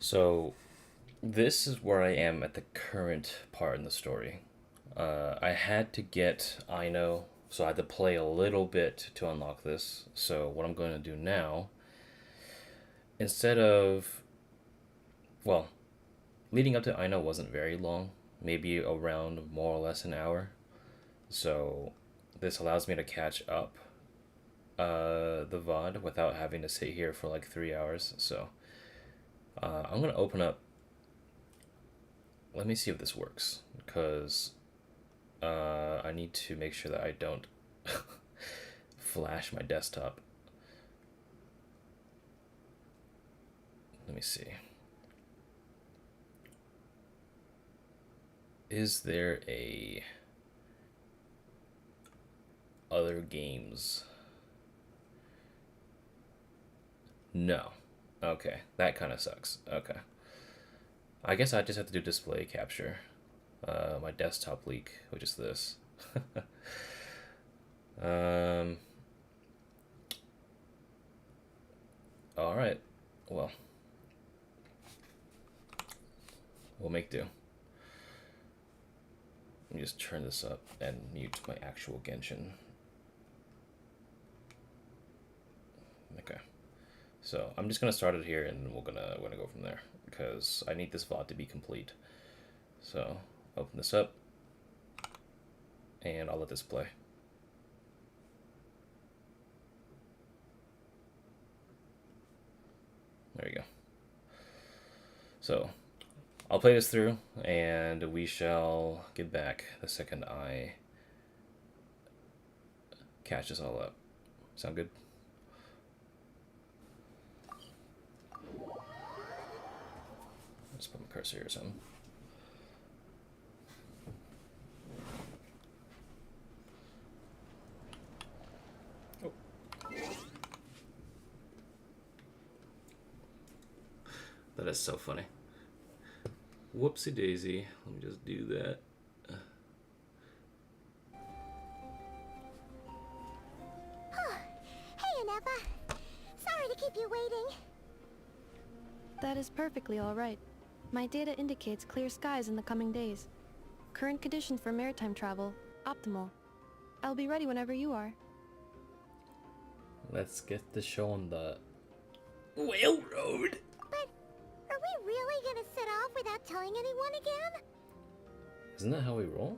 So, this is where I am at the current part in the story. I had to get Aino, so I had to play a little bit to unlock this. So, what I'm going to do now, instead of, well, leading up to Aino wasn't very long, maybe around more or less an hour. So, this allows me to catch up the VOD without having to sit here for like 3 hours. So, I'm going to open up. Let me see if this works, because I need to make sure that I don't flash my desktop. Let me see. Is there a other games? No. Okay, that kind of sucks. Okay. I guess I just have to do display capture. My desktop leak, which is this. um, Alright. Well, we'll make do. Let me just turn this up and mute my actual Genshin. Okay. So I'm just gonna start it here, and we're gonna go from there because I need this VOD to be complete. So open this up, and I'll let this play. There you go. So I'll play this through, and we shall get back the second I catch this all up. Sound good? Let's put my cursor here or something. Oh. That is so funny. Whoopsie daisy. Let me just do that. Hey, Nefer. Sorry to keep you waiting. That is perfectly all right. My data indicates clear skies in the coming days. Current conditions for maritime travel, optimal. I'll be ready whenever you are. Let's get the show on the railroad. But are we really gonna set off without telling anyone again? Isn't that how we roll?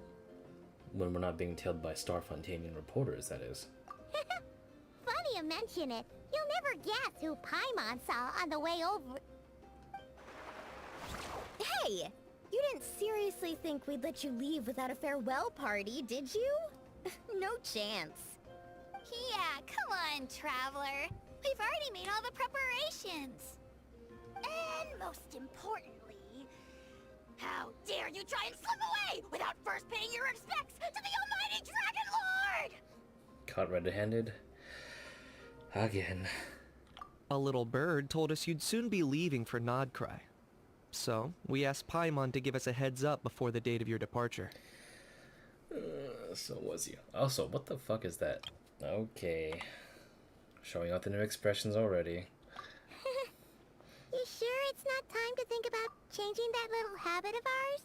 When we're not being tailed by Starfontanian reporters, that is. Funny you mention it. You'll never guess who Paimon saw on the way over. Hey! You didn't seriously think we'd let you leave without a farewell party, did you? No chance. Yeah, come on, Traveler. We've already made all the preparations. And most importantly, how dare you try and slip away without first paying your respects to the almighty Dragon Lord! Caught red-handed. Again. A little bird told us you'd soon be leaving for Nod-Krai. So, we asked Paimon to give us a heads up before the date of your departure. So was you. Also, what the fuck is that? Okay. Showing out the new expressions already. You sure it's not time to think about changing that little habit of ours?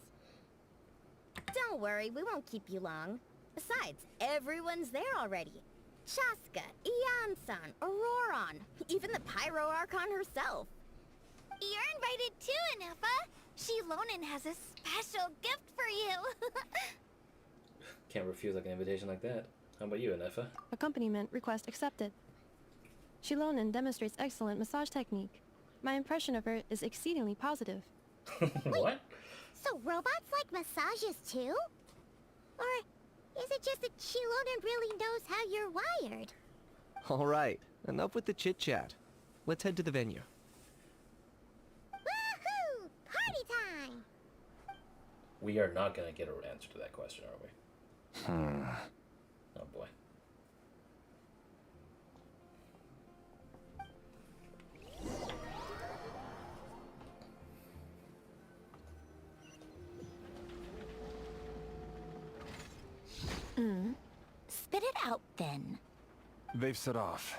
Don't worry, we won't keep you long. Besides, everyone's there already. Chaska, Ian-san, Auroron, even the Pyro Archon herself. You're invited too, Nefa. Shilonen has a special gift for you. Can't refuse like an invitation like that. How about you, Nefer? Accompaniment request accepted. Shilonen demonstrates excellent massage technique. My impression of her is exceedingly positive. What? So robots like massages too? Or is it just that Shilonen really knows how you're wired? Alright, enough with the chit-chat. Let's head to the venue. Woohoo! Party time! We are not gonna get an answer to that question, are we? Oh boy. Spit it out then. They've set off.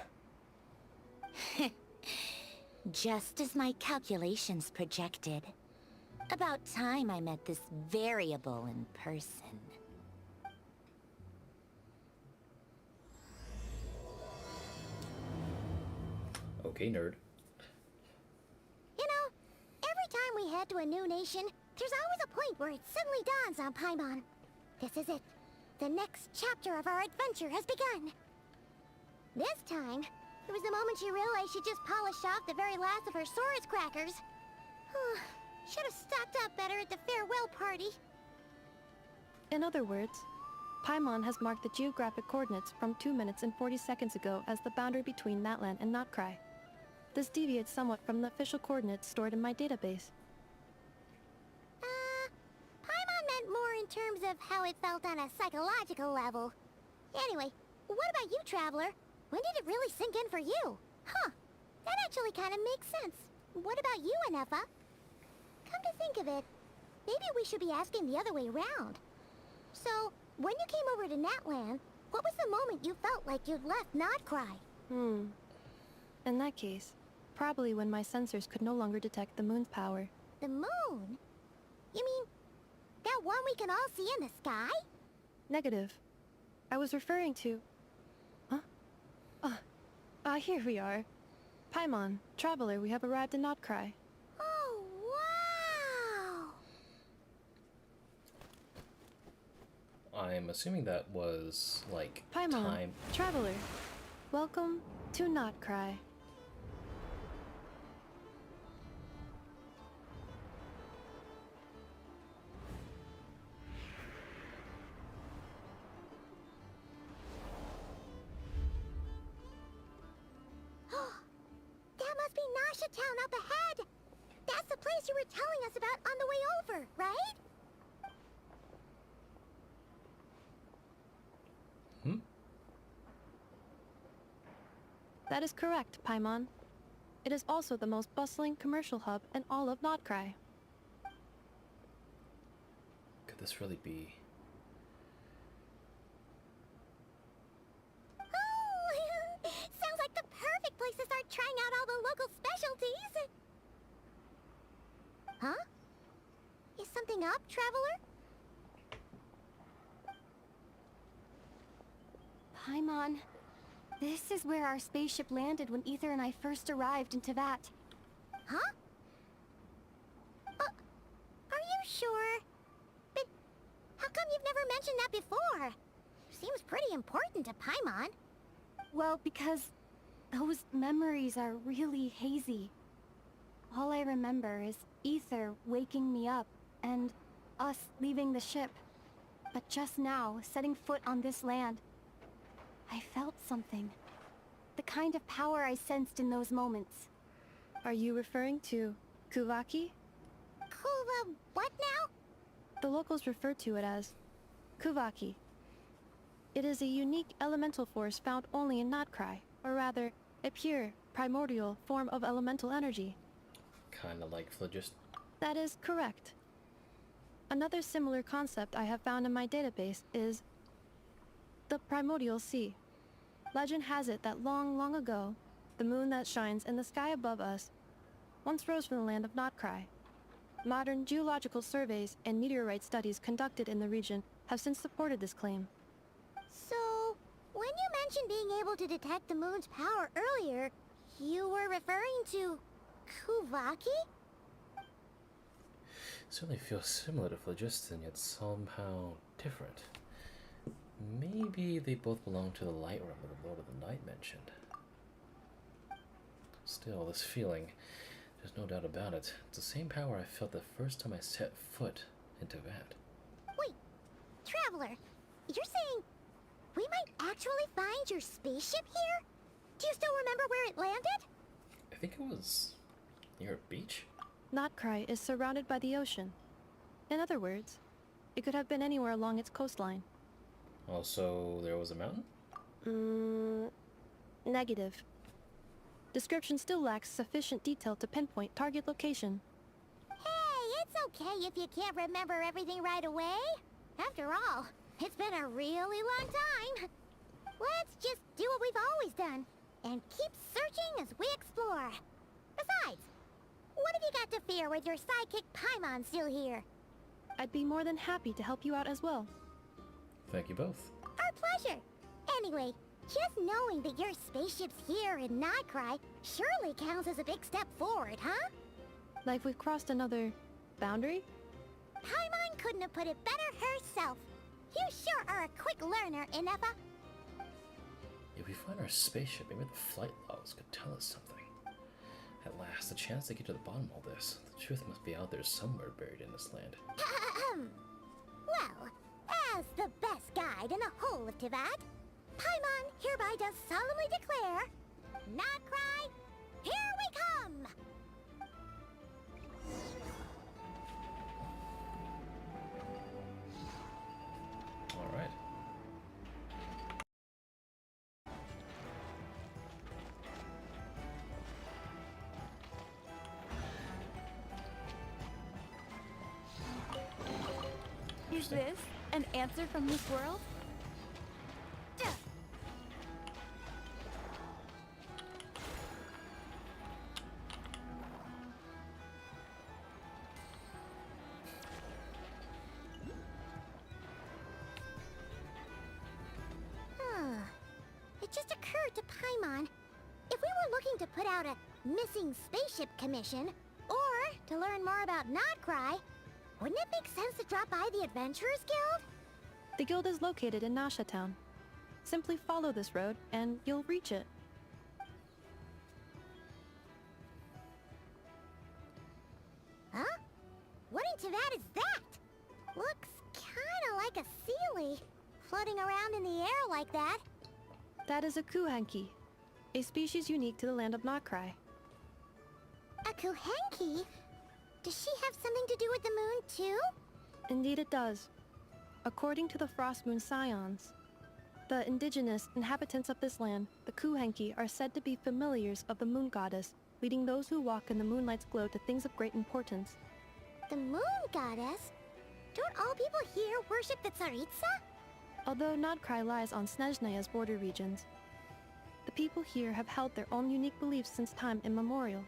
Just as my calculations projected. About time I met this variable in person. Okay, nerd. You know, every time we head to a new nation, there's always a point where it suddenly dawns on Paimon. This is it. The next chapter of our adventure has begun. This time, it was the moment she realized she just polished off the very last of her Saurus crackers. Should have stocked up better at the farewell party. In other words, Paimon has marked the geographic coordinates from 2 minutes and 40 seconds ago as the boundary between that land and Nod-Krai. This deviates somewhat from the official coordinates stored in my database. Paimon meant more in terms of how it felt on a psychological level. Anyway, what about you, Traveler? When did it really sink in for you? Huh, that actually kind of makes sense. What about you, Nefer? Come to think of it, maybe we should be asking the other way around. So, when you came over to Natland, what was the moment you felt like you'd left Nod-Krai? In that case, probably when my sensors could no longer detect the moon's power. The moon? You mean, that one we can all see in the sky? Negative. I was referring to... Here we are. Paimon, Traveler, we have arrived in Nod-Krai. Oh, wow! I'm assuming that was, like, Paimon, time... Traveler, welcome to Nod-Krai. That must be Nasha Town up ahead! That's the place you were telling us about on the way over, right? That is correct, Paimon. It is also the most bustling commercial hub in all of Nod-Krai. Could this really be... Oh, sounds like the perfect place to start trying out all the local specialties. Huh? Is something up, Traveler? Paimon, this is where our spaceship landed when Ether and I first arrived in Tevat. Huh? Are you sure? But how come you've never mentioned that before? Seems pretty important to Paimon. Well, because those memories are really hazy. All I remember is Ether waking me up and us leaving the ship. But just now, setting foot on this land, I felt something. The kind of power I sensed in those moments. Are you referring to Kuvaki? What now? The locals refer to it as Kuvaki. It is a unique elemental force found only in Nod-Krai, or rather, a pure, primordial form of elemental energy. Kinda like Phlegist. That is correct. Another similar concept I have found in my database is the primordial sea. Legend has it that long, long ago, the moon that shines in the sky above us once rose from the land of Nod-Krai. Modern geological surveys and meteorite studies conducted in the region have since supported this claim. So, when you mentioned being able to detect the moon's power earlier, you were referring to Kuvaki? Certainly feels similar to Phlegist and yet somehow different. Maybe they both belong to the Light Realm of the Lord of the Night mentioned. Still, this feeling, there's no doubt about it. It's the same power I felt the first time I set foot into Vat. Wait, Traveler, you're saying we might actually find your spaceship here? Do you still remember where it landed? I think it was near a beach? Nod-Krai is surrounded by the ocean. In other words, it could have been anywhere along its coastline. Also, there was a mountain? Negative. Description still lacks sufficient detail to pinpoint target location. Hey, it's okay if you can't remember everything right away. After all, it's been a really long time. Let's just do what we've always done, and keep searching as we explore. Besides, what have you got to fear with your sidekick Paimon still here? I'd be more than happy to help you out as well. Thank you both. Our pleasure. Anyway, just knowing that your spaceship's here in Nod-Krai surely counts as a big step forward, huh? Like we've crossed another boundary? Paimon couldn't have put it better herself. You sure are a quick learner, Nefer. If we find our spaceship, maybe the flight logs could tell us something. At last, a chance to get to the bottom of all this. The truth must be out there somewhere buried in this land. Well, as the best guide in the whole of Teyvat, Paimon hereby does solemnly declare, Nod-Krai, here we come! Alright. Is this an answer from this world? It just occurred to Paimon, if we were looking to put out a missing spaceship commission, or to learn more about Nod-Krai, wouldn't it make sense to drop by the Adventurers Guild? The guild is located in Nasha Town. Simply follow this road, and you'll reach it. Huh? What in Teyvat is that? Looks kinda like a sealy, floating around in the air like that. That is a kuhanki, a species unique to the land of Nod-Krai. A kuhanki? Does she have something to do with the moon, too? Indeed it does. According to the Frost Moon Scions, the indigenous inhabitants of this land, the kuhanki, are said to be familiars of the moon goddess, leading those who walk in the moonlight's glow to things of great importance. The moon goddess? Don't all people here worship the Tsaritsa? Although Nod-Krai lies on Snezhnaya's border regions, the people here have held their own unique beliefs since time immemorial.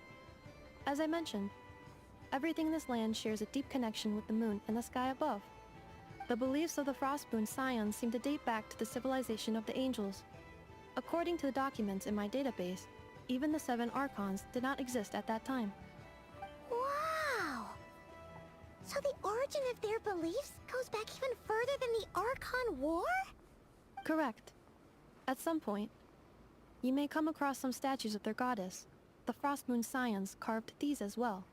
As I mentioned, everything in this land shares a deep connection with the moon and the sky above. The beliefs of the Frost Moon Scions seem to date back to the civilization of the angels. According to the documents in my database, even the 7 Archons did not exist at that time. Wow! So the origin of their beliefs goes back even further than the Archon War? Correct. At some point, you may come across some statues of their goddess. The Frost Moon Scions carved these as well.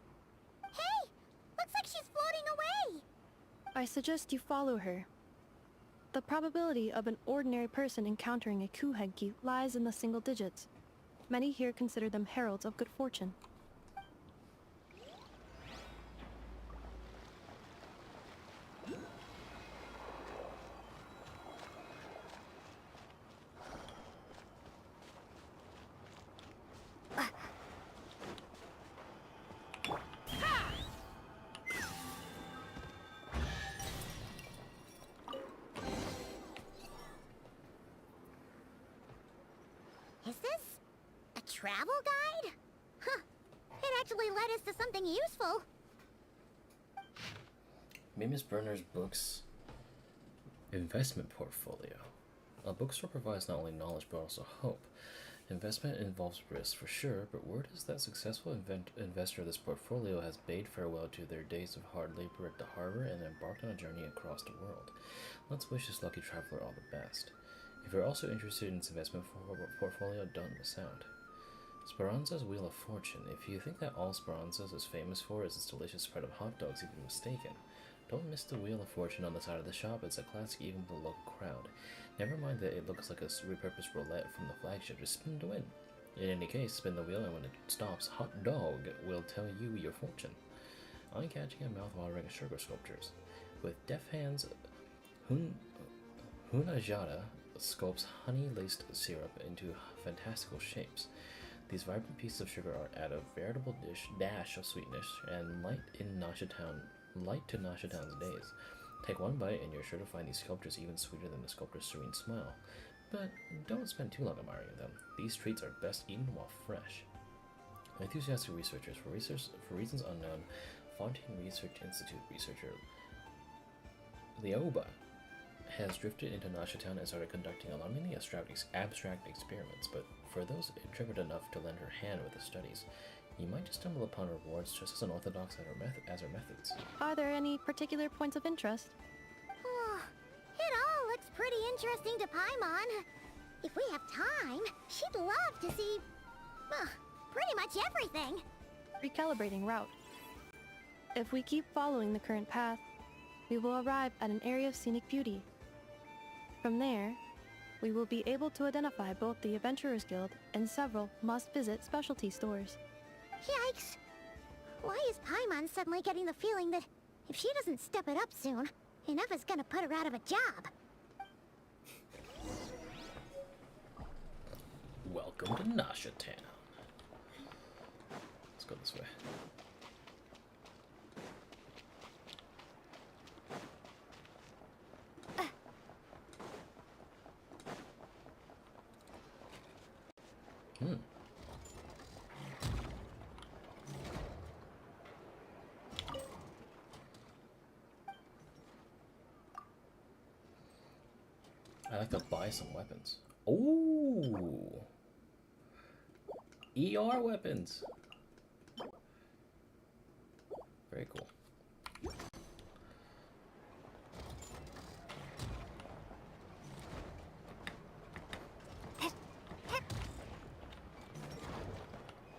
Hey! Looks like she's floating away! I suggest you follow her. The probability of an ordinary person encountering a kuhanki lies in the single digits. Many here consider them heralds of good fortune. Is this a travel guide? Huh. It actually led us to something useful. Miss Berner's books investment portfolio. A bookstore provides not only knowledge but also hope. Investment involves risk for sure, but word is that successful investor of this portfolio has bade farewell to their days of hard labor at the harbor and embarked on a journey across the world. Let's wish this lucky traveler all the best. If you're also interested in this investment portfolio, don't miss out. Speranza's Wheel of Fortune. If you think that all Speranza is famous for is its delicious spread of hot dogs, you've been mistaken. Don't miss the Wheel of Fortune on the side of the shop. It's a classic even for the local crowd. Never mind that it looks like a repurposed roulette from the flagship. Just spin to win. In any case, spin the wheel, and when it stops, Hot Dog will tell you your fortune. Eye-catching and mouth-watering sugar sculptures. With deft hands, Hunajada sculpts honey-laced syrup into fantastical shapes. These vibrant pieces of sugar are add a veritable dash of sweetness and light to Nasha Town's days. Take one bite and you're sure to find these sculptures even sweeter than the sculptor's serene smile. But don't spend too long admiring them. These treats are best eaten while fresh. Enthusiastic researchers. For reasons unknown, Fontaine Research Institute researcher Lauma has drifted into Town and started conducting alarmingly abstract experiments, but for those intrepid enough to lend her hand with the studies, you might just stumble upon rewards just as unorthodox as her methods. Are there any particular points of interest? Oh, it all looks pretty interesting to Paimon. If we have time, she'd love to see, pretty much everything. Recalibrating route. If we keep following the current path, we will arrive at an area of scenic beauty. From there, we will be able to identify both the Adventurers Guild and several must-visit specialty stores. Yikes! Why is Paimon suddenly getting the feeling that if she doesn't step it up soon, Nefer's gonna put her out of a job? Welcome to Town. Let's go this way. I'd like to buy some weapons. Ooh! ER weapons! Very cool.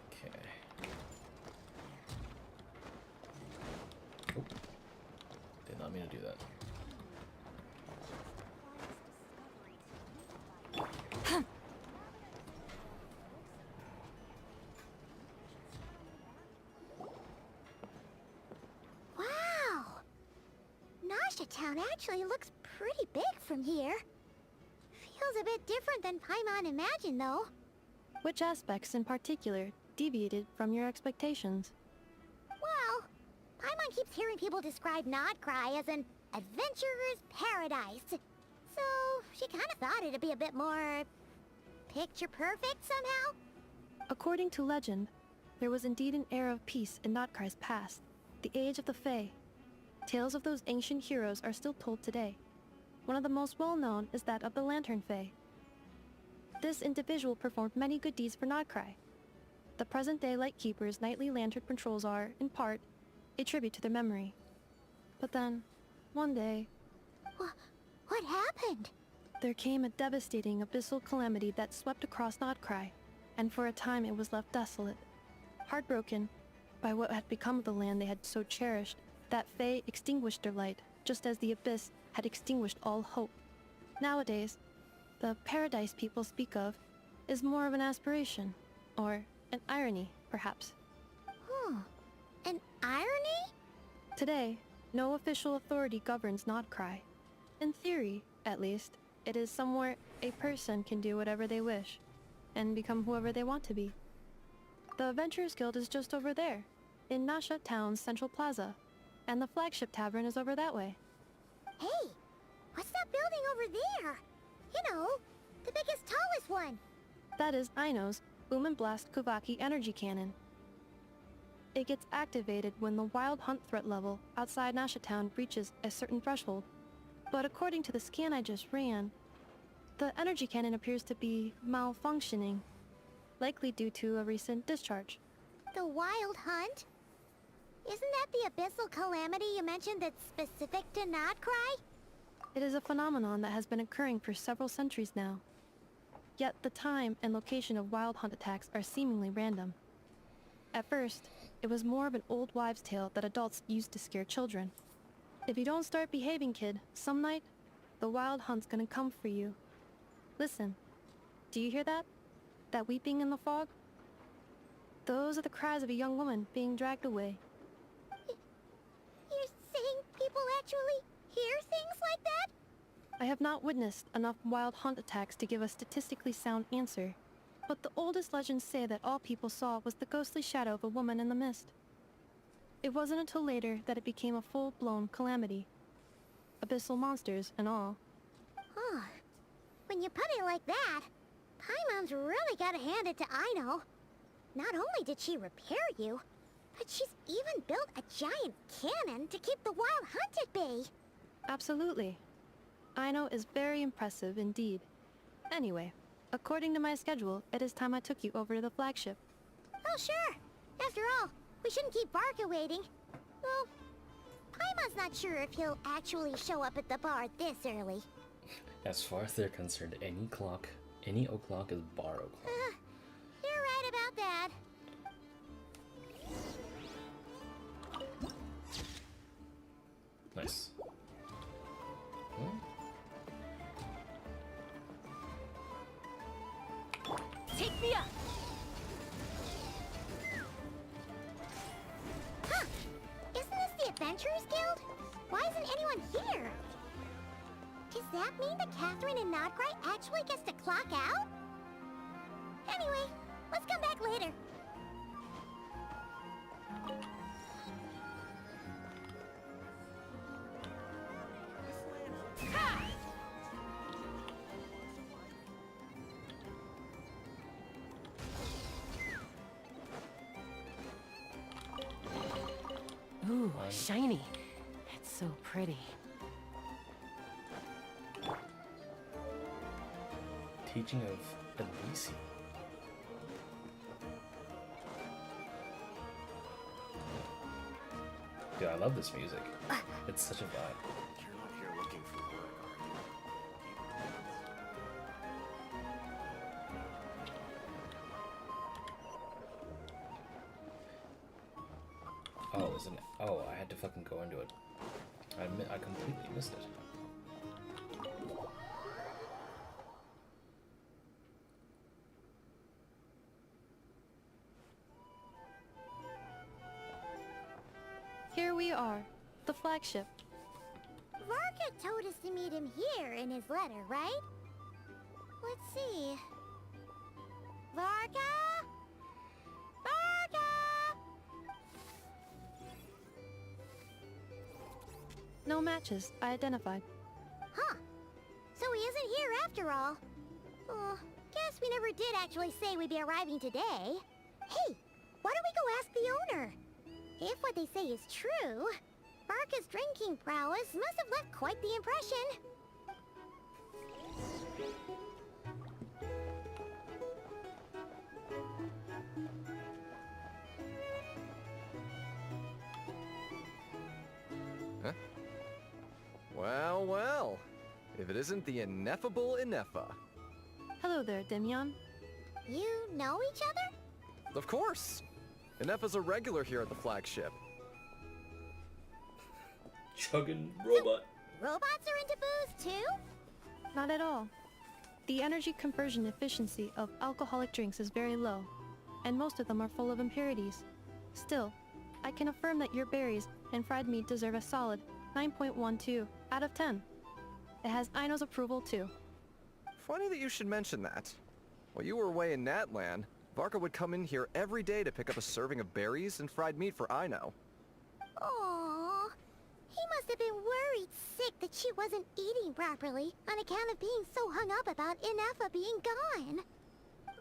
Okay. Oh. Did not mean to do that. Town actually looks pretty big from here. Feels a bit different than Paimon imagined, though. Which aspects in particular deviated from your expectations? Well, Paimon keeps hearing people describe Nod-Krai as an adventurer's paradise. So, she kind of thought it'd be a bit more picture perfect somehow. According to legend, there was indeed an era of peace in Nod-Krai's past, the Age of the Fae. Tales of those ancient heroes are still told today. One of the most well-known is that of the Lantern Fae. This individual performed many good deeds for Nod-Krai. The present-day Lightkeeper's nightly lantern patrols are, in part, a tribute to their memory. But then, one day... What happened? There came a devastating abyssal calamity that swept across Nod-Krai, and for a time it was left desolate. Heartbroken by what had become of the land they had so cherished, that Fae extinguished their light, just as the Abyss had extinguished all hope. Nowadays, the paradise people speak of is more of an aspiration, or an irony, perhaps. An irony? Today, no official authority governs Nod-Krai. In theory, at least, it is somewhere a person can do whatever they wish, and become whoever they want to be. The Adventurers Guild is just over there, in Nasha Town's Central Plaza, and the flagship tavern is over that way. Hey, what's that building over there? You know, the biggest, tallest one. That is Aino's Boom and Blast Kuvaki energy cannon. It gets activated when the wild hunt threat level outside Nasha Town reaches a certain threshold. But according to the scan I just ran, the energy cannon appears to be malfunctioning, likely due to a recent discharge. The wild hunt? Isn't that the abyssal calamity you mentioned that's specific to Nod-Krai? It is a phenomenon that has been occurring for several centuries now. Yet the time and location of wild hunt attacks are seemingly random. At first, it was more of an old wives' tale that adults used to scare children. If you don't start behaving, kid, some night, the wild hunt's gonna come for you. Listen, do you hear that? That weeping in the fog? Those are the cries of a young woman being dragged away. You're saying people actually hear things like that? I have not witnessed enough wild hunt attacks to give a statistically sound answer, but the oldest legends say that all people saw was the ghostly shadow of a woman in the mist. It wasn't until later that it became a full-blown calamity. Abyssal monsters and all. When you put it like that, Paimon's really gotta hand it to Aino. Not only did she repair you, but she's even built a giant cannon to keep the wild hunt at bay. Absolutely. Aino is very impressive indeed. Anyway, according to my schedule, it is time I took you over to the flagship. Oh, sure. After all, we shouldn't keep Varka waiting. Well, Paimon's not sure if he'll actually show up at the bar this early. As far as they're concerned, any o'clock is bar o'clock. You're right about that. Nice. Hmm? Take me up! Huh. Isn't this the Adventurers Guild? Why isn't anyone here? Does that mean that Catherine and Nod-Krai actually gets to clock out? Anyway, let's come back later. Ooh, shiny. It's so pretty. Teaching of Elise. Dude, I love this music. It's such a vibe. You're not here looking for work, are you? Oh, isn't it? Oh, I had to fucking go into it. I completely missed it. Here we are, the flagship. Varka told us to meet him here in his letter, right? Let's see. Varka? Varka! No matches, I identified. Huh. So he isn't here after all. Oh, guess we never did actually say we'd be arriving today. Hey, why don't we go ask the owner? If what they say is true, Varka's drinking prowess must have left quite the impression. Huh? Well, well. If it isn't the ineffable Inefa. Hello there, Demyon. You know each other? Of course! Inefa's a regular here at the flagship. Chugging robot. Robots are into booze too? Not at all. The energy conversion efficiency of alcoholic drinks is very low, and most of them are full of impurities. Still, I can affirm that your berries and fried meat deserve a solid 9.12 out of 10. It has Aino's approval too. Funny that you should mention that. While you were away in Natlan, Varka would come in here every day to pick up a serving of berries and fried meat for Aino. Aww. He must have been worried sick that she wasn't eating properly on account of being so hung up about Inefa being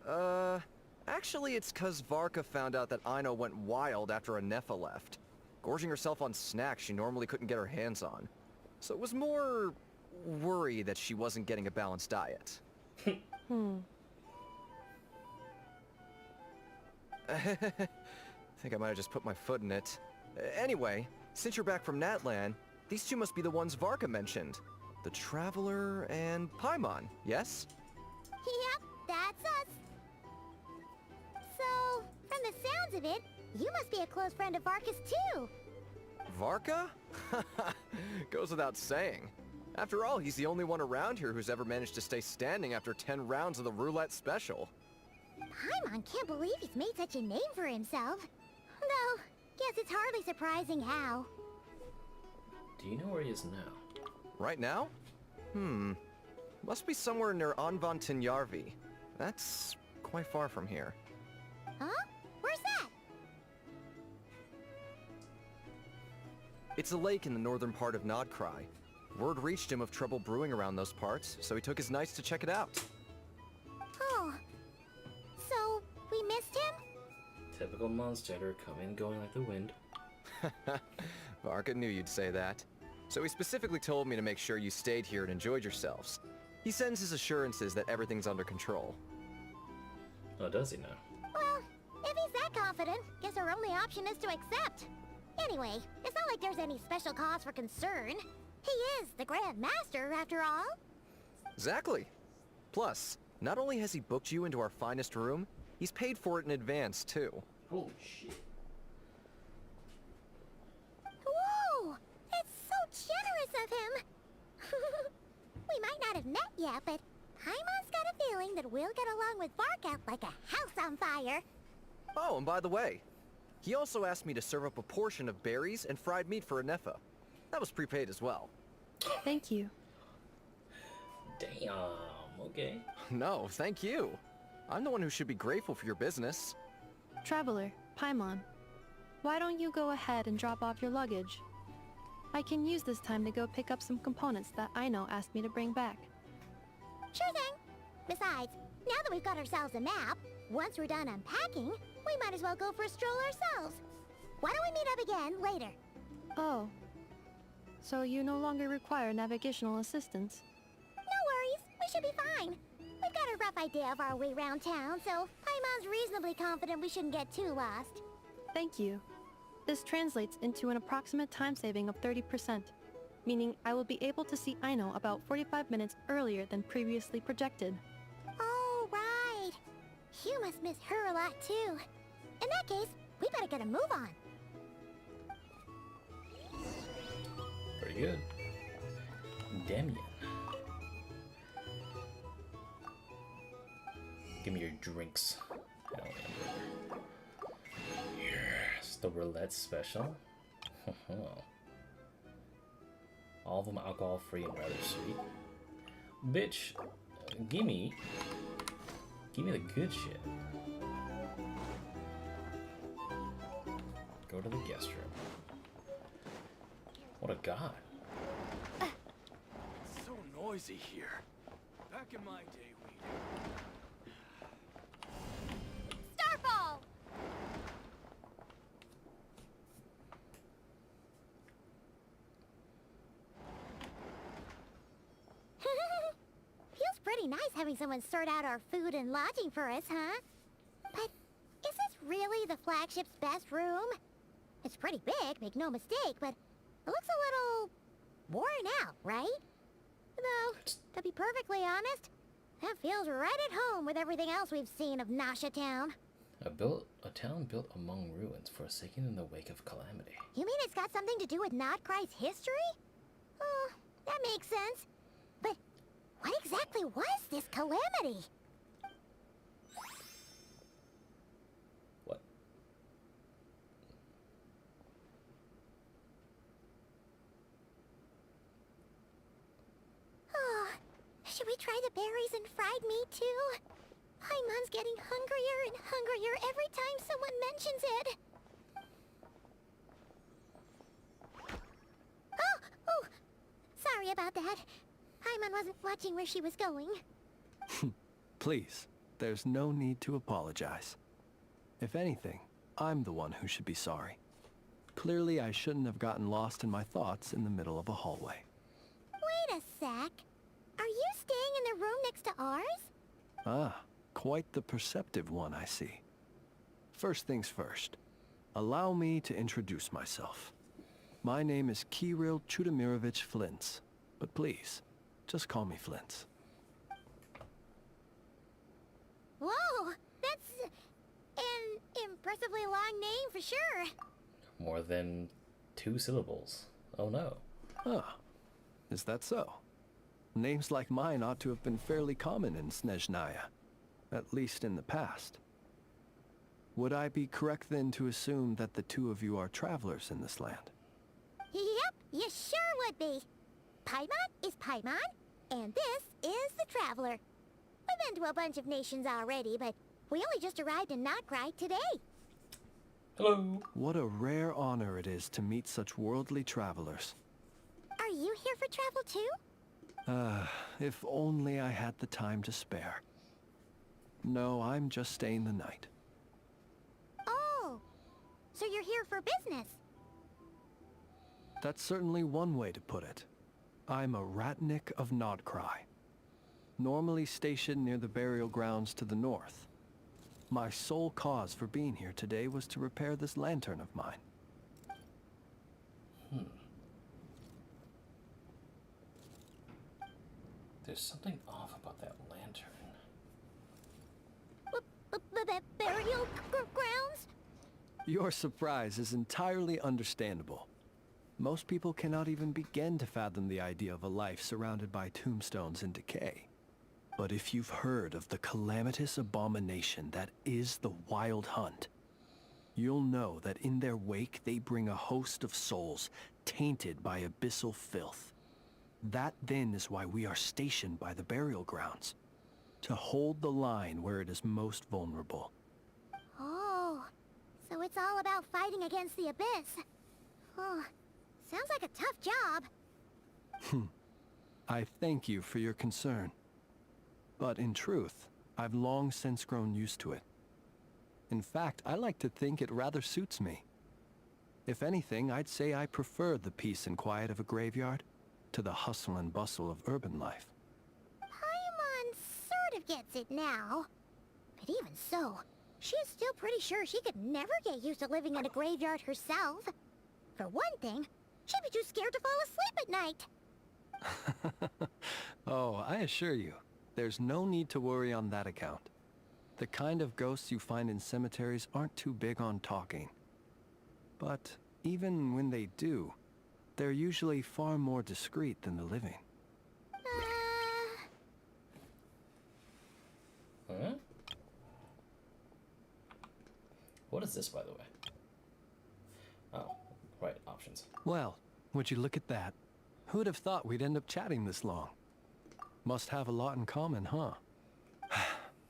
gone. Actually it's 'cause Varka found out that Aino went wild after Nefer left, gorging herself on snacks she normally couldn't get her hands on. So it was more worry that she wasn't getting a balanced diet. Think I might have just put my foot in it. Anyway, since you're back from Natlan, these two must be the ones Varka mentioned. The Traveler and Paimon, yes? Yep, that's us. So, from the sounds of it, you must be a close friend of Varka's too. Varka? Goes without saying. After all, he's the only one around here who's ever managed to stay standing after 10 rounds of the roulette special. Paimon can't believe he's made such a name for himself. Though, guess it's hardly surprising how. Do you know where he is now? Right now? Must be somewhere near Anvantinyarvi. That's quite far from here. Huh? Where's that? It's a lake in the northern part of Nod-Krai. Word reached him of trouble brewing around those parts, so he took his knights to check it out. Oh. So, we missed him? Typical monster, coming and going like the wind. Varka knew you'd say that. So he specifically told me to make sure you stayed here and enjoyed yourselves. He sends his assurances that everything's under control. Oh, does he now? Well, if he's that confident, guess our only option is to accept. Anyway, it's not like there's any special cause for concern. He is the Grand Master, after all. Exactly. Plus, not only has he booked you into our finest room, he's paid for it in advance, too. Holy shit. Whoa! It's so generous of him! We might not have met yet, but Paimon's got a feeling that we'll get along with Varka like a house on fire. Oh, and by the way, he also asked me to serve up a portion of berries and fried meat for a Nefer. That was prepaid as well. Thank you. Damn, okay. No, thank you. I'm the one who should be grateful for your business. Traveler, Paimon, why don't you go ahead and drop off your luggage? I can use this time to go pick up some components that Aino asked me to bring back. Sure thing. Besides, now that we've got ourselves a map, once we're done unpacking, we might as well go for a stroll ourselves. Why don't we meet up again later? Oh. So you no longer require navigational assistance? No worries, we should be fine. We've got a rough idea of our way around town, so Paimon's reasonably confident we shouldn't get too lost. Thank you. This translates into an approximate time saving of 30%, meaning I will be able to see Aino about 45 minutes earlier than previously projected. Oh, right. You must miss her a lot, too. In that case, we better get a move on. Pretty good. Damien. Give me your drinks. Yes, the roulette special. All of them alcohol-free and rather sweet. Bitch, give me the good shit. Go to the guest room. What a god. It's so noisy here. Back in my day, we... Starfall! Feels pretty nice having someone sort out our food and lodging for us, huh? But is this really the flagship's best room? It's pretty big, make no mistake, but it looks a little worn out, right? Though, to be perfectly honest, that feels right at home with everything else we've seen of Nasha Town. A town built among ruins, forsaken in the wake of calamity. You mean it's got something to do with Nod-Krai's history? Oh, that makes sense. But what exactly was this calamity? What? Oh, should we try the berries and fried meat too? Paimon's getting hungrier and hungrier every time someone mentions it. Oh, sorry about that. Paimon wasn't watching where she was going. Please, there's no need to apologize. If anything, I'm the one who should be sorry. Clearly, I shouldn't have gotten lost in my thoughts in the middle of a hallway. Wait a sec. Are you staying in the room next to ours? Ah, quite the perceptive one, I see. First things first, allow me to introduce myself. My name is Kirill Chudamirovich Flins, but please, just call me Flins. Whoa, that's an impressively long name for sure. More than 2 syllables. Oh no. Ah, is that so? Names like mine ought to have been fairly common in Snezhnaya, at least in the past. Would I be correct then to assume that the two of you are travelers in this land? Yep, you sure would be. Paimon is Paimon, and this is the Traveler. We've been to a bunch of nations already, but we only just arrived in Nod-Krai today. Hello. What a rare honor it is to meet such worldly travelers. Are you here for travel too? If only I had the time to spare. No, I'm just staying the night. Oh, So you're here for business? That's certainly one way to put it. I'm a Ratnik of Nod-Krai, normally stationed near the burial grounds to the north. My sole cause for being here today was to repair this lantern of mine. There's something off about that lantern. Burial grounds? Your surprise is entirely understandable. Most people cannot even begin to fathom the idea of a life surrounded by tombstones and decay. But if you've heard of the calamitous abomination that is the Wild Hunt, you'll know that in their wake they bring a host of souls tainted by abyssal filth. That then is why we are stationed by the burial grounds, to hold the line where it is most vulnerable. Oh, so it's all about fighting against the abyss. Oh, sounds like a tough job. I thank you for your concern. But in truth, I've long since grown used to it. In fact, I like to think it rather suits me. If anything, I'd say I prefer the peace and quiet of a graveyard to the hustle and bustle of urban life. Paimon sort of gets it now. But even so, she's still pretty sure she could never get used to living in a graveyard herself. For one thing, she'd be too scared to fall asleep at night. Oh, I assure you, there's no need to worry on that account. The kind of ghosts you find in cemeteries aren't too big on talking. But even when they do, they're usually far more discreet than the living. Huh? What is this, by the way? Oh, right, options. Well, would you look at that? Who'd have thought we'd end up chatting this long? Must have a lot in common, huh?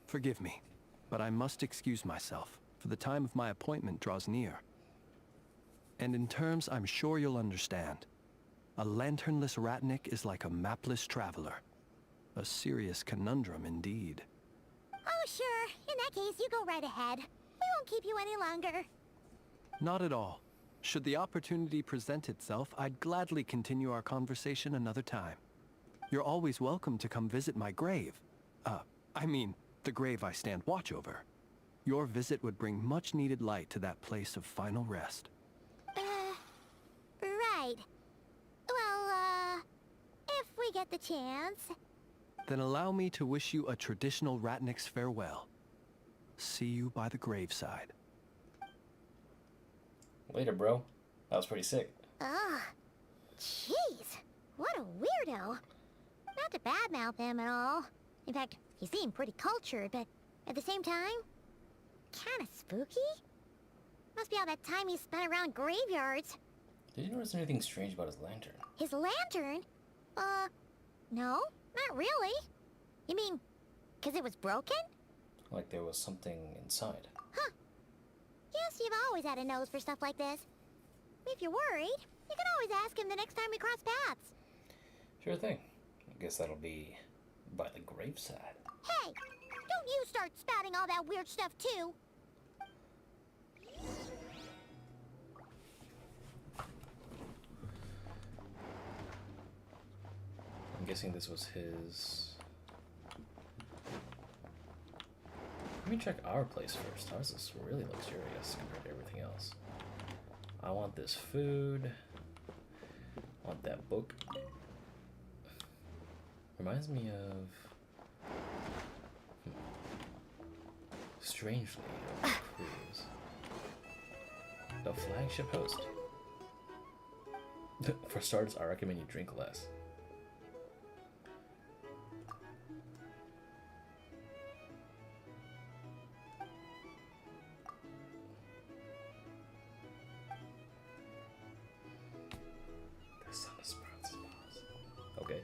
Forgive me, but I must excuse myself, for the time of my appointment draws near. And in terms I'm sure you'll understand, a lanternless Ratnik is like a mapless traveler. A serious conundrum indeed. Oh, sure. In that case, you go right ahead. We won't keep you any longer. Not at all. Should the opportunity present itself, I'd gladly continue our conversation another time. You're always welcome to come visit my grave. I mean, the grave I stand watch over. Your visit would bring much-needed light to that place of final rest. Right. Well, if we get the chance. Then allow me to wish you a traditional Ratnik's farewell. See you by the graveside. Later, bro. That was pretty sick. Ugh. Jeez. What a weirdo. Not to badmouth him at all. In fact, he seemed pretty cultured, but at the same time, kinda spooky? Must be all that time he spent around graveyards. Did you notice anything strange about his lantern? His lantern? No, not really. You mean, 'cause it was broken? Like there was something inside. Huh. Guess you've always had a nose for stuff like this. If you're worried, you can always ask him the next time we cross paths. Sure thing. I guess that'll be by the graveside. Hey, don't you start spouting all that weird stuff too. I'm guessing this was his... Let me check our place first. Ours is really luxurious compared to everything else. I want this food. I want that book. Reminds me of... Strangely, of a cruise. The flagship host. For starters, I recommend you drink less. The sun is sprouts. Okay.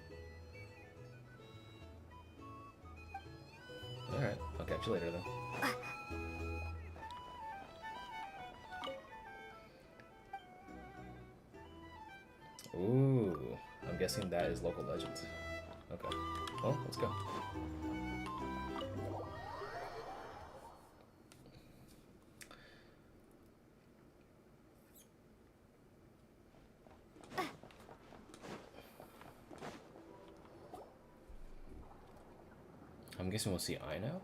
Alright, I'll catch you later then. Ooh, I'm guessing that is local legends. Okay, well, let's go. I'm guessing we'll see Aino?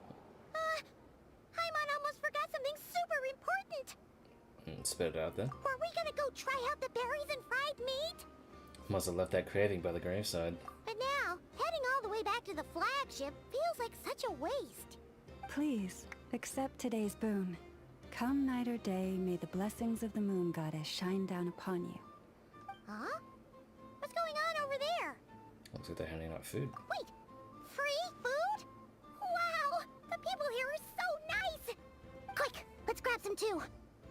Paimon almost forgot something super important. Spit it out then. Were we gonna go try out the berries and fried meat? Must have left that craving by the graveside. But now, heading all the way back to the flagship feels like such a waste. Please, accept today's boon. Come night or day, may the blessings of the moon goddess shine down upon you. Huh? What's going on over there? Looks like they're handing out food. Wait, free food? Wow, the people here are so nice! Quick, let's grab some too.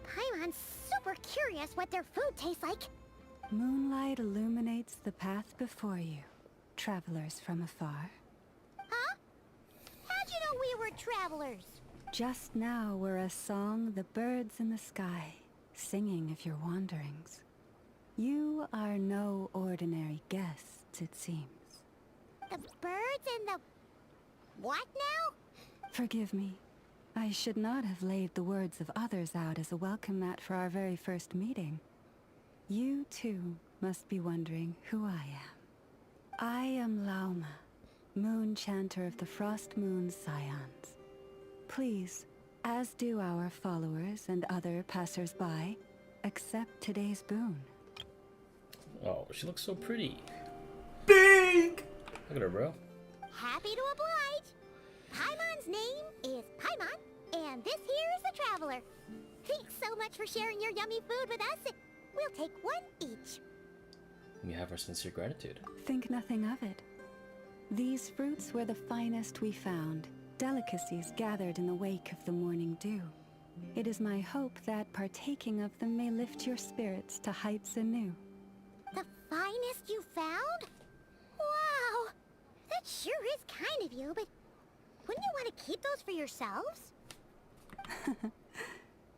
Paimon's super curious what their food tastes like. Moonlight illuminates the path before you, travelers from afar. Huh? How'd you know we were travelers? Just now were a song the birds in the sky, singing of your wanderings. You are no ordinary guests, it seems. The birds and the... what now? Forgive me. I should not have laid the words of others out as a welcome mat for our very first meeting. You, too, must be wondering who I am. I am Lauma, moon chanter of the Frost Moon Scions. Please, as do our followers and other passers-by, accept today's boon. Oh, she looks so pretty. Big! Look at her, bro. Happy to oblige. Paimon's name is Paimon, and this here is the Traveler. Thanks so much for sharing your yummy food with us. We'll take one each. We have our sincere gratitude. Think nothing of it. These fruits were the finest we found, delicacies gathered in the wake of the morning dew. It is my hope that partaking of them may lift your spirits to heights anew. The finest you found? Wow! That sure is kind of you, but wouldn't you want to keep those for yourselves?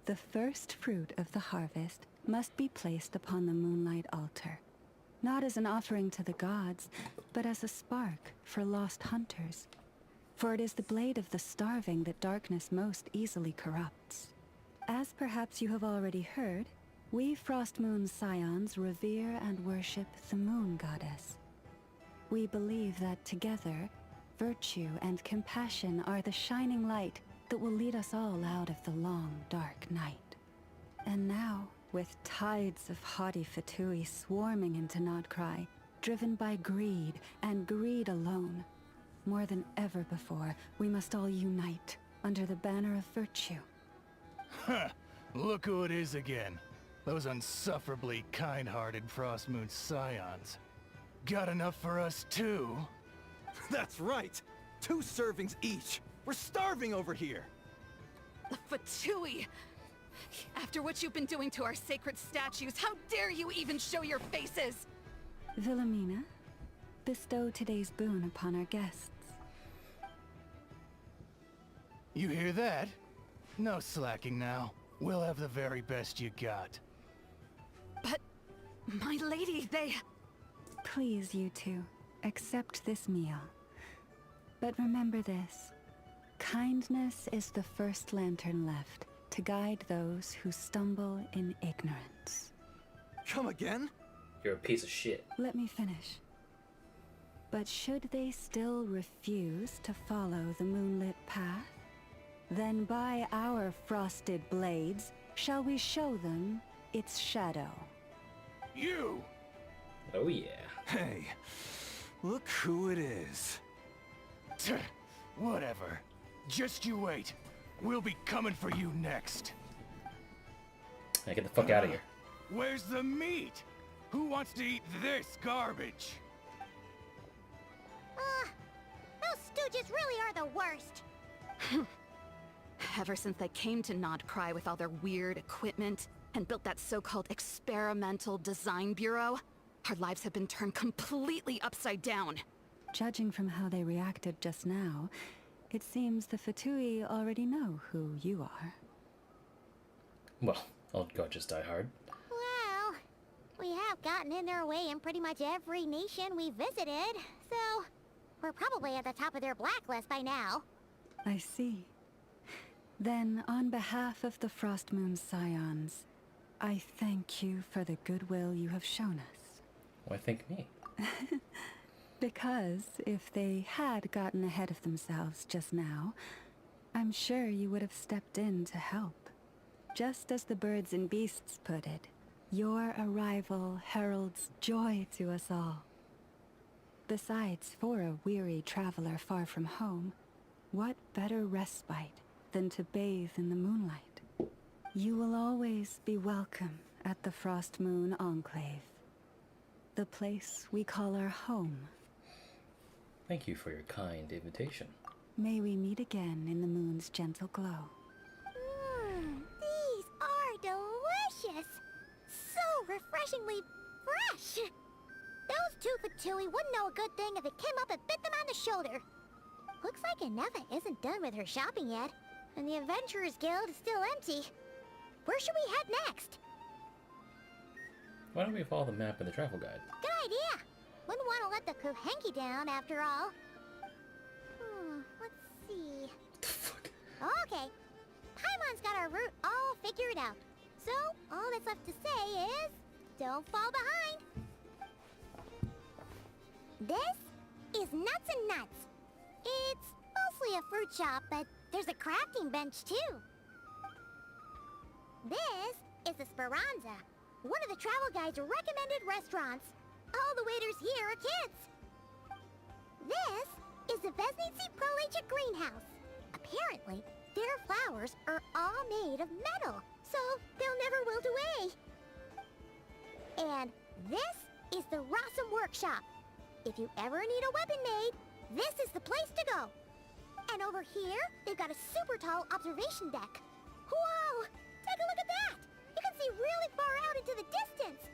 The first fruit of the harvest must be placed upon the Moonlight altar. Not as an offering to the gods, but as a spark for lost hunters. For it is the blade of the starving that darkness most easily corrupts. As perhaps you have already heard, we Frost Moon Scions revere and worship the moon goddess. We believe that together, virtue and compassion are the shining light that will lead us all out of the long, dark night. And now, with tides of haughty Fatui swarming into Nod-Krai, driven by greed, and greed alone, more than ever before, we must all unite under the banner of virtue. Huh. Look who it is again. Those unsufferably kind-hearted Frost Moon Scions. Got enough for us too? That's right! 2 servings each! We're starving over here! Fatui! After what you've been doing to our sacred statues, how dare you even show your faces? Wilhelmina, bestow today's boon upon our guests. You hear that? No slacking now. We'll have the very best you got. But, my lady, they... Please, you two, accept this meal. But remember this. Kindness is the first lantern left to guide those who stumble in ignorance. Come again? You're a piece of shit. Let me finish. But should they still refuse to follow the moonlit path, then by our frosted blades shall we show them its shadow. You! Oh yeah. Hey, look who it is. Whatever. Just you wait. We'll be coming for you next. Now get the fuck out of here. Where's the meat? Who wants to eat this garbage? Those stooges really are the worst. Ever since they came to Nod-Krai with all their weird equipment and built that so-called experimental design bureau, our lives have been turned completely upside down. Judging from how they reacted just now, it seems the Fatui already know who you are. Well, old gorgeous die hard. Well, we have gotten in their way in pretty much every nation we visited, so we're probably at the top of their blacklist by now. I see. Then, on behalf of the Frost Moon Scions, I thank you for the goodwill you have shown us. Why thank me? Because if they had gotten ahead of themselves just now, I'm sure you would have stepped in to help. Just as the birds and beasts put it, your arrival heralds joy to us all. Besides, for a weary traveler far from home, what better respite than to bathe in the moonlight? You will always be welcome at the Frost Moon Enclave, the place we call our home. Thank you for your kind invitation. May we meet again in the moon's gentle glow. These are delicious! So refreshingly fresh! Those two Fatui wouldn't know a good thing if it came up and bit them on the shoulder. Looks like Nefer isn't done with her shopping yet, and the Adventurers Guild is still empty. Where should we head next? Why don't we follow the map in the travel guide? Good idea! Wouldn't want to let the Kuhenki down after all. Let's see. What the fuck? Okay. Paimon's got our route all figured out. So, all that's left to say is, don't fall behind. This is Nuts and Nuts. It's mostly a fruit shop, but there's a crafting bench too. This is the Speranza, one of the travel guide's recommended restaurants. All the waiters here are kids. This is the Vesnitsi Prolage Greenhouse. Apparently, their flowers are all made of metal, so they'll never wilt away. And this is the Rossum Workshop. If you ever need a weapon made, this is the place to go. And over here, they've got a super tall observation deck. Whoa! Take a look at that! You can see really far out into the distance.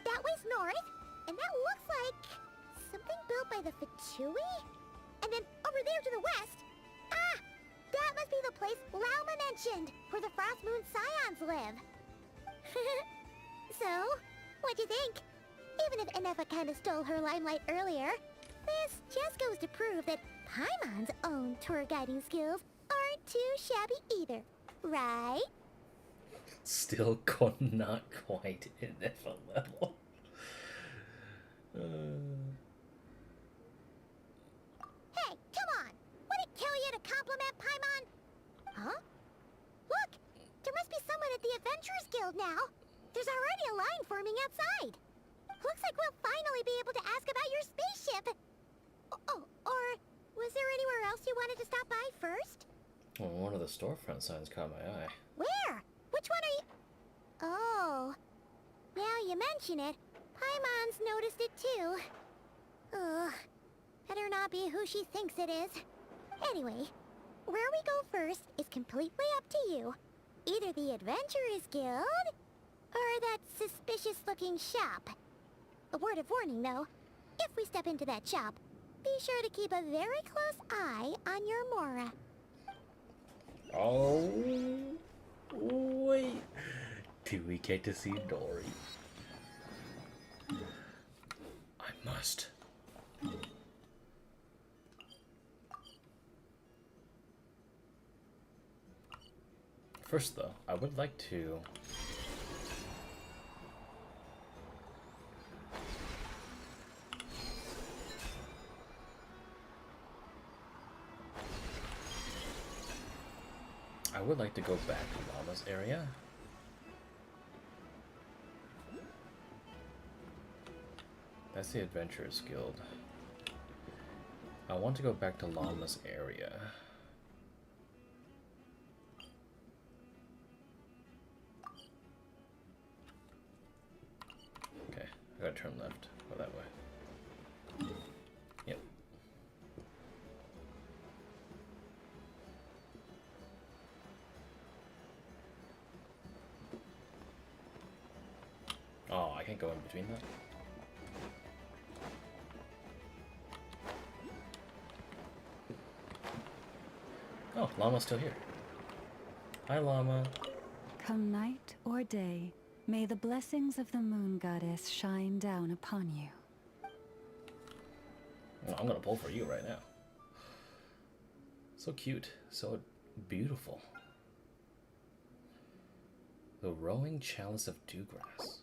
That way's north, and that looks like something built by the Fatui? And then over there to the west, that must be the place Lauma mentioned, where the Frost Moon Scions live. So, what'd you think? Even if Nefer kinda stole her limelight earlier, this just goes to prove that Paimon's own tour guiding skills aren't too shabby either, right? Still not quite in Nefer level. Hey, come on! Would it kill you to compliment Paimon? Huh? Look! There must be someone at the Adventurers Guild now! There's already a line forming outside! Looks like we'll finally be able to ask about your spaceship! Oh, or was there anywhere else you wanted to stop by first? Well, one of the storefront signs caught my eye. Where? Which one are you... Oh... Now you mention it, Paimon's noticed it too. Ugh. Better not be who she thinks it is. Anyway, where we go first is completely up to you. Either the Adventurers Guild, or that suspicious-looking shop. A word of warning, though. If we step into that shop, be sure to keep a very close eye on your Mora. Oh, wait. Do we get to see Dori? I must. First, though, I would like to... I would like to go back to Lauma's area. That's the Adventurers Guild. I want to go back to Lauma's area. Okay, I gotta turn left. Go that way. Yep. Oh, I can't go in between that. Oh, Llama's still here. Hi, Llama. Come night or day, may the blessings of the moon goddess shine down upon you. Well, I'm gonna pull for you right now. So cute, so beautiful. The Rowing Chalice of Dewgrass.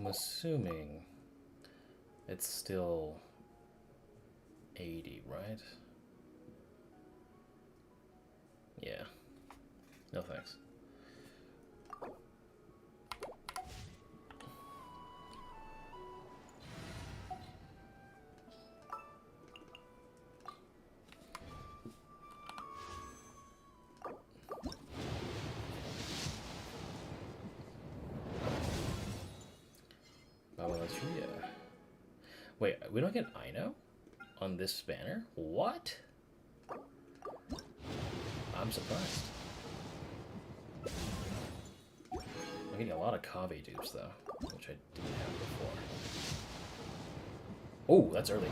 assuming it's still 80, right? Yeah. No thanks. Wait, we don't get Aino on this banner? What? I'm surprised. I'm getting a lot of Kave dupes though, which I didn't have before. Oh, that's early.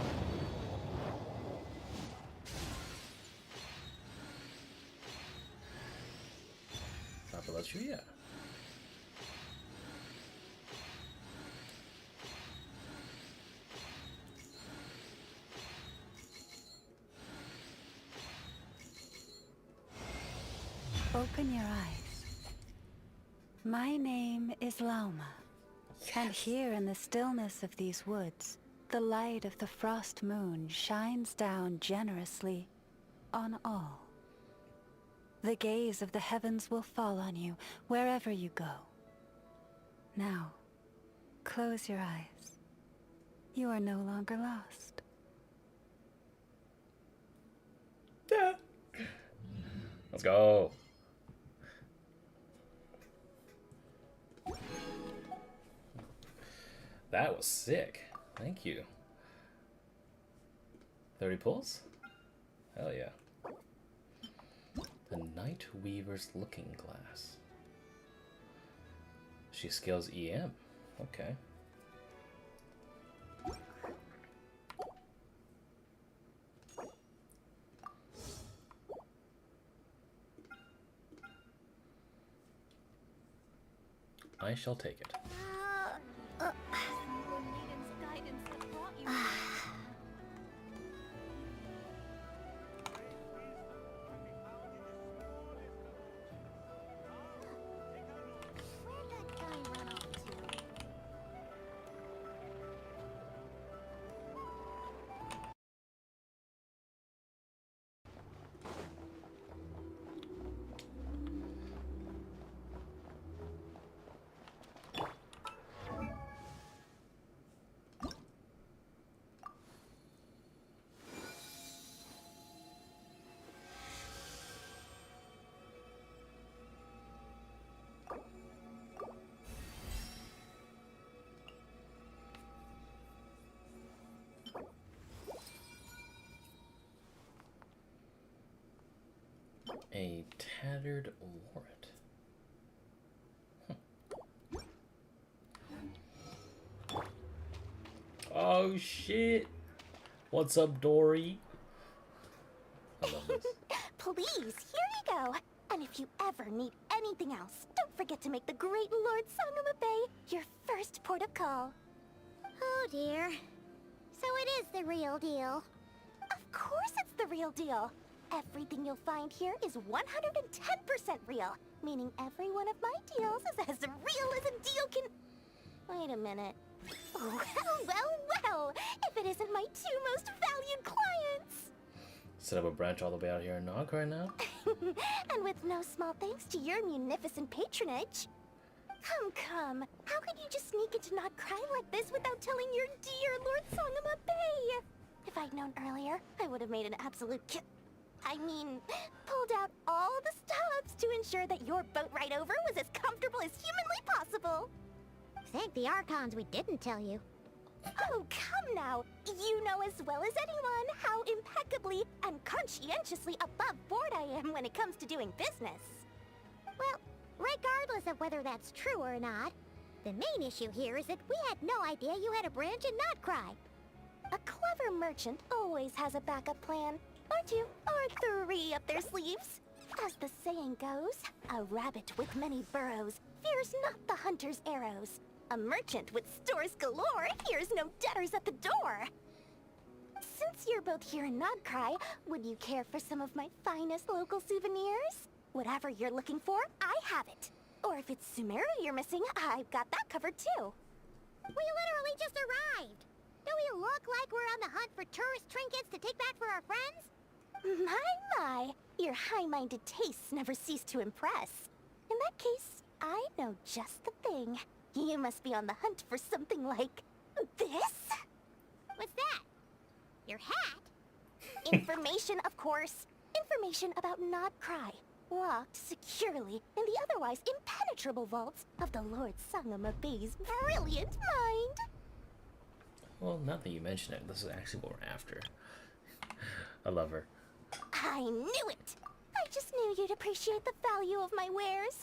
Microbiologist. Open your eyes. My name is Lauma. And here in the stillness of these woods, the light of the frost moon shines down generously on all. The gaze of the heavens will fall on you wherever you go. Now, close your eyes. You are no longer lost. Yeah. Let's go. That was sick. Thank you. 30 pulls? Hell yeah. The Night Weaver's Looking Glass. She scales EM. Okay. I shall take it. A tattered warrant. Oh shit! What's up, Dori? I love this. Please, here you go. And if you ever need anything else, don't forget to make the great Lord Sangama Bay your first port of call. Oh dear. So it is the real deal. Of course it's the real deal. Everything you'll find here is 110% real, meaning every one of my deals is as real as a deal can... Wait a minute. Well, if it isn't my two most valued clients! Set up a branch all the way out here in Nod-Krai now? And with no small thanks to your munificent patronage. Come. How could you just sneak into Nod-Krai like this without telling your dear Lord Sangama Bay? If I'd known earlier, I would have made an absolute pulled out all the stops to ensure that your boat ride over was as comfortable as humanly possible. Thank the Archons we didn't tell you. Oh, come now. You know as well as anyone how impeccably and conscientiously above board I am when it comes to doing business. Well, regardless of whether that's true or not, the main issue here is that we had no idea you had a branch in Nod-Krai. A clever merchant always has a backup plan. Or two, or three up their sleeves. As the saying goes, a rabbit with many burrows fears not the hunter's arrows. A merchant with stores galore hears no debtors at the door. Since you're both here in Nod-Krai, would you care for some of my finest local souvenirs? Whatever you're looking for, I have it. Or if it's Sumeru you're missing, I've got that covered too. We literally just arrived. Do we look like we're on the hunt for tourist trinkets to take back for our friends? My. Your high-minded tastes never cease to impress. In that case, I know just the thing. You must be on the hunt for something like this? What's that? Your hat? Information, of course. Information about Nod-Krai, locked securely in the otherwise impenetrable vaults of the Lord Sangama Bay's brilliant mind. Well, now that you mention it, this is actually what we're after. I love her. I knew it! I just knew you'd appreciate the value of my wares.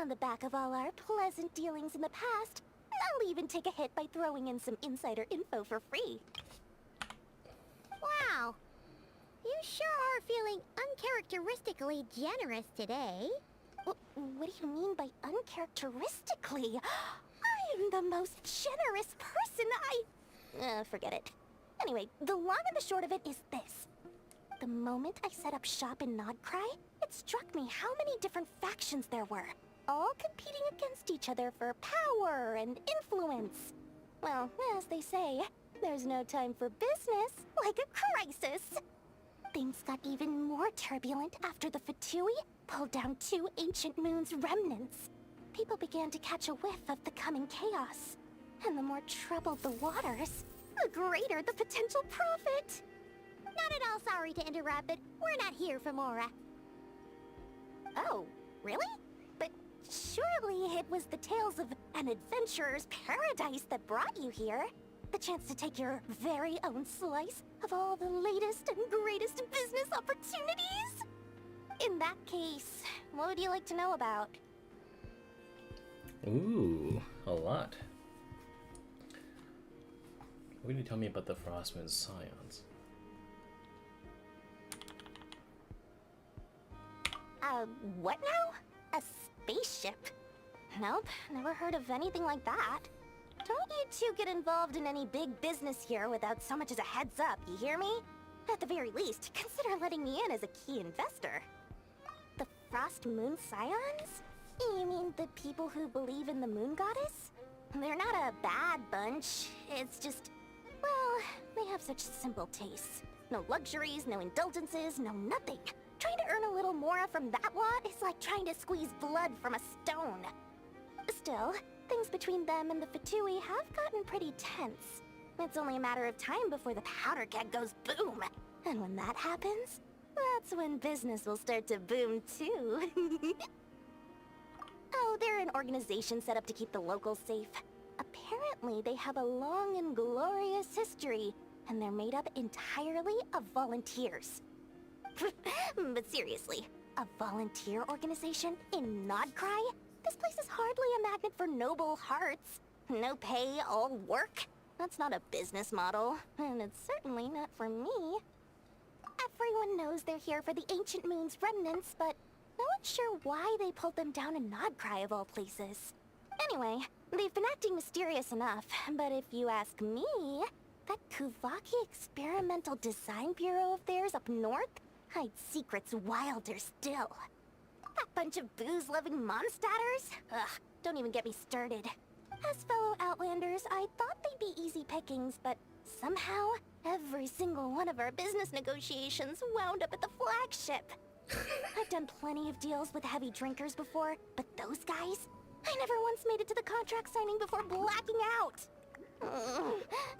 On the back of all our pleasant dealings in the past, I'll even take a hit by throwing in some insider info for free. Wow. You sure are feeling uncharacteristically generous today. What do you mean by uncharacteristically? I am the most generous person forget it. Anyway, the long and the short of it is this. The moment I set up shop in Nod-Krai, it struck me how many different factions there were, all competing against each other for power and influence. Well, as they say, there's no time for business like a crisis. Things got even more turbulent after the Fatui pulled down 2 ancient moon's remnants. People began to catch a whiff of the coming chaos. And the more troubled the waters, the greater the potential profit. Not at all sorry to interrupt, but we're not here for Mora. Oh, really? But surely it was the tales of an adventurer's paradise that brought you here. The chance to take your very own slice of all the latest and greatest business opportunities? In that case, what would you like to know about? Ooh, a lot. What can you tell me about the Frostman's Scions? What now? A spaceship? Nope, never heard of anything like that. Don't you two get involved in any big business here without so much as a heads up, you hear me? At the very least, consider letting me in as a key investor. The Frost Moon Scions? You mean the people who believe in the Moon Goddess? They're not a bad bunch, it's just... well, they have such simple tastes. No luxuries, no indulgences, no nothing. Trying to earn a little more from that lot is like trying to squeeze blood from a stone. Still, things between them and the Fatui have gotten pretty tense. It's only a matter of time before the powder keg goes boom. And when that happens, that's when business will start to boom too. Oh, they're an organization set up to keep the locals safe. Apparently, they have a long and glorious history, and they're made up entirely of volunteers. But seriously, a volunteer organization in Nod-Krai? This place is hardly a magnet for noble hearts. No pay, all work. That's not a business model, and it's certainly not for me. Everyone knows they're here for the Ancient Moon's remnants, but no one's sure why they pulled them down in Nod-Krai of all places. Anyway, they've been acting mysterious enough, but if you ask me, that Kuvaki Experimental Design Bureau of theirs up north hides secrets wilder still. That bunch of booze-loving monstatters? Ugh, don't even get me started. As fellow Outlanders, I thought they'd be easy pickings, but somehow, every single one of our business negotiations wound up at the flagship. I've done plenty of deals with heavy drinkers before, but those guys? I never once made it to the contract signing before blacking out.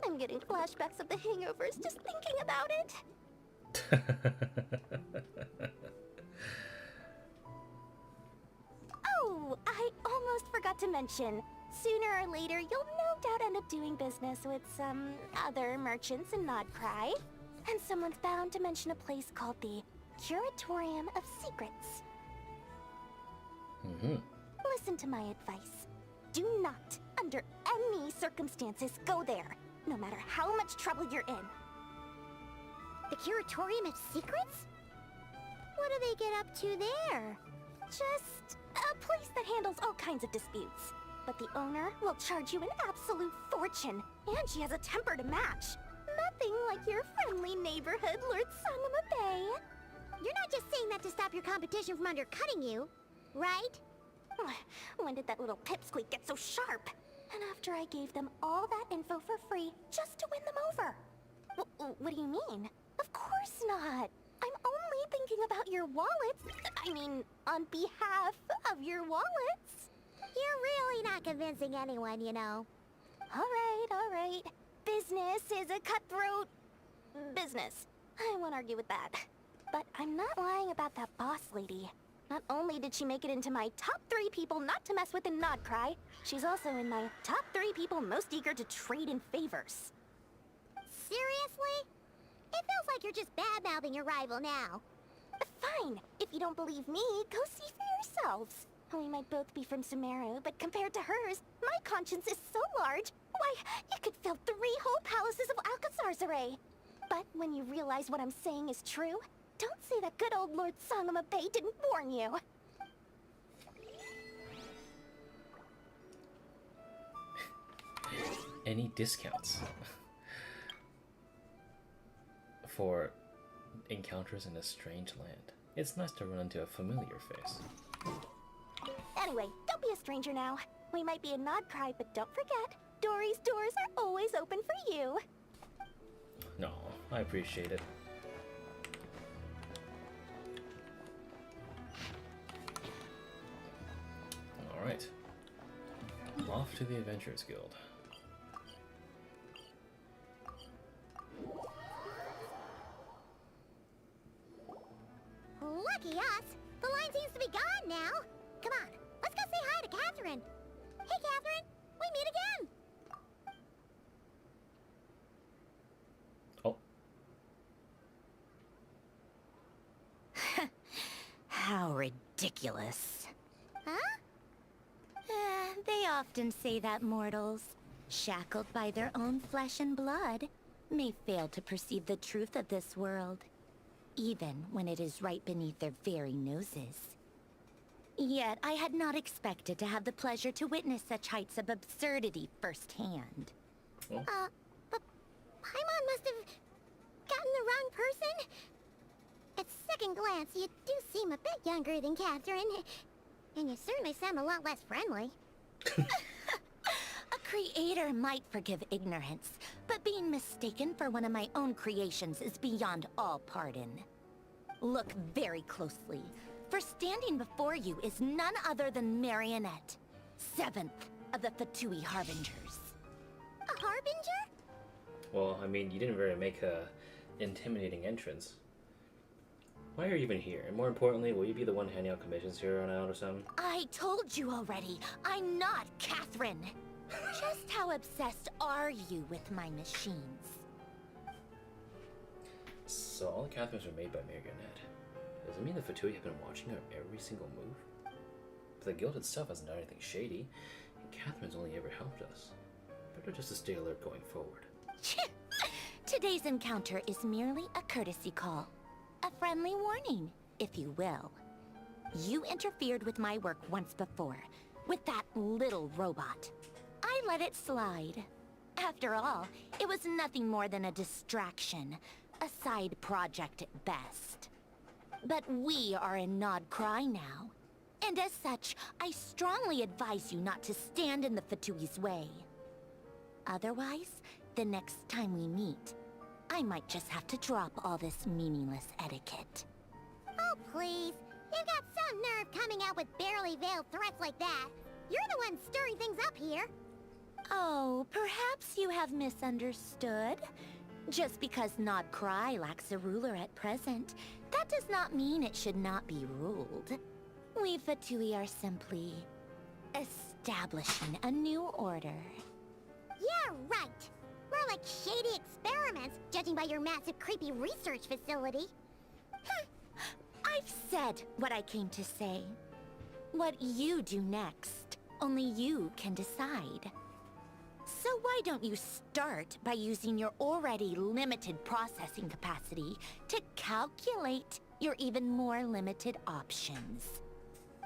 I'm getting flashbacks of the hangovers just thinking about it. Oh, I almost forgot to mention. Sooner or later, you'll no doubt end up doing business with some other merchants in Nod-Krai. And someone's bound to mention a place called the Curatorium of Secrets. Listen to my advice. Do not, under any circumstances, go there, no matter how much trouble you're in. The Curatorium of Secrets? What do they get up to there? Just a place that handles all kinds of disputes. But the owner will charge you an absolute fortune, and she has a temper to match. Nothing like your friendly neighborhood, Lord Sangama Bay. You're not just saying that to stop your competition from undercutting you, right? When did that little pipsqueak get so sharp? And after I gave them all that info for free just to win them over. What do you mean? Of course not. I'm only thinking about your wallets. I mean, on behalf of your wallets. You're really not convincing anyone, you know. All right. Business is a cutthroat business. I won't argue with that. But I'm not lying about that boss lady. Not only did she make it into my top 3 people not to mess with in Nod-Krai, she's also in my top 3 people most eager to trade in favors. Seriously? It feels like you're just bad-mouthing your rival now. Fine. If you don't believe me, go see for yourselves. We might both be from Sumeru, but compared to hers, my conscience is so large, why, it could fill 3 whole palaces of Alcazar's array. But when you realize what I'm saying is true, don't say that good old Lord Sangama Bay didn't warn you. Any discounts for encounters in a strange land? It's nice to run into a familiar face. Anyway, don't be a stranger now. We might be in Nod-Krai, but don't forget, Dori's doors are always open for you. No, I appreciate it. Alright. Off to the Adventurers Guild. Lucky us! The line seems to be gone now. Come on, let's go say hi to Catherine. Hey, Catherine, we meet again. Oh. How ridiculous. Huh? They often say that mortals, shackled by their own flesh and blood, may fail to perceive the truth of this world, even when it is right beneath their very noses. Yet I had not expected to have the pleasure to witness such heights of absurdity firsthand. Oh. But Paimon must have gotten the wrong person. At second glance, you do seem a bit younger than Catherine. And you certainly sound a lot less friendly. A creator might forgive ignorance, but being mistaken for one of my own creations is beyond all pardon. Look very closely, for standing before you is none other than Marionette, 7th of the Fatui Harbingers. A harbinger? Well, I mean, you didn't really make a intimidating entrance. Why are you even here? And more importantly, will you be the one handing out commissions here on out or something? I told you already, I'm not Catherine. Just how obsessed are you with my machines? So all the Catherines are made by Marionette. Does it mean the Fatui have been watching her every single move? But the guild itself hasn't done anything shady, and Catherine's only ever helped us. Better just to stay alert going forward. Today's encounter is merely a courtesy call. A friendly warning, if you will. You interfered with my work once before, with that little robot. I let it slide. After all, it was nothing more than a distraction, a side project at best. But we are in Nod-Krai now, and as such, I strongly advise you not to stand in the Fatui's way. Otherwise, the next time we meet, I might just have to drop all this meaningless etiquette. Oh, please. You've got some nerve coming out with barely veiled threats like that. You're the one stirring things up here. Oh, perhaps you have misunderstood. Just because Nod-Krai lacks a ruler at present, that does not mean it should not be ruled. We Fatui are simply establishing a new order. Yeah, right. More like shady experiments, judging by your massive creepy research facility. I've said what I came to say. What you do next, only you can decide. So why don't you start by using your already limited processing capacity to calculate your even more limited options?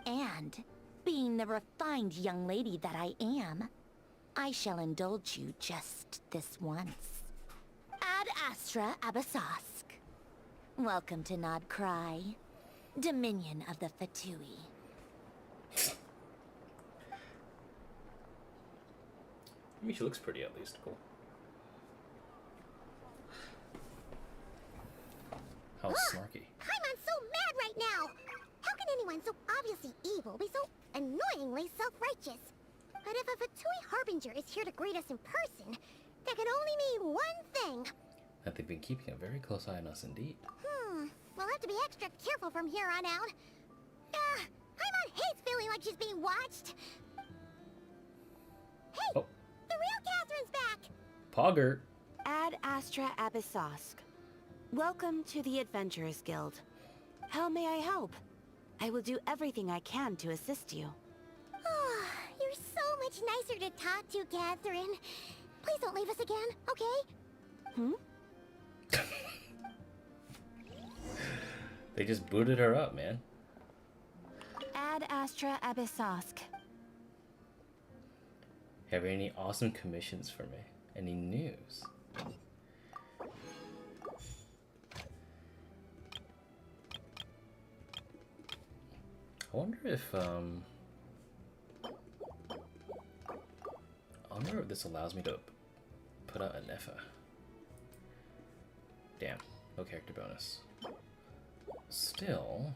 And, being the refined young lady that I am, I shall indulge you just this once. Ad Astra Abasask. Welcome to Nod-Krai, Dominion of the Fatui. I mean, she looks pretty at least. Cool. How snarky. Paimon's so mad right now! How can anyone so obviously evil be so annoyingly self-righteous? But if a Fatui Harbinger is here to greet us in person, that can only mean one thing. That they've been keeping a very close eye on us indeed. We'll have to be extra careful from here on out. Paimon hates feeling like she's being watched. Hey! Oh. The real Catherine's back! Pogger! Ad Astra Abyssosk. Welcome to the Adventurers Guild. How may I help? I will do everything I can to assist you. You're so much nicer to talk to, Catherine. Please don't leave us again, okay? They just booted her up, man. Ad Astra Abyssosk. Have you any awesome commissions for me? Any news? I wonder if this allows me to put out a Nefer. Damn, no character bonus. Still.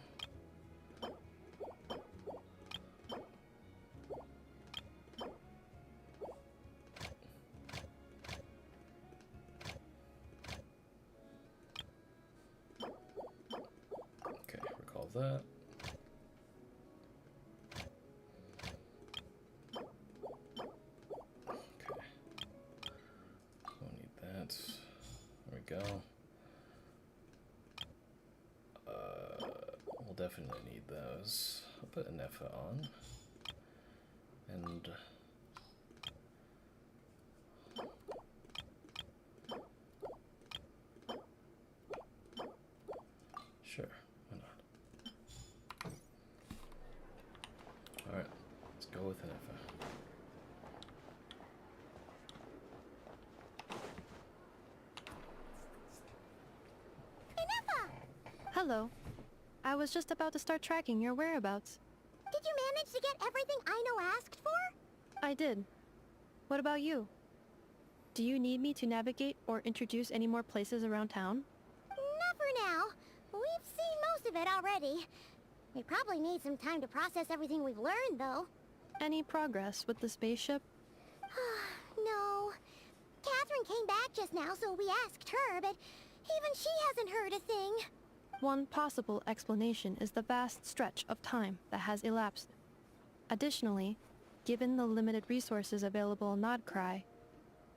Okay, recall that. Go. We'll definitely need those. I'll put a Nefer on. And sure, why not? Alright, let's go with a Nefer. Hello. I was just about to start tracking your whereabouts. Did you manage to get everything Aino asked for? I did. What about you? Do you need me to navigate or introduce any more places around town? Not for now. We've seen most of it already. We probably need some time to process everything we've learned, though. Any progress with the spaceship? No. Catherine came back just now, so we asked her, but even she hasn't heard a thing. One possible explanation is the vast stretch of time that has elapsed. Additionally, given the limited resources available in Nod-Krai,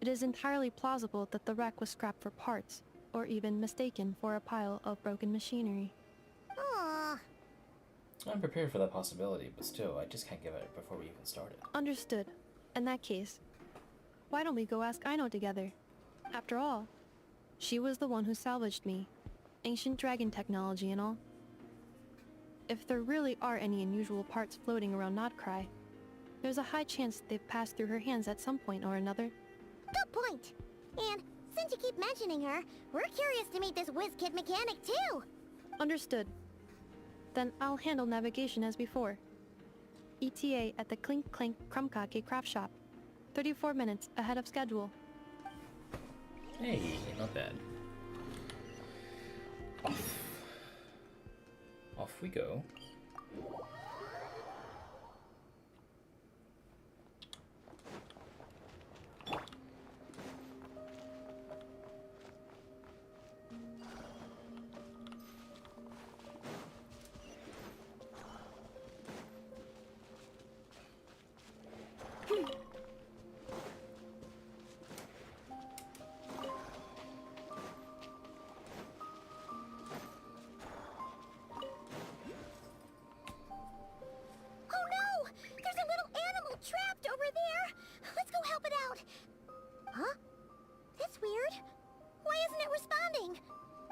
it is entirely plausible that the wreck was scrapped for parts, or even mistaken for a pile of broken machinery. Aww. I'm prepared for that possibility, but still, I just can't give it before we even started. Understood. In that case, why don't we go ask Aino together? After all, she was the one who salvaged me. Ancient dragon technology and all. If there really are any unusual parts floating around Nod-Krai, there's a high chance they've passed through her hands at some point or another. Good point. And since you keep mentioning her, we're curious to meet this whiz-kid mechanic too. Understood. Then I'll handle navigation as before. ETA at the Clink Clank Krumkake craft shop. 34 minutes ahead of schedule. Hey, not bad. Off we go.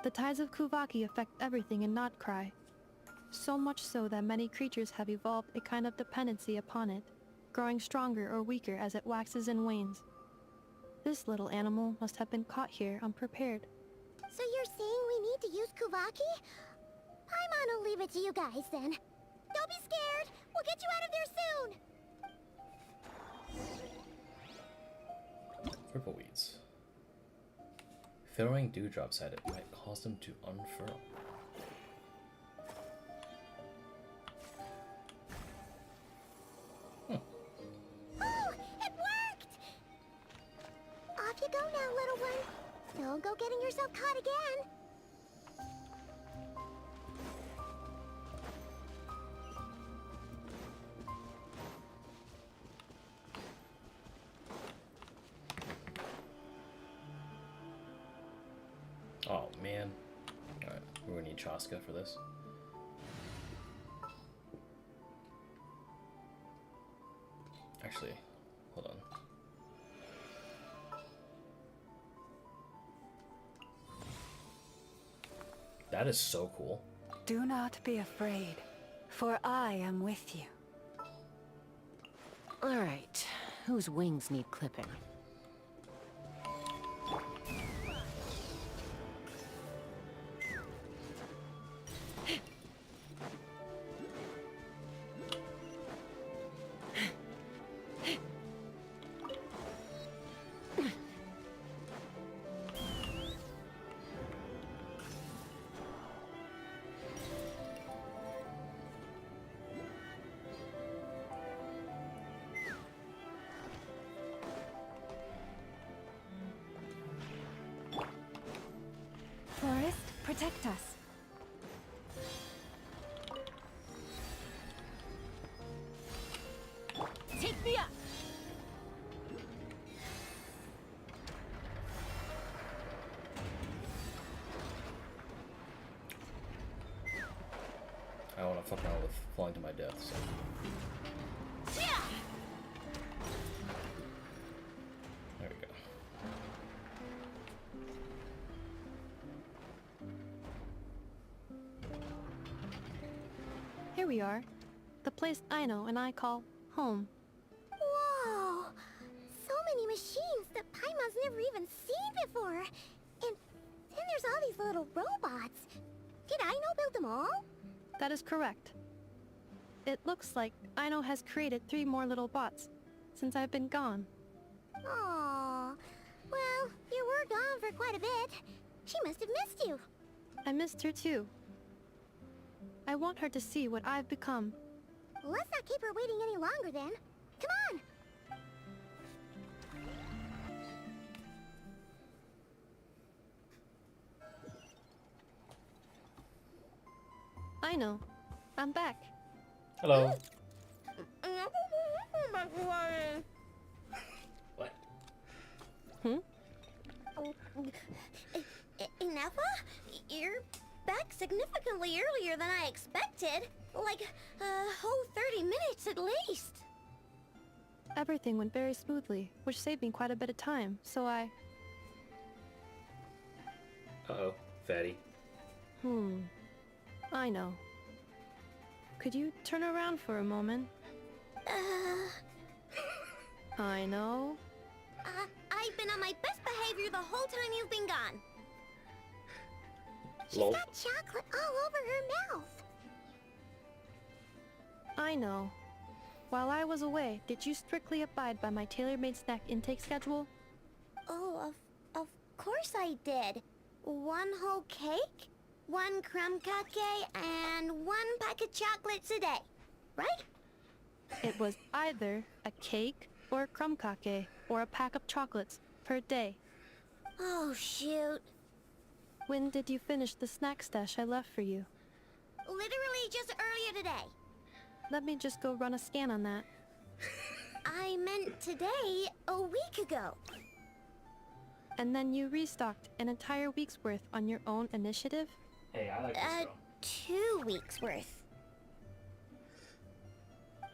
The tides of Kuvaki affect everything in Nod-Krai. So much so that many creatures have evolved a kind of dependency upon it, growing stronger or weaker as it waxes and wanes. This little animal must have been caught here unprepared. So you're saying we need to use Kuvaki? Paimon will leave it to you guys then. Don't be scared! We'll get you out of there soon! Crippleweeds. Throwing dewdrops at it might cause them to unfurl. Oh, it worked! Off you go now, little one. Don't go getting yourself caught again. Oh man. Alright, we're gonna need Chaska for this. Actually, hold on. That is so cool. Do not be afraid, for I am with you. Alright, whose wings need clipping? Forest, protect us. Take me up! I don't want to fuck around with falling to my death, so. There we go. Here we are. The place Aino and I call home. Whoa! So many machines that Paimon's never even seen before. And then there's all these little robots. Did Aino build them all? That is correct. It looks like Aino has created 3 more little bots since I've been gone. Aww. Well, you were gone for quite a bit. She must have missed you. I missed her too. I want her to see what I've become. Let's not keep her waiting any longer then. Come on! Aino, I'm back. Hello. What? Nefer? You're back significantly earlier than I expected. Like a whole 30 minutes at least. Everything went very smoothly, which saved me quite a bit of time, so Uh-oh, fatty. I know. Could you turn around for a moment? I know. I've been on my best behavior the whole time you've been gone. She's Lol. got chocolate all over her mouth. I know. While I was away, did you strictly abide by my tailor-made snack intake schedule? Oh, of course I did. 1 whole cake, 1 crumb cake, and 1 pack of chocolates a day, right? It was either a cake or a crumb cake or a pack of chocolates per day. Oh, shoot. When did you finish the snack stash I left for you? Literally just earlier today. Let me just go run a scan on that. I meant today, a week ago. And then you restocked an entire week's worth on your own initiative? Hey, I like this girl. 2 weeks worth.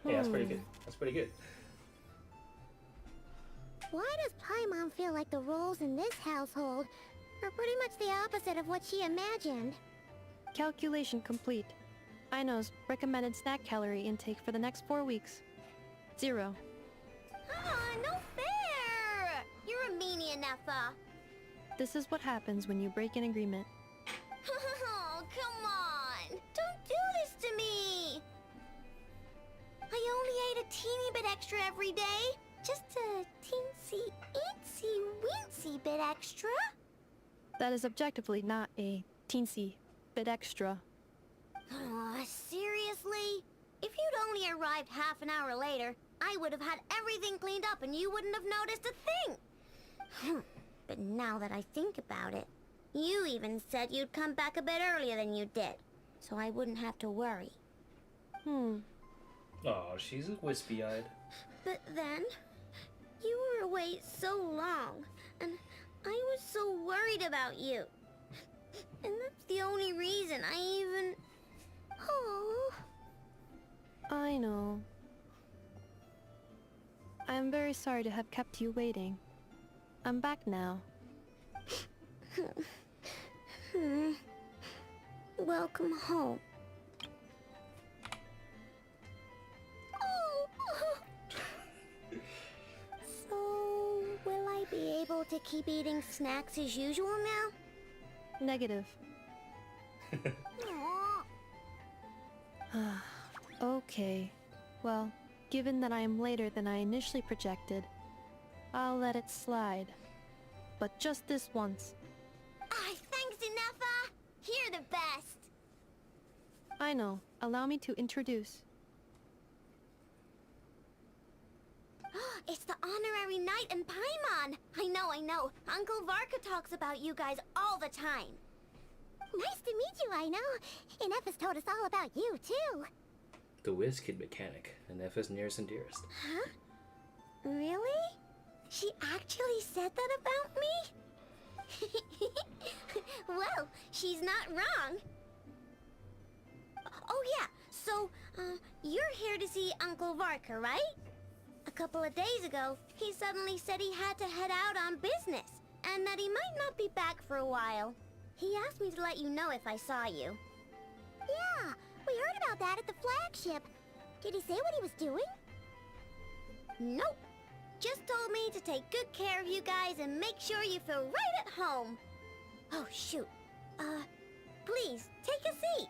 Hey, that's pretty good. That's pretty good. Why does Paimon feel like the roles in this household are pretty much the opposite of what she imagined? Calculation complete. Aino's recommended snack calorie intake for the next 4 weeks. 0. No fair! You're a meanie, Nefer. This is what happens when you break an agreement. Oh, come on! Don't do this to me! I only ate a teeny bit extra every day. Just a teensy, eensy, weensy bit extra. That is objectively not a teensy bit extra. Aw, seriously? If you'd only arrived half an hour later, I would have had everything cleaned up and you wouldn't have noticed a thing. But now that I think about it, you even said you'd come back a bit earlier than you did, so I wouldn't have to worry. Oh, she's wispy-eyed. But then, you were away so long, and I was so worried about you. And that's the only reason I even... Oh. I know. I am very sorry to have kept you waiting. I'm back now. Welcome home. So, will I be able to keep eating snacks as usual now? Negative. Aw. Okay. Well, given that I am later than I initially projected, I'll let it slide. But just this once. Thanks, Nefer. You're the best. I know. Allow me to introduce. It's the honorary knight and Paimon. I know. Uncle Varka talks about you guys all the time. Nice to meet you, Aino. And Nefer's told us all about you, too. The whiz kid mechanic, and Nefer's nearest and dearest. Huh? Really? She actually said that about me? Well, she's not wrong. Oh yeah, so, you're here to see Uncle Varka, right? A couple of days ago, he suddenly said he had to head out on business, and that he might not be back for a while. He asked me to let you know if I saw you. Yeah, we heard about that at the flagship. Did he say what he was doing? Nope. Just told me to take good care of you guys and make sure you feel right at home. Oh, shoot. Please, take a seat.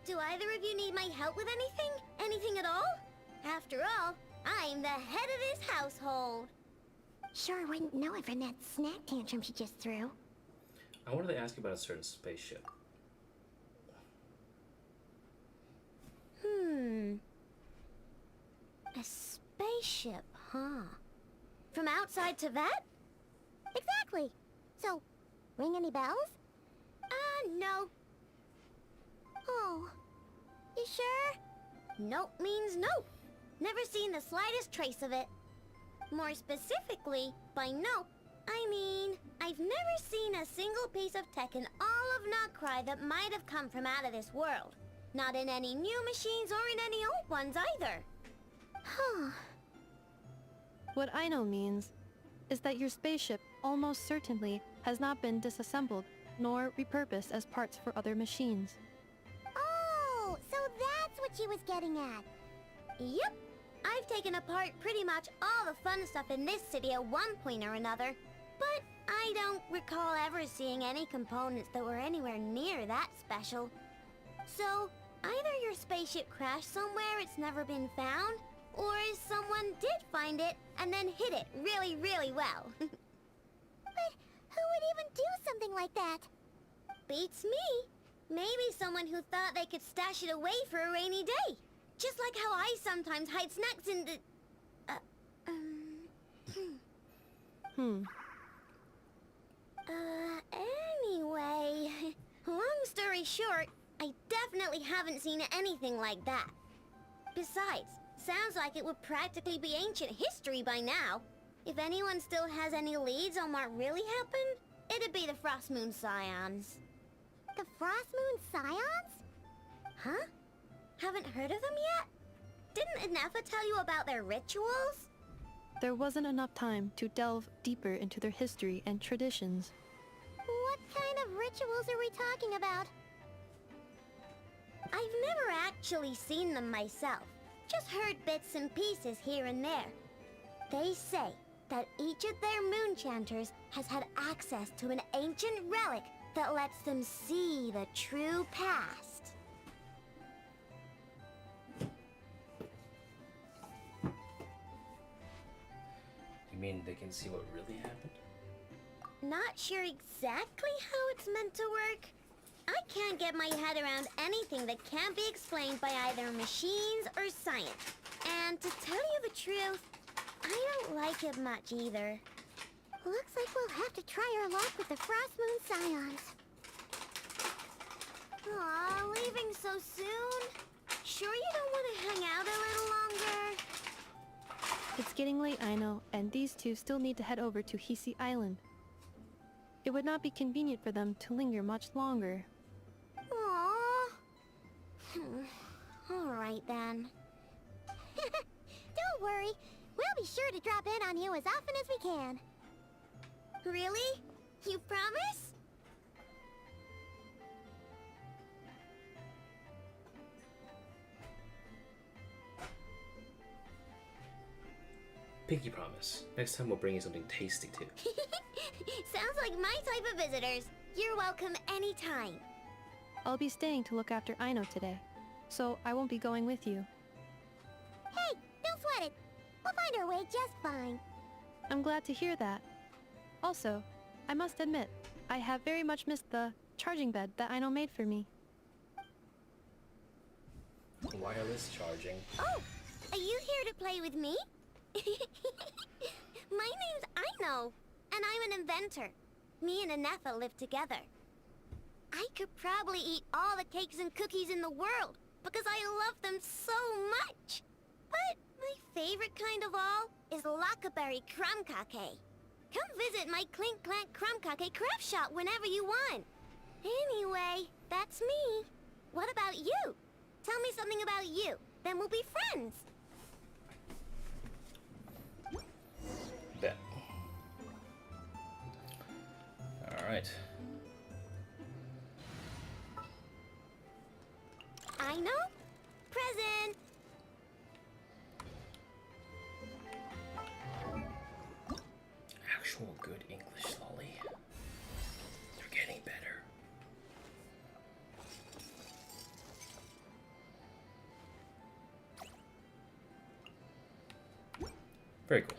Do either of you need my help with anything? Anything at all? After all, I'm the head of this household. Sure wouldn't know it from that snack tantrum she just threw. I wanted to ask you about a certain spaceship. A spaceship, huh? From outside to that? Exactly. So, ring any bells? No. Oh, you sure? Nope means nope. Never seen the slightest trace of it. More specifically, by nope, I mean, I've never seen a single piece of tech in all of Nod-Krai that might have come from out of this world. Not in any new machines or in any old ones either. Huh. What Aino means is that your spaceship almost certainly has not been disassembled nor repurposed as parts for other machines. Oh, so that's what she was getting at. Yep. I've taken apart pretty much all the fun stuff in this city at one point or another, but I don't recall ever seeing any components that were anywhere near that special. So, either your spaceship crashed somewhere it's never been found, or someone did find it and then hid it really, really well. But who would even do something like that? Beats me. Maybe someone who thought they could stash it away for a rainy day. Just like how I sometimes hide snacks in the... Anyway... Long story short, I definitely haven't seen anything like that. Besides, sounds like it would practically be ancient history by now. If anyone still has any leads on what really happened, it'd be the Frost Moon Scions. The Frost Moon Scions? Huh? Haven't heard of them yet? Didn't Nefer tell you about their rituals? There wasn't enough time to delve deeper into their history and traditions. What kind of rituals are we talking about? I've never actually seen them myself. Just heard bits and pieces here and there. They say that each of their moon chanters has had access to an ancient relic that lets them see the true past. mean they can see what really happened? Not sure exactly how it's meant to work. I can't get my head around anything that can't be explained by either machines or science. And to tell you the truth, I don't like it much either. Looks like we'll have to try our luck with the Frost Moon Scions. Aw, leaving so soon? Sure you don't want to hang out a little longer? It's getting late, Aino, and these two still need to head over to Hisi Island. It would not be convenient for them to linger much longer. Aww. Alright then. Don't worry. We'll be sure to drop in on you as often as we can. Really? You promise? Pinky promise. Next time we'll bring you something tasty too. Sounds like my type of visitors. You're welcome anytime. I'll be staying to look after Aino today, so I won't be going with you. Hey, don't sweat it. We'll find our way just fine. I'm glad to hear that. Also, I must admit, I have very much missed the charging bed that Aino made for me. Wireless charging. Oh, are you here to play with me? My name's Aino, and I'm an inventor. Me and Nefer live together. I could probably eat all the cakes and cookies in the world, because I love them so much. But my favorite kind of all is Lackaberry Crumb Cake. Come visit my Clink Clank Crumb Cake craft shop whenever you want. Anyway, that's me. What about you? Tell me something about you, then we'll be friends. Bet. Alright. Aino? Present! Actual good English, Lolly. You're getting better. Very cool.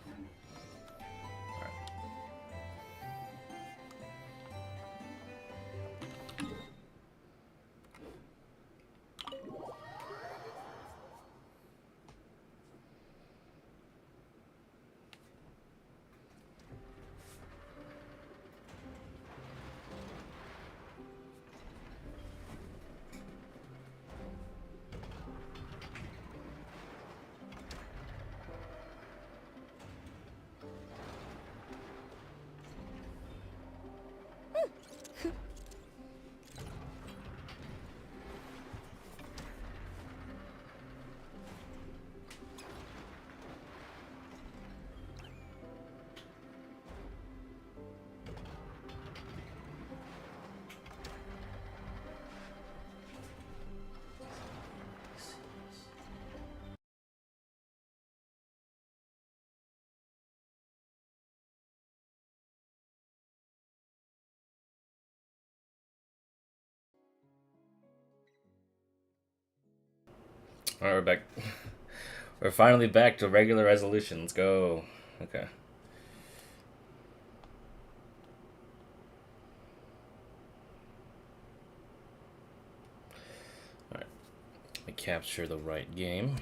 Alright, we're back. We're finally back to regular resolution. Let's go. Okay. Alright. Let me capture the right game.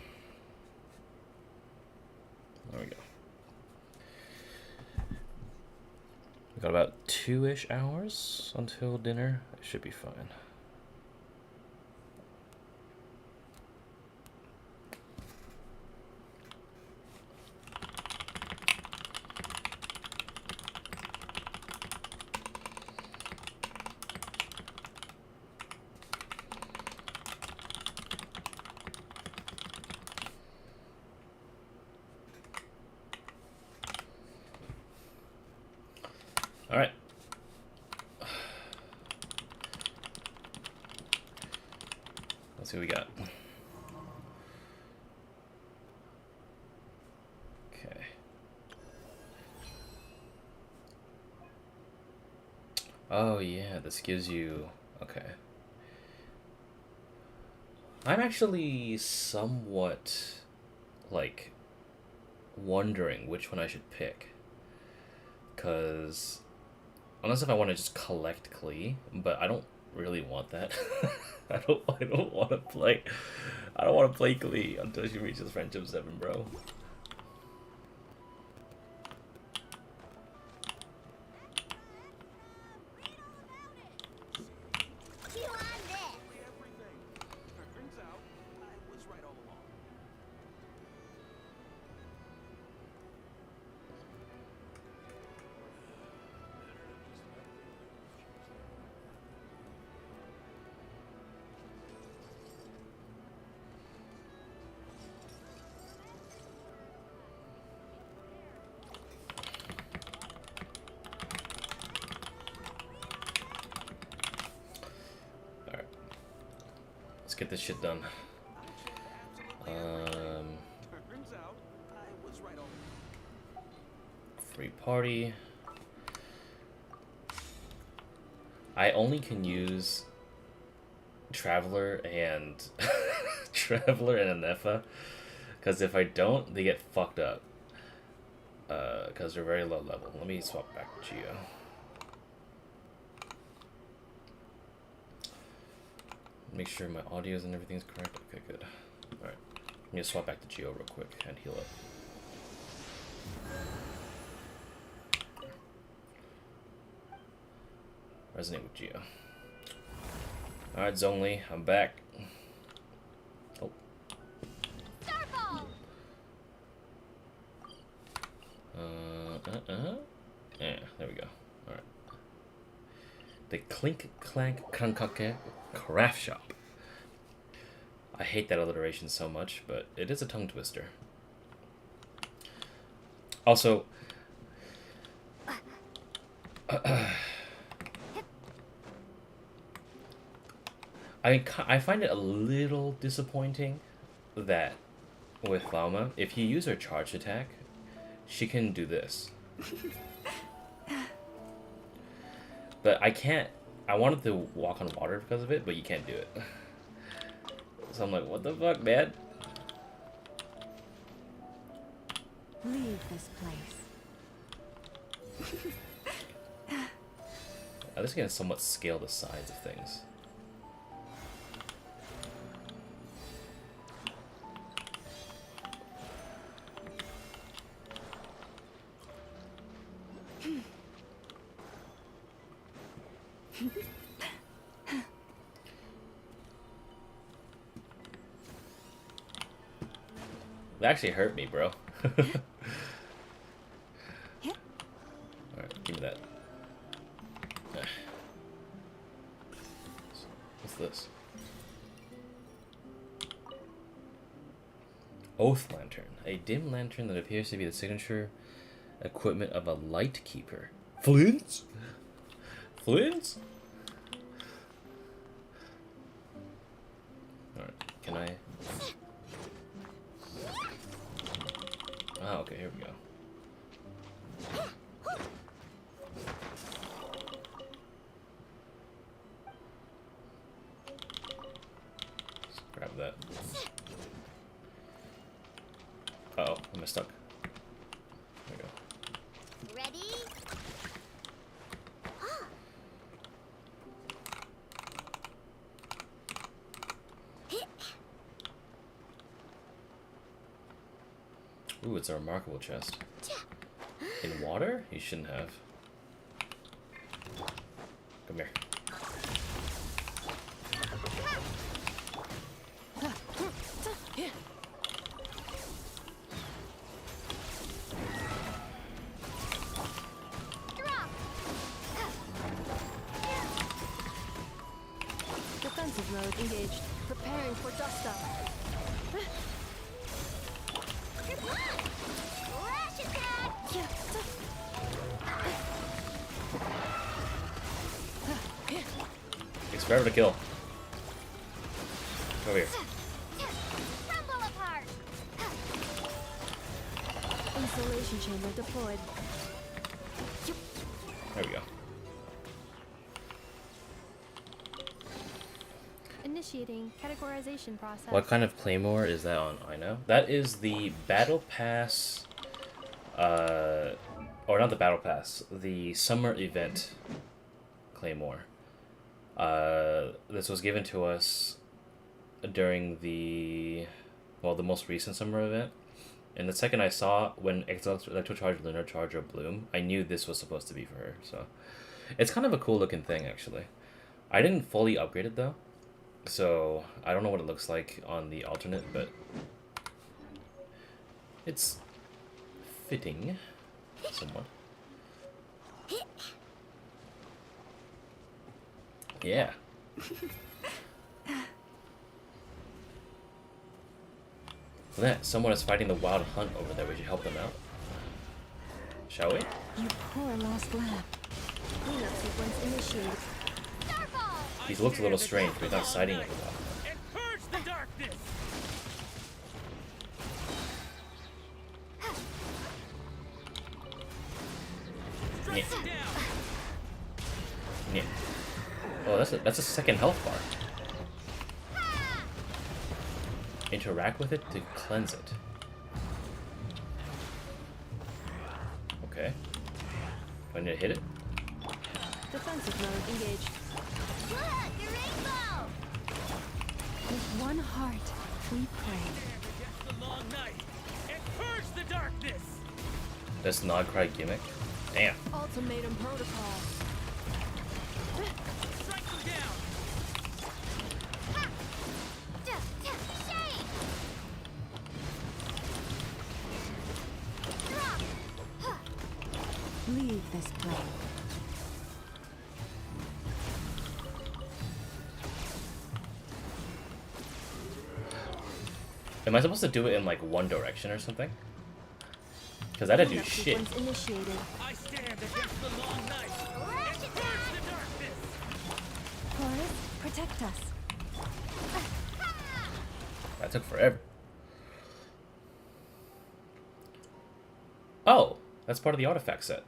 There we go. We got about 2-ish hours until dinner. It should be fine. All right. Let's see what we got. Okay. Oh yeah, this gives you, okay. I'm actually somewhat, like, wondering which one I should pick. Because unless if I want to just collect Klee, but I don't really want that. I don't want to play. I don't want to play Klee until she reaches Friendship 7, bro. Get this shit done. Free party. I only can use Traveler and Traveler and a Nefer, because if I don't, they get fucked up. Because they're very low level. Let me swap back to Geo. Make sure my audios and everything's correct. Okay, good. Alright. Let me swap back to Geo real quick and heal up. Resonate with Geo. Alright, Zhongli, I'm back. Oh. Yeah, there we go. Alright. The Clink Clank Kankake Craft Shop. I hate that alliteration so much, but it is a tongue twister. Also, I find it a little disappointing that with Lauma, if you use her charge attack, she can do this. But I can't. I wanted to walk on water because of it, but you can't do it. So I'm like, what the fuck, man? Leave this place. At least I can somewhat scale the size of things. That actually hurt me, bro. Alright, give me that. What's this? Oath Lantern. A dim lantern that appears to be the signature equipment of a light keeper. Flins? Flins? Alright, can I... Oh, okay, here we go. Let's grab that. Uh-oh, am I stuck? There we go. Ready? Ooh, it's a remarkable chest. In water? You shouldn't have. Come here. Defensive mode engaged. Preparing for dust up. Takes forever to kill. Over here. Rumble apart. Insulation chamber deployed. There we go. Initiating categorization process. What kind of claymore is that on Aino? That is the Battle Pass or not the battle pass, the summer event claymore. This was given to us during the most recent summer event. And the second I saw when Electro Charge, Lunar Charge, or Bloom, I knew this was supposed to be for her. So it's kind of a cool looking thing, actually. I didn't fully upgrade it though, so I don't know what it looks like on the alternate, but it's fitting somewhat. Yeah. Look at that. Someone is fighting the wild hunt over there. We should help them out. Shall we? You poor lost lamb. Cleanup sequence initiated. He looks a little strange, but he's not sighting it a lot. And purge the darkness. Yeah. Yeah. Oh, that's a second health bar. Interact with it to cleanse it. Okay. Do I need to hit it? Defensive mode engaged. Look, your rainbow! With one heart, we pray. Against the long night. And purge the darkness. This Nod-Krai gimmick. Damn. Ultimatum protocol. Strike them down. Shade! Leave this plane. Am I supposed to do it in like one direction or something? Because I didn't do Cleanup shit. sequence initiated. I stand against the long night. And purge the darkness. Chorus, protect us. That took forever. Oh, that's part of the artifact set.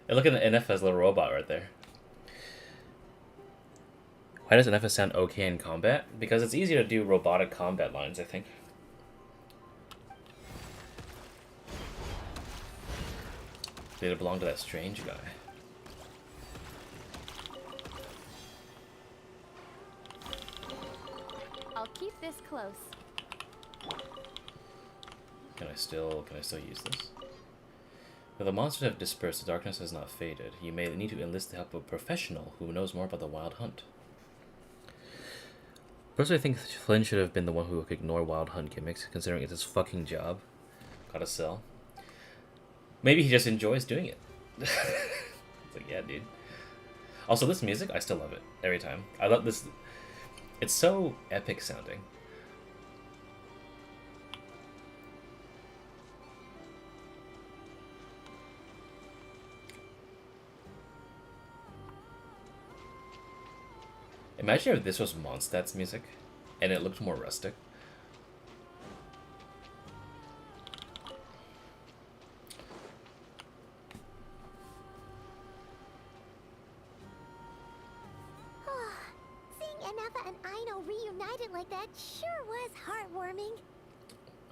And look at the NF's little robot right there. Why does NF sound okay in combat? Because it's easier to do robotic combat lines, I think. Did it belong to that strange guy? I'll keep this close. Can I still use this? Though the monsters have dispersed, the darkness has not faded. You may need to enlist the help of a professional who knows more about the wild hunt. Personally, I think Flynn should have been the one who could ignore wild hunt gimmicks, considering it's his fucking job. Gotta sell. Maybe he just enjoys doing it. It's like, yeah, dude. Also, this music, I still love it every time. I love this. It's so epic sounding. Imagine if this was Mondstadt's music, and it looked more rustic. Seeing Nefer and Aino reunited like that sure was heartwarming.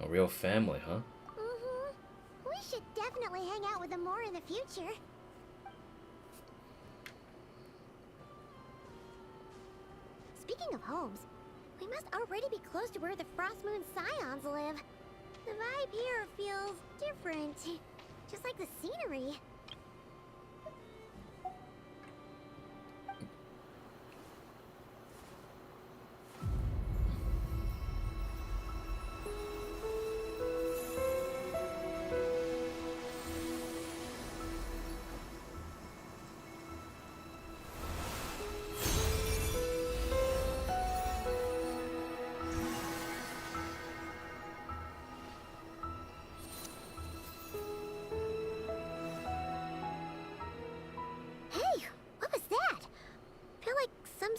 A real family, huh? Mm-hmm. We should definitely hang out with them more in the future. Speaking of homes, we must already be close to where the Frost Moon Scions live. The vibe here feels different, just like the scenery.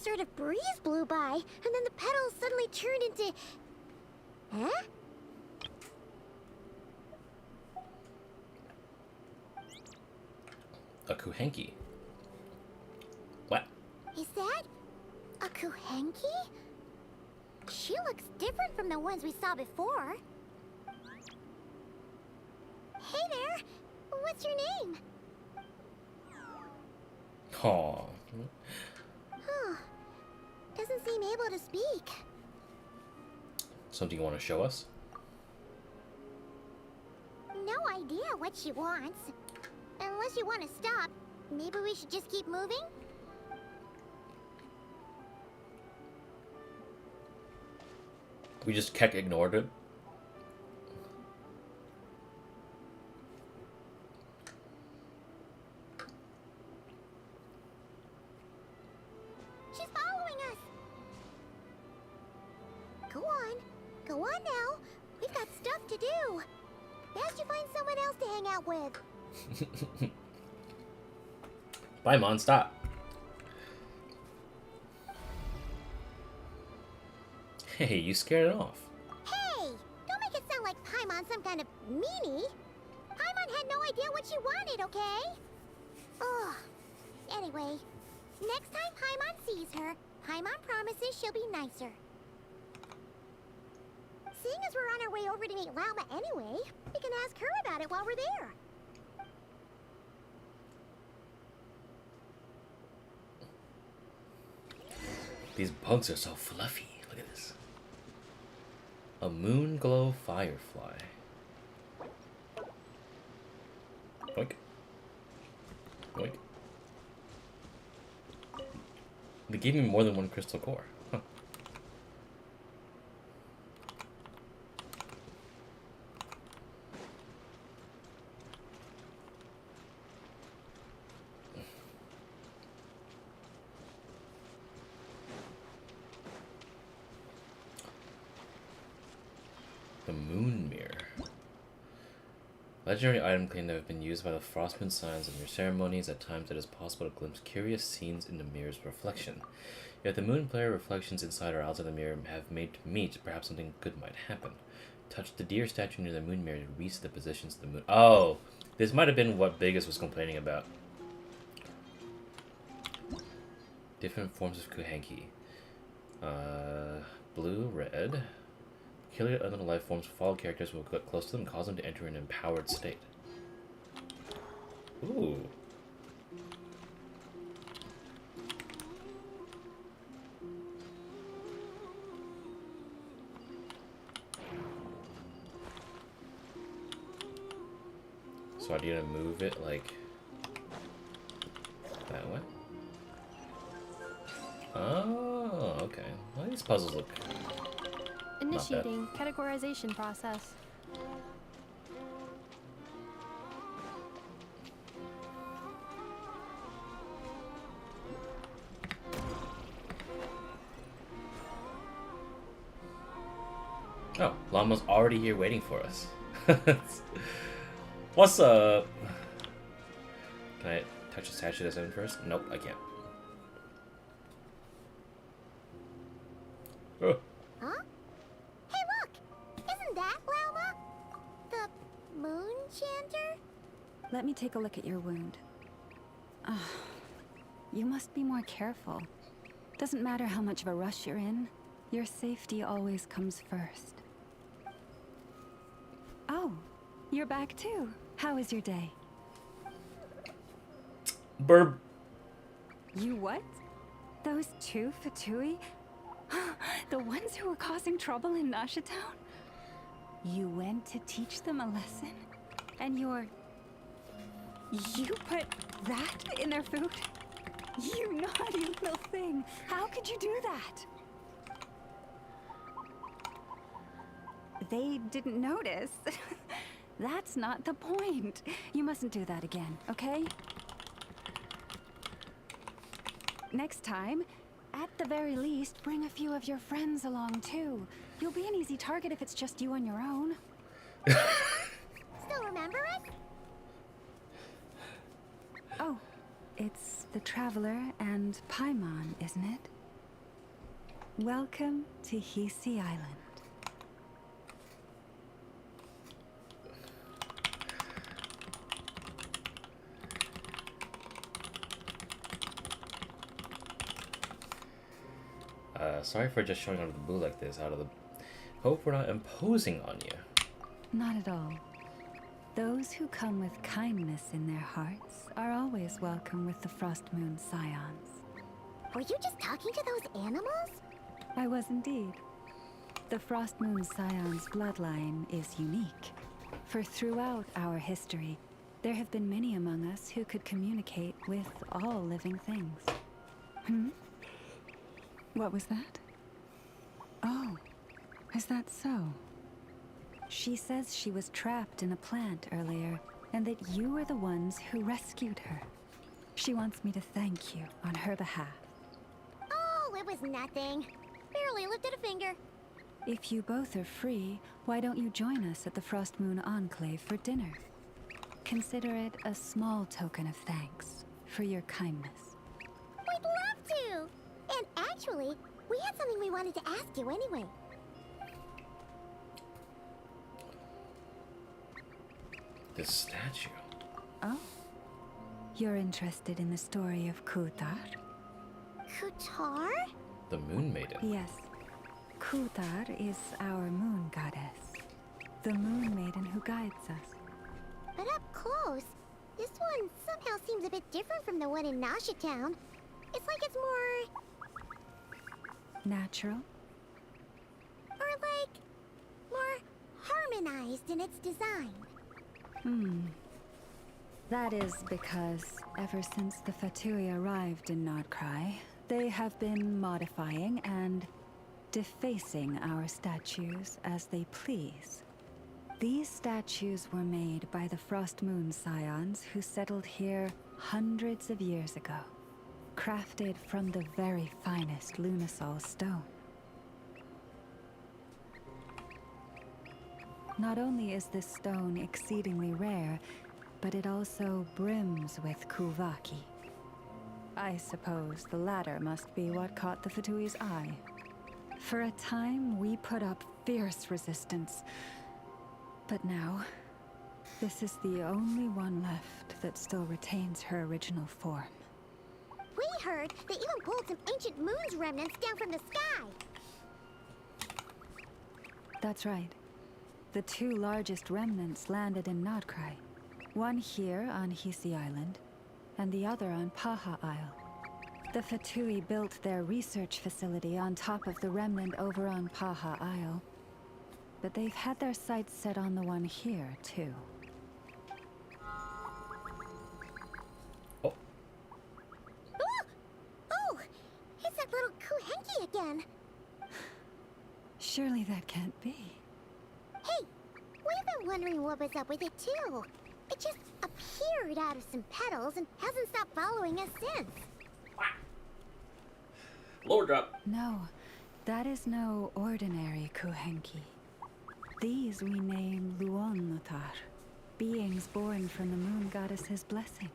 Sort of breeze blew by, and then the petals suddenly turned into... Huh? A kuhenki. What? Is that a kuhenki? She looks different from the ones we saw before. Hey there! what's your name? Aw. Huh. Doesn't seem able to speak. Something you want to show us? No idea what she wants. Unless you want to stop, maybe we should just keep moving? We just kept ignored it. She's following us. Go on. Go on now. We've got stuff to do. Best you find someone else to hang out with. Paimon, stop. Hey, you scared it off. Hey! Don't make it sound like Paimon's some kind of meanie. Paimon had no idea what she wanted, okay? Ugh. Anyway, next time Paimon sees her, Paimon promises she'll be nicer. Seeing as we're on our way over to meet Lauma anyway, we can ask her about it while we're there. These bugs are so fluffy. Look at this. A moon glow firefly. Boink. Boink. They gave me more than one crystal core. Huh. The moon mirror. Legendary item claimed to have been used by the Frostmoon Scions in your ceremonies. At times it is possible to glimpse curious scenes in the mirror's reflection. If the moon player reflections inside or outside the mirror have made to meet, perhaps something good might happen. Touch the deer statue near the moon mirror to reset the positions of the moon. Oh! This might have been what Biggest was complaining about. Different forms of Kuhanki. Blue, red. Killing other life forms follow characters will get close to them and cause them to enter an empowered state. Ooh. So I need to move it like that way? Oh, okay. Well, these puzzles look Initiating categorization process. Oh, Llama's already here waiting for us. What's up? Can I touch the statue that's in first? Nope, I can't. Oh. Huh? Hey, look! Isn't that Lauma? The moon chanter? Let me take a look at your wound. You must be more careful. Doesn't matter how much of a rush you're in, your safety always comes first. Oh, you're back too. How was your day? Burb. You what? Those two Fatui? The ones who were causing trouble in Nasha Town? You went to teach them a lesson? And you put that in their food? You naughty little thing. How could you do that? They didn't notice. That's not the point. You mustn't do that again, okay? Next time, at the very least, bring a few of your friends along too. You'll be an easy target if it's just you on your own. Still remember us? Oh, it's the Traveler and Paimon, isn't it? Welcome to Hisi Island. Sorry for just showing out of the blue like this. Hope we're not imposing on you. Not at all. Those who come with kindness in their hearts are always welcome with the Frost Moon Scions. Were you just talking to those animals? I was indeed. The Frost Moon Scions bloodline is unique, for throughout our history, there have been many among us who could communicate with all living things. What was that? Oh, is that so? She says she was trapped in a plant earlier, and that you were the ones who rescued her. She wants me to thank you on her behalf. Oh, it was nothing. Barely lifted a finger. If you both are free, why don't you join us at the Frost Moon Enclave for dinner? Consider it a small token of thanks for your kindness. We'd love to! And actually, we had something we wanted to ask you anyway. This statue. Oh? You're interested in the story of Kutar? Kutar? The Moon Maiden. Yes. Kutar is our moon goddess. The moon maiden who guides us. But up close, this one somehow seems a bit different from the one in Nasha Town. It's like it's more... Natural? Or like... more harmonized in its design. That is because ever since the Fatui arrived in Nod-Krai, they have been modifying and defacing our statues as they please. These statues were made by the Frost Moon Scions who settled here hundreds of years ago, crafted from the very finest Lunasol stone. Not only is this stone exceedingly rare, but it also brims with Kuvaki. I suppose the latter must be what caught the Fatui's eye. For a time, we put up fierce resistance. But now, this is the only one left that still retains her original form. We heard they even pulled some ancient moon's remnants down from the sky. That's right. The two largest remnants landed in Nod-Krai. One here on Hisi Island, and the other on Paha Isle. The Fatui built their research facility on top of the remnant over on Paha Isle. But they've had their sights set on the one here, too. Oh. Oh! It's that little Kuhenki again. Surely that can't be. Hey, we've been wondering what was up with it, too. It just appeared out of some petals and hasn't stopped following us since. Lower drop. No, that is no ordinary Kuhenki. These we name Luon-Notar, beings born from the moon goddess's blessing.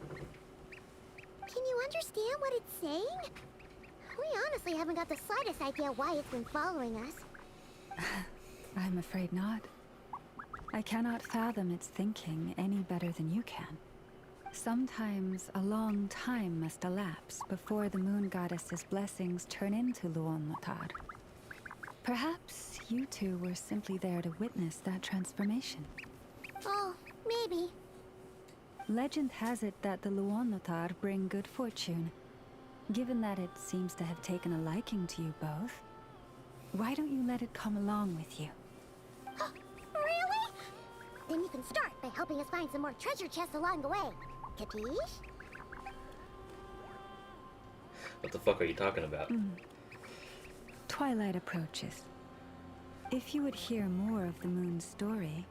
Can you understand what it's saying? We honestly haven't got the slightest idea why it's been following us. I'm afraid not. I cannot fathom its thinking any better than you can. Sometimes a long time must elapse before the moon goddess's blessings turn into Luon-Notar. Perhaps you two were simply there to witness that transformation. Oh, maybe. Legend has it that the Luon-Notar bring good fortune. Given that it seems to have taken a liking to you both, why don't you let it come along with you? Really? Then you can start by helping us find some more treasure chests along the way. Capiche? What the fuck are you talking about? Twilight approaches. If you would hear more of the moon's story,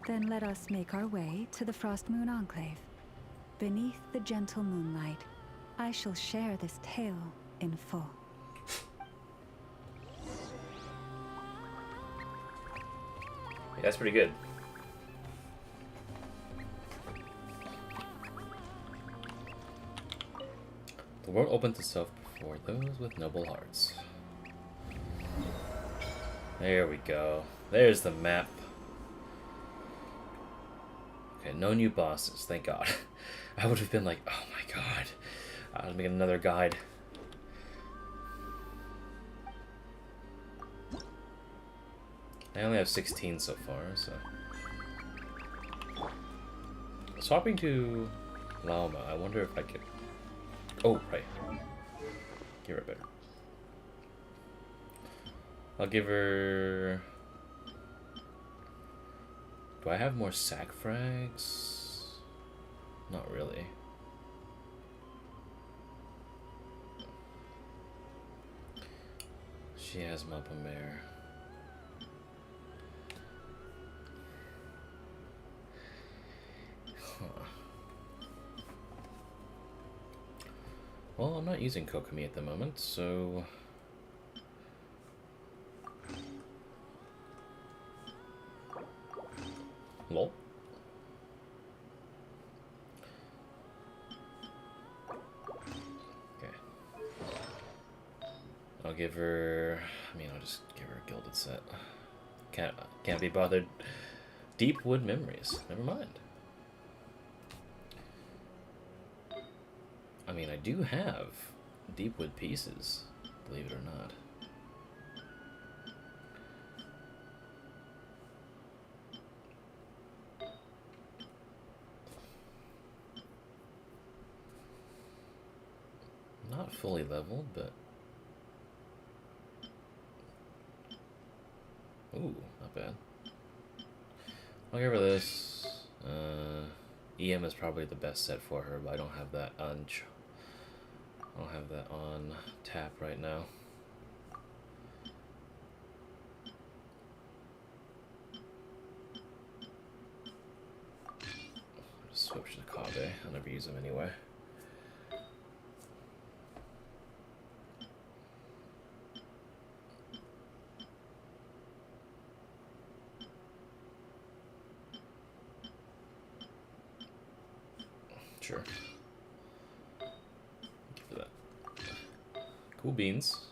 then let us make our way to the Frost Moon Enclave. Beneath the gentle moonlight, I shall share this tale in full. Yeah, that's pretty good. The world opens itself before those with noble hearts. There we go. There's the map. Okay, no new bosses, thank God. I would have been like, oh my God. I was making another guide. I only have 16 so far, so... Swapping to Lauma, I wonder if I could... Oh, right. Give her a better. I'll give her... Do I have more sack frags? Not really. She has Mappa Mare. Well, I'm not using Kokomi at the moment, so... Lol. Okay. I'll give her... I mean, I'll just give her a gilded set. Can't be bothered. Deep wood memories. Never mind. I mean, I do have deep wood pieces, believe it or not. Not fully leveled, but... Ooh, not bad. I'll give her this. EM is probably the best set for her, but I don't have that on tap right now. Just switch to Kabe. I'll never use them anyway. Sure. Give her that. Cool beans.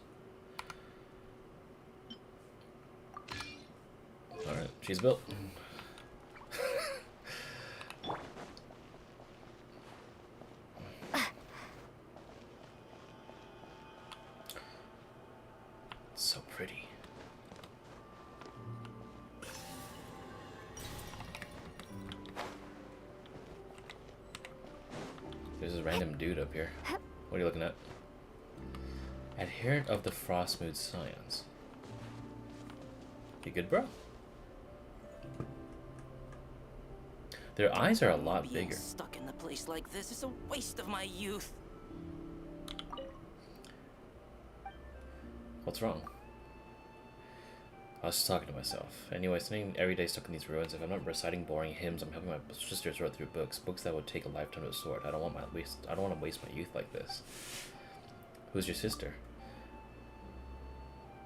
Alright, she's built. So pretty. There's a random dude up here. What are you looking at? Adherent of the Frostmood Scions. You good, bro? Their eyes are a lot Being bigger. stuck in a place like this is a waste of my youth. What's wrong? I was just talking to myself. Anyway, spending every day stuck in these ruins. If I'm not reciting boring hymns, I'm helping my sister sort through books that would take a lifetime to sort. I don't want to waste my youth like this. Who's your sister?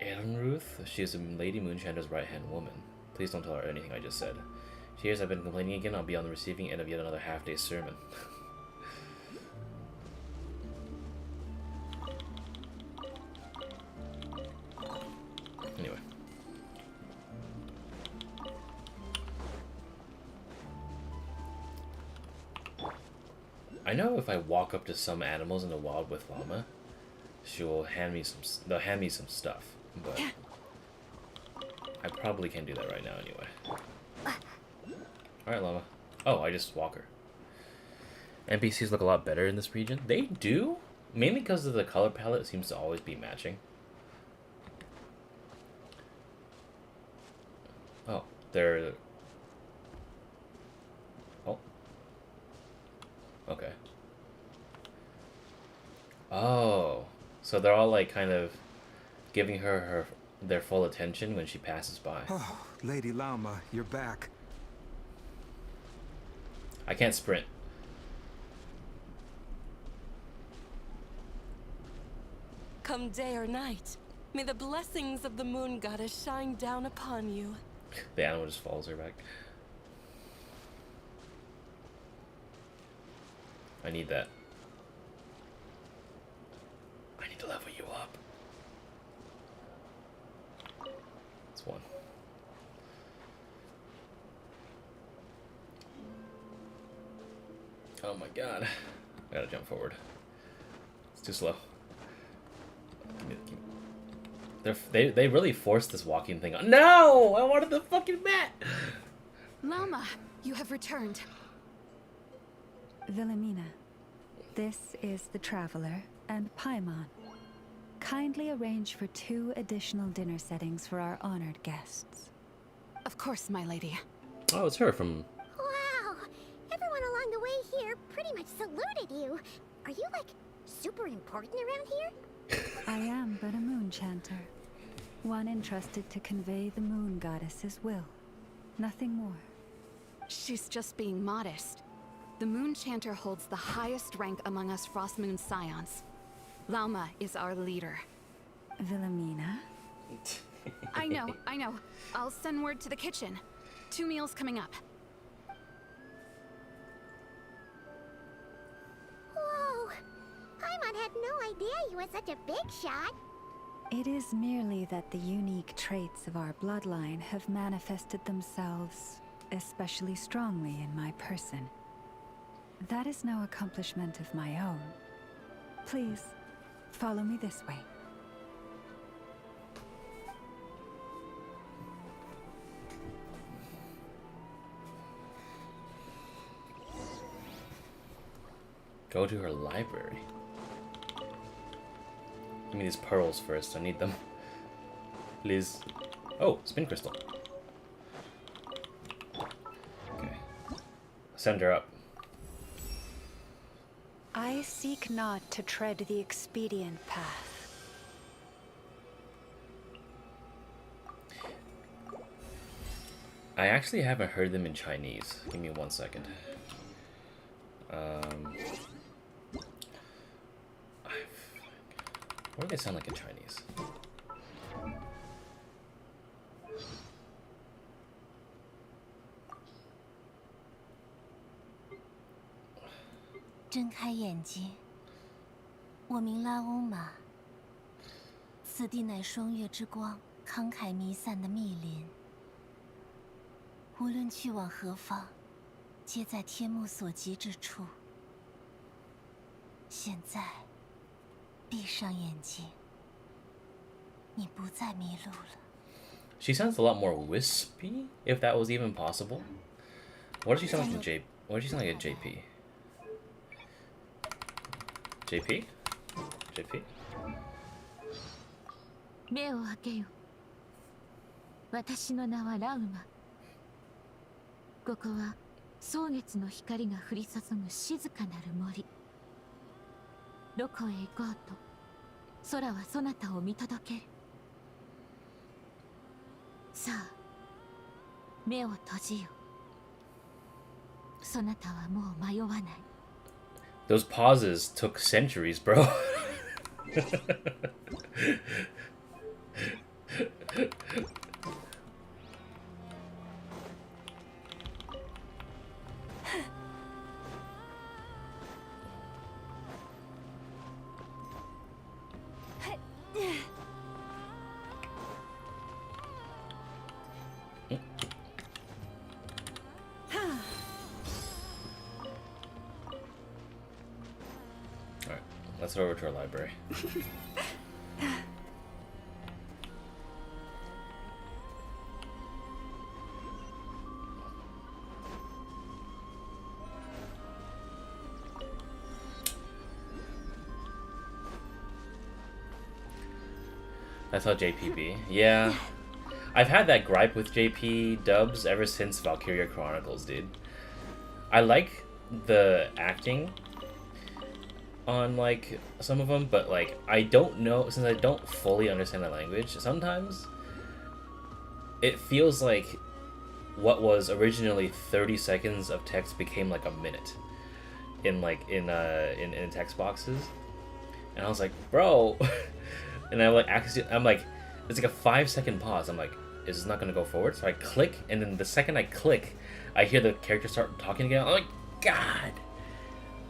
Ruth? She is Lady Moonshinder's right-hand woman. Please don't tell her anything I just said. She hears I've been complaining again. I'll be on the receiving end of yet another half-day sermon. Anyway. I know if I walk up to some animals in the wild with Lauma, they'll hand me some stuff, but I probably can't do that right now anyway. Alright, Lauma. Oh, I just walk her. NPCs look a lot better in this region. They do? Mainly because of the color palette seems to always be matching. Oh, they're... Oh. Okay. Oh. So they're all like kind of giving her their full attention when she passes by. Oh, Lady Lauma, you're back. I can't sprint. Come day or night, may the blessings of the moon goddess shine down upon you. The animal just follows her back. I need that. I need to level you up. That's one. Oh my god. I gotta jump forward. It's too slow. Give me. They really forced this walking thing on. No! I wanted the fucking mat! Lauma, you have returned. Wilhelmina, this is the Traveler and Paimon. Kindly arrange for 2 additional dinner settings for our honored guests. Of course, my lady. Oh, it's her from... Wow! Everyone along the way here pretty much saluted you. Are you, like, super important around here? I am but a moon chanter. One entrusted to convey the moon goddess's will. Nothing more. She's just being modest. The Moon Chanter holds the highest rank among us Frost Moon Scions. Lauma is our leader. Wilhelmina? I know. I'll send word to the kitchen. 2 meals coming up. Whoa! Paimon had no idea you were such a big shot. It is merely that the unique traits of our bloodline have manifested themselves especially strongly in my person. That is no accomplishment of my own. Please, follow me this way. Go to her library. Give me these pearls first. I need them. Please. Oh, spin crystal. Okay. Send her up. I seek not to tread the expedient path. I actually haven't heard them in Chinese. Give me 1 second. What do they sound like in Chinese? 睁开眼睛，我名拉欧玛。此地乃双月之光慷慨弥散的密林，无论去往何方，皆在天目所及之处。现在，闭上眼睛，你不再迷路了。 She sounds a lot more wispy, if that was even possible. What does she sound like in J? What does she sound like in JP? JP? JP? 目を開けよ。私の名はラウマ。ここは蒼月の光が降り注ぐ静かなる森。どこへ行こうと、空はそなたを見届ける。さあ、目を閉じよ。そなたはもう迷わない。 Those pauses took centuries, bro. Let's head over to our library. That's how JPB. Yeah. I've had that gripe with JP dubs ever since Valkyria Chronicles, dude. I like the acting on like some of them, but like I don't know, since I don't fully understand the language, sometimes it feels like what was originally 30 seconds of text became like a minute in text boxes, and I was like, bro. And I'm like, it's like a 5-second pause. I'm like, is this not gonna go forward? So I click, and then the second I click, I hear the character start talking again. I'm like, God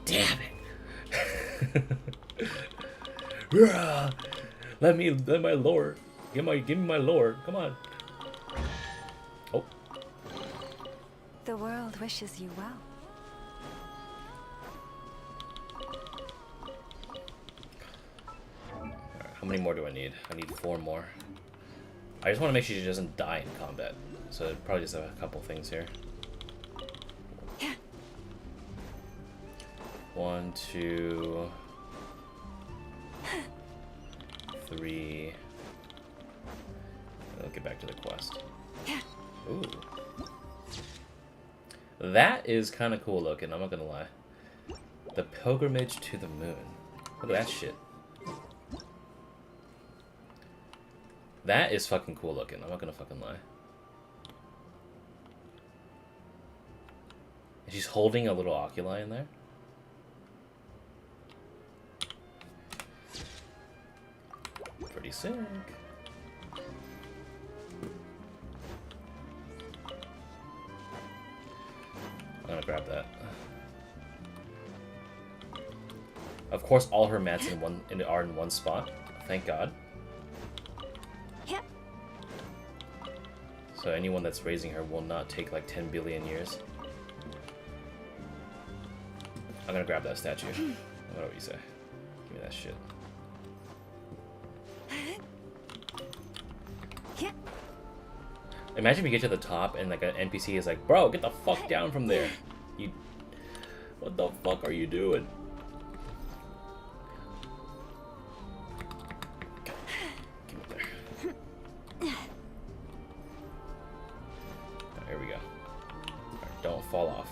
damn it. let my lore. Give me my lore. Come on. Oh. The world wishes you well. Right, how How many more do I need? I need 4 more. I just want to make sure she doesn't die in combat. So probably just a couple things here. 1, 2, 3. I'll get back to the quest. Ooh. That is kind of cool looking, I'm not gonna lie. The Pilgrimage to the Moon. Look at that shit. That is fucking cool looking, I'm not gonna fucking lie. And she's holding a little oculi in there. Pretty sick. I'm gonna grab that. Of course, all her mats are in one spot. Thank God. Yep. So anyone that's raising her will not take like 10 billion years. I'm gonna grab that statue. I don't know what you say. Give me that shit. Imagine if you get to the top and like an NPC is like, bro, get the fuck down from there. You, what the fuck are you doing? Give me there. Oh, here we go. Right, don't fall off.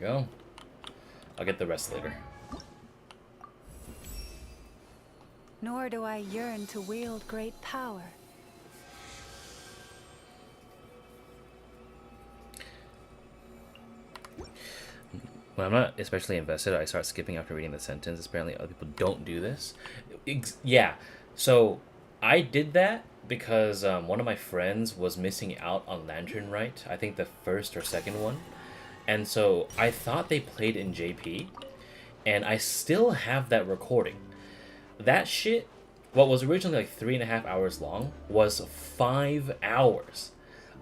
Go. I'll get the rest later. Nor do I yearn to wield great power. When I'm not especially invested, I start skipping after reading the sentence. Apparently other people don't do this. Yeah, so I did that because one of my friends was missing out on Lantern Rite. I think the first or second one. And so I thought they played in JP, and I still have that recording. That shit, what was originally like 3.5 hours long, was 5 hours.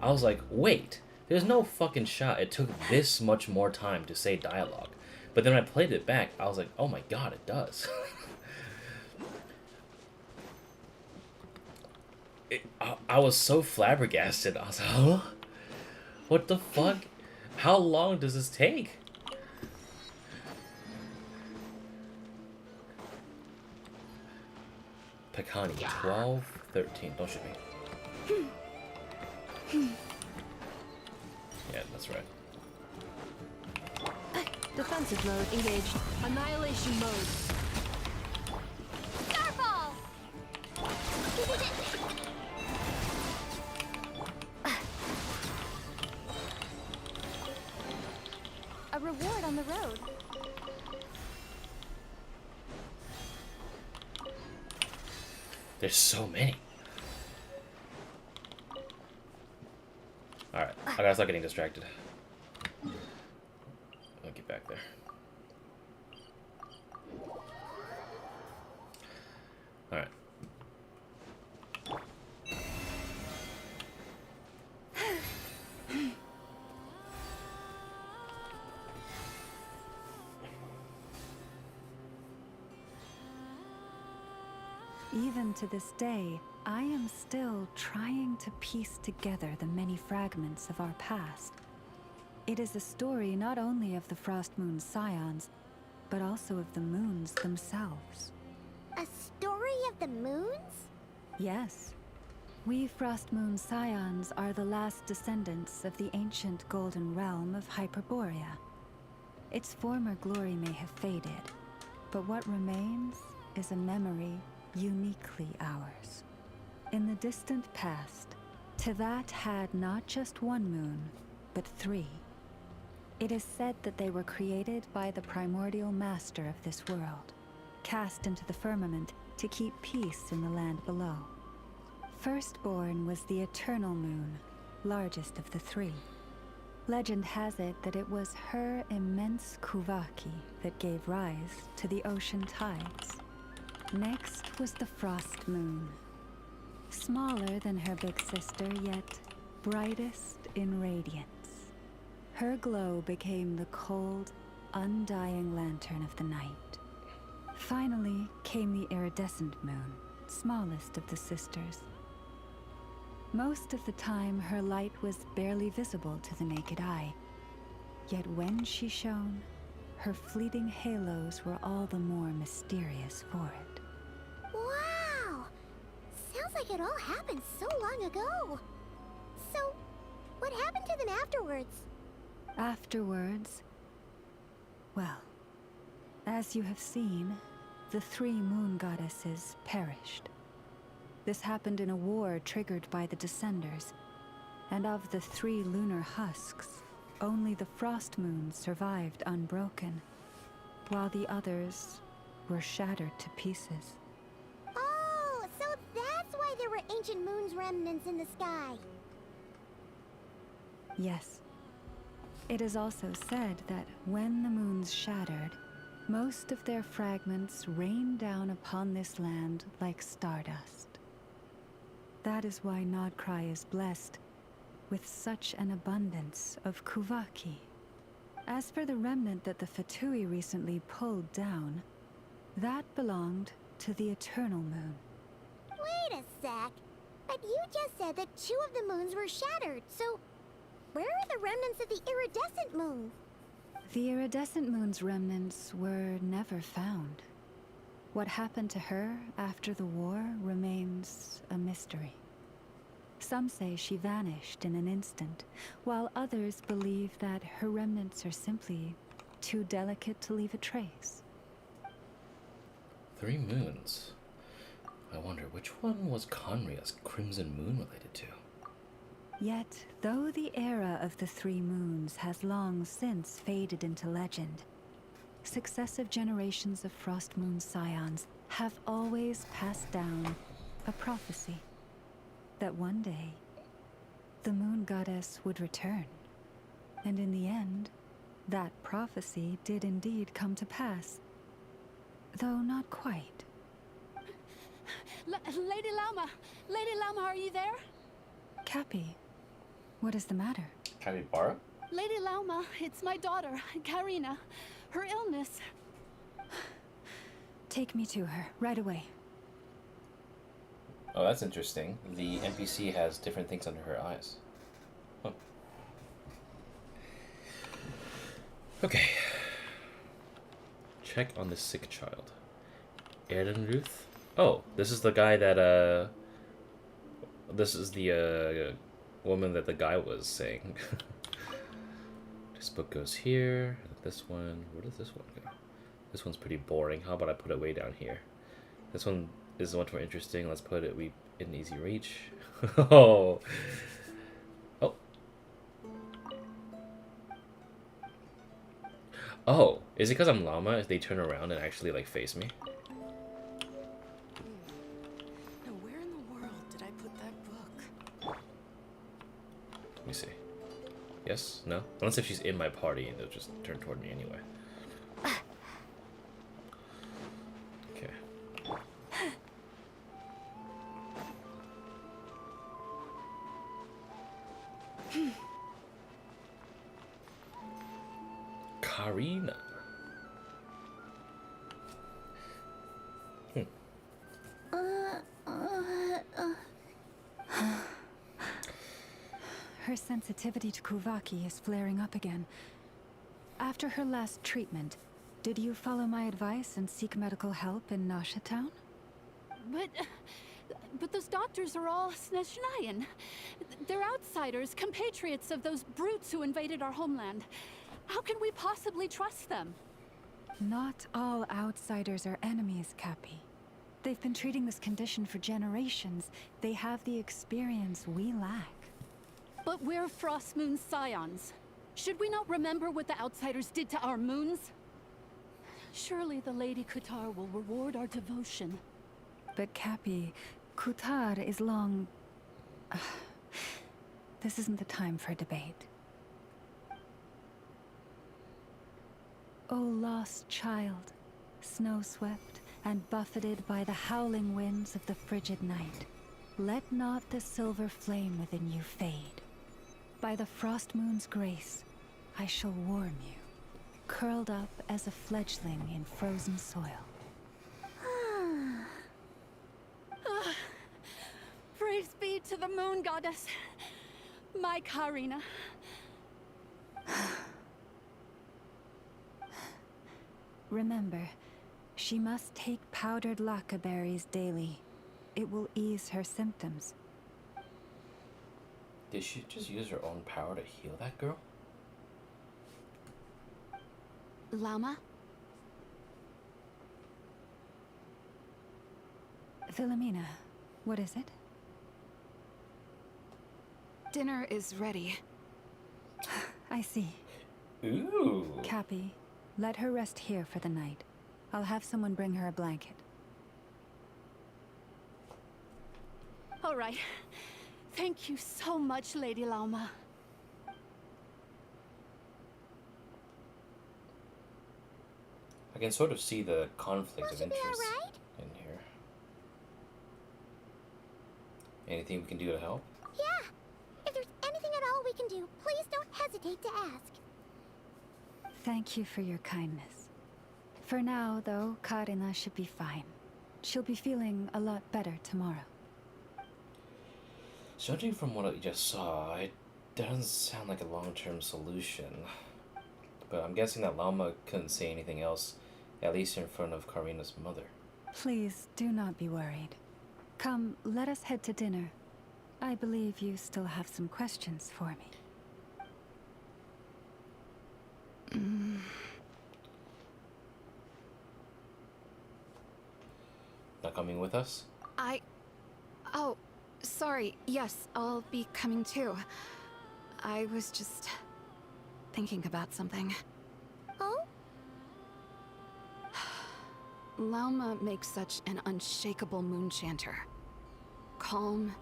I was like, wait, there's no fucking shot it took this much more time to say dialogue. But then when I played it back, I was like, oh my god, it does. I was so flabbergasted. I was like, huh? What the fuck? How long does this take? Pekani, 12, 13. Don't shoot me. Yeah, that's right. Defensive mode engaged. Annihilation mode. Starfall! A reward on the road. There's so many. Alright, I gotta start getting distracted. I'll get back there. Alright. Even to this day, I am still trying to piece together the many fragments of our past. It is a story not only of the Frost Moon Scions, but also of the moons themselves. A story of the moons? Yes. We Frost Moon Scions are the last descendants of the ancient golden realm of Hyperborea. Its former glory may have faded, but what remains is a memory uniquely ours. In the distant past, Teyvat had not just one moon, but 3. It is said that they were created by the primordial master of this world, cast into the firmament to keep peace in the land below. Firstborn was the eternal moon, largest of the 3. Legend has it that it was her immense kuvaki that gave rise to the ocean tides. Next was the frost moon. Smaller than her big sister, yet brightest in radiance. Her glow became the cold, undying lantern of the night. Finally came the iridescent moon, smallest of the sisters. Most of the time, her light was barely visible to the naked eye. Yet when she shone, her fleeting halos were all the more mysterious for it. Wow! Sounds like it all happened so long ago. So, what happened to them afterwards? Afterwards, well, as you have seen, the 3 moon goddesses perished. This happened in a war triggered by the Descenders, and of the 3 lunar husks, only the frost moons survived unbroken, while the others were shattered to pieces. Oh, so that's why there were ancient moon's remnants in the sky. Yes. It is also said that when the moons shattered, most of their fragments rained down upon this land like stardust. That is why Nod-Krai is blessed with such an abundance of kuvaki. As for the remnant that the Fatui recently pulled down, that belonged to the Eternal Moon. Wait a sec. But you just said that 2 of the moons were shattered, so where are the remnants of the iridescent moon? The iridescent moon's remnants were never found. What happened to her after the war remains a mystery. Some say she vanished in an instant, while others believe that her remnants are simply too delicate to leave a trace. 3 moons. I wonder which one was Conria's Crimson Moon related to? Yet, though the era of the 3 moons has long since faded into legend, successive generations of Frost Moon Scions have always passed down a prophecy that one day the moon goddess would return. And in the end, that prophecy did indeed come to pass, though not quite. Lady Lauma! Lady Lauma, are you there? Cappy, what is the matter? Capybara? Lady Lauma, it's my daughter, Karina. Her illness. Take me to her, right away. Oh, that's interesting. The NPC has different things under her eyes. Huh. Okay. Check on the sick child. Erenruth? Oh, this is the guy that, this is the, woman that the guy was saying. This book goes here. This one, where does this one go? This one's pretty boring. How about I put it way down here? This one is much more interesting. Let's put it in easy reach. Oh. Oh. Oh, is it because I'm Lauma if they turn around and actually like face me? Now where in the world did I put that book? Let me see. Yes? No? Unless if she's in my party, they'll just turn toward me anyway. Okay. Karina. Her sensitivity to kuvaki is flaring up again. After her last treatment, did you follow my advice and seek medical help in Nasha Town? But those doctors are all Snezhnayan. They're outsiders, compatriots of those brutes who invaded our homeland. How can we possibly trust them? Not all outsiders are enemies, Cappy. They've been treating this condition for generations. They have the experience we lack. But we're Frost Moon Scions. Should we not remember what the outsiders did to our moons? Surely the Lady Kutar will reward our devotion. But Cappy, Kutar is long... This isn't the time for debate. O lost child, snow-swept and buffeted by the howling winds of the frigid night, let not the silver flame within you fade. By the frost moon's grace, I shall warm you, curled up as a fledgling in frozen soil. Brave speed to the moon goddess, my Karina. Remember, she must take powdered laka berries daily. It will ease her symptoms. Did she just use her own power to heal that girl? Lauma? Philomena, what is it? Dinner is ready. I see. Ooh. Cappy, let her rest here for the night. I'll have someone bring her a blanket. All right. Thank you so much, Lady Lauma. I can sort of see the conflict Will of she be interest alright? in here. Anything we can do to help? Yeah. If there's anything at all we can do, please don't hesitate to ask. Thank you for your kindness. For now, though, Karina should be fine. She'll be feeling a lot better tomorrow. Judging from what I just saw, it doesn't sound like a long-term solution. But I'm guessing that Lauma couldn't say anything else, at least in front of Karina's mother. Please do not be worried. Come, let us head to dinner. I believe you still have some questions for me. Not coming with us? Oh, sorry. Yes, I'll be coming too. I was just thinking about something. Oh? Lauma makes such an unshakable moonchanter. Calm,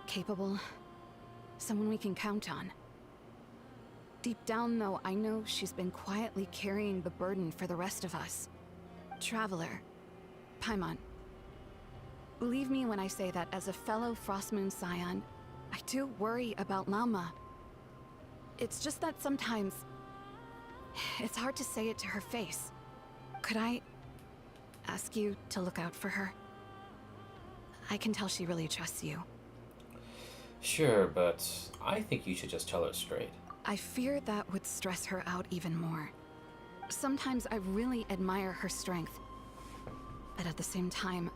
capable, someone we can count on. Deep down, though, I know she's been quietly carrying the burden for the rest of us. Traveler, Paimon, believe me when I say that as a fellow Frostmoon Scion, I do worry about Lauma. It's just that sometimes it's hard to say it to her face. Could I ask you to look out for her? I can tell she really trusts you. Sure, but I think you should just tell her straight. I fear that would stress her out even more. Sometimes I really admire her strength, but at the same time,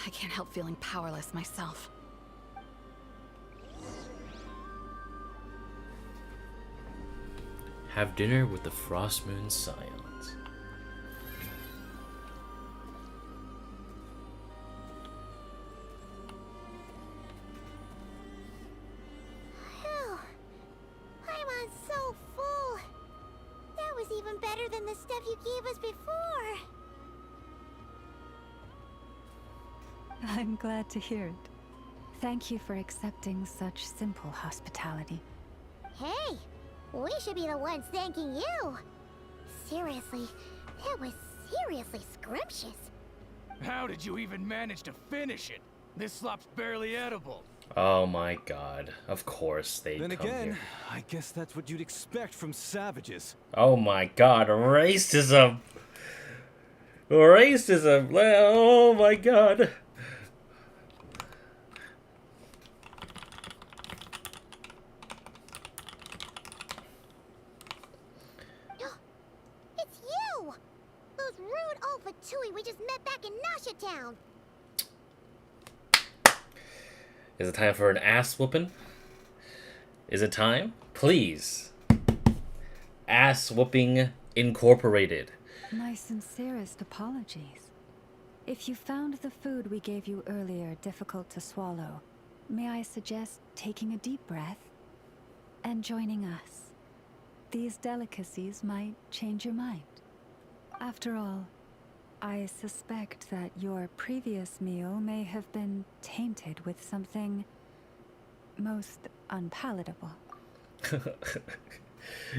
I can't help feeling powerless myself. Have dinner with the Frostmoon Scions. Phew. Paimon's so full. That was even better than the stuff you gave us before. I'm glad to hear it. Thank you for accepting such simple hospitality. Hey, we should be the ones thanking you. Seriously, that was seriously scrumptious. How did you even manage to finish it? This slop's barely edible. Oh my god. Of course they Then come again, here. I guess that's what you'd expect from savages. Oh my god, racism! Racism! Oh my god! It's you! Those rude old Fatui we just met back in Nasha Town. Is it time for an ass whooping? Is it time? Please. Ass whooping incorporated. My sincerest apologies. If you found the food we gave you earlier difficult to swallow, may I suggest taking a deep breath and joining us? These delicacies might change your mind. After all, I suspect that your previous meal may have been tainted with something most unpalatable.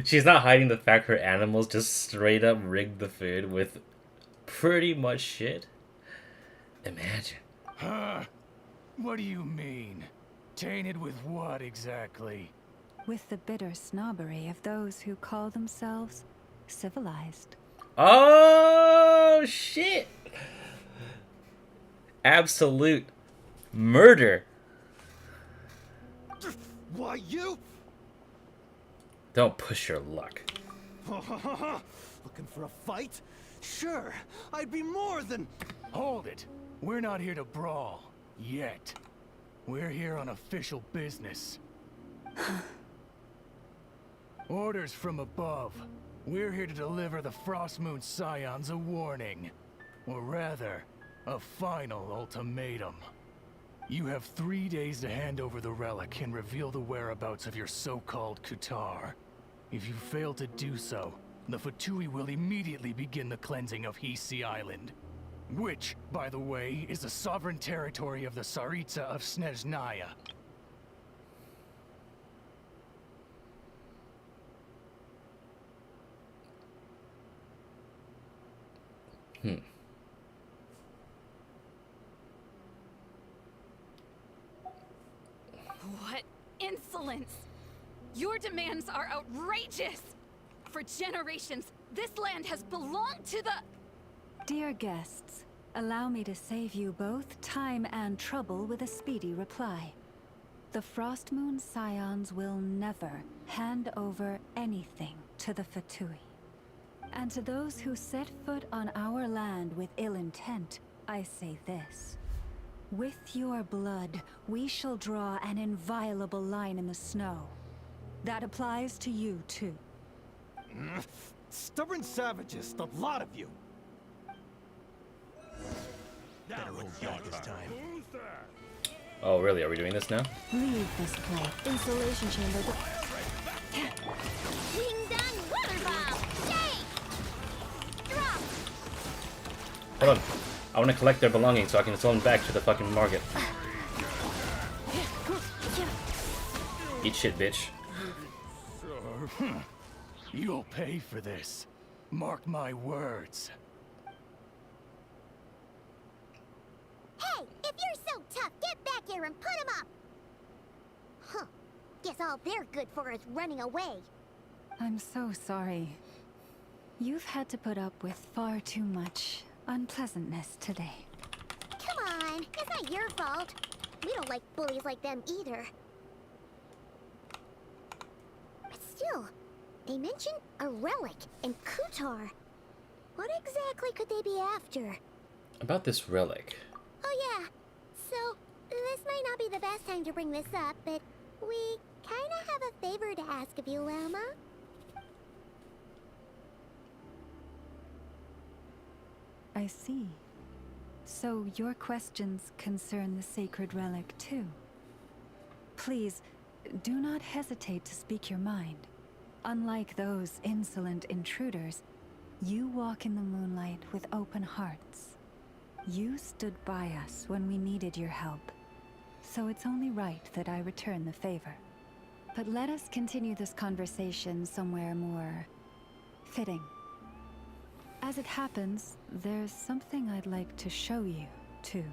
She's not hiding the fact her animals just straight up rigged the food with pretty much shit. Imagine. Huh? What do you mean? Tainted with what exactly? With the bitter snobbery of those who call themselves civilized. Oh, shit. Absolute murder. Why, you? Don't push your luck. Looking for a fight? Sure, I'd be more than... Hold it. We're not here to brawl. Yet. We're here on official business. Orders from above. We're here to deliver the Frostmoon Scions a warning. Or rather, a final ultimatum. You have 3 days to hand over the relic and reveal the whereabouts of your so-called Kutar. If you fail to do so, the Fatui will immediately begin the cleansing of Hisi Island. Which, by the way, is the sovereign territory of the Tsaritsa of Snezhnaya. What insolence! Your demands are outrageous! For generations, this land has belonged to the... Dear guests, allow me to save you both time and trouble with a speedy reply. The Frostmoon Scions will never hand over anything to the Fatui. And to those who set foot on our land with ill intent, I say this. With your blood, we shall draw an inviolable line in the snow. That applies to you, too. Stubborn savages, the lot of you. Better hold back this time. Oh, really? Are we doing this now? Leave this place. Installation chamber. Wingdang water bomb! Shake! Drop! Hold on. I want to collect their belongings so I can sell them back to the fucking market. Eat shit, bitch. You'll pay for this. Mark my words. Hey, if you're so tough, get back here and put him up! Huh. Guess all they're good for is running away. I'm so sorry. You've had to put up with far too much unpleasantness today. Come on, it's not your fault. We don't like bullies like them either. But still, they mentioned a relic in Kutar. What exactly could they be after? About this relic. Oh yeah, so this might not be the best time to bring this up, but we kinda have a favor to ask of you, Lauma. I see. So your questions concern the sacred relic too. Please, do not hesitate to speak your mind. Unlike those insolent intruders, you walk in the moonlight with open hearts. You stood by us when we needed your help, so it's only right that I return the favor. But let us continue this conversation somewhere more fitting. As it happens, there's something I'd like to show you, too.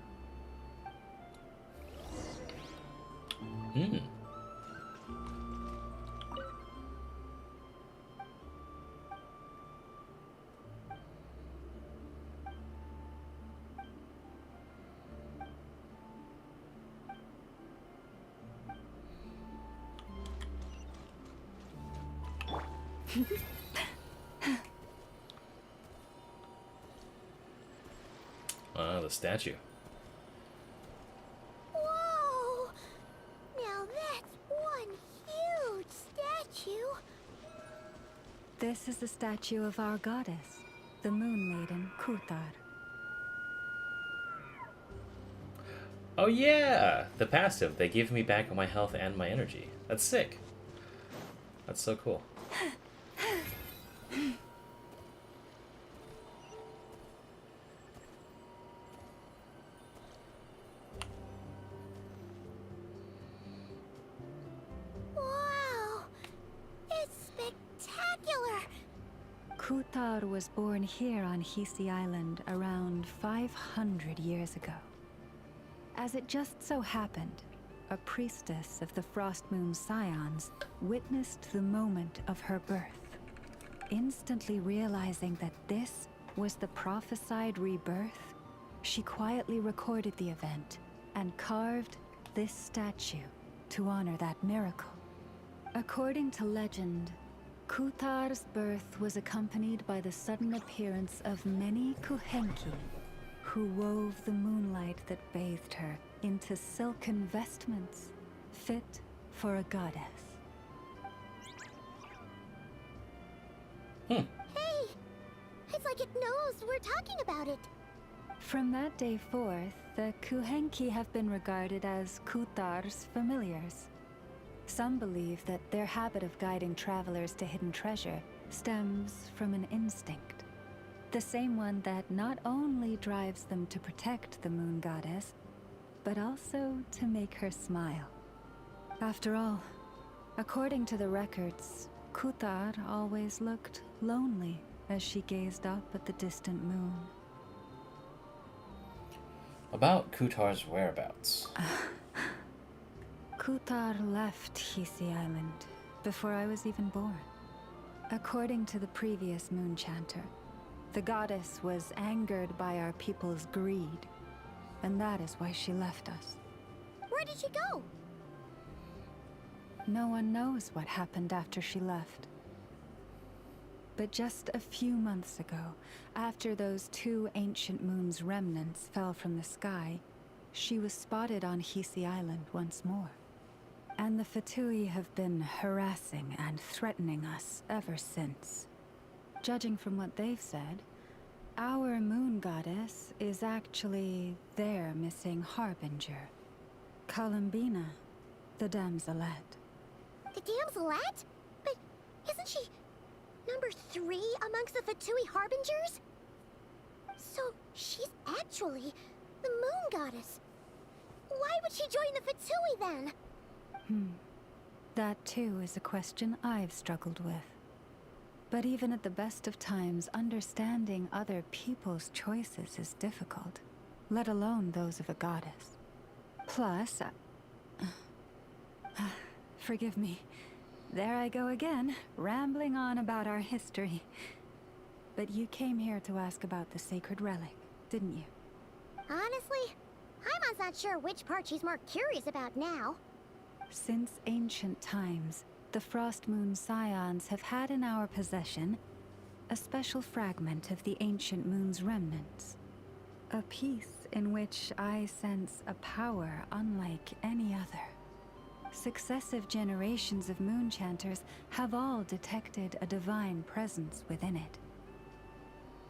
The statue. Whoa! Now that's one huge statue. This is the statue of our goddess, the Moon Maiden Kutar. Oh yeah! The passive. They give me back my health and my energy. That's sick. That's so cool. Wow! It's spectacular! Kutar was born here on Hisi Island around 500 years ago. As it just so happened, a priestess of the Frost Moon Scions witnessed the moment of her birth. Instantly realizing that this was the prophesied rebirth, she quietly recorded the event and carved this statue to honor that miracle. According to legend, Kutar's birth was accompanied by the sudden appearance of many Kuhenki, who wove the moonlight that bathed her into silken vestments fit for a goddess. Hey! It's like it knows we're talking about it. From that day forth, the Kuhenki have been regarded as Kutar's familiars. Some believe that their habit of guiding travelers to hidden treasure stems from an instinct. The same one that not only drives them to protect the moon goddess, but also to make her smile. After all, according to the records, Kutar always looked lonely as she gazed up at the distant moon. About Kutar's whereabouts. Kutar left Hisi Island before I was even born. According to the previous moon chanter, the goddess was angered by our people's greed, and that is why she left us. Where did she go? No one knows what happened after she left. But just a few months ago, after those 2 ancient moon's remnants fell from the sky, she was spotted on Hisi Island once more. And the Fatui have been harassing and threatening us ever since. Judging from what they've said, our moon goddess is actually their missing harbinger, Columbina, the damselette. The damselette? But isn't she number 3 amongst the Fatui harbingers? So she's actually the moon goddess. Why would she join the Fatui then? That too is a question I've struggled with. But even at the best of times, understanding other people's choices is difficult, let alone those of a goddess. Plus, forgive me. There I go again, rambling on about our history. But you came here to ask about the sacred relic, didn't you? Honestly, Paimon's not sure which part she's more curious about now. Since ancient times, the Frost Moon Scions have had in our possession a special fragment of the ancient moon's remnants. A piece in which I sense a power unlike any other. Successive generations of moon chanters have all detected a divine presence within it.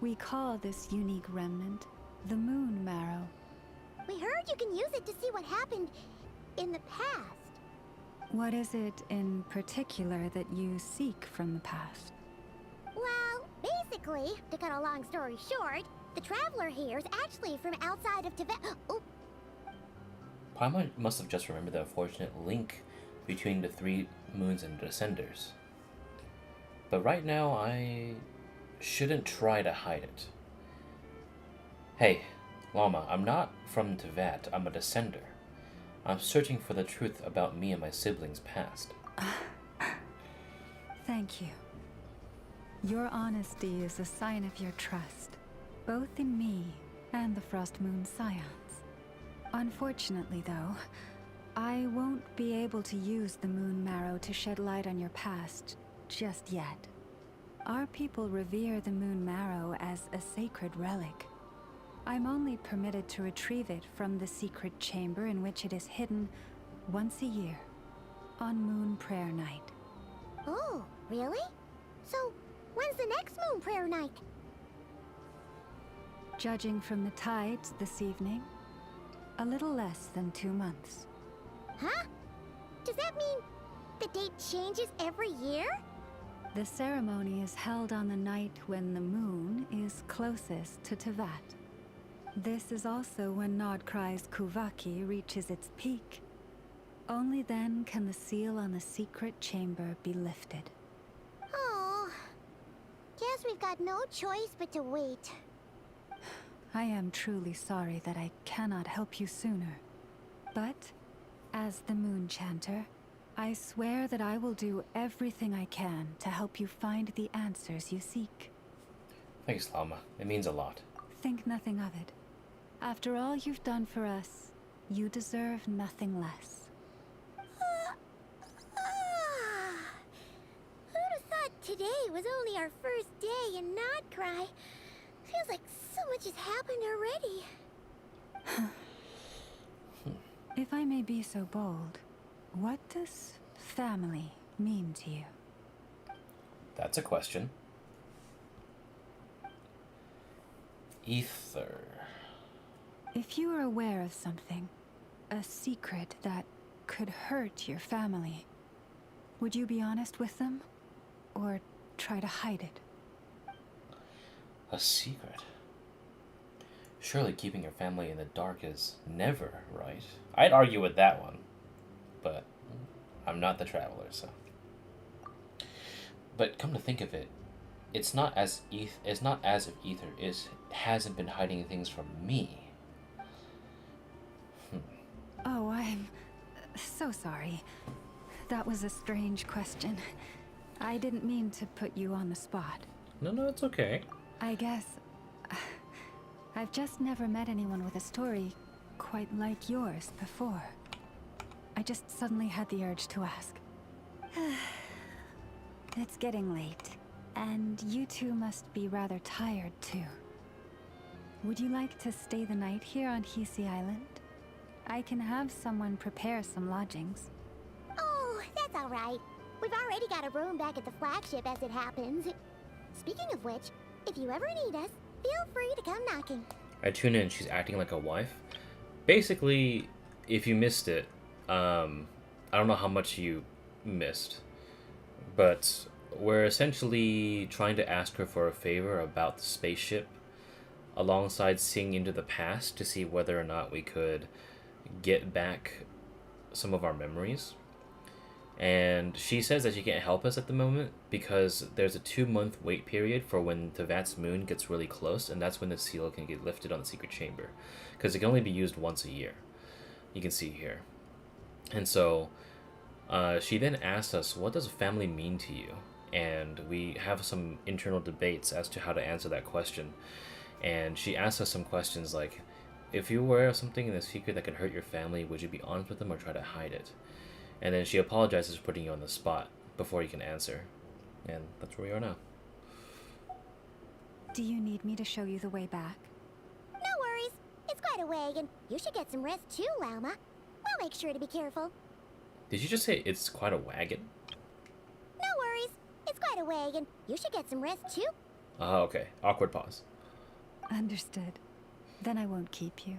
We call this unique remnant the Moon Marrow. We heard you can use it to see what happened in the past. What is it in particular that you seek from the past? Well, basically, to cut a long story short, the traveler here is actually from outside of Tibet. Oh. Paimon must have just remembered the unfortunate link between the 3 moons and descenders. But right now, I shouldn't try to hide it. Hey, Lauma, I'm not from Tibet, I'm a descender. I'm searching for the truth about me and my siblings' past. Thank you. Your honesty is a sign of your trust, both in me and the Frost Moon Scions. Unfortunately, though, I won't be able to use the Moon Marrow to shed light on your past just yet. Our people revere the Moon Marrow as a sacred relic. I'm only permitted to retrieve it from the secret chamber in which it is hidden once a year, on Moon Prayer Night. Oh, really? So, when's the next Moon Prayer Night? Judging from the tides this evening, a little less than 2 months. Huh? Does that mean the date changes every year? The ceremony is held on the night when the moon is closest to Tevat. This is also when Nod-Krai's Kuvaki reaches its peak. Only then can the seal on the secret chamber be lifted. Oh, guess we've got no choice but to wait. I am truly sorry that I cannot help you sooner. But, as the Moon Chanter, I swear that I will do everything I can to help you find the answers you seek. Thanks, Lauma. It means a lot. Think nothing of it. After all you've done for us, you deserve nothing less. Who'd have thought today was only our first day in Nod-Krai? Feels like so much has happened already. If I may be so bold, what does family mean to you? That's a question. Ether. If you are aware of something, a secret that could hurt your family, would you be honest with them? Or try to hide it? A secret? Surely keeping your family in the dark is never right. I'd argue with that one, but I'm not the traveler, so. But come to think of it, it's not as if Ether hasn't been hiding things from me. Oh, I'm so sorry. That was a strange question. I didn't mean to put you on the spot. No, it's okay. I guess I've just never met anyone with a story quite like yours before. I just suddenly had the urge to ask. It's getting late, and you two must be rather tired too. Would you like to stay the night here on Hisi Island? I can have someone prepare some lodgings. Oh, that's all right. We've already got a room back at the flagship as it happens. Speaking of which, if you ever need us, feel free to come knocking. I tune in, she's acting like a wife. Basically, if you missed it, I don't know how much you missed, but we're essentially trying to ask her for a favor about the spaceship, alongside seeing into the past to see whether or not we could get back some of our memories. And she says that she can't help us at the moment because there's a 2-month wait period for when Tevat's moon gets really close, and that's when the seal can get lifted on the secret chamber, because it can only be used once a year. You can see here. And so she then asks us, what does family mean to you? And we have some internal debates as to how to answer that question. And she asks us some questions like, if you were something in the secret that could hurt your family, would you be honest with them or try to hide it? And then she apologizes for putting you on the spot before you can answer. And that's where we are now. Do you need me to show you the way back? No worries. It's quite a way, and you should get some rest too, Lauma. We'll make sure to be careful. Did you just say it's quite a wagon? No worries. It's quite a way, and you should get some rest too. Ah, okay. Awkward pause. Understood. Then I won't keep you.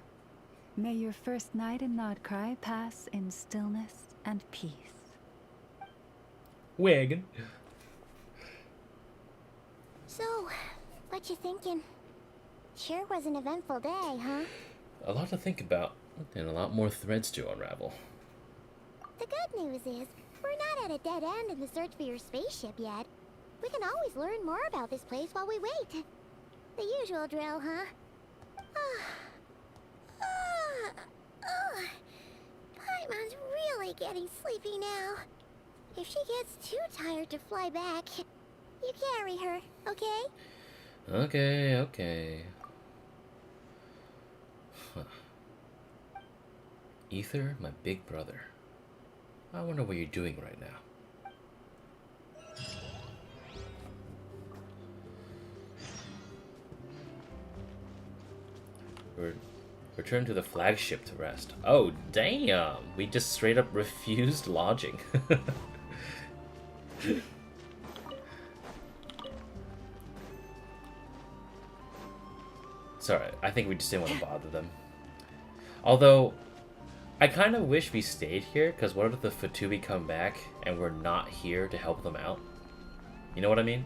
May your first night in Nod-Krai pass in stillness and peace. Wagon. So, what you thinking? Sure was an eventful day, huh? A lot to think about, and a lot more threads to unravel. The good news is, we're not at a dead end in the search for your spaceship yet. We can always learn more about this place while we wait. The usual drill, huh? Paimon's really getting sleepy now. If she gets too tired to fly back, you carry her, okay? Okay. Huh. Ether, my big brother. I wonder what you're doing right now. Return to the flagship to rest. Oh, damn! We just straight up refused lodging. Sorry, I think we just didn't want to bother them. Although, I kind of wish we stayed here, because what if the Fatui come back and we're not here to help them out? You know what I mean?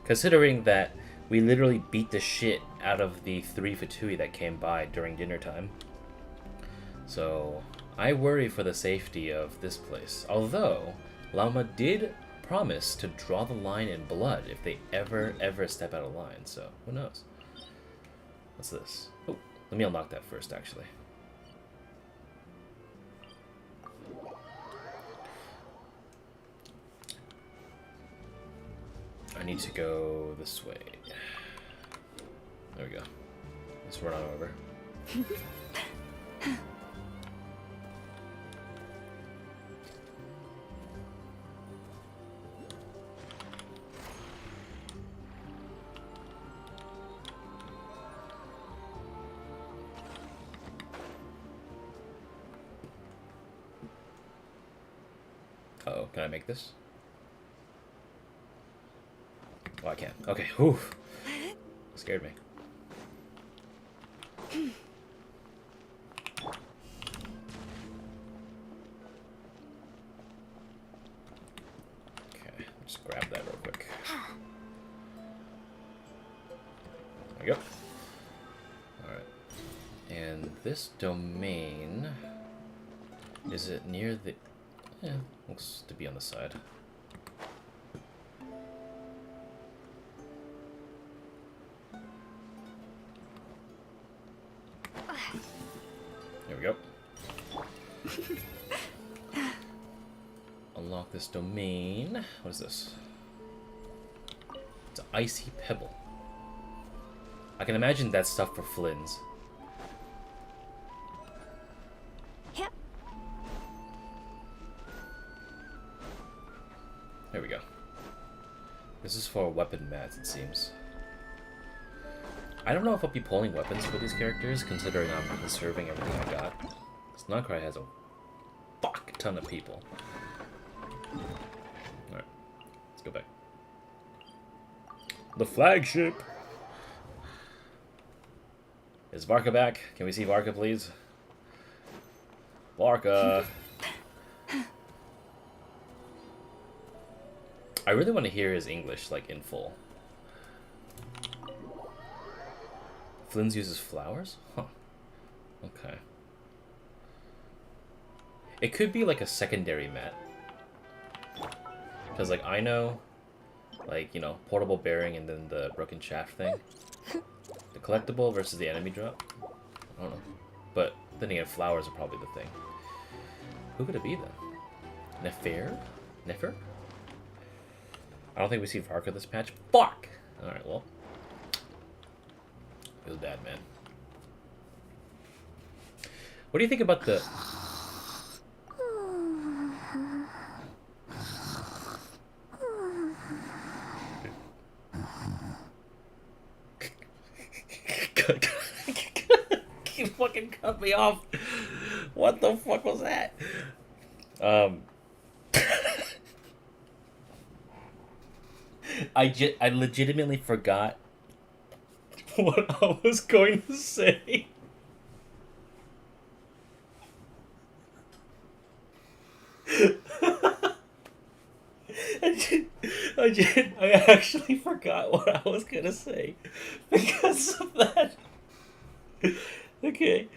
Considering that we literally beat the shit out of the 3 Fatui that came by during dinner time. So, I worry for the safety of this place. Although, Lauma did promised to draw the line in blood if they ever step out of line, so who knows? What's this? Oh, let me unlock that first, actually. I need to go this way. There we go. Let's run on over. Uh-oh, can I make this? Oh, I can. Okay, whew. Scared me. Okay, just grab that real quick. There we go. Alright. And this domain... Is it near the... Yeah, looks to be on the side. There we go. Unlock this domain. What is this? It's an icy pebble. I can imagine that's stuff for Flins. Yep. There we go. This is for weapon mats, it seems. I don't know if I'll be pulling weapons for these characters, considering I'm conserving everything I got. Because Nod-Krai has a fuck ton of people. Alright, let's go back. The flagship! Is Varka back? Can we see Varka, please? Varka! I really want to hear his English, like, in full. Flins uses flowers? Huh. Okay. It could be like a secondary mat. Because like Aino, like, you know, portable bearing and then the broken shaft thing. The collectible versus the enemy drop. I don't know. But then again, flowers are probably the thing. Who could it be then? Nefer? Nefer? I don't think we see Varka this patch. Fuck! Alright, well. Feels bad, man. What do you think about the... You fucking cut me off. What the fuck was that? I legitimately forgot what I was going to say. I actually forgot what I was gonna say because of that. Okay,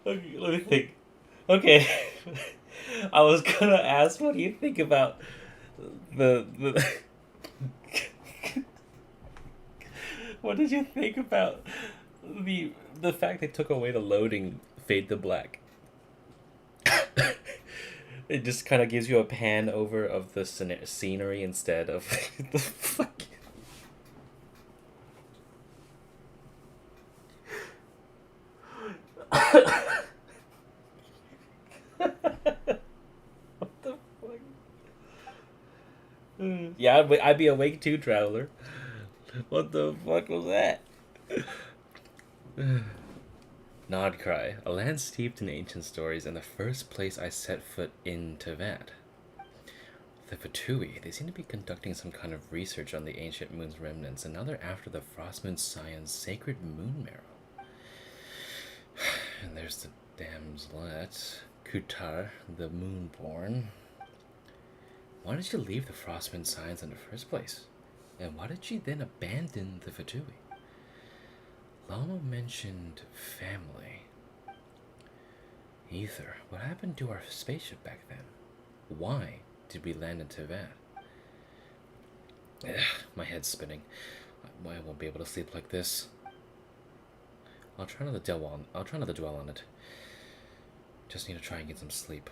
let me think. Okay, I was gonna ask, what do you think about the what did you think about the fact they took away the loading fade to black? It just kind of gives you a pan over of the scenery instead of the fucking... What the fuck? Yeah, I'd be awake too, Traveler. What the fuck was that? Nod-Krai, a land steeped in ancient stories and the first place I set foot in Tevat. The Fatui, they seem to be conducting some kind of research on the ancient moon's remnants, and now they're after the Frostmoon Scion's sacred moon marrow. And there's the damslet, Kutar, the moonborn. Why did you leave the Frostmoon Scions in the first place? And why did she then abandon the Fatui? Lauma mentioned family. Ether, what happened to our spaceship back then? Why did we land in Tevat? Ugh, my head's spinning. I won't be able to sleep like this. I'll try not to dwell on it. Just need to try and get some sleep.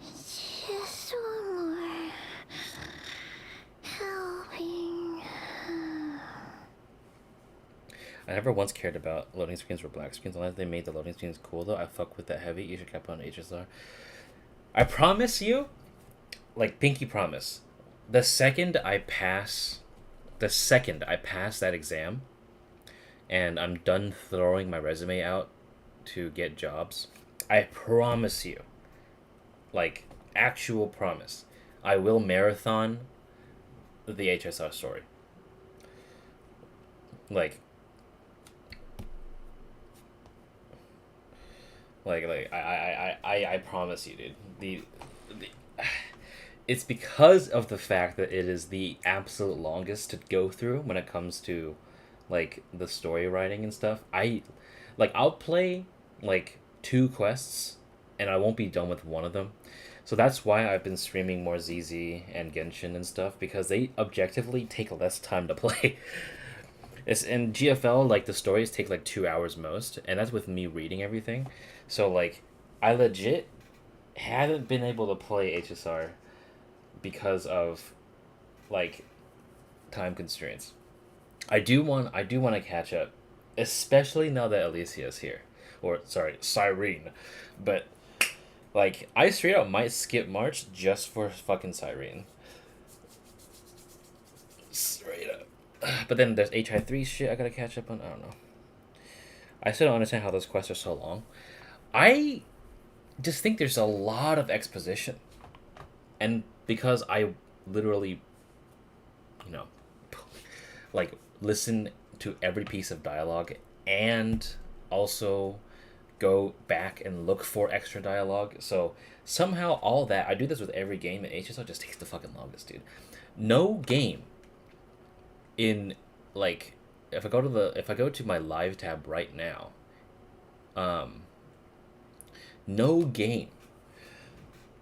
Just one more helping. I never once cared about loading screens or black screens unless they made the loading screens cool though. I fuck with that heavy. You should cap on HSR. I promise you, like pinky promise, the second I pass that exam and I'm done throwing my resume out to get jobs, I promise you, like actual promise, I will marathon the HSR story. Like I promise you, dude. The it's because of the fact that it is the absolute longest to go through when it comes to like the story writing and stuff. I'll play like 2 quests and I won't be done with one of them. So that's why I've been streaming more ZZ and Genshin and stuff, because they objectively take less time to play. It's in GFL, like the stories take like 2 hours most, and that's with me reading everything. So like I legit haven't been able to play HSR because of like time constraints. I do want to catch up, especially now that Alicia is here, or sorry, Cyrene. But like I straight up might skip March just for fucking Cyrene. Straight up. But then there's HI3 shit I gotta catch up on. I don't know. I still don't understand how those quests are so long. I just think there's a lot of exposition. And because I literally, you know, like listen to every piece of dialogue and also go back and look for extra dialogue. So somehow all that, I do this with every game, and HSR just takes the fucking longest, dude. No game in like if I go to my live tab right now, no game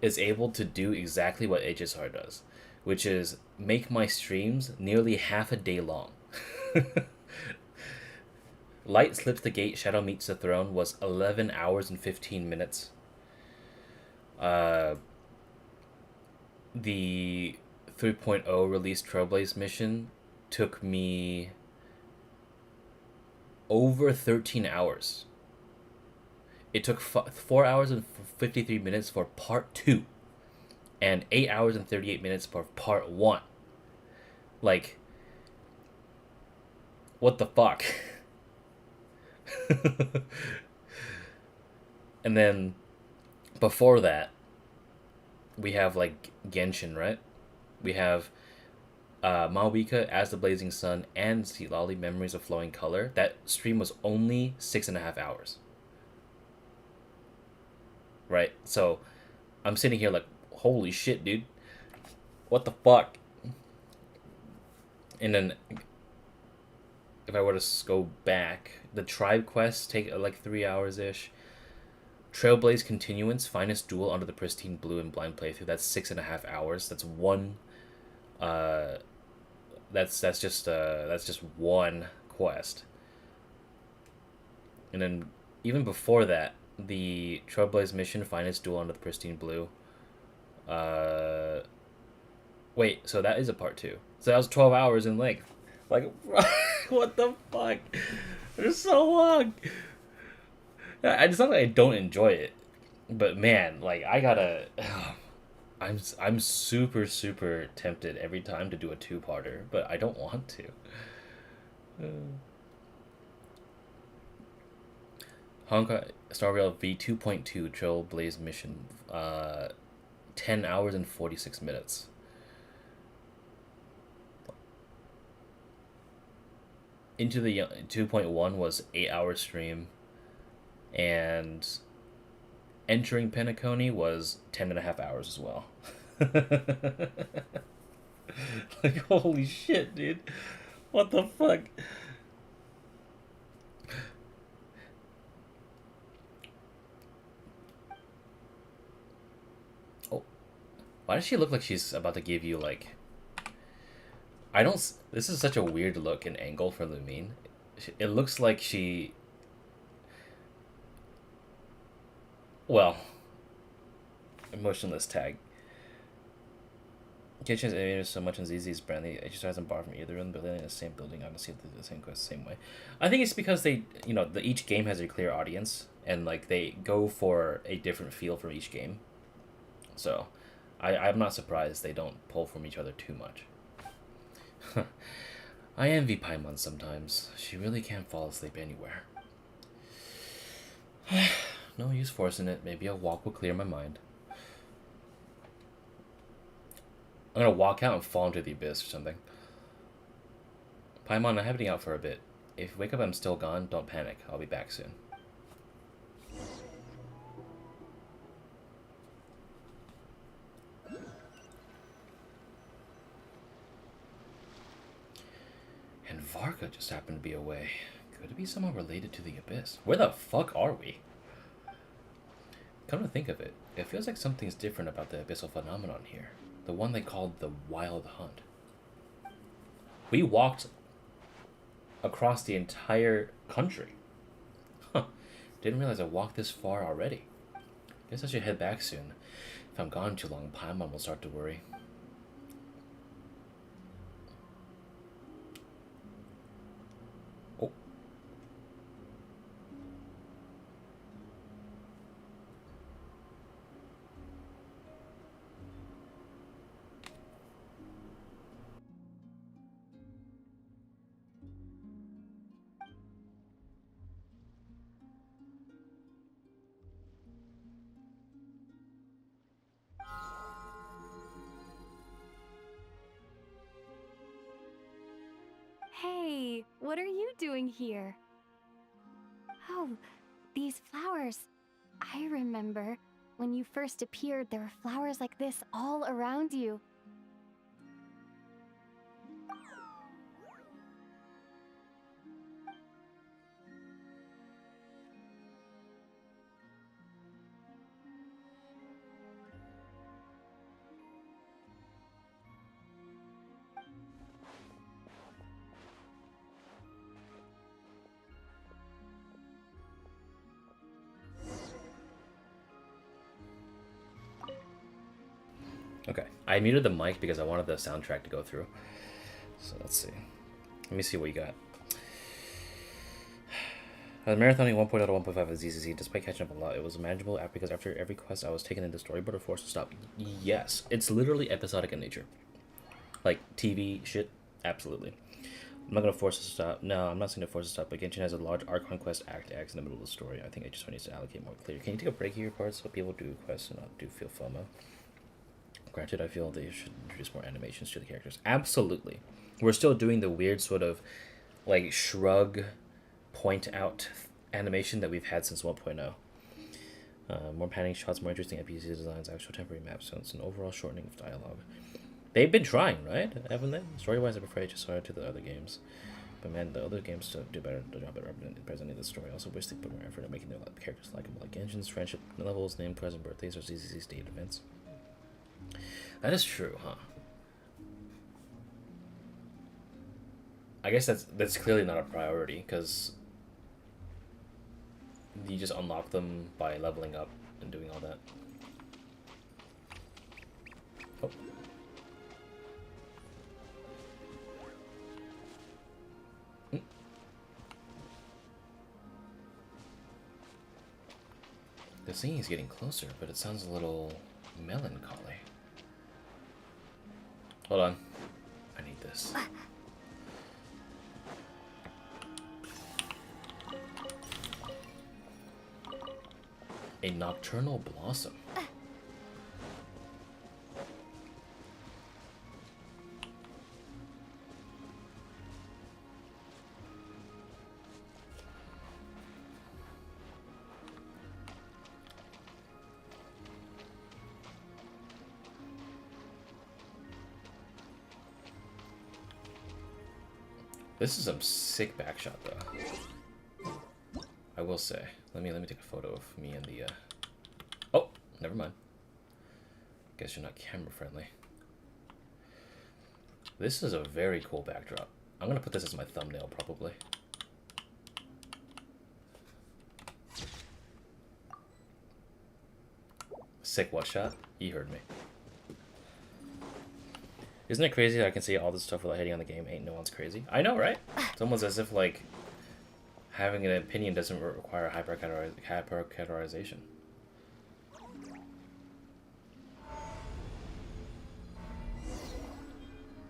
is able to do exactly what HSR does, which is make my streams nearly half a day long. Light slips the gate, Shadow meets the throne was 11 hours and 15 minutes. The 3.0 release Trailblaze mission took me over 13 hours. It took 4 hours and 53 minutes for part 2 and 8 hours and 38 minutes for part 1. Like, what the fuck? And then before that, we have like Genshin, right? We have Mawika, As the Blazing Sun, and Sweet Lolly, Memories of Flowing Color. That stream was only 6.5 hours. Right? So I'm sitting here like, holy shit, dude. What the fuck? And then if I were to go back, the tribe quests take like 3 hours-ish. Trailblaze Continuance, Finest Duel Under the Pristine Blue and Blind Playthrough, that's 6.5 hours. That's one that's just one quest. And then even before that, the Trailblaze mission, Finest Duel Under the Pristine Blue. Wait, so that is a part 2. So that was 12 hours in length. Like, what the fuck? They're so long. It's not like I don't enjoy it, but man, like I gotta. I'm super tempted every time to do a 2-parter, but I don't want to. Honkai Star Rail V2.2 Trailblaze mission, 10 hours and 46 minutes. Into the 2.1 was 8-hour stream, and entering Penacony was 10.5 hours as well. Like, holy shit, dude. What the fuck? Why does she look like she's about to give you, like... I don't... This is such a weird look and angle for Lumine. It looks like she... Well... Emotionless tag. Genshin's animated so much in ZZ's brand, they just hasn't borrowed from either of them, but they're in the same building, honestly, the same quest, the same way. I think it's because they, you know, each game has a clear audience, and, like, they go for a different feel from each game. So, I'm not surprised they don't pull from each other too much. I envy Paimon sometimes. She really can't fall asleep anywhere. No use forcing it. Maybe a walk will clear my mind. I'm gonna walk out and fall into the abyss or something. Paimon, I'm heading out for a bit. If you wake up I'm still gone, don't panic. I'll be back soon. And Varka just happened to be away. Could it be someone related to the abyss? Where the fuck are we? Come to think of it, it feels like something's different about the abyssal phenomenon here. The one they called the Wild Hunt. We walked across the entire country. Huh. Didn't realize I walked this far already. Guess I should head back soon. If I'm gone too long, Paimon will start to worry. Oh. Hey, what are you doing here? Oh, these flowers. I remember when you first appeared, there were flowers like this all around you. Okay, I muted the mic because I wanted the soundtrack to go through. So let's see. Let me see what you got. I was marathoning 1.0 to 1.5 of ZZZ. Despite catching up a lot, it was manageable because after every quest I was taken into storyboard or forced to stop. Yes, it's literally episodic in nature. Like TV shit, absolutely. I'm not going to force it to stop. No, I'm not saying to force it to stop, but Genshin has a large Archon quest Act X in the middle of the story. I think I just needs to allocate more clear. Can you take a break here, parts, so people do quests and not do feel FOMO? Granted, I feel they should introduce more animations to the characters. Absolutely. We're still doing the weird sort of, like, shrug, point out animation that we've had since 1.0. More panning shots, more interesting NPC designs, actual temporary map zones, and overall shortening of dialogue. They've been trying, right? Haven't they? Story-wise, I prefer HSR to the other games. But man, the other games do better, the job at presenting the story. I also wish they put more effort in making their characters likable, like Genshin's friendship levels, name, present birthdays, or ZZZ's date events. That is true, huh? I guess that's clearly not a priority, because you just unlock them by leveling up and doing all that. Oh. The singing is getting closer, but it sounds a little melancholy. Hold on. I need this. A nocturnal blossom. This is some sick backshot though. I will say. Let me take a photo of me and the Oh, never mind. Guess you're not camera friendly. This is a very cool backdrop. I'm gonna put this as my thumbnail probably. Sick what shot? You heard me. Isn't it crazy that I can see all this stuff without hating on the game? Ain't no one's crazy. I know, right? It's almost as if like having an opinion doesn't require hyper-categorization.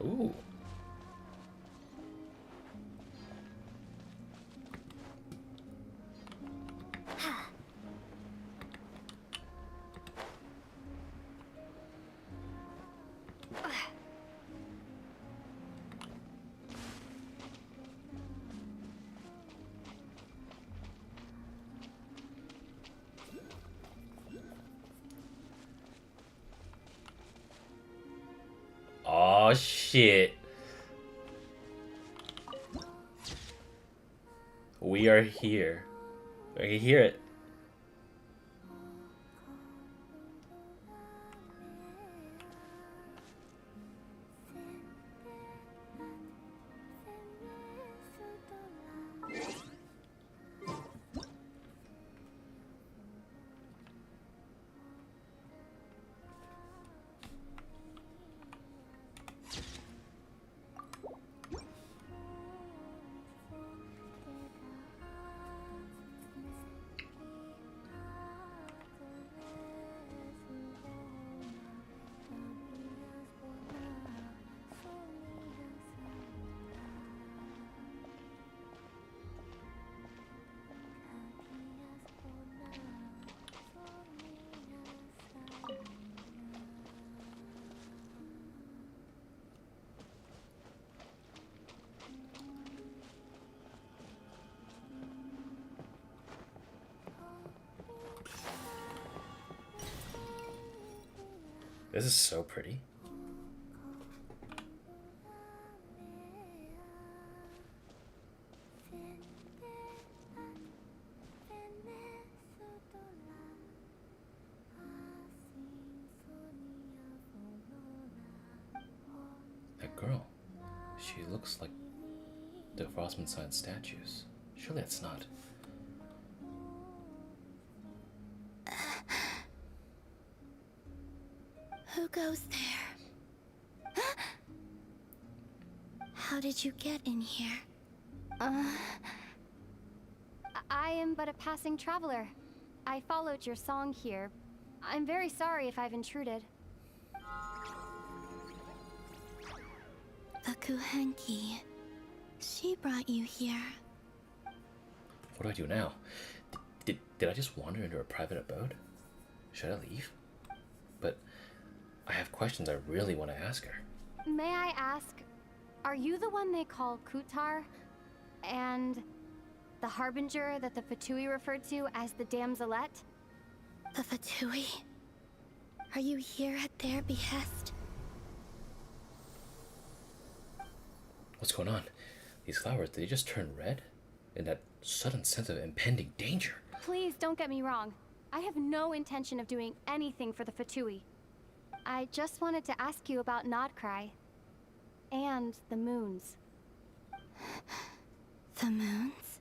Ooh. Oh shit. We are here. I can hear it. This is so pretty. That girl, she looks like the Frostman Science statues. Surely it's not. Who goes there? How did you get in here? I am but a passing traveler. I followed your song here. I'm very sorry if I've intruded. The Kuhenki. She brought you here. What do I do now? Did I just wander into her private abode? Should I leave? But I have questions I really want to ask her. May I ask, are you the one they call Kutar? And the Harbinger that the Fatui referred to as the Damselette? The Fatui? Are you here at their behest? What's going on? These flowers, did they just turn red? In that sudden sense of impending danger. Please don't get me wrong. I have no intention of doing anything for the Fatui. I just wanted to ask you about Nod-Krai. And the moons. The moons?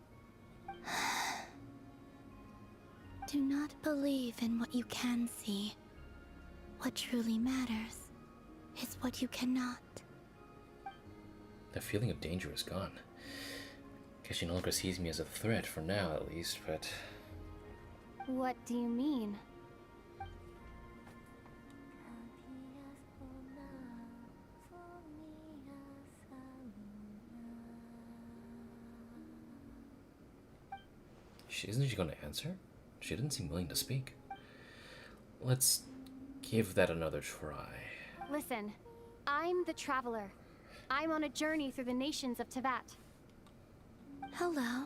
Do not believe in what you can see. What truly matters is what you cannot. The feeling of danger is gone. Guess she no longer sees me as a threat for now, at least, but... What do you mean? Isn't she going to answer? She didn't seem willing to speak. Let's give that another try. Listen, I'm the Traveler. I'm on a journey through the nations of Teyvat. Hello.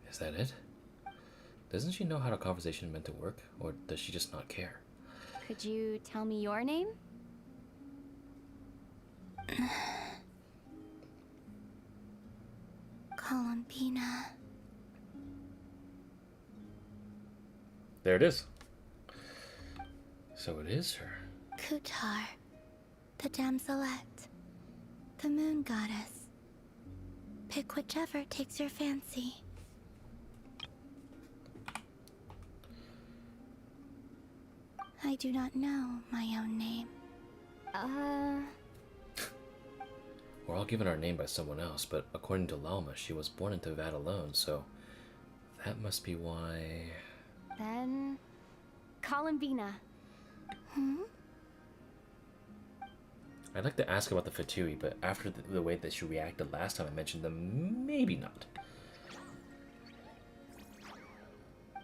Is that it? Doesn't she know how the conversation meant to work, or does she just not care? Could you tell me your name? Columbina. There it is. So it is her. Kutar, the damselette, the moon goddess. Pick whichever takes your fancy. I do not know my own name. We're all given our name by someone else, but according to Lauma, she was born into Vat alone, so that must be why... Then... Columbina. I'd like to ask about the Fatui, but after the way that she reacted last time I mentioned them, maybe not.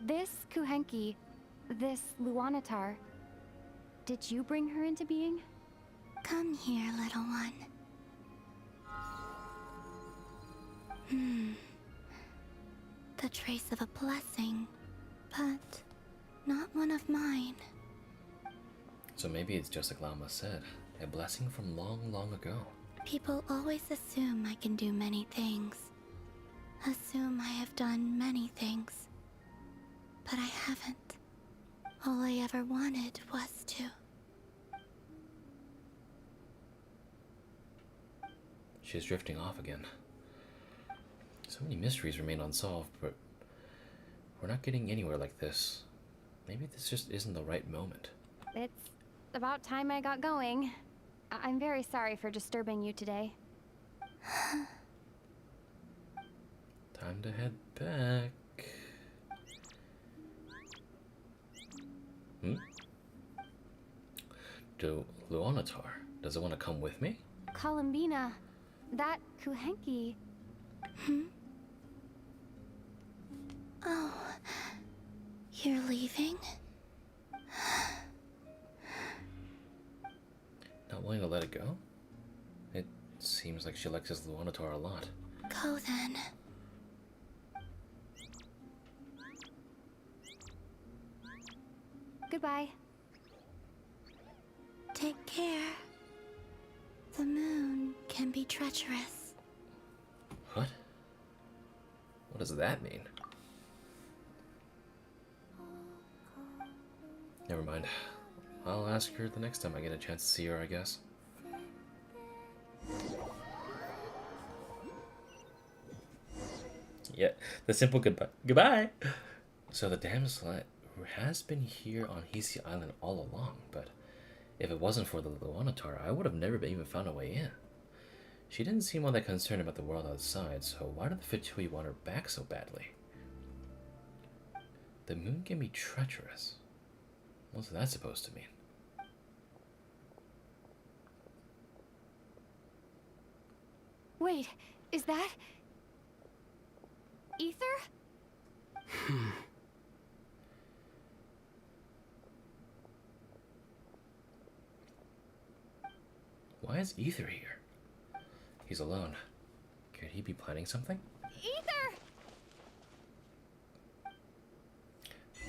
This Kuhenki, this Luanatar, did you bring her into being? Come here, little one. The trace of a blessing, but not one of mine. So maybe it's just like Lauma said, a blessing from long, long ago. People always assume I can do many things. Assume I have done many things. But I haven't. All I ever wanted was to. She's drifting off again. So many mysteries remain unsolved, but we're not getting anywhere like this. Maybe this just isn't the right moment. It's about time I got going. I'm very sorry for disturbing you today. Time to head back. To Luanatar. Does it want to come with me? Columbina, that Kuhenki. Oh, you're leaving? Not willing to let it go? It seems like she likes his Luanatar a lot. Go then. Goodbye. Take care. The moon can be treacherous. What? What does that mean? Never mind. I'll ask her the next time I get a chance to see her, I guess. Yeah, the simple goodbye. Goodbye! So the damsel has been here on Hisi Island all along, but if it wasn't for the Luanatar, I would have never even found a way in. She didn't seem all that concerned about the world outside, so why did the Fatui want her back so badly? The moon can be treacherous. What's that supposed to mean? Wait, is that... Ether? Why is Ether here? He's alone. Could he be planning something? Ether!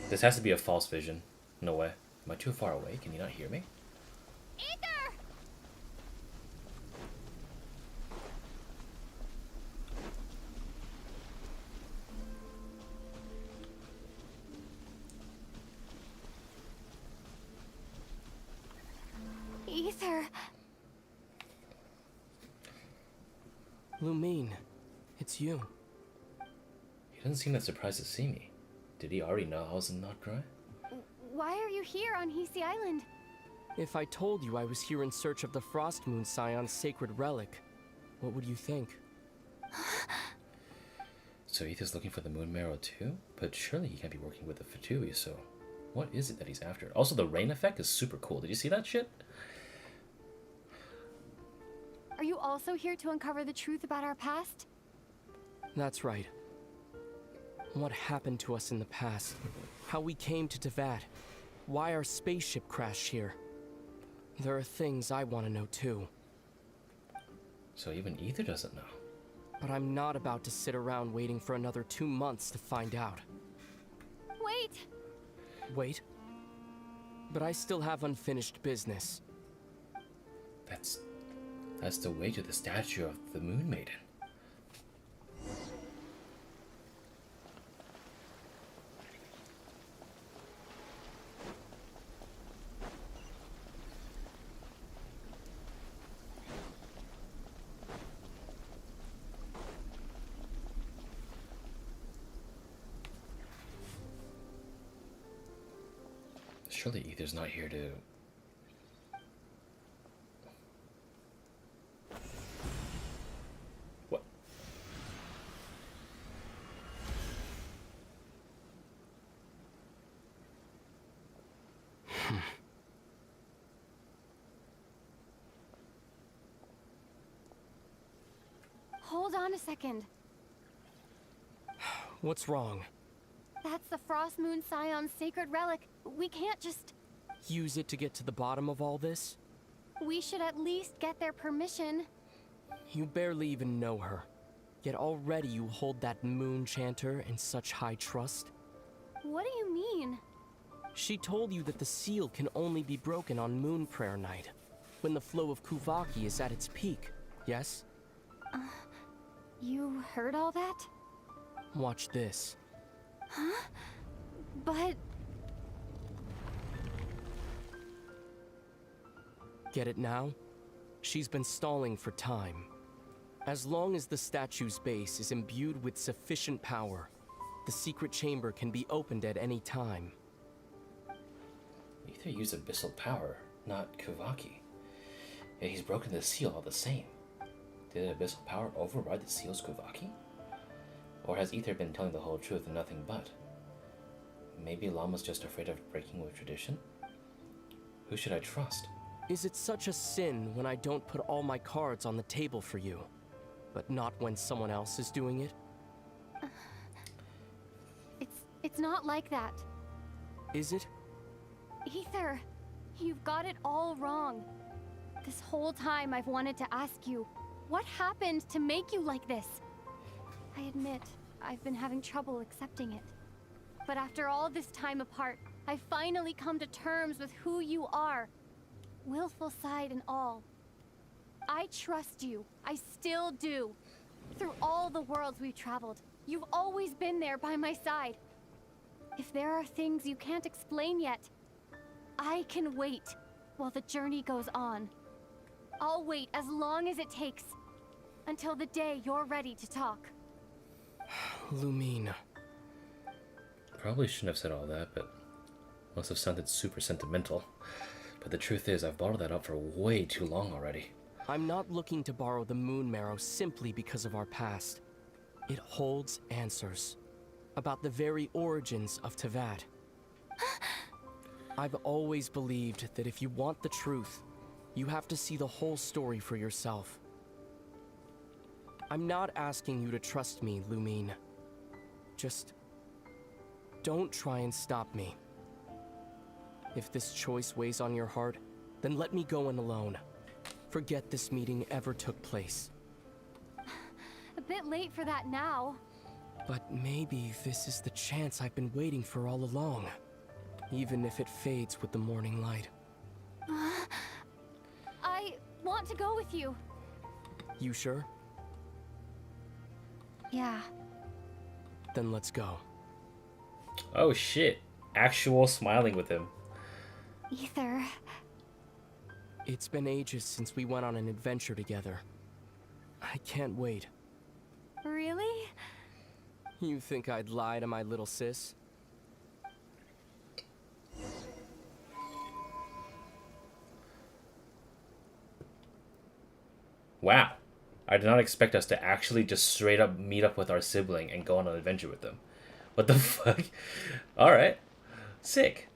This has to be a false vision. No way. Am I too far away? Can you not hear me? Ether! Ether! Lumine, it's you. He doesn't seem that surprised to see me. Did he already know I was in Nod-Krai? Why are you here on Hisi Island? If I told you I was here in search of the Frost Moon Scion's sacred relic, what would you think? So Ether's looking for the Moon Marrow too? But surely he can't be working with the Fatui, so what is it that he's after? Also, the rain effect is super cool. Did you see that shit? Are you also here to uncover the truth about our past? That's right. What happened to us in the past? How we came to Tevat? Why our spaceship crashed here? There are things I want to know too. So even Ether doesn't know. But I'm not about to sit around waiting for another 2 months to find out. Wait! Wait? But I still have unfinished business. That's the way to the statue of the Moon Maiden. Surely Ether's not here to... What? Hold on a second. What's wrong? That's the Frost Moon Scion's sacred relic. We can't just... Use it to get to the bottom of all this? We should at least get their permission. You barely even know her. Yet already you hold that moon chanter in such high trust. What do you mean? She told you that the seal can only be broken on Moon Prayer Night, when the flow of Kuvaki is at its peak, yes? You heard all that? Watch this. Huh? But... Get it now? She's been stalling for time. As long as the statue's base is imbued with sufficient power, the secret chamber can be opened at any time. Ether used abyssal power, not Kuvaki. Yet he's broken the seal all the same. Did abyssal power override the seal's Kuvaki? Or has Ether been telling the whole truth and nothing but? Maybe Lauma's just afraid of breaking with tradition? Who should I trust? Is it such a sin when I don't put all my cards on the table for you, but not when someone else is doing it? It's not like that. Is it? Ether, you've got it all wrong. This whole time I've wanted to ask you, what happened to make you like this? I admit, I've been having trouble accepting it. But after all this time apart, I've finally come to terms with who you are. Willful side and all. I trust you. I still do. Through all the worlds we've traveled, you've always been there by my side. If there are things you can't explain yet, I can wait while the journey goes on. I'll wait as long as it takes, until the day you're ready to talk. Lumine. Probably shouldn't have said all that, but must have sounded super sentimental. But the truth is, I've bottled that up for way too long already. I'm not looking to borrow the Moon Marrow simply because of our past. It holds answers about the very origins of Teyvat. I've always believed that if you want the truth, you have to see the whole story for yourself. I'm not asking you to trust me, Lumine. Just don't try and stop me. If this choice weighs on your heart, then let me go in alone. Forget this meeting ever took place. A bit late for that now. But maybe this is the chance I've been waiting for all along. Even if it fades with the morning light. I want to go with you. You sure? Yeah. Then let's go. Oh shit. Actual smiling with him. Ether. It's been ages since we went on an adventure together. I can't wait. Really? You think I'd lie to my little sis? Wow. I did not expect us to actually just straight up meet up with our sibling and go on an adventure with them. What the fuck? Alright. Sick.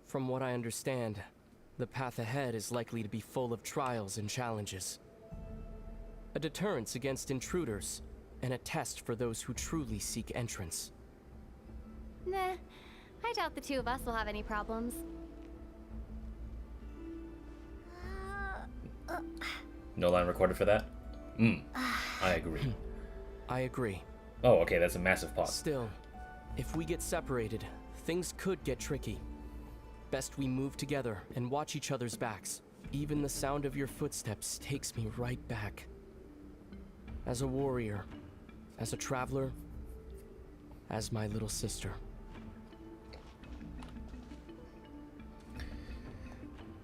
From what I understand, the path ahead is likely to be full of trials and challenges. A deterrence against intruders, and a test for those who truly seek entrance. Nah, I doubt the two of us will have any problems. No line recorded for that? I agree. I agree. Oh, okay, that's a massive pause. Still, if we get separated, things could get tricky. Best we move together and watch each other's backs. Even the sound of your footsteps takes me right back. As a warrior, as a traveler, as my little sister.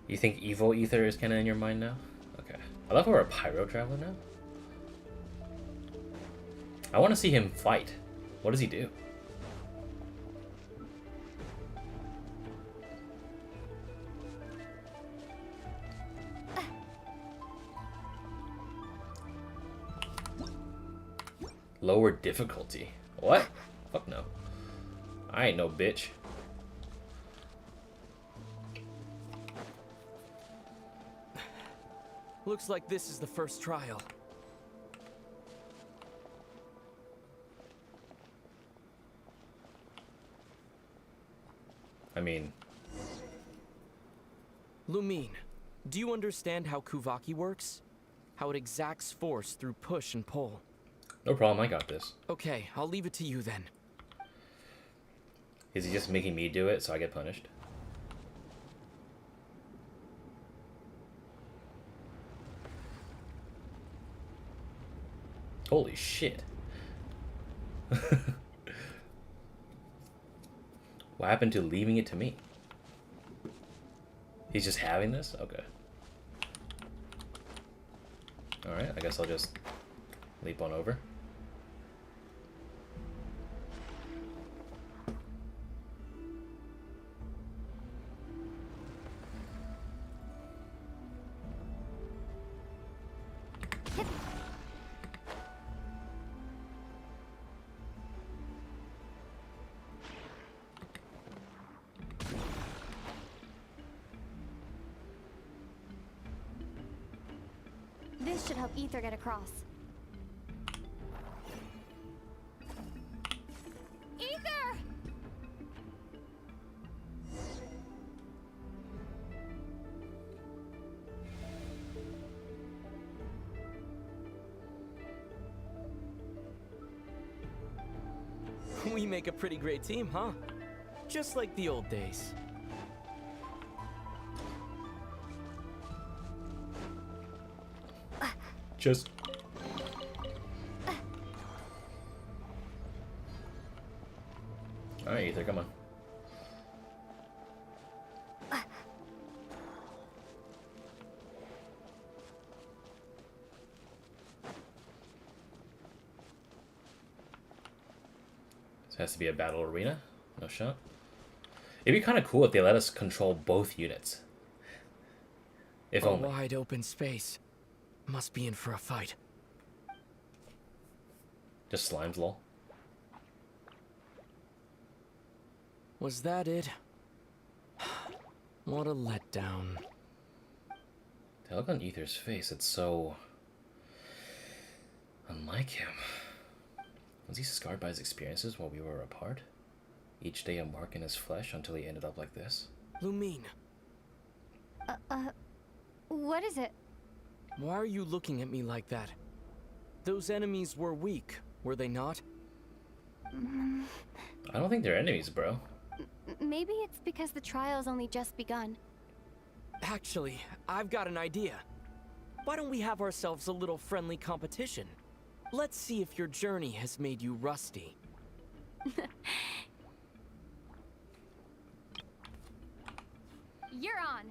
You think evil Ether is kind of in your mind now? Okay. I love how we're a pyro traveler now. I want to see him fight. What does he do? Lower difficulty. What? Fuck no. I ain't no bitch. Looks like this is the first trial. I mean... Lumine, do you understand how Kuvaki works? How it exacts force through push and pull? No problem, I got this. Okay, I'll leave it to you then. Is he just making me do it so I get punished? Holy shit. What happened to leaving it to me? He's just having this? Okay. Alright, I guess I'll just leap on over. This should help Ether get across. Ether! We make a pretty great team, huh? Just like the old days. Just... Alright, Ether, come on. This has to be a battle arena? No shot. It'd be kind of cool if they let us control both units. If a only. Wide open space. Must be in for a fight. Just slimes, lol. Was that it? What a letdown. The look on Ether's face, it's so... unlike him. Was he scarred by his experiences while we were apart? Each day a mark in his flesh until he ended up like this? Lumine. What is it? Why are you looking at me like that? Those enemies were weak, were they not? I don't think they're enemies, bro. Maybe it's because the trial's only just begun. Actually, I've got an idea. Why don't we have ourselves a little friendly competition? Let's see if your journey has made you rusty. You're on.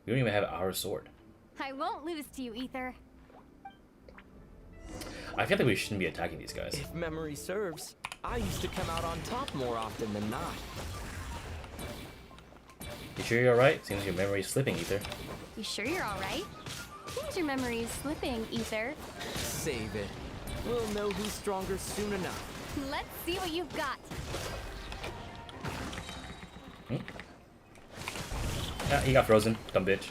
We don't even have our sword. I won't lose to you, Ether. I feel like we shouldn't be attacking these guys. If memory serves, I used to come out on top more often than not. You sure you're alright? Seems your memory's slipping, Ether. You sure you're alright? Seems your memory is slipping, Ether. Save it. We'll know who's stronger soon enough. Let's see what you've got. Yeah, he got frozen. Dumb bitch.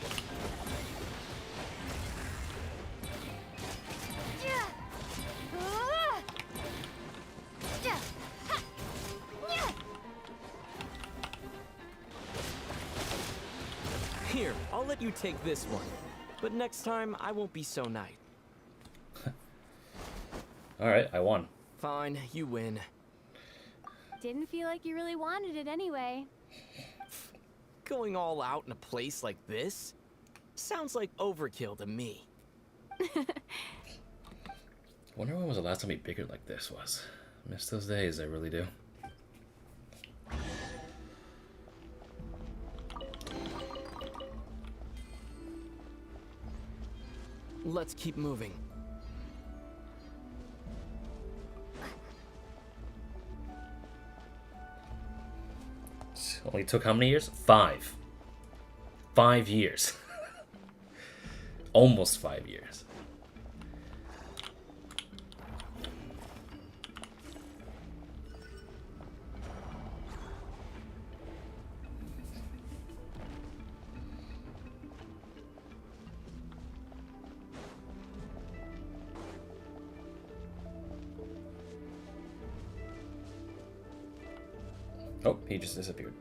Here, I'll let you take this one. But next time, I won't be so nice. Alright, I won. Fine, you win. Didn't feel like you really wanted it anyway. Going all out in a place like this? Sounds like overkill to me. Wonder when was the last time we bickered like this was. Miss those days, I really do. Let's keep moving. Only took how many years? 5. 5 years. Almost 5 years. Oh, he just disappeared.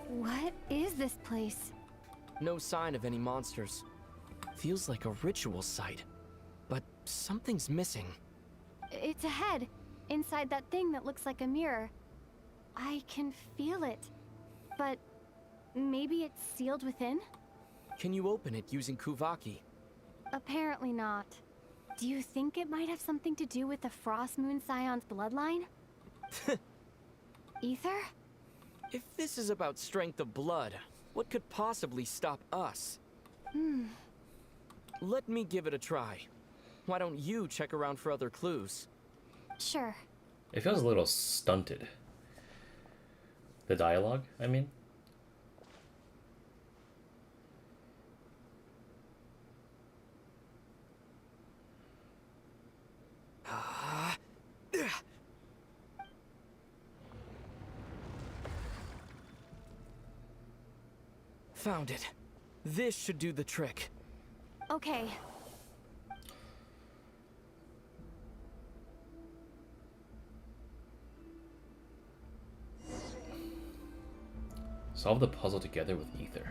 What is this place? No sign of any monsters. Feels like a ritual site. But something's missing. It's ahead, inside that thing that looks like a mirror. I can feel it. But maybe it's sealed within? Can you open it using Kuvaki? Apparently not. Do you think it might have something to do with the Frost Moon Scion's bloodline? Ether? If this is about strength of blood, what could possibly stop us? Let me give it a try. Why don't you check around for other clues? Sure. It feels a little stunted. The dialogue, I mean. Found it. This should do the trick. Okay. Solve the puzzle together with Ether.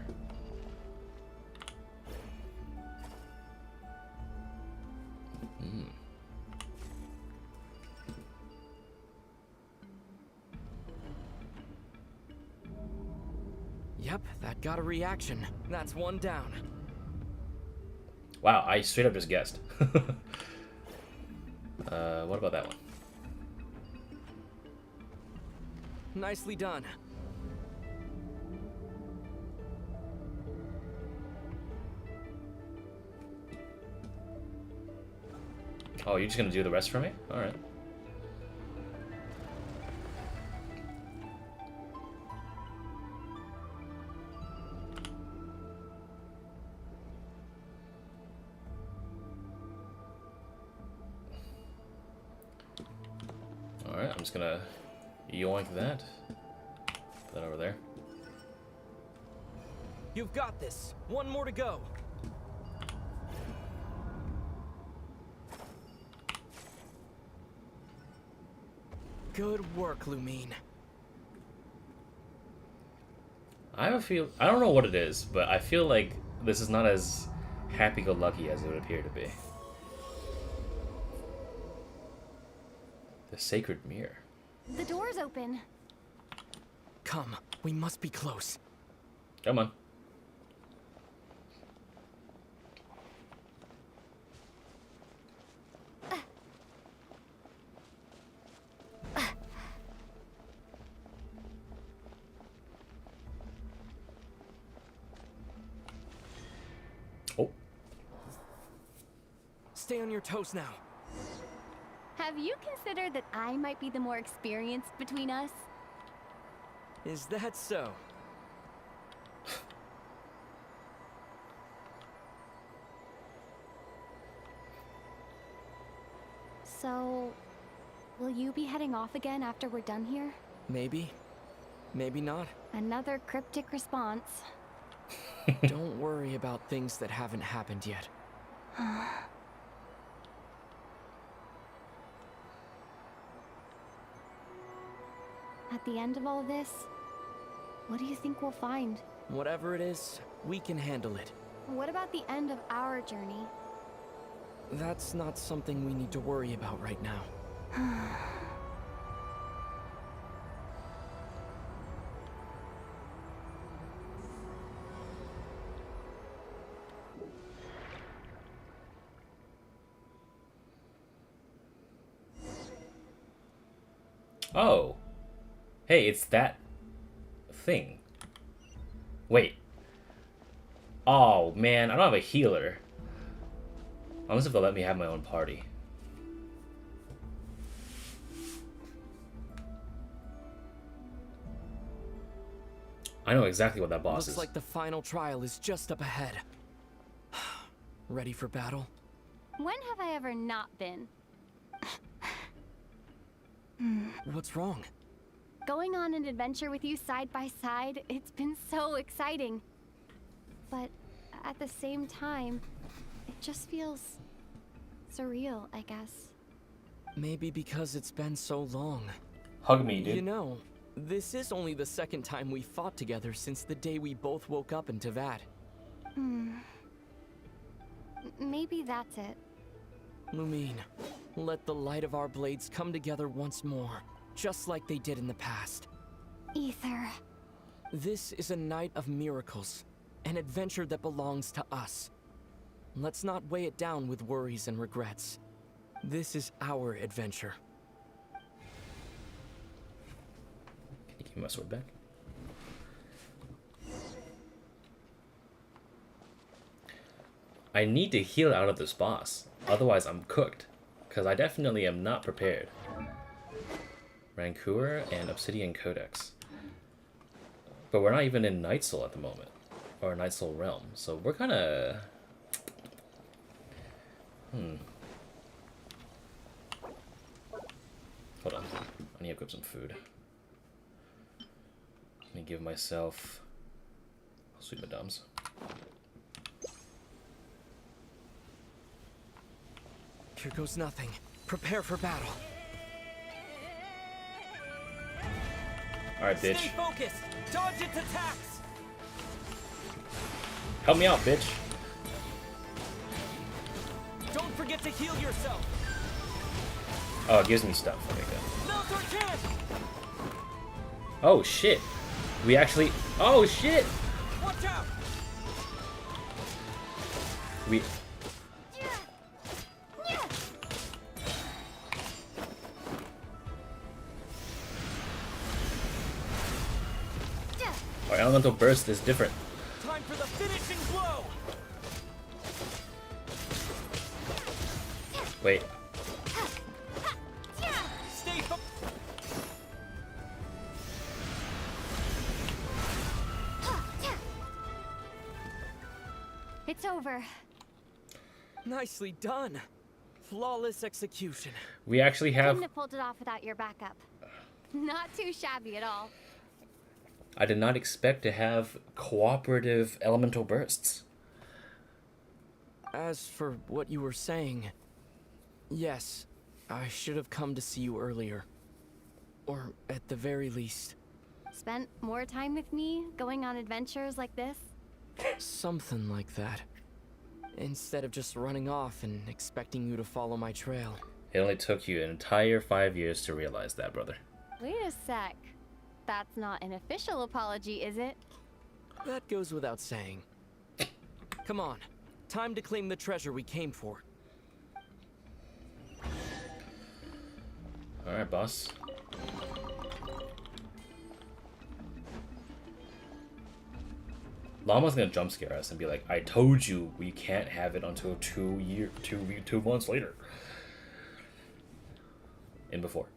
Yep, that got a reaction. That's one down. Wow, I straight up just guessed. What about that one? Nicely done. Oh, you're just gonna do the rest for me? Alright. Alright, I'm just gonna yoink that. Put that over there. You've got this. One more to go. Good work, Lumine. I have a feel. I don't know what it is, but I feel like this is not as happy-go-lucky as it would appear to be. The sacred mirror. The door's open. Come, we must be close. Come on. Oh. Stay on your toes now. Have you considered that I might be the more experienced between us? Is that so? So, will you be heading off again after we're done here? Maybe. Maybe not. Another cryptic response. Don't worry about things that haven't happened yet. At the end of all this, what do you think we'll find? Whatever it is, we can handle it. What about the end of our journey? That's not something we need to worry about right now. Oh. Hey, it's that thing. Wait. Oh man, I don't have a healer. Unless if they'll let me have my own party. I know exactly what that boss is. Looks like the final trial is just up ahead. Ready for battle? When have I ever not been? What's wrong? Going on an adventure with you side by side, it's been so exciting. But at the same time, it just feels surreal, I guess. Maybe because it's been so long. Hug me, dude. You know, this is only the second time we fought together since the day we both woke up in Teyvat. Maybe that's it. Lumine, let the light of our blades come together once more, just like they did in the past. Ether. This is a night of miracles, an adventure that belongs to us. Let's not weigh it down with worries and regrets. This is our adventure. Can you give me my sword back? I need to heal out of this boss, otherwise I'm cooked, because I definitely am not prepared. Rancouer and Obsidian Codex. But we're not even in Night Soul at the moment, or Night Soul Realm, so we're kind of... Hold on, I need to equip some food. Let me give myself sweet madams. Here goes nothing. Prepare for battle. Alright, bitch. Stay focused. Dodge its attacks. Help me out, bitch. Don't forget to heal yourself. Oh, it gives me stuff. Okay, good. Melt or can. Oh shit. We actually... Oh shit! Watch out. We... Our elemental burst is different. Time for the finishing blow. Wait. Stay It's over. Nicely done. Flawless execution. We actually have... Couldn't have pulled it off without your backup. Not too shabby at all. I did not expect to have cooperative elemental bursts. As for what you were saying, yes, I should have come to see you earlier. Or at the very least. Spent more time with me, going on adventures like this? Something like that. Instead of just running off and expecting you to follow my trail. It only took you an entire 5 years to realize that, brother. Wait a sec. That's not an official apology, is it? That goes without saying. Come on. Time to claim the treasure we came for. Alright, boss. Lauma's gonna jump scare us and be like, I told you we can't have it until 2 months later. And before.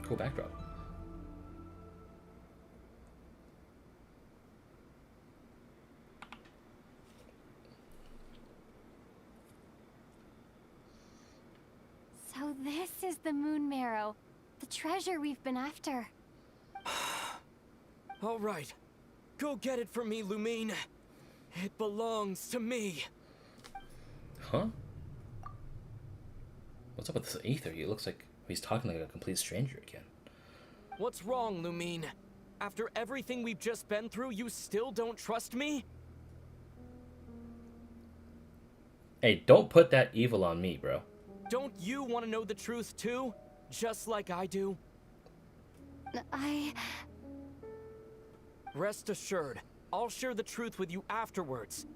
Cool backdrop. So this is the Moon Marrow, the treasure we've been after. All right. Go get it for me, Lumine. It belongs to me. Huh? What's up with this Aether? He looks like he's talking like a complete stranger again. What's wrong, Lumine? After everything we've just been through, you still don't trust me? Hey, don't put that evil on me, bro. Don't you want to know the truth too? Just like I do? Rest assured, I'll share the truth with you afterwards.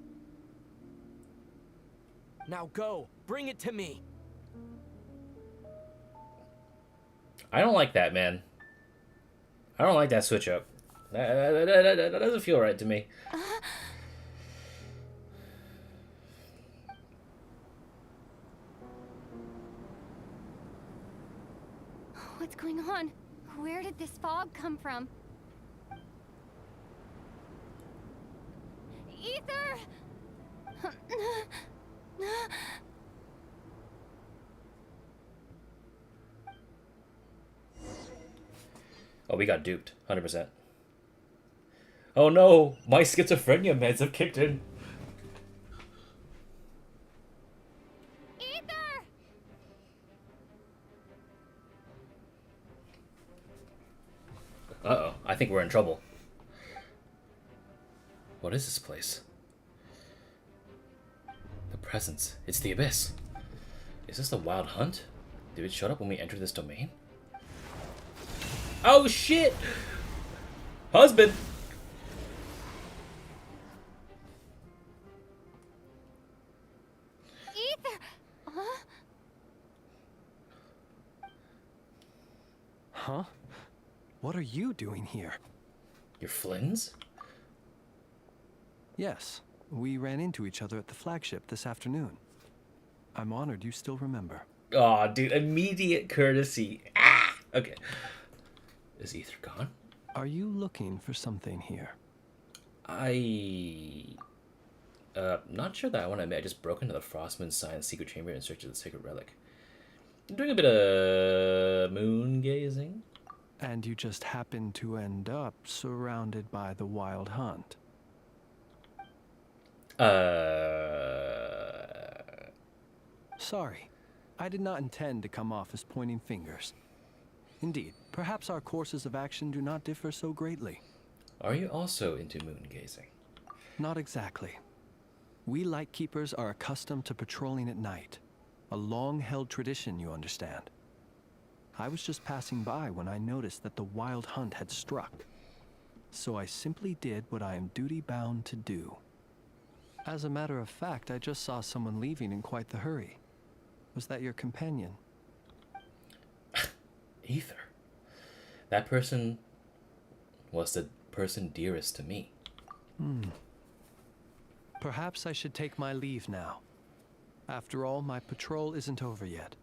Now go, bring it to me. I don't like that, man. I don't like that switch up. That doesn't feel right to me. What's going on? Where did this fog come from? Ether! Oh, we got duped. 100%. Oh no! My schizophrenia meds have kicked in. Ether! Uh-oh. I think we're in trouble. What is this place? The presence. It's the Abyss. Is this the Wild Hunt? Did it shut up when we entered this domain? Oh shit! Husband! Ether! Huh? Huh? What are you doing here? Your Flins? Yes, we ran into each other at the flagship this afternoon. I'm honored you still remember. Aw, dude, immediate courtesy. Ah! Okay. Is Ether gone? Are you looking for something here? Not sure that I want to admit I just broke into the Frostmoon Science secret chamber in search of the sacred relic. I'm doing a bit of moon gazing. And you just happened to end up surrounded by the Wild Hunt. Sorry. I did not intend to come off as pointing fingers. Indeed, perhaps our courses of action do not differ so greatly. Are you also into moon gazing? Not exactly. We Lightkeepers are accustomed to patrolling at night. A long-held tradition, you understand. I was just passing by when I noticed that the Wild Hunt had struck. So I simply did what I am duty-bound to do. As a matter of fact, I just saw someone leaving in quite the hurry. Was that your companion? Ether. That person was the person dearest to me. Perhaps I should take my leave now. After all, my patrol isn't over yet.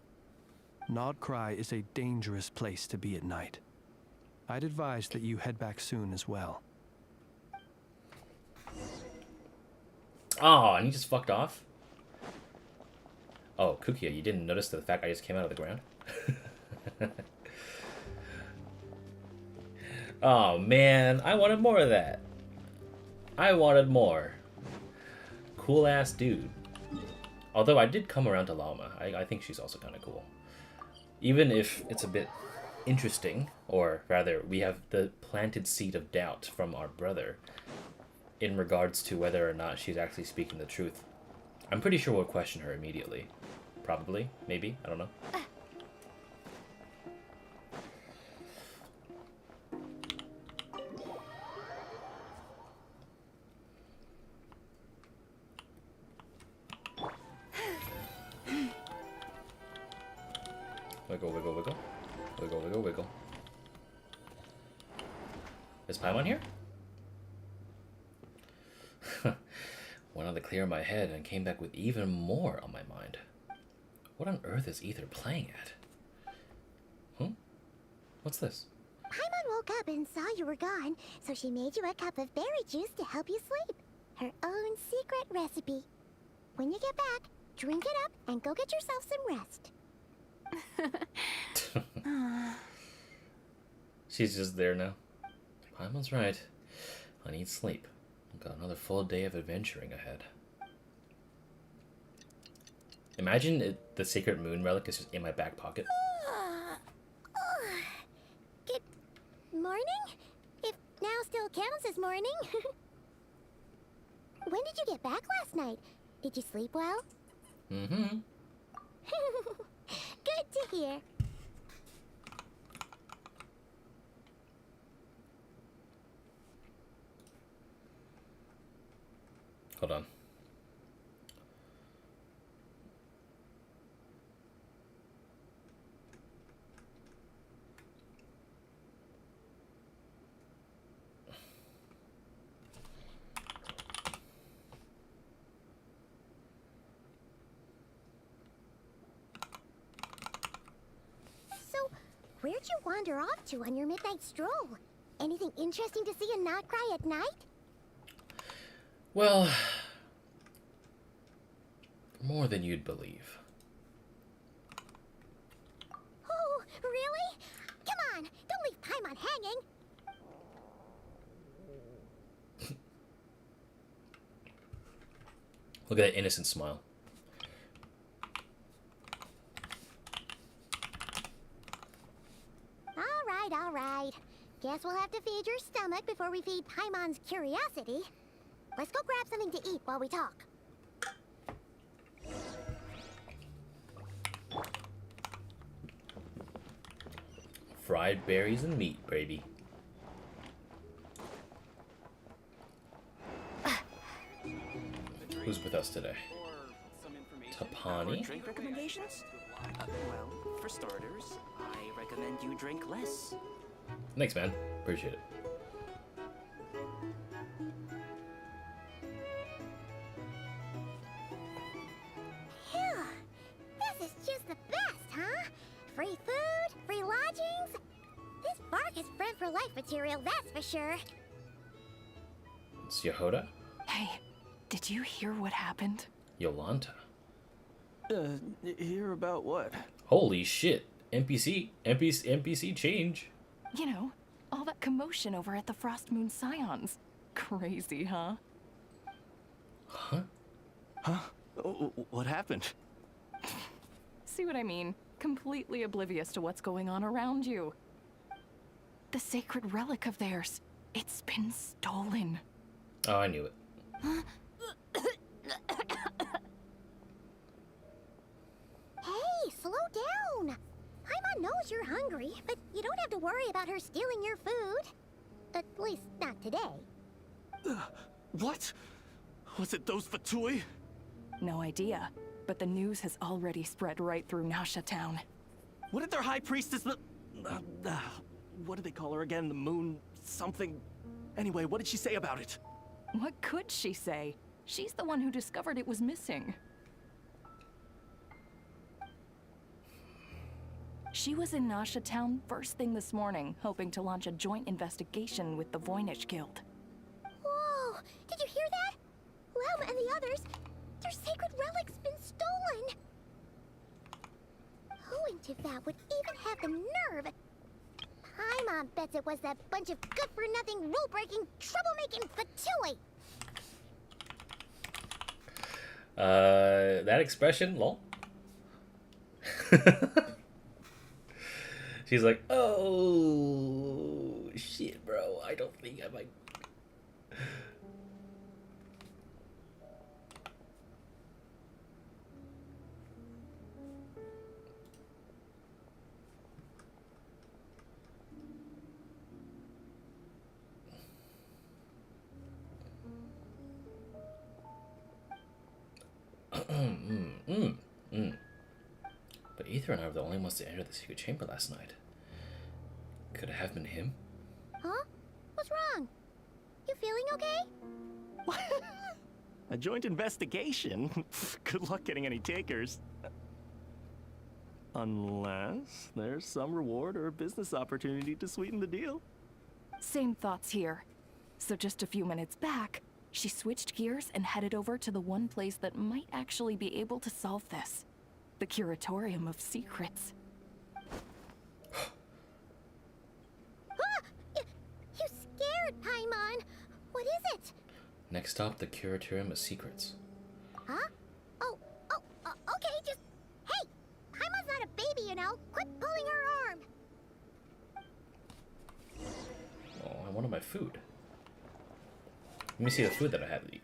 Nod-Krai is a dangerous place to be at night. I'd advise that you head back soon as well. Oh, and he just fucked off? Oh, Kukia, you didn't notice the fact I just came out of the ground? Oh, man. I wanted more of that. I wanted more. Cool-ass dude. Although I did come around to Lauma. I think she's also kind of cool. Even if it's a bit interesting, or rather, we have the planted seed of doubt from our brother in regards to whether or not she's actually speaking the truth. I'm pretty sure we'll question her immediately. Probably. Maybe. I don't know. Wiggle, wiggle, wiggle. Wiggle, wiggle, wiggle. Is Paimon here? Went on to clear my head and came back with even more on my mind. What on earth is Ether playing at? What's this? Paimon woke up and saw you were gone, so she made you a cup of berry juice to help you sleep. Her own secret recipe. When you get back, drink it up and go get yourself some rest. She's just there now. Paimon's right. I need sleep. I've got another full day of adventuring ahead. Imagine the sacred moon relic is just in my back pocket. Good morning? If now still counts as morning. When did you get back last night? Did you sleep well? Mm-hmm. Good to hear. Hold on. Where'd you wander off to on your midnight stroll? Anything interesting to see in Nod-Krai at night? Well, more than you'd believe. Oh, really? Come on, don't leave Paimon hanging. Look at that innocent smile. All right. Guess we'll have to feed your stomach before we feed Paimon's curiosity. Let's go grab something to eat while we talk. Fried berries and meat, baby. Who's with us today? Tapani? Drink recommendations? Well, for starters, I recommend you drink less. Thanks, man. Appreciate it. Phew. This is just the best, huh? Free food, free lodgings. This bark is friend for life material, that's for sure. It's Jahoda? Hey, did you hear what happened? Yolanta. Hear about what? Holy shit. NPC change. You know, all that commotion over at the Frost Moon Scions. Crazy, huh? Huh? Huh? What happened? See what I mean? Completely oblivious to what's going on around you. The sacred relic of theirs. It's been stolen. Oh, I knew it. Hey, slow down. Paimon knows you're hungry, but you don't have to worry about her stealing your food. At least, not today. What? Was it those Fatui? No idea, but the news has already spread right through Nasha Town. What did their high priestess... what do they call her again? The moon... something... Anyway, what did she say about it? What could she say? She's the one who discovered it was missing. She was in Nasha Town first thing this morning, hoping to launch a joint investigation with the Voynich Guild. Whoa! Did you hear that? Lauma and the others, their sacred relic's been stolen! Who in Tivat would even have the nerve? Paimon bets it was that bunch of good-for-nothing, rule-breaking, troublemaking Fatui! That expression, lol. She's like, oh, shit, bro. I don't think I might... But Ether and I were the only ones to enter the secret chamber last night. Could it have been him? Huh? What's wrong? You feeling okay? A joint investigation? Good luck getting any takers. Unless there's some reward or business opportunity to sweeten the deal. Same thoughts here. So just a few minutes back, she switched gears and headed over to the one place that might actually be able to solve this. The Curatorium of Secrets. You scared, Paimon! What is it? Next stop, the Curatorium of Secrets. Huh? Okay, just... Hey! Paimon's not a baby, you know! Quit pulling her arm! Oh, I wanted my food. Let me see the food that I have to eat.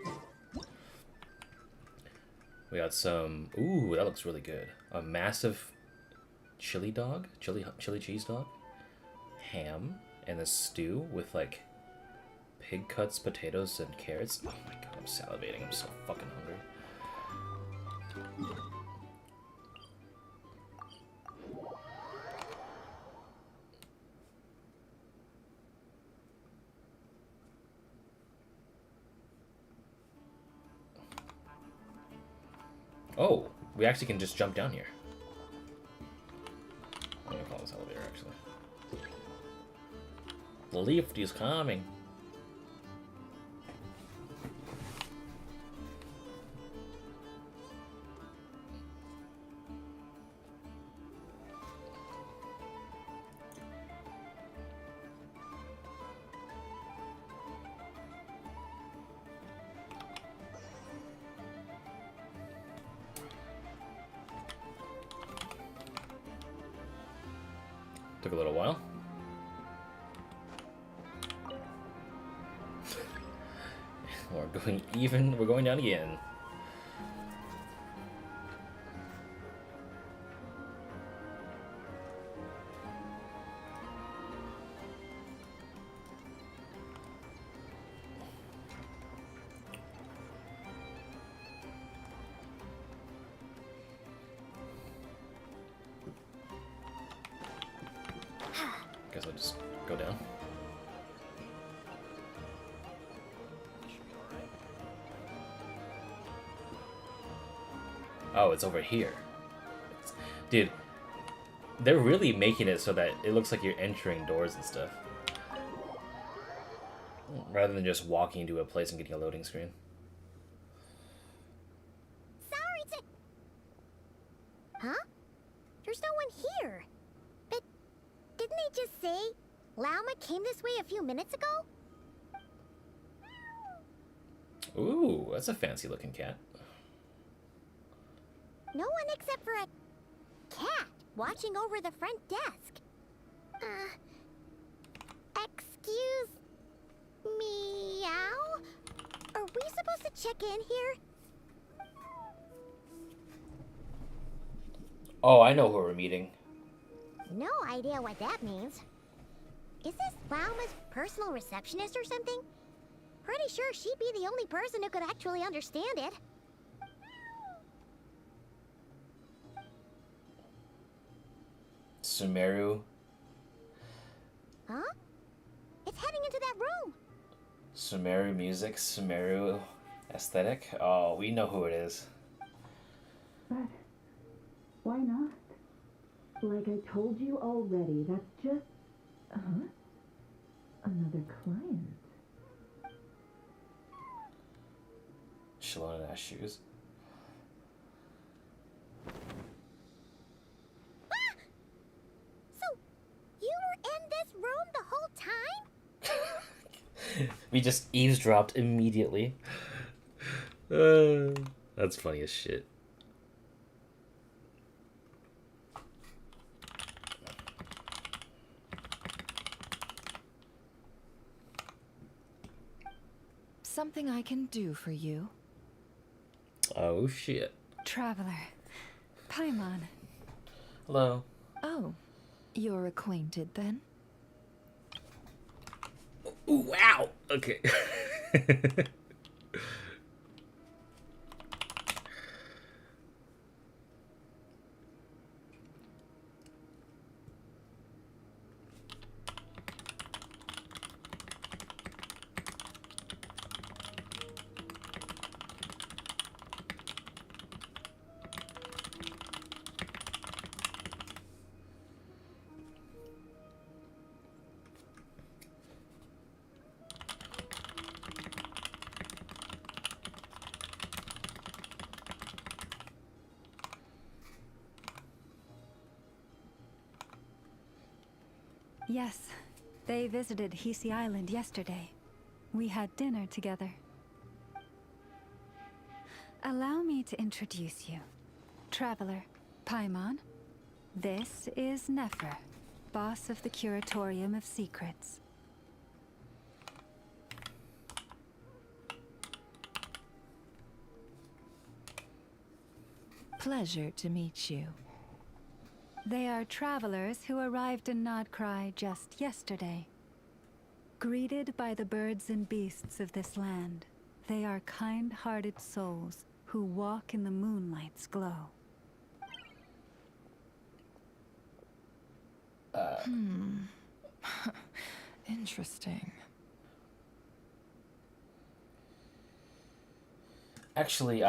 We got some... Ooh, that looks really good. A massive chili dog? Chili cheese dog? Ham. And a stew with, like, pig cuts, potatoes, and carrots. Oh my god, I'm salivating. I'm so fucking hungry. Oh, we actually can just jump down here. I'm gonna call this elevator, actually. The lift is coming. Took a little while. We're going down again. Guess I'll just go down. Oh, it's over here. Dude, they're really making it so that it looks like you're entering doors and stuff. Rather than just walking into a place and getting a loading screen. Sorry to... Huh? There's no one here. But didn't they just say Lauma came this way a few minutes ago? Ooh, that's a fancy looking cat. No one except for a cat watching over the front desk. Excuse meow? Are we supposed to check in here? Oh, I know who we're meeting. No idea what that means. Is this Lauma's personal receptionist or something? Pretty sure she'd be the only person who could actually understand it. Sumeru. Huh? It's heading into that room. Sumeru music, Sumeru aesthetic. Oh, we know who it is. But why not? Like I told you already, that's just... Another client. Shalon ass shoes. You were in this room the whole time? We just eavesdropped immediately. That's funny as shit. Something I can do for you? Oh shit. Traveler. Paimon. Hello. Oh, you're acquainted then? Ooh, wow. Okay. Yes, they visited Hisi Island yesterday. We had dinner together. Allow me to introduce you. Traveler, Paimon. This is Nefer, boss of the Curatorium of Secrets. Pleasure to meet you. They are travelers who arrived in Nod-Krai just yesterday. Greeted by the birds and beasts of this land, they are kind-hearted souls who walk in the moonlight's glow. Interesting. Actually,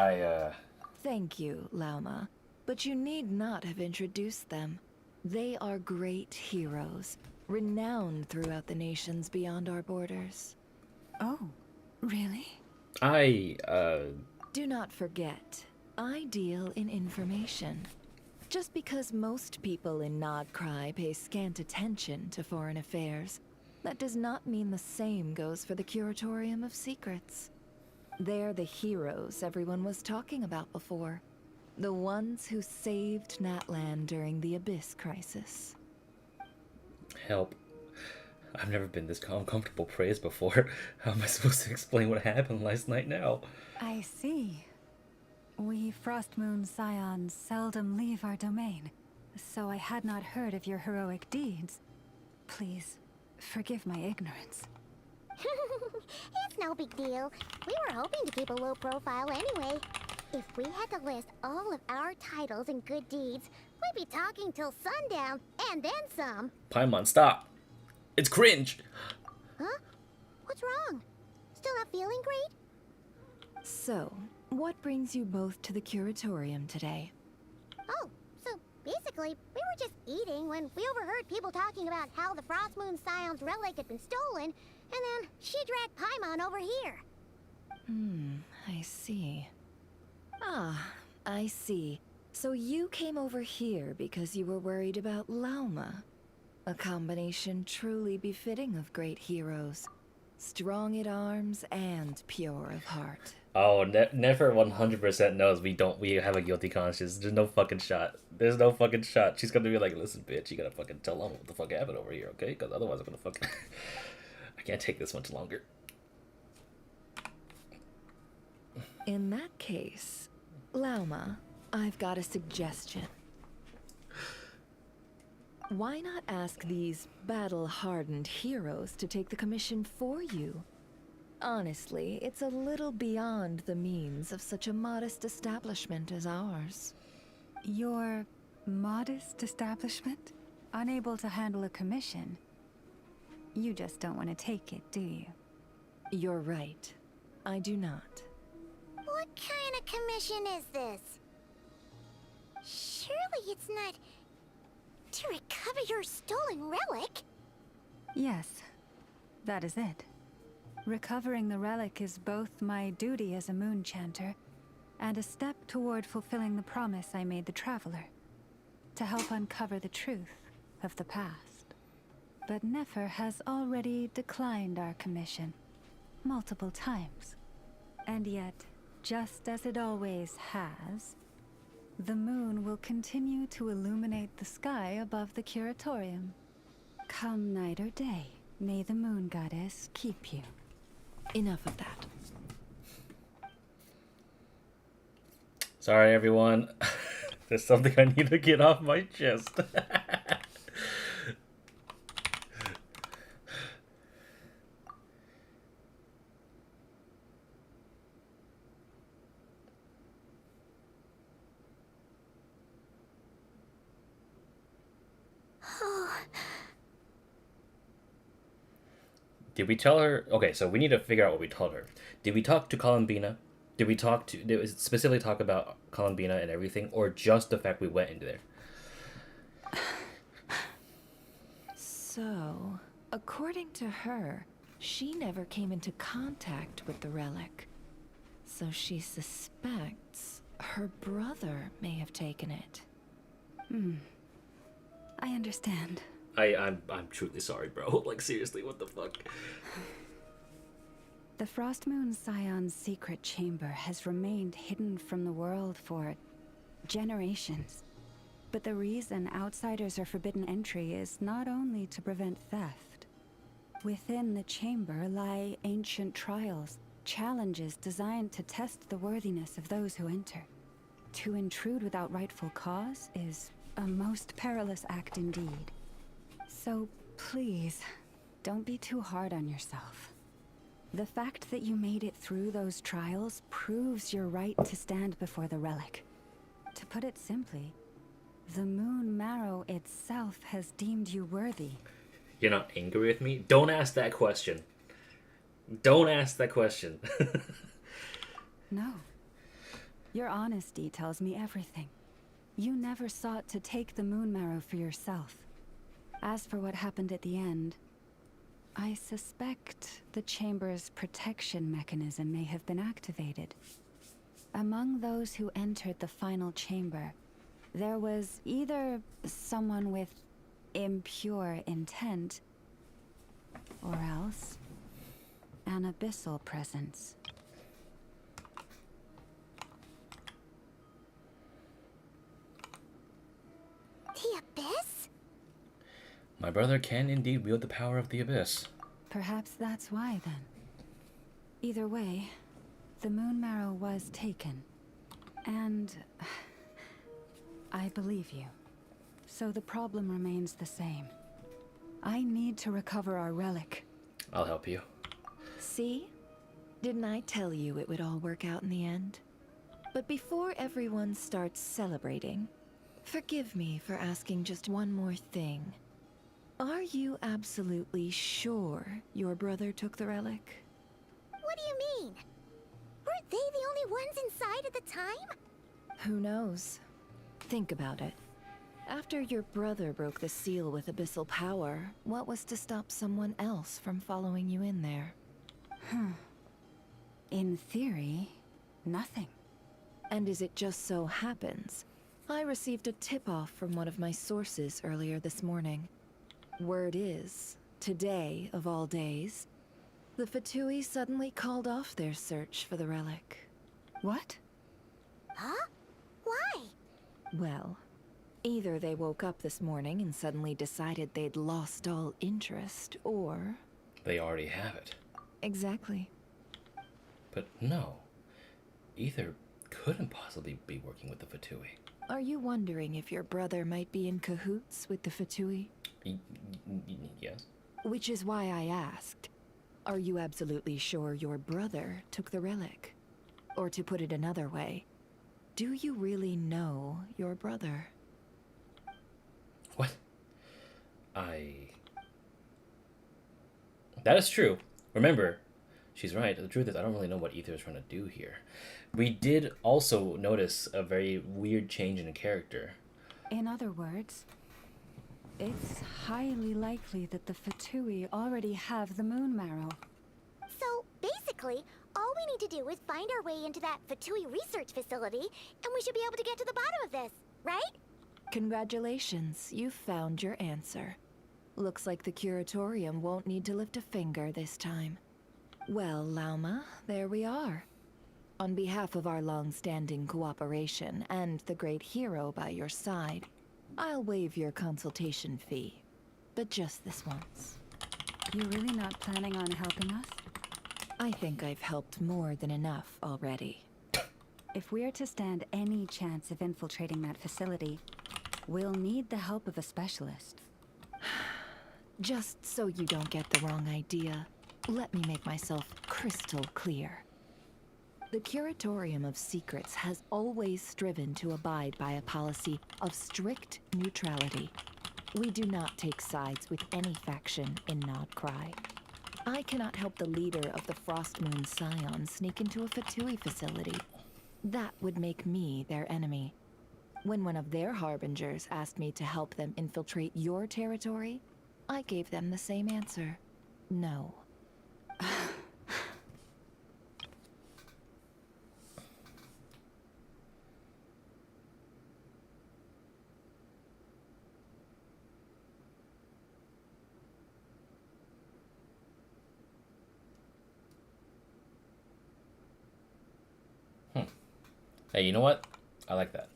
Thank you, Lauma. But you need not have introduced them. They are great heroes, renowned throughout the nations beyond our borders. Oh, really? Do not forget, I deal in information. Just because most people in Nod-Krai pay scant attention to foreign affairs, that does not mean the same goes for the Curatorium of Secrets. They're the heroes everyone was talking about before. The ones who saved Natlan during the Abyss crisis. Help. I've never been this uncomfortable praised before. How am I supposed to explain what happened last night now? I see. We Frostmoon Scions seldom leave our domain, so I had not heard of your heroic deeds. Please, forgive my ignorance. It's no big deal. We were hoping to keep a low profile anyway. If we had to list all of our titles and good deeds, we'd be talking till sundown, and then some. Paimon, stop! It's cringe! Huh? What's wrong? Still not feeling great? So, what brings you both to the Curatorium today? Oh, so basically, we were just eating when we overheard people talking about how the Frostmoon Scion's relic had been stolen, and then she dragged Paimon over here. I see. Ah, I see. So you came over here because you were worried about Lauma. A combination truly befitting of great heroes. Strong at arms and pure of heart. Oh, Nefer 100% knows we have a guilty conscience. There's no fucking shot. There's no fucking shot. She's gonna be like, listen, bitch, you gotta fucking tell them what the fuck happened over here, okay? Because otherwise I'm gonna fucking... I can't take this much longer. In that case, Lauma, I've got a suggestion. Why not ask these battle-hardened heroes to take the commission for you? Honestly, it's a little beyond the means of such a modest establishment as ours. Your modest establishment? Unable to handle a commission? You just don't want to take it, do you? You're right. I do not. What kind of commission is this? Surely it's not... to recover your stolen relic? Yes, that is it. Recovering the relic is both my duty as a moon chanter and a step toward fulfilling the promise I made the Traveler, to help uncover the truth of the past. But Nefer has already declined our commission multiple times. And yet, just as it always has, the moon will continue to illuminate the sky above the Curatorium. Come night or day, may the moon goddess keep you. Enough of that. Sorry, everyone. There's something I need to get off my chest. Did we tell her? Okay, so we need to figure out what we told her. Did we talk to Columbina? Did we specifically talk about Columbina and everything, or just the fact we went into there? So, according to her, she never came into contact with the relic. So she suspects her brother may have taken it. I understand. I'm truly sorry, bro. Like, seriously, what the fuck? The Frostmoon Scion's secret chamber has remained hidden from the world for generations. But the reason outsiders are forbidden entry is not only to prevent theft. Within the chamber lie ancient trials, challenges designed to test the worthiness of those who enter. To intrude without rightful cause is a most perilous act indeed. So please, don't be too hard on yourself. The fact that you made it through those trials proves your right to stand before the relic. To put it simply, the moon Marrow itself has deemed you worthy. You're not angry with me? Don't ask that question. Don't ask that question. No. Your honesty tells me everything. You never sought to take the moon marrow for yourself. As for what happened at the end, I suspect the chamber's protection mechanism may have been activated. Among those who entered the final chamber, there was either someone with impure intent, or else an abyssal presence. The Abyss? My brother can indeed wield the power of the Abyss. Perhaps that's why, then. Either way, the moon marrow was taken. And I believe you. So the problem remains the same. I need to recover our relic. I'll help you. See? Didn't I tell you it would all work out in the end? But before everyone starts celebrating, forgive me for asking just one more thing. Are you absolutely sure your brother took the relic? What do you mean? Weren't they the only ones inside at the time? Who knows? Think about it. After your brother broke the seal with abyssal power, what was to stop someone else from following you in there? In theory, nothing. And as it just so happens, I received a tip-off from one of my sources earlier this morning. Word is, today of all days, the Fatui suddenly called off their search for the relic. What? Huh? Why? Well, either they woke up this morning and suddenly decided they'd lost all interest, or... They already have it. Exactly. But no. Ether couldn't possibly be working with the Fatui. Are you wondering if your brother might be in cahoots with the Fatui? Yes. Which is why I asked. Are you absolutely sure your brother took the relic? Or to put it another way, do you really know your brother? What? That is true. Remember, she's right. The truth is, I don't really know what Ether is trying to do here. We did also notice a very weird change in a character. In other words, it's highly likely that the Fatui already have the moon marrow. So, basically, all we need to do is find our way into that Fatui research facility, and we should be able to get to the bottom of this, right? Congratulations, you've found your answer. Looks like the curatorium won't need to lift a finger this time. Well, Lauma, there we are. On behalf of our long-standing cooperation and the great hero by your side, I'll waive your consultation fee. But just this once. You're really not planning on helping us? I think I've helped more than enough already. If we're to stand any chance of infiltrating that facility, we'll need the help of a specialist. Just so you don't get the wrong idea, let me make myself crystal clear. The Curatorium of Secrets has always striven to abide by a policy of strict neutrality. We do not take sides with any faction in Nod-Krai. I cannot help the leader of the Frostmoon Scions sneak into a Fatui facility. That would make me their enemy. When one of their harbingers asked me to help them infiltrate your territory, I gave them the same answer. No. Hey, you know what? I like that.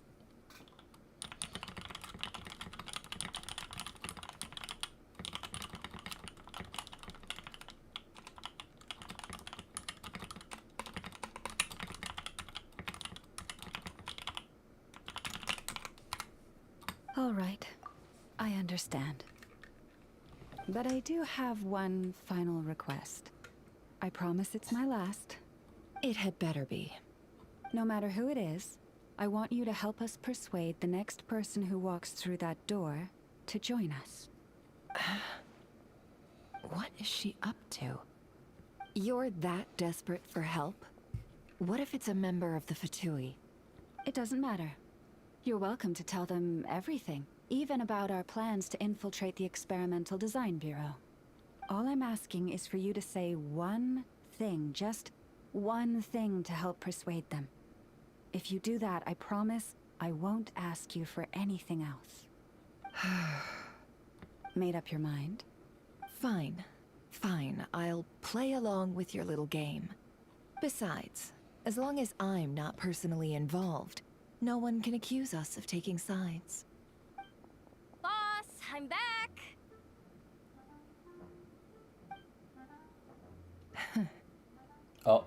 All right, I understand. But I do have one final request. I promise it's my last. It had better be. No matter who it is, I want you to help us persuade the next person who walks through that door to join us. What is she up to? You're that desperate for help? What if it's a member of the Fatui? It doesn't matter. You're welcome to tell them everything, even about our plans to infiltrate the Experimental Design Bureau. All I'm asking is for you to say one thing, just one thing to help persuade them. If you do that, I promise I won't ask you for anything else. Made up your mind? Fine. Fine, I'll play along with your little game. Besides, as long as I'm not personally involved, no one can accuse us of taking sides. Boss, I'm back! Oh.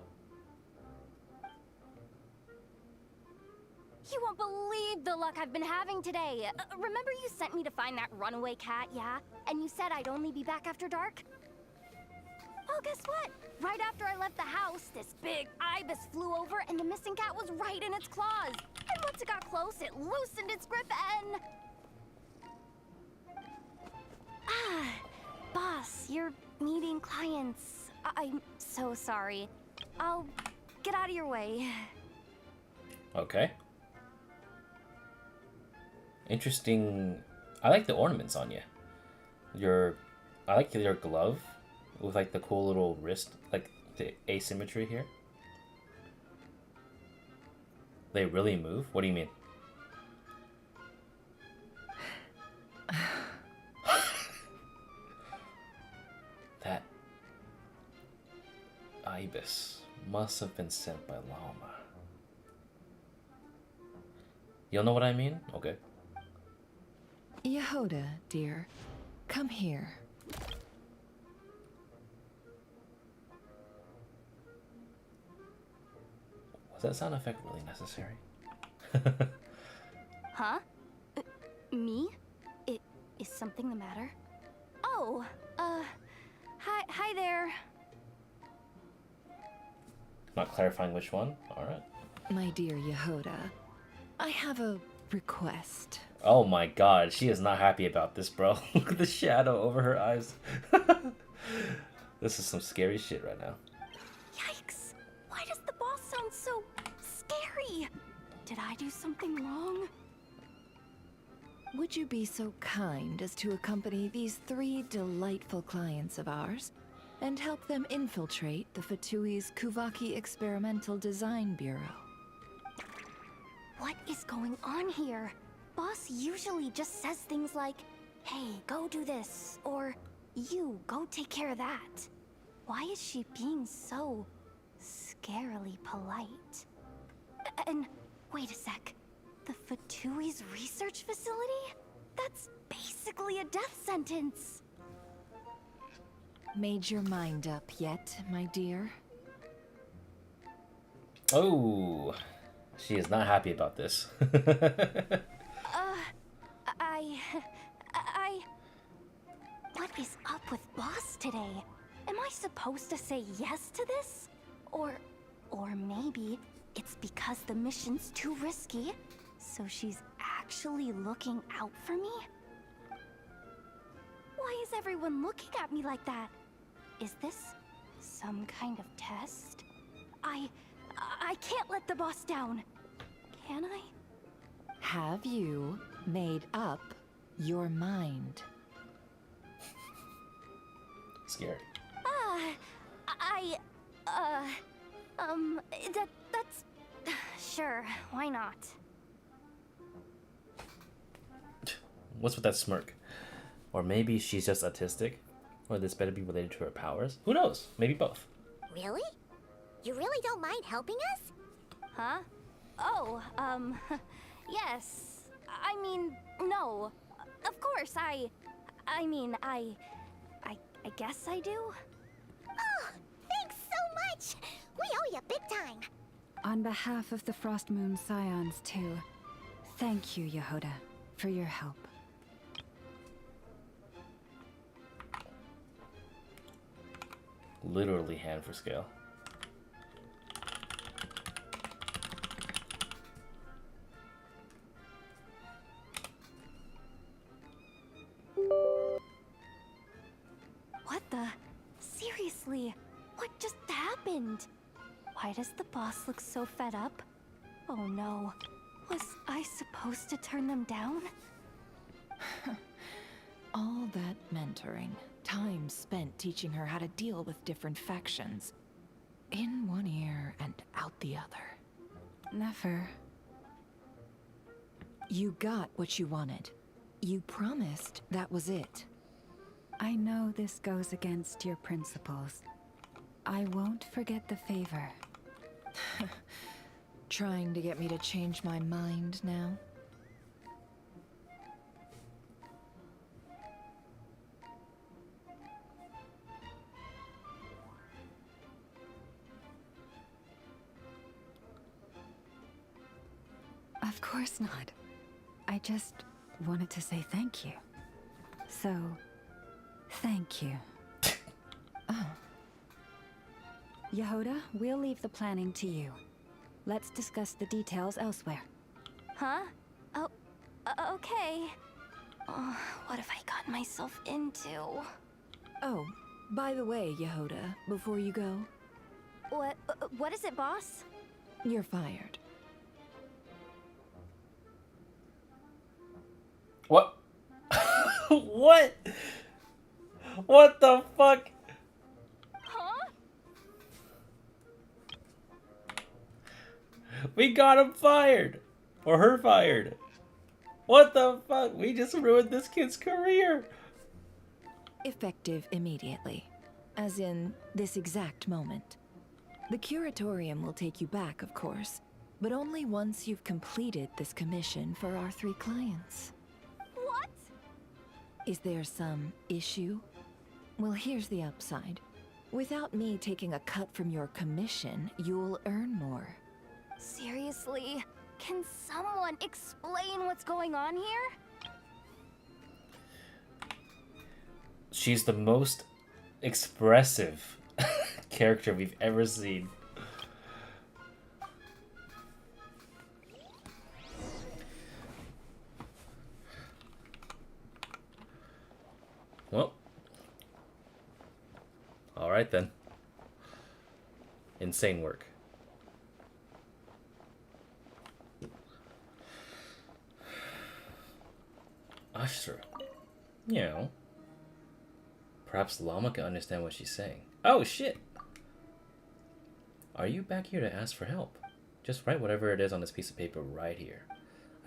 You won't believe the luck I've been having today. Remember you sent me to find that runaway cat, yeah? And you said I'd only be back after dark? Well, guess what? Right after I left the house, this big ibis flew over and the missing cat was right in its claws. And once it got close, it loosened its grip and... Ah, boss, you're meeting clients. I'm so sorry. I'll get out of your way. Okay. Interesting. I like the ornaments on you. I like your glove with like the cool little wrist, like the asymmetry here. They really move? What do you mean? That ibis must have been sent by Lauma. You'll know what I mean? Okay. Jahoda, dear, come here. Was that sound effect really necessary? Huh? Me? Is something the matter? Oh, hi there. Not clarifying which one? Alright. My dear Jahoda, I have a request. Oh my god, she is not happy about this, bro. Look at the shadow over her eyes. This is some scary shit right now. Yikes! Why does the boss sound so scary? Did I do something wrong? Would you be so kind as to accompany these 3 delightful clients of ours and help them infiltrate the Fatui's Kuvaki Experimental Design Bureau? What is going on here? Boss usually just says things like, hey, go do this, or you, go take care of that. Why is she being so scarily polite? And wait a sec, the Fatui's research facility? That's basically a death sentence. Made your mind up yet, my dear? Oh, she is not happy about this. What is up with Boss today? Am I supposed to say yes to this? Or maybe it's because the mission's too risky, so she's actually looking out for me? Why is everyone looking at me like that? Is this some kind of test? I can't let the boss down. Can I? Have you made up your mind? Scary. That's... Sure, why not? What's with that smirk? Or maybe she's just autistic? Or this better be related to her powers? Who knows? Maybe both. Really? You really don't mind helping us? Huh? Oh, yes. I mean, no. Of course, I guess I do. Oh, thanks so much! We owe you big time! On behalf of the Frost Moon Scions, too, thank you, Jahoda, for your help. Literally hand for scale. What the? Seriously, what just happened? Why does the boss look so fed up? Oh no. Was I supposed to turn them down? All that mentoring, time spent teaching her how to deal with different factions. In one ear and out the other. Nefer. You got what you wanted. You promised that was it. I know this goes against your principles. I won't forget the favor. Trying to get me to change my mind now? Of course not. I just wanted to say thank you. So, thank you. Oh. Jahoda, we'll leave the planning to you. Let's discuss the details elsewhere. Huh? Oh, okay. What have I gotten myself into? Oh, by the way, Jahoda, before you go... What is it, boss? You're fired. What? What? What the fuck? Huh? We got him fired. Or her fired. What the fuck? We just ruined this kid's career. Effective immediately. As in, this exact moment. The curatorium will take you back, of course, but only once you've completed this commission for our 3 clients. What? Is there some issue? Well, here's the upside. Without me taking a cut from your commission, you'll earn more. Seriously? Can someone explain what's going on here? She's the most expressive character we've ever seen. Well, all right then. Insane work. Ashtra. You know. Perhaps Lauma can understand what she's saying. Oh shit! Are you back here to ask for help? Just write whatever it is on this piece of paper right here.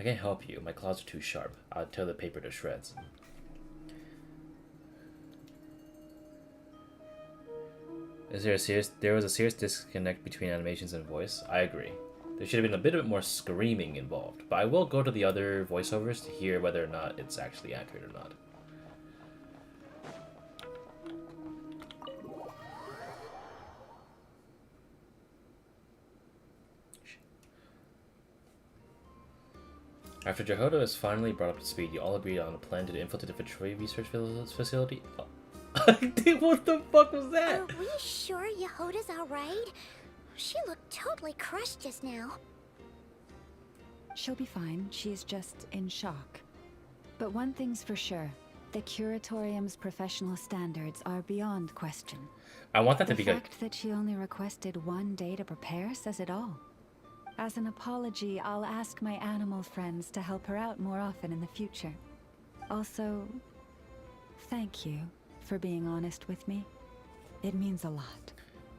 I can't help you. My claws are too sharp. I'll tear the paper to shreds. There was a serious disconnect between animations and voice. I agree. There should have been a bit more screaming involved, but I will go to the other voiceovers to hear whether or not it's actually accurate or not. After Jahoda is finally brought up to speed, you all agreed on a plan to infiltrate the Fatui research facility. Oh. What the fuck was that? Are we sure Jahoda's alright? She looked totally crushed just now. She'll be fine. She's just in shock. But one thing's for sure. The Curatorium's professional standards are beyond question. I want that to be good. The fact that she only requested 1 day to prepare says it all. As an apology, I'll ask my animal friends to help her out more often in the future. Also, thank you for being honest with me. It means a lot.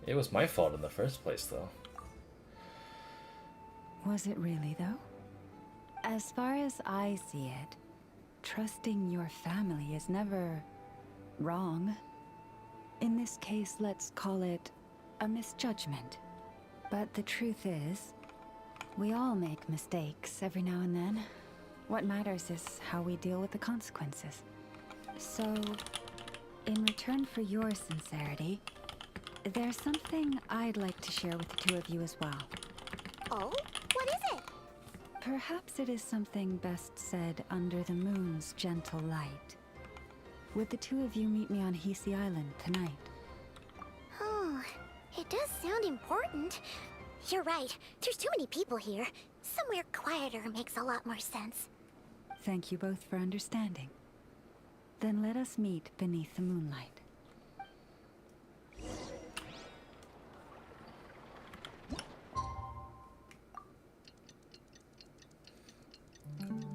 It was my fault in the first place, though. Was it really, though? As far as I see it, trusting your family is never wrong. In this case, let's call it a misjudgment. But the truth is, we all make mistakes every now and then. What matters is how we deal with the consequences. So, in return for your sincerity, there's something I'd like to share with the 2 of you as well. Oh? What is it? Perhaps it is something best said under the moon's gentle light. Would the 2 of you meet me on Hisi Island tonight? Oh, it does sound important. You're right. There's too many people here. Somewhere quieter makes a lot more sense. Thank you both for understanding. Then let us meet beneath the moonlight.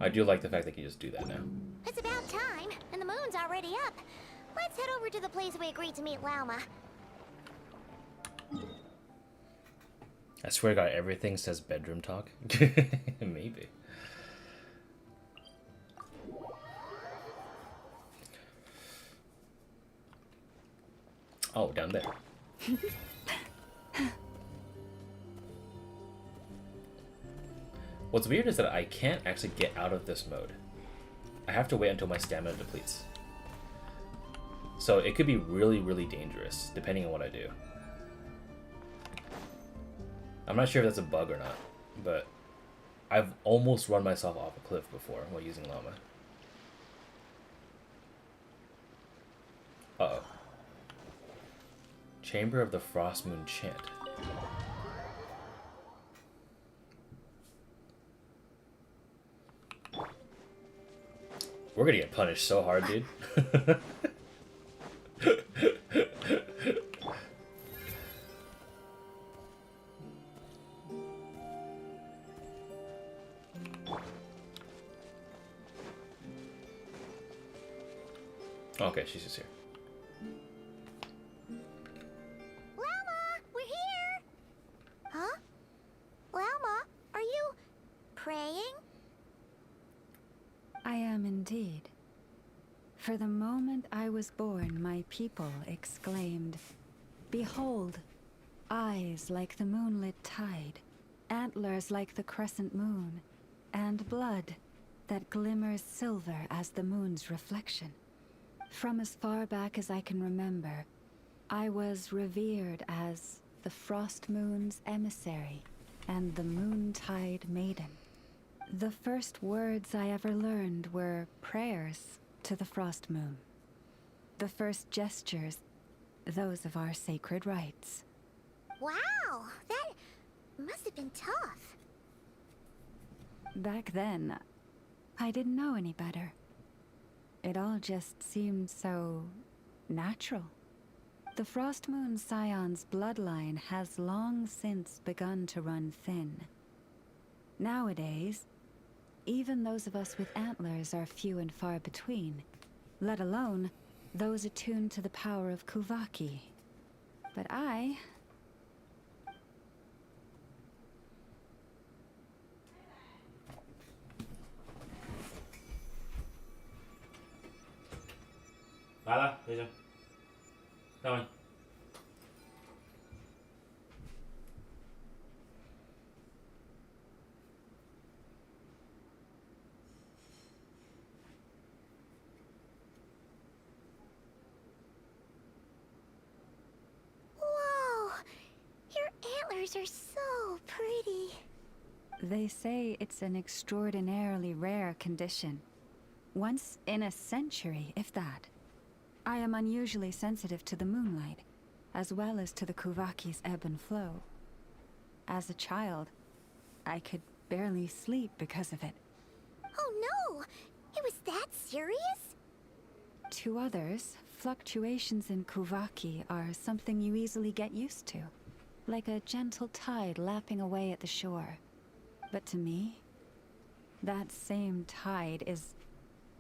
I do like the fact that you just do that now. It's about time, and the moon's already up. Let's head over to the place we agreed to meet Lauma. I swear to God, everything says bedroom talk. Maybe. Oh, down there. What's weird is that I can't actually get out of this mode. I have to wait until my stamina depletes. So it could be really, really dangerous, depending on what I do. I'm not sure if that's a bug or not, but I've almost run myself off a cliff before while using Lauma. Uh-oh. Chamber of the Frost Moon Chant. We're gonna get punished so hard, dude. Okay, she's just here. Lauma, we're here! Huh? Lauma, are you praying? I am indeed. For the moment I was born, my people exclaimed, "Behold, eyes like the moonlit tide, antlers like the crescent moon, and blood that glimmers silver as the moon's reflection." From as far back as I can remember, I was revered as the Frost Moon's emissary and the Moontide Maiden. The first words I ever learned were prayers to the Frost Moon. The first gestures, those of our sacred rites. Wow, that must have been tough. Back then, I didn't know any better. It all just seemed so natural. The Frost Moon Scion's bloodline has long since begun to run thin. Nowadays, even those of us with antlers are few and far between, let alone those attuned to the power of Kuvaki. But I... Lala, bây giờ. Đâu anh? Whoa, your antlers are so pretty. They say it's an extraordinarily rare condition. Once in a century, if that. I am unusually sensitive to the moonlight, as well as to the Kuvaki's ebb and flow. As a child, I could barely sleep because of it. Oh no! It was that serious? To others, fluctuations in Kuvaki are something you easily get used to, like a gentle tide lapping away at the shore. But to me, that same tide is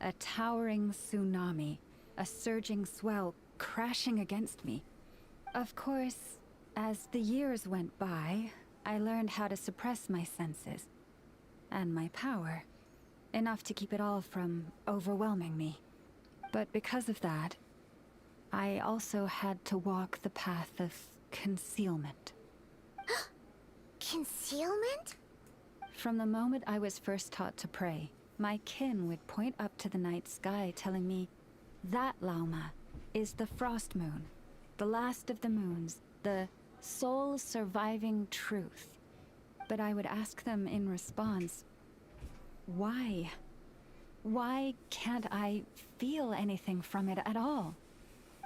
a towering tsunami, a surging swell crashing against me. Of course, as the years went by, I learned how to suppress my senses and my power, enough to keep it all from overwhelming me. But because of that, I also had to walk the path of concealment. Concealment? From the moment I was first taught to pray, my kin would point up to the night sky telling me, "That Lauma is the Frost Moon, the last of the moons, the sole surviving truth." But I would ask them in response, why? Why can't I feel anything from it at all?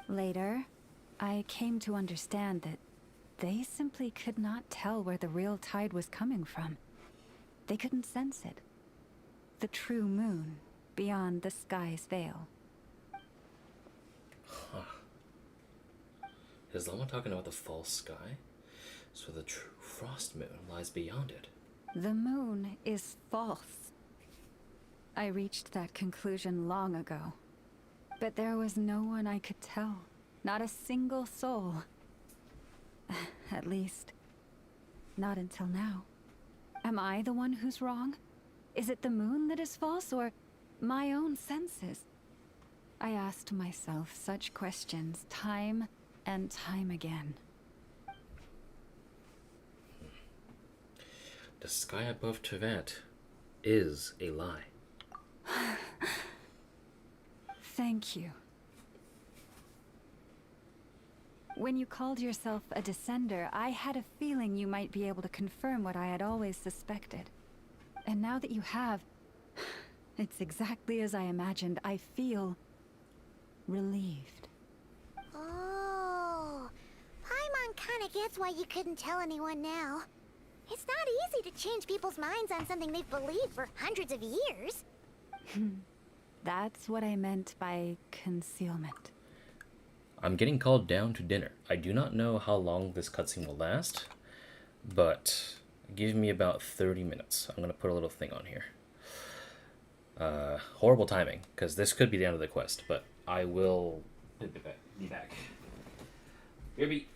Later, I came to understand that they simply could not tell where the real tide was coming from. They couldn't sense it. The true moon, beyond the sky's veil. Huh. Is Lauma talking about the false sky? So the true Frost Moon lies beyond it. The moon is false. I reached that conclusion long ago. But there was no one I could tell. Not a single soul. At least, not until now. Am I the one who's wrong? Is it the moon that is false, or my own senses? I asked myself such questions time and time again. The sky above Tevat is a lie. Thank you. When you called yourself a descender, I had a feeling you might be able to confirm what I had always suspected. And now that you have, it's exactly as I imagined. I feel relieved. Oh, Paimon kinda gets why you couldn't tell anyone now. It's not easy to change people's minds on something they've believed for hundreds of years. That's what I meant by concealment. I'm getting called down to dinner. I do not know how long this cutscene will last, but give me about 30 minutes. I'm gonna put a little thing on here. Horrible timing, because this could be the end of the quest, but I will be back. Maybe.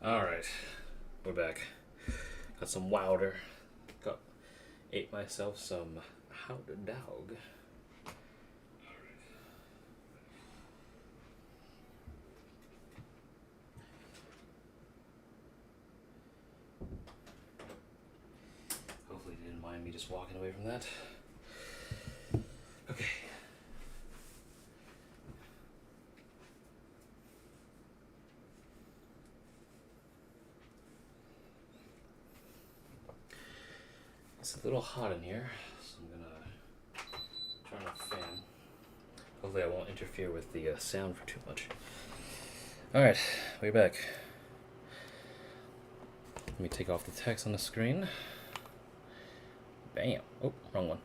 Alright, we're back. Got some wowder. Ate myself some Hoarfrost dog. Hopefully you didn't mind me just walking away from that. Okay. It's a little hot in here, so I'm gonna turn off the fan. Hopefully I won't interfere with the sound for too much. Alright, we're back. Let me take off the text on the screen. Bam! Oh, wrong one.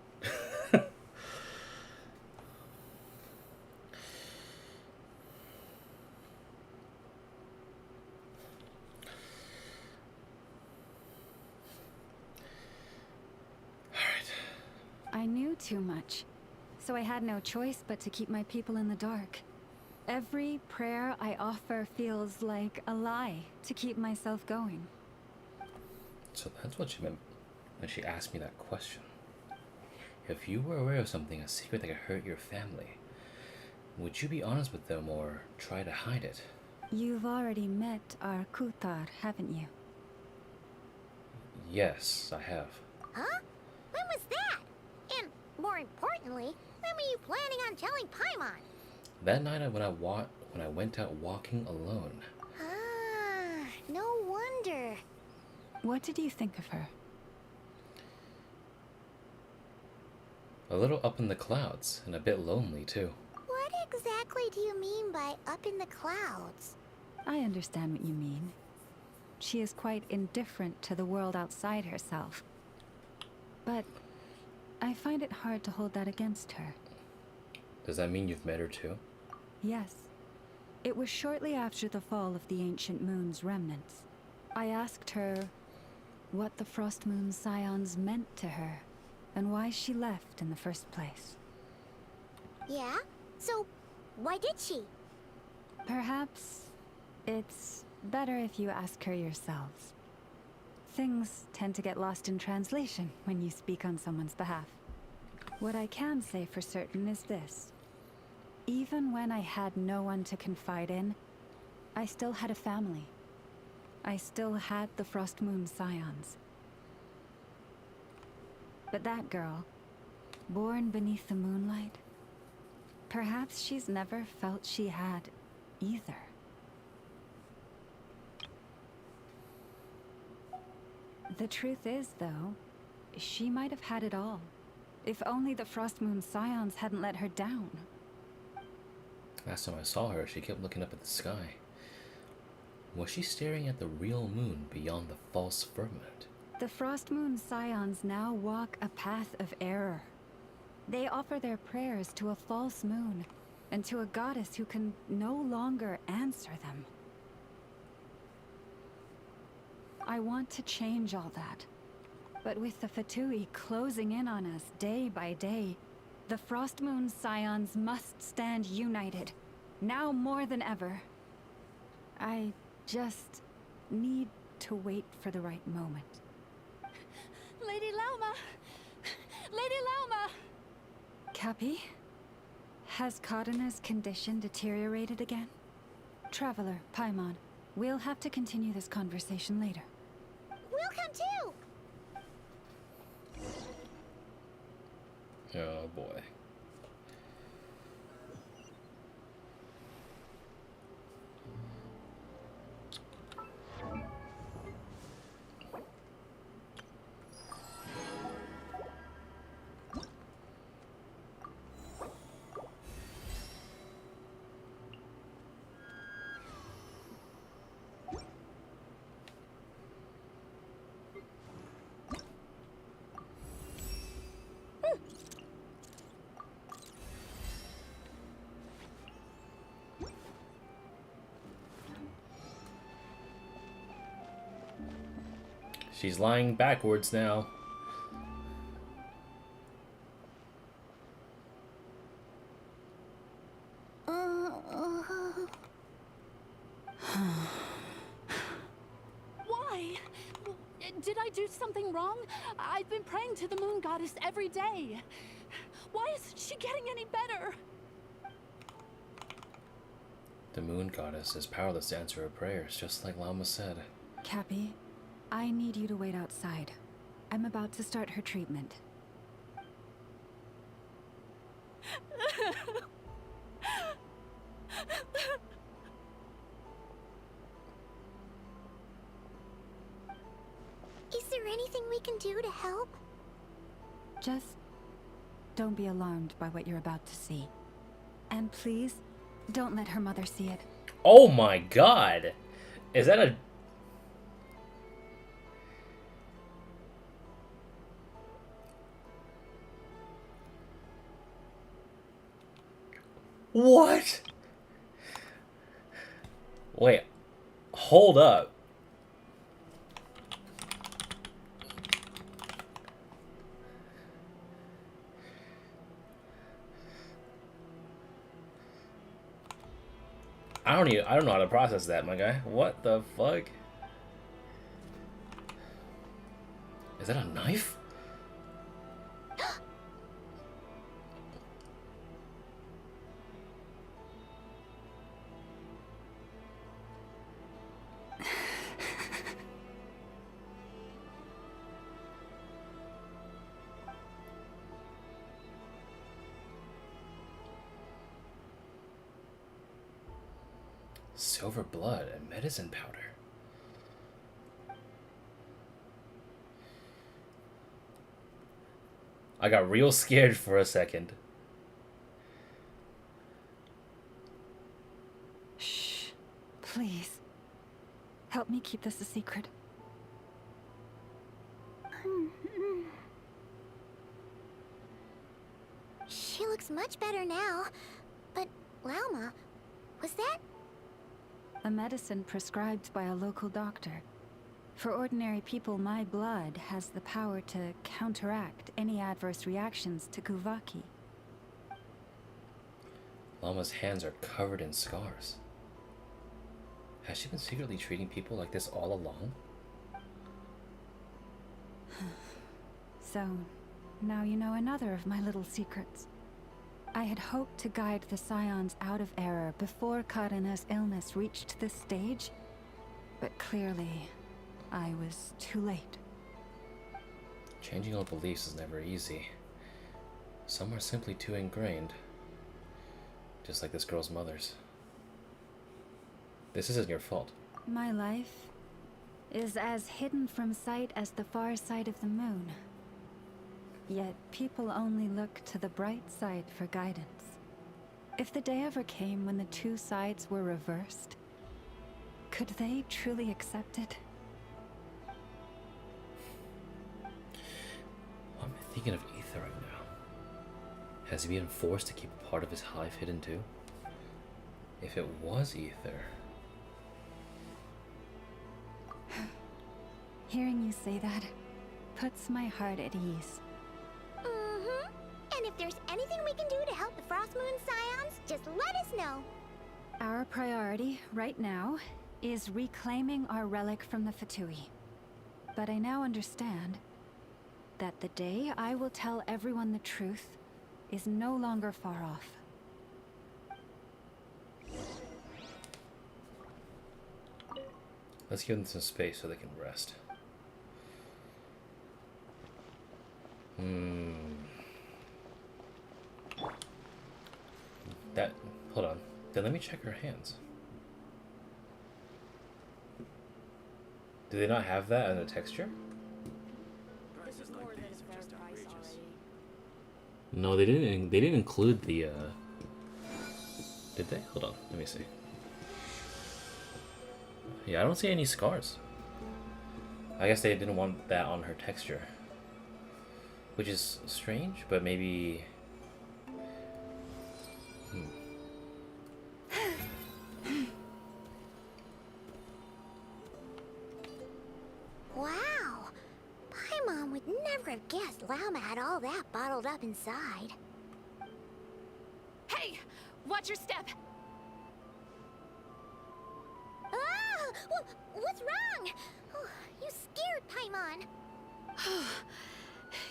I knew too much, so I had no choice but to keep my people in the dark. Every prayer I offer feels like a lie to keep myself going. So that's what she meant when she asked me that question. If you were aware of something, a secret that could hurt your family, would you be honest with them or try to hide it? You've already met our Kutar, haven't you? Yes, I have. Huh? When was that? And more importantly, when were you planning on telling Paimon? That night when I went out walking alone. Ah, no wonder. What did you think of her? A little up in the clouds, and a bit lonely too. What exactly do you mean by up in the clouds? I understand what you mean. She is quite indifferent to the world outside herself. But I find it hard to hold that against her. Does that mean you've met her too? Yes. It was shortly after the fall of the Ancient Moon's remnants. I asked her what the Frost Moon Scions meant to her, and why she left in the first place. Yeah? So, why did she? Perhaps it's better if you ask her yourselves. Things tend to get lost in translation when you speak on someone's behalf. What I can say for certain is this. Even when I had no one to confide in, I still had a family. I still had the Frost Moon Scions. But that girl, born beneath the moonlight, perhaps she's never felt she had either. The truth is, though, she might have had it all. If only the Frost Moon Scions hadn't let her down. Last time I saw her, she kept looking up at the sky. Was she staring at the real moon beyond the false firmament? The Frost Moon Scions now walk a path of error. They offer their prayers to a false moon, and to a goddess who can no longer answer them. I want to change all that. But with the Fatui closing in on us day by day, the Frost Moon Scions must stand united, now more than ever. I just need to wait for the right moment. Lady Lauma! Lady Lauma! Cappy? Has Kadana's condition deteriorated again? Traveler, Paimon, we'll have to continue this conversation later. We'll come too! Oh boy. She's lying backwards now. Did I do something wrong? I've been praying to the moon goddess every day. Why isn't she getting any better? The moon goddess is powerless to answer her prayers, just like Lauma said. Cappy, I need you to wait outside. I'm about to start her treatment. Is there anything we can do to help? Just don't be alarmed by what you're about to see. And please, don't let her mother see it. Oh my god! Is that a... What? Wait, hold up. I don't know how to process that, my guy. What the fuck? Is that a knife? Silver blood and medicine powder. I got real scared for a second. Shh. Please. Help me keep this a secret. She looks much better now. But, Lauma, was that... A medicine prescribed by a local doctor. For ordinary people, my blood has the power to counteract any adverse reactions to Kuvaki. Lauma's hands are covered in scars. Has she been secretly treating people like this all along? So, now you know another of my little secrets. I had hoped to guide the Scions out of error before Karina's illness reached this stage, but clearly, I was too late. Changing old beliefs is never easy. Some are simply too ingrained. Just like this girl's mother's. This isn't your fault. My life is as hidden from sight as the far side of the moon. Yet people only look to the bright side for guidance. If the day ever came when the two sides were reversed, could they truly accept it? I'm thinking of Ether right now. Has he been forced to keep a part of his hive hidden too? If it was Ether... Hearing you say that puts my heart at ease. And if there's anything we can do to help the Frost Moon Scions, just let us know. Our priority, right now, is reclaiming our relic from the Fatui. But I now understand that the day I will tell everyone the truth is no longer far off. Let's give them some space so they can rest. That... hold on. Then let me check her hands. Do they not have that in the texture? No, they didn't. They didn't include the. Did they? Hold on. Let me see. Yeah, I don't see any scars. I guess they didn't want that on her texture, which is strange. But maybe. Wow! Paimon would never have guessed Lauma had all that bottled up inside. Hey! Watch your step! Ah! What's wrong? Oh, you scared Paimon.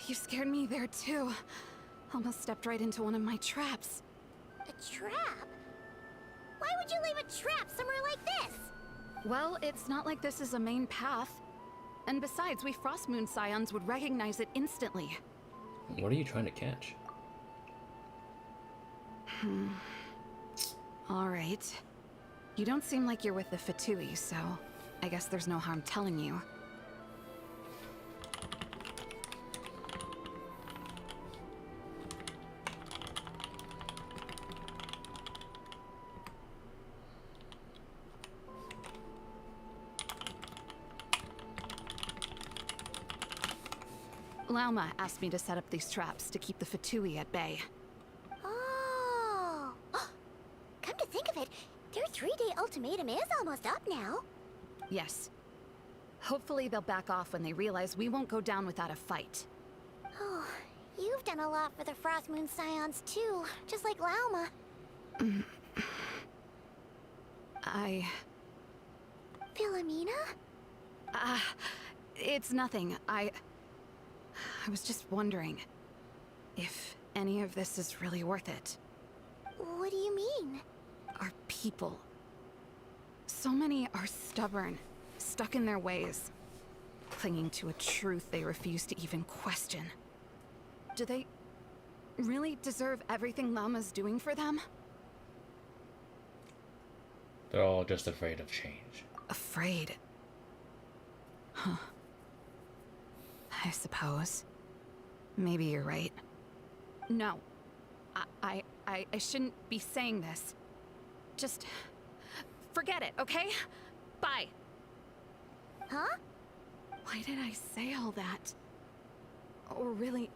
You scared me there too. Almost stepped right into one of my traps. A trap? Why would you leave a trap somewhere like this? Well, it's not like this is a main path. And besides, we Frostmoon Scions would recognize it instantly. What are you trying to catch? Alright. You don't seem like you're with the Fatui, so I guess there's no harm telling you. Lauma asked me to set up these traps to keep the Fatui at bay. Oh. Come to think of it, their 3-day ultimatum is almost up now. Yes. Hopefully they'll back off when they realize we won't go down without a fight. Oh, you've done a lot for the Frostmoon Scions too, just like Lauma. Philomena? It's nothing. I was just wondering if any of this is really worth it. What do you mean? Our people. So many are stubborn, stuck in their ways, clinging to a truth they refuse to even question. Do they really deserve everything Lauma's doing for them? They're all just afraid of change. Afraid? Huh. I suppose. Maybe you're right. No. I shouldn't be saying this. Just forget it, okay? Bye. Huh? Why did I say all that? Or really,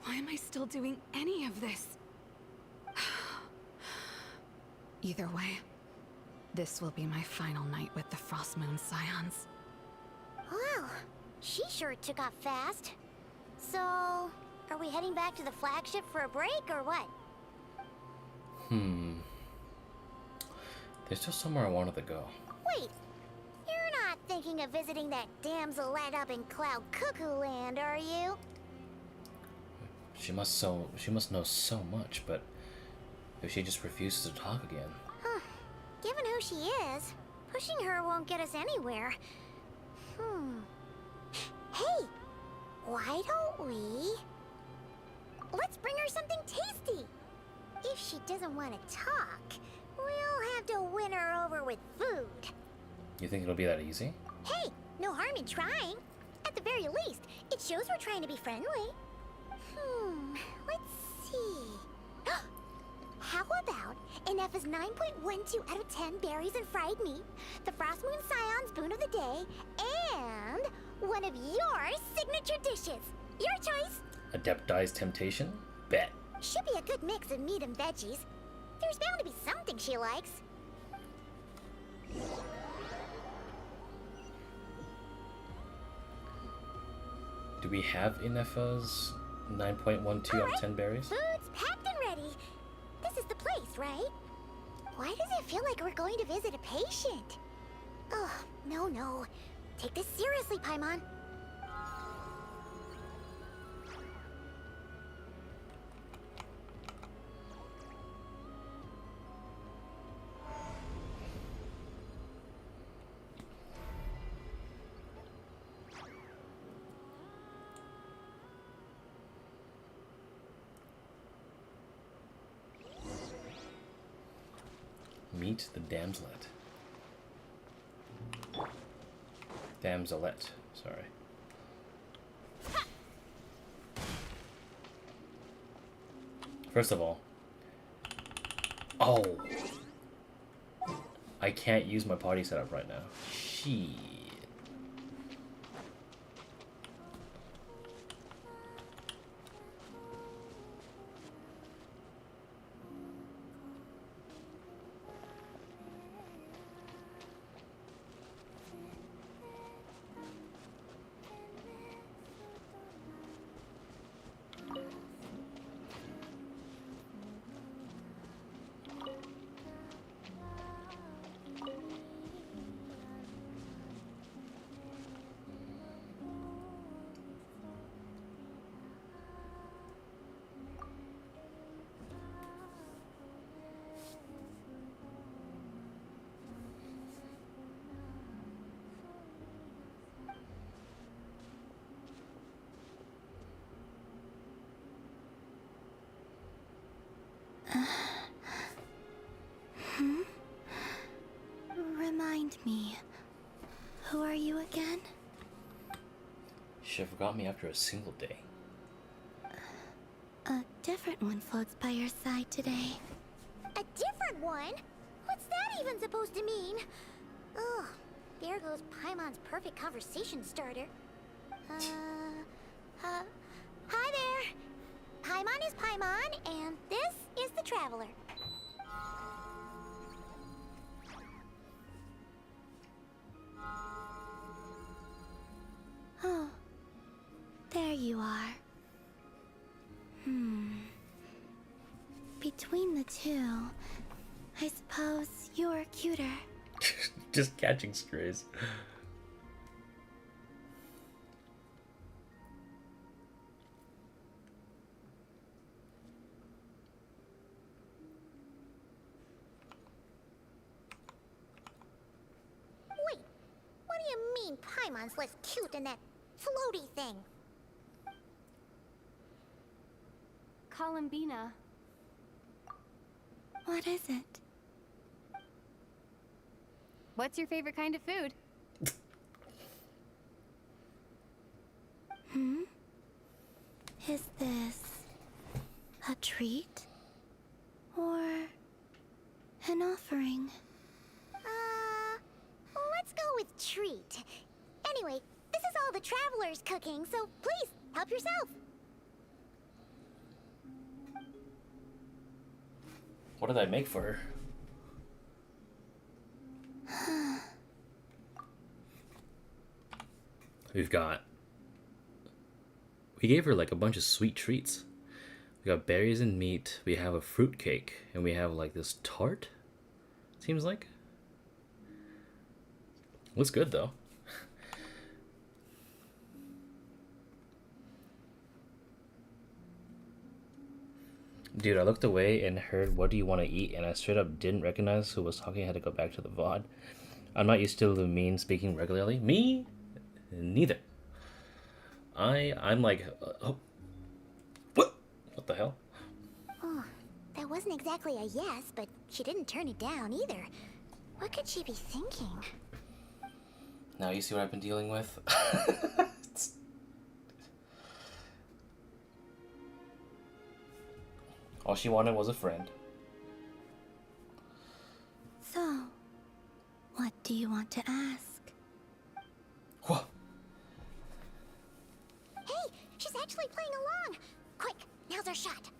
why am I still doing any of this? Either way, this will be my final night with the Frostmoon Scions. Well, she sure took off fast. So, are we heading back to the flagship for a break or what? There's still somewhere I wanted to go. Wait, you're not thinking of visiting that damselette up in Cloud Cuckoo Land, are you? She must know so much, but if she just refuses to talk again. Huh. Given who she is, pushing her won't get us anywhere. Hey, why don't we... Let's bring her something tasty. If she doesn't want to talk, we'll have to win her over with food. You think it'll be that easy? Hey, no harm in trying. At the very least, it shows we're trying to be friendly. Let's see. How about Nefer's 9.12 out of 10 berries and fried meat, the Frostmoon Scion's boon of the day, and one of your signature dishes. Your choice. Adepti's Temptation? Bet. Should be a good mix of meat and veggies. There's bound to be something she likes. Do we have Nefer's 9.12 out of 10 berries? Food's packed and ready. This is the place, right? Why does it feel like we're going to visit a patient? Oh, no. Take this seriously, Paimon. Meet the damselette. Damselette, sorry. First of all... Oh! I can't use my party setup right now. Shit. Hmm? Remind me, who are you again? She forgot me after a single day. A different one floats by your side today. A different one? What's that even supposed to mean? Ugh, there goes Paimon's perfect conversation starter. Hi there. Paimon is Paimon, and this is the Traveler. Oh, there you are. Between the two, I suppose you're cuter. Just catching strays. Wait, what do you mean Paimon's less cute than that floaty thing? Columbina. What is it? What's your favorite kind of food? Is this a treat? Or an offering? Let's go with treat. Anyway, this is all the Traveler's cooking, so please, help yourself. What did I make for her? We gave her like a bunch of sweet treats. We got berries and meat, we have a fruit cake, and we have like this tart, seems like. Looks good though. Dude, I looked away and heard, "What do you want to eat?" And I straight up didn't recognize who was talking. I had to go back to the VOD. I'm not used to Lumine speaking regularly. Me? Neither. I'm like, oh. What the hell? Oh, that wasn't exactly a yes, but she didn't turn it down either. What could she be thinking? Now you see what I've been dealing with? All she wanted was a friend. So, what do you want to ask? What? Hey, she's actually playing along! Quick, now's our shot.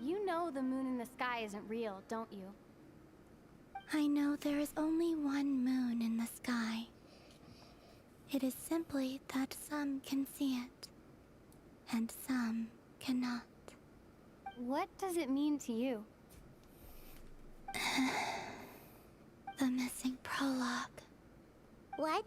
You know the moon in the sky isn't real, don't you? I know there is only one moon in the sky. It is simply that some can see it, and some cannot. What does it mean to you? The missing prologue. What?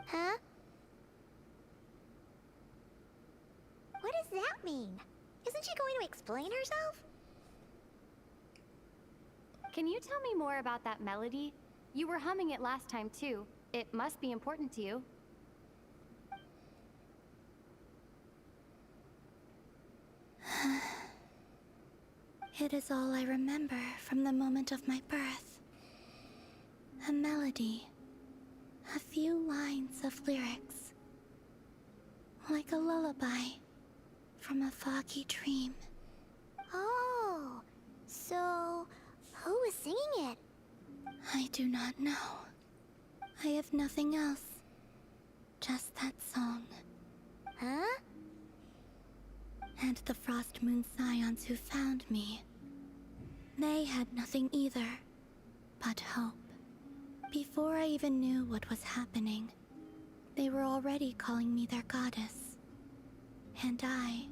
Huh? What does that mean? Isn't she going to explain herself? Can you tell me more about that melody? You were humming it last time too. It must be important to you. It is all I remember from the moment of my birth. A melody. A few lines of lyrics. Like a lullaby from a foggy dream. Oh, so who was singing it? I do not know. I have nothing else. Just that song. Huh? And the Frost Moon Scions who found me. They had nothing either, but hope. Before I even knew what was happening, they were already calling me their goddess. And I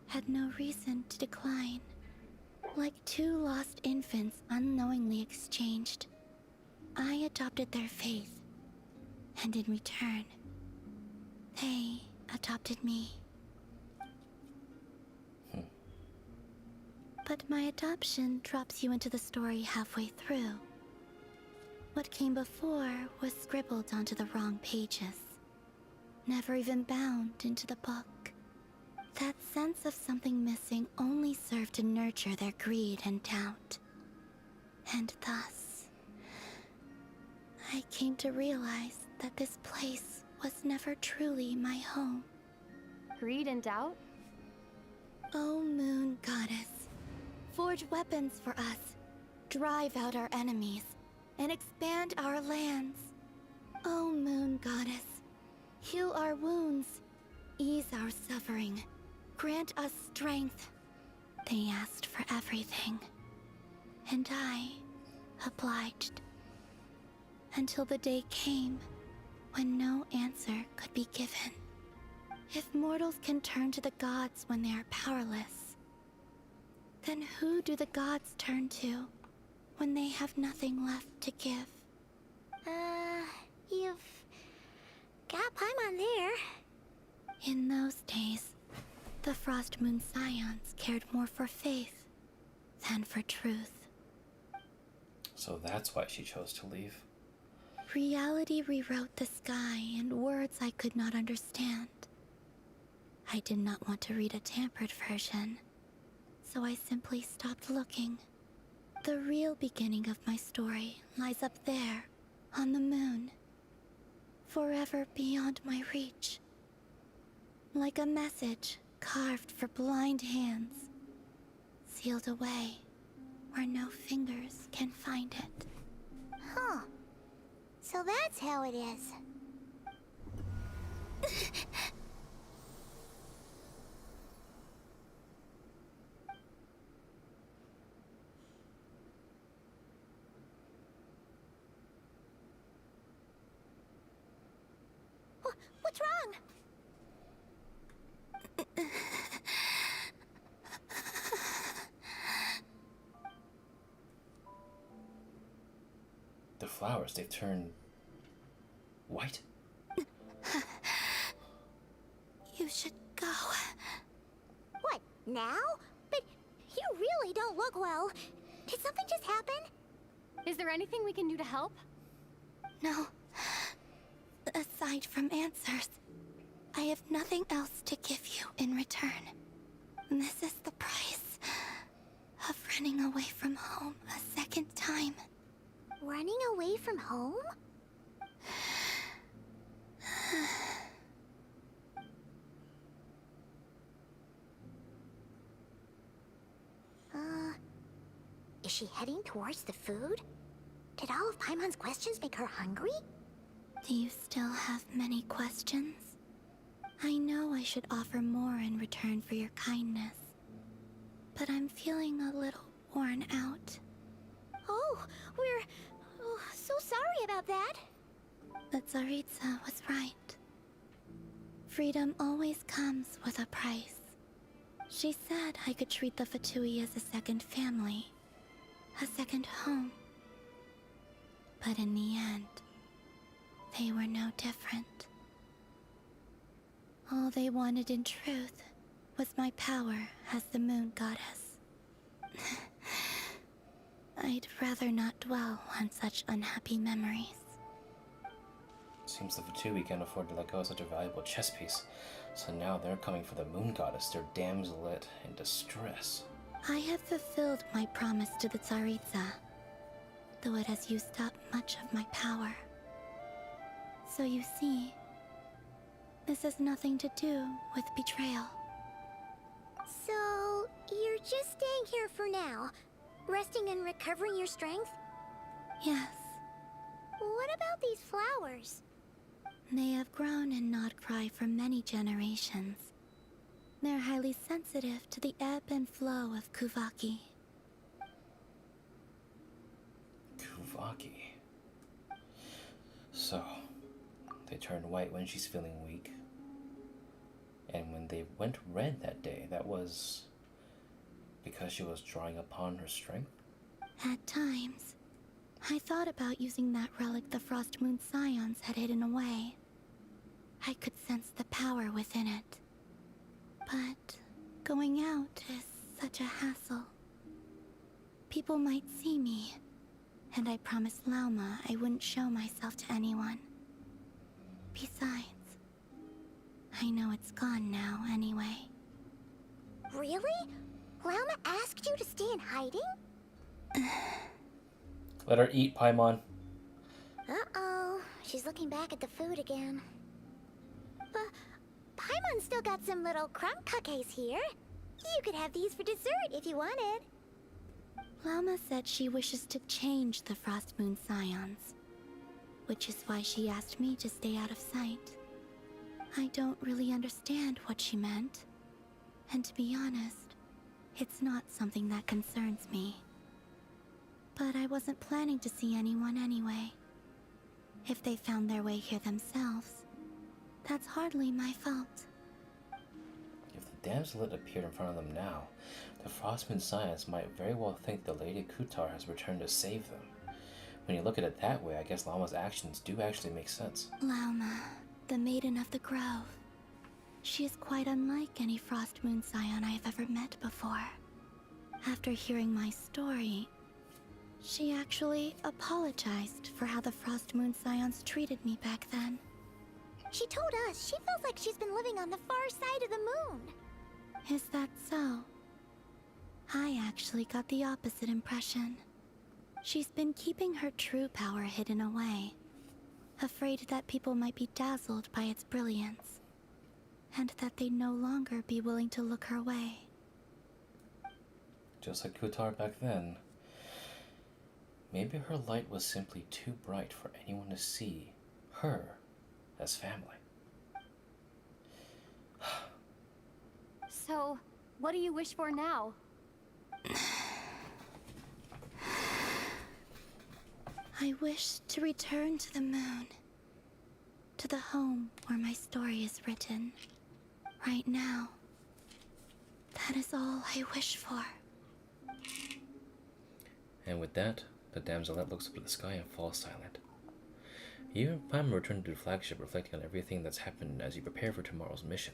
had no reason to decline. Like two lost infants unknowingly exchanged, I adopted their faith. And in return, they adopted me. But my adoption drops you into the story halfway through. What came before was scribbled onto the wrong pages, never even bound into the book. That sense of something missing only served to nurture their greed and doubt. And thus, I came to realize that this place was never truly my home. Greed and doubt? Oh, Moon Goddess, forge weapons for us, drive out our enemies, and expand our lands. Oh, Moon Goddess, heal our wounds, ease our suffering, grant us strength. They asked for everything, and I obliged. Until the day came when no answer could be given. If mortals can turn to the gods when they are powerless, then who do the gods turn to when they have nothing left to give? You've got Paimon there. In those days, the Frost Moon Scions cared more for faith than for truth. So that's why she chose to leave. Reality rewrote the sky in words I could not understand. I did not want to read a tampered version, so I simply stopped looking. The real beginning of my story lies up there, on the moon, forever beyond my reach. Like a message carved for blind hands, sealed away where no fingers can find it. Huh. So that's how it is. What's wrong? The flowers, they've turned white. You should go. What, now? But you really don't look well. Did something just happen? Is there anything we can do to help? No. Aside from answers, I have nothing else to give you in return. This is the price of running away from home a second time. Running away from home? Is she heading towards the food? Did all of Paimon's questions make her hungry? Do you still have many questions? I know I should offer more in return for your kindness, but I'm feeling a little worn out. Oh, we're so sorry about that. But Tsaritsa was right. Freedom always comes with a price. She said I could treat the Fatui as a second family, a second home. But in the end, they were no different. All they wanted in truth was my power as the Moon Goddess. I'd rather not dwell on such unhappy memories. Seems the Fatui can't afford to let go of such a valuable chess piece. So now they're coming for the Moon Goddess, their damselet in distress. I have fulfilled my promise to the Tsaritsa, though it has used up much of my power. So you see, this has nothing to do with betrayal. So, you're just staying here for now, resting and recovering your strength? Yes. What about these flowers? They have grown in Nod-Krai for many generations. They're highly sensitive to the ebb and flow of Kuvaki. Kuvaki. So, they turn white when she's feeling weak. And when they went red that day, that was because she was drawing upon her strength? At times, I thought about using that relic the Frost Moon Scions had hidden away. I could sense the power within it. But going out is such a hassle. People might see me, and I promised Lauma I wouldn't show myself to anyone. Besides, I know it's gone now anyway. Really? Lauma asked you to stay in hiding? Let her eat, Paimon. Uh-oh. She's looking back at the food again. But Paimon's still got some little crumb cookies here. You could have these for dessert if you wanted. Lauma said she wishes to change the Frost Moon Scions, which is why she asked me to stay out of sight. I don't really understand what she meant, and to be honest, it's not something that concerns me. But I wasn't planning to see anyone anyway. If they found their way here themselves, that's hardly my fault. If the damselet appeared in front of them now, the Frostmoon Scions might very well think the Lady Kutar has returned to save them. When you look at it that way, I guess Lauma's actions do actually make sense. Lauma, the Maiden of the Grove. She is quite unlike any Frost Moon Scion I have ever met before. After hearing my story, she actually apologized for how the Frost Moon Scions treated me back then. She told us she feels like she's been living on the far side of the moon. Is that so? I actually got the opposite impression. She's been keeping her true power hidden away, afraid that people might be dazzled by its brilliance, and that they'd no longer be willing to look her way. Just like Kutar back then. Maybe her light was simply too bright for anyone to see her as family. So, what do you wish for now? I wish to return to the moon, to the home where my story is written. Right now, that is all I wish for. And with that, the damselet looks up at the sky and falls silent. You and Paimon return to the flagship, reflecting on everything that's happened as you prepare for tomorrow's mission.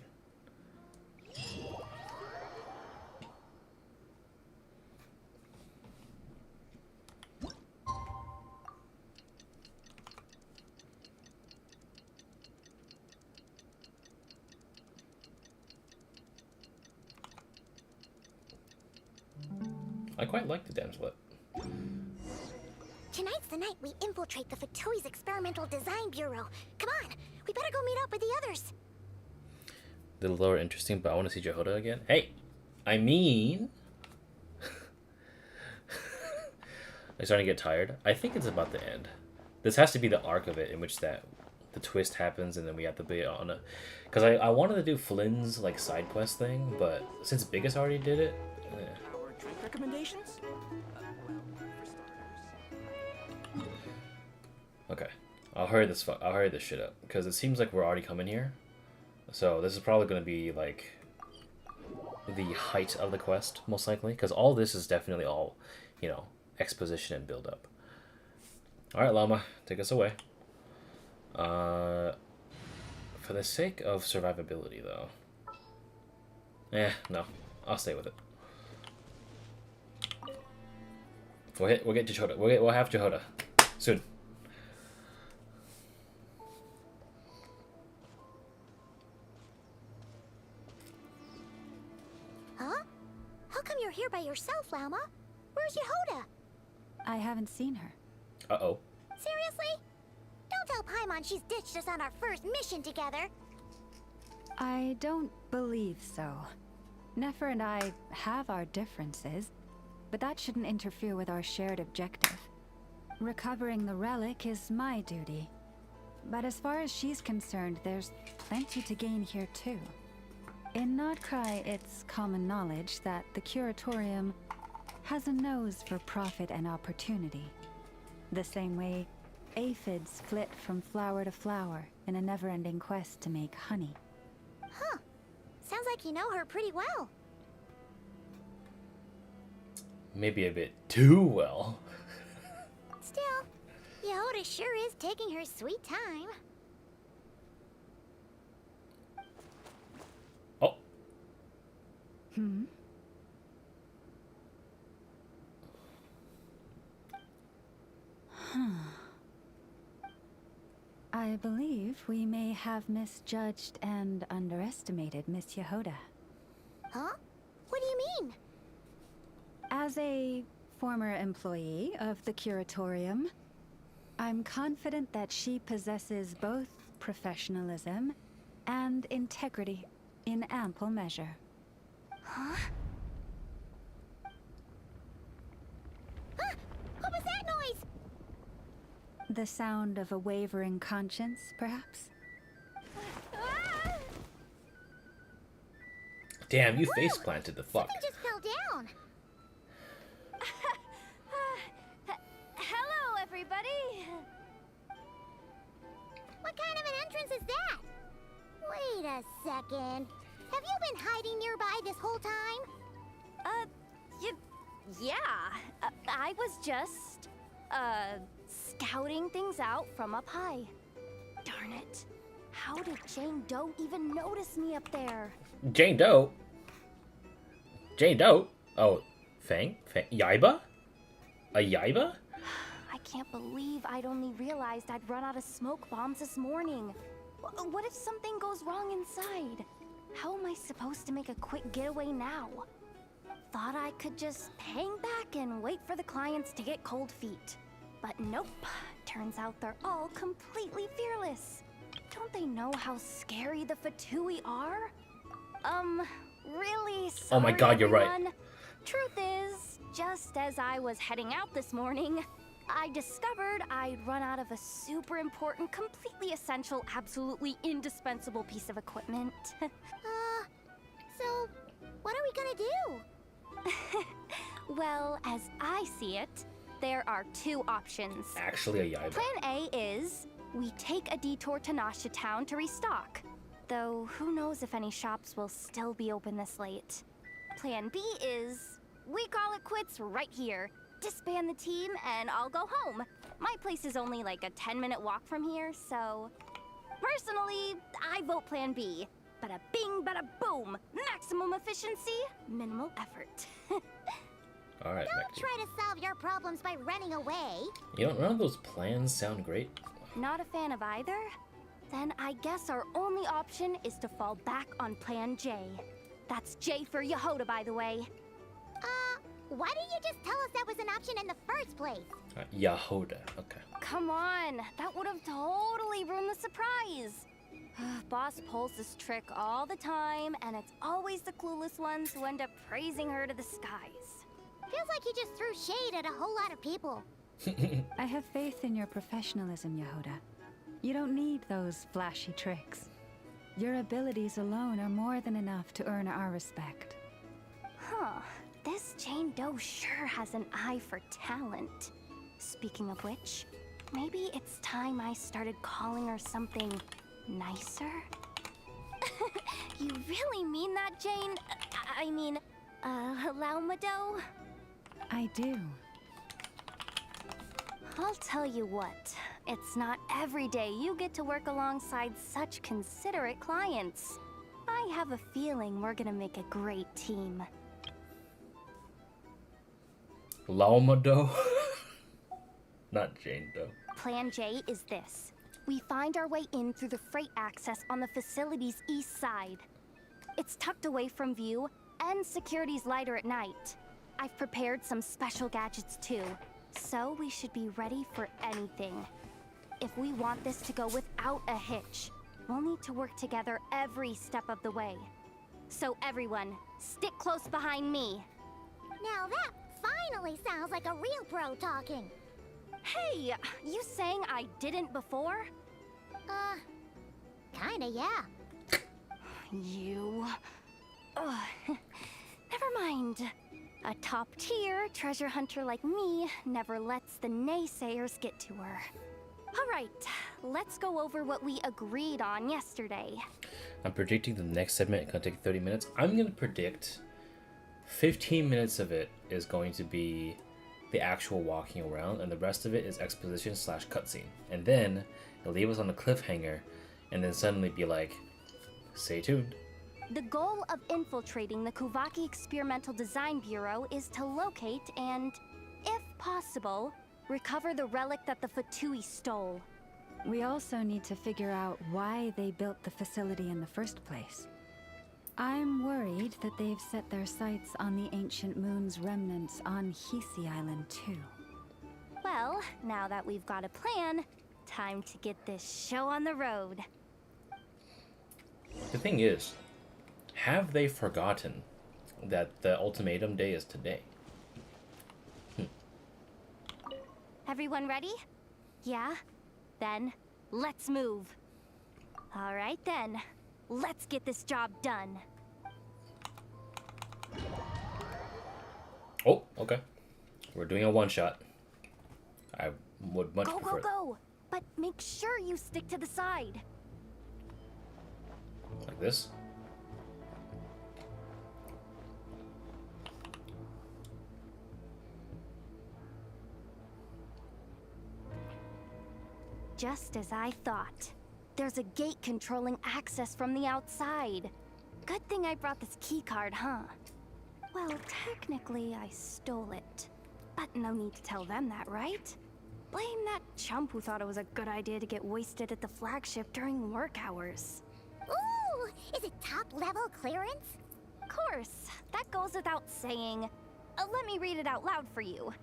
I quite like the damselet. Tonight's the night we infiltrate the Fatui's Experimental Design Bureau. Come on, we better go meet up with the others. A little lower interesting, but I want to see Jahoda again. Hey! I mean... I'm starting to get tired. I think it's about the end. This has to be the arc of it in which the twist happens and then we have to be on a... Because I wanted to do Flynn's like side quest thing, but since Biggest already did it... Our drink recommendations? Okay, I'll hurry this shit up because it seems like we're already coming here, so this is probably going to be like the height of the quest most likely because all this is definitely all, you know, exposition and build up. All right, Lauma, take us away. For the sake of survivability, though, no, I'll stay with it. We'll get Jahoda. We'll have Jahoda soon. Huh? How come you're here by yourself, Lauma? Where's Jahoda? I haven't seen her. Uh-oh. Seriously? Don't tell Paimon she's ditched us on our first mission together. I don't believe so. Nefer and I have our differences, but that shouldn't interfere with our shared objective. Recovering the relic is my duty. But as far as she's concerned, there's plenty to gain here too. In Nod-Krai, it's common knowledge that the Curatorium has a nose for profit and opportunity. The same way aphids flit from flower to flower in a never-ending quest to make honey. Huh. Sounds like you know her pretty well. Maybe a bit too well. Still, Jahoda sure is taking her sweet time. I believe we may have misjudged and underestimated Miss Jahoda. Huh? What do you mean? As a former employee of the Curatorium, I'm confident that she possesses both professionalism and integrity in ample measure. Huh? What was that noise? The sound of a wavering conscience, perhaps? Damn, you face planted the fuck. Something just fell down. Hello, everybody! What kind of an entrance is that? Wait a second. Have you been hiding nearby this whole time? Yeah. I was just, scouting things out from up high. Darn it. How did Jane Doe even notice me up there? Jane Doe? Jane Doe? Oh, Fang? Yaiba? A Yaiba? I can't believe I'd only realized I'd run out of smoke bombs this morning. What if something goes wrong inside? How am I supposed to make a quick getaway now? Thought I could just hang back and wait for the clients to get cold feet. But nope. Turns out they're all completely fearless. Don't they know how scary the Fatui are? Really sorry, Oh my god, you're everyone. right. Truth is, just as I was heading out this morning, I discovered I'd run out of a super important, completely essential, absolutely indispensable piece of equipment. So, what are we gonna do? Well, as I see it, there are two options. Actually a Yaiba. Plan A is we take a detour to Nasha Town to restock. Though, who knows if any shops will still be open this late. Plan B is we call it quits right here. Disband the team and I'll go home. My place is only like a 10-minute walk from here, so... Personally, I vote Plan B. Bada bing, bada boom. Maximum efficiency, minimal effort. Alright, Don't try to solve your problems by running away. You know, none of those plans sound great. Not a fan of either? Then I guess our only option is to fall back on Plan J. That's J for Jahoda, by the way. Why didn't you just tell us that was an option in the first place? Jahoda, okay. Come on, that would have totally ruined the surprise. Boss pulls this trick all the time, and it's always the clueless ones who end up praising her to the skies. Feels like he just threw shade at a whole lot of people. I have faith in your professionalism, Jahoda. You don't need those flashy tricks. Your abilities alone are more than enough to earn our respect. Huh. This Jane Doe sure has an eye for talent. Speaking of which, maybe it's time I started calling her something nicer? You really mean that, Jane? I mean, Lauma Doe? I do. I'll tell you what, it's not every day you get to work alongside such considerate clients. I have a feeling we're gonna make a great team. Lauma Doe? Not Jane Doe. Plan J is this. We find our way in through the freight access on the facility's east side. It's tucked away from view, and security's lighter at night. I've prepared some special gadgets too, so we should be ready for anything. If we want this to go without a hitch, we'll need to work together every step of the way. So everyone, stick close behind me. Now that finally sounds like a real pro talking. Hey, you saying I didn't before? Kinda, yeah. You... Never mind. A top-tier treasure hunter like me never lets the naysayers get to her. Alright, let's go over what we agreed on yesterday. I'm predicting the next segment is going to take 30 minutes. I'm going to predict 15 minutes of it is going to be the actual walking around, and the rest of it is exposition / cutscene. And then it'll leave us on a cliffhanger, and then suddenly be like, stay tuned. The goal of infiltrating the Kuvaki Experimental Design Bureau is to locate and, if possible, recover the relic that the Fatui stole. We also need to figure out why they built the facility in the first place. I'm worried that they've set their sights on the ancient moon's remnants on Hisi Island too. Well, now that we've got a plan, time to get this show on the road. The thing is, have they forgotten that the ultimatum day is today? Everyone ready? Yeah? Then, let's move. All right then, let's get this job done. Oh, okay. We're doing a one-shot. I would much go, prefer... Go! But make sure you stick to the side. Like this? Just as I thought. There's a gate controlling access from the outside. Good thing I brought this keycard, huh? Well, technically I stole it. But no need to tell them that, right? Blame that chump who thought it was a good idea to get wasted at the flagship during work hours. Ooh! Is it top-level clearance? Of course, that goes without saying. Let me read it out loud for you.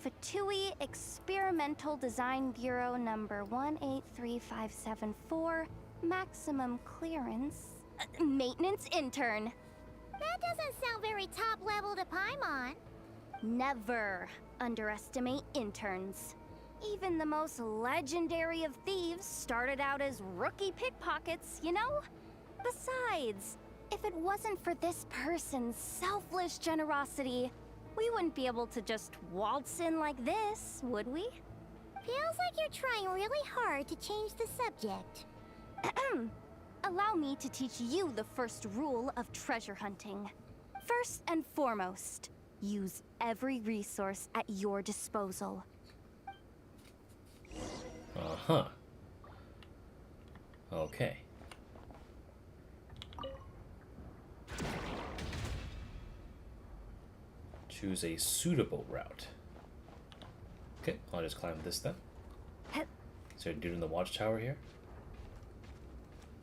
Fatui Experimental Design Bureau number 183574, maximum clearance, maintenance intern. That doesn't sound very top-level to Paimon. Never underestimate interns. Even the most legendary of thieves started out as rookie pickpockets, you know? Besides, if it wasn't for this person's selfless generosity, we wouldn't be able to just waltz in like this, would we? Feels like you're trying really hard to change the subject. Allow me to teach you the first rule of treasure hunting. First and foremost, use every resource at your disposal. Uh-huh. Okay. Choose a suitable route. Okay, I'll just climb this then. Is there a dude in the watchtower here?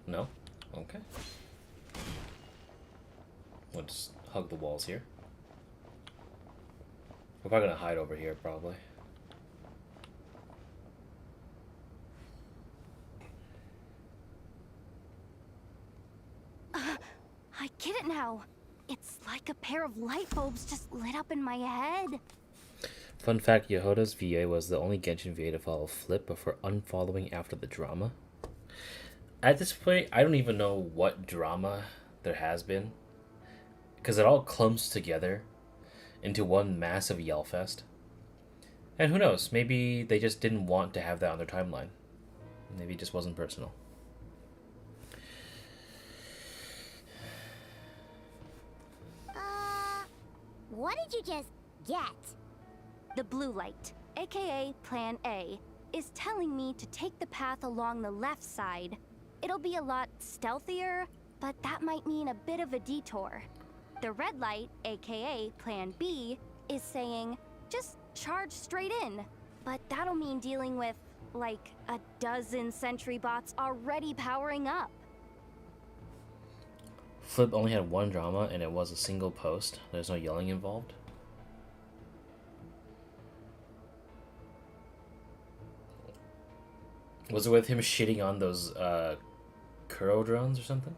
No? Okay. We'll just hug the walls here. We're probably gonna hide over here, probably. I get it now. It's like a pair of light bulbs just lit up in my head. Fun fact, Jahoda's VA was the only Genshin VA to follow Flip before unfollowing after the drama. At this point, I don't even know what drama there has been, because it all clumps together into one massive yellfest. And who knows, maybe they just didn't want to have that on their timeline. Maybe it just wasn't personal. What did you just get? The blue light, aka Plan A, is telling me to take the path along the left side. It'll be a lot stealthier, but that might mean a bit of a detour. The red light, aka Plan B, is saying, just charge straight in. But that'll mean dealing with, like, a dozen sentry bots already powering up. Flip only had one drama, and it was a single post. There's no yelling involved. Was it with him shitting on those Kuro drones or something?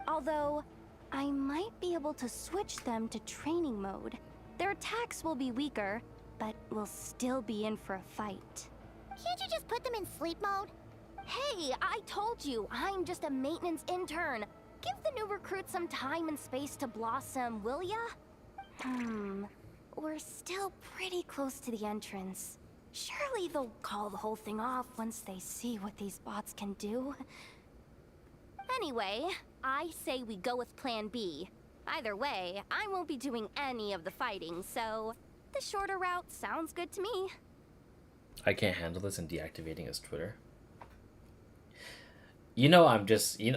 Although, I might be able to switch them to training mode. Their attacks will be weaker, but we'll still be in for a fight. Can't you just put them in sleep mode? Hey, I told you, I'm just a maintenance intern. Give the new recruits some time and space to blossom, will ya? We're still pretty close to the entrance. Surely they'll call the whole thing off once they see what these bots can do. Anyway, I say we go with Plan B. Either way, I won't be doing any of the fighting, so the shorter route sounds good to me. I can't handle this and deactivating his Twitter. You know, I'm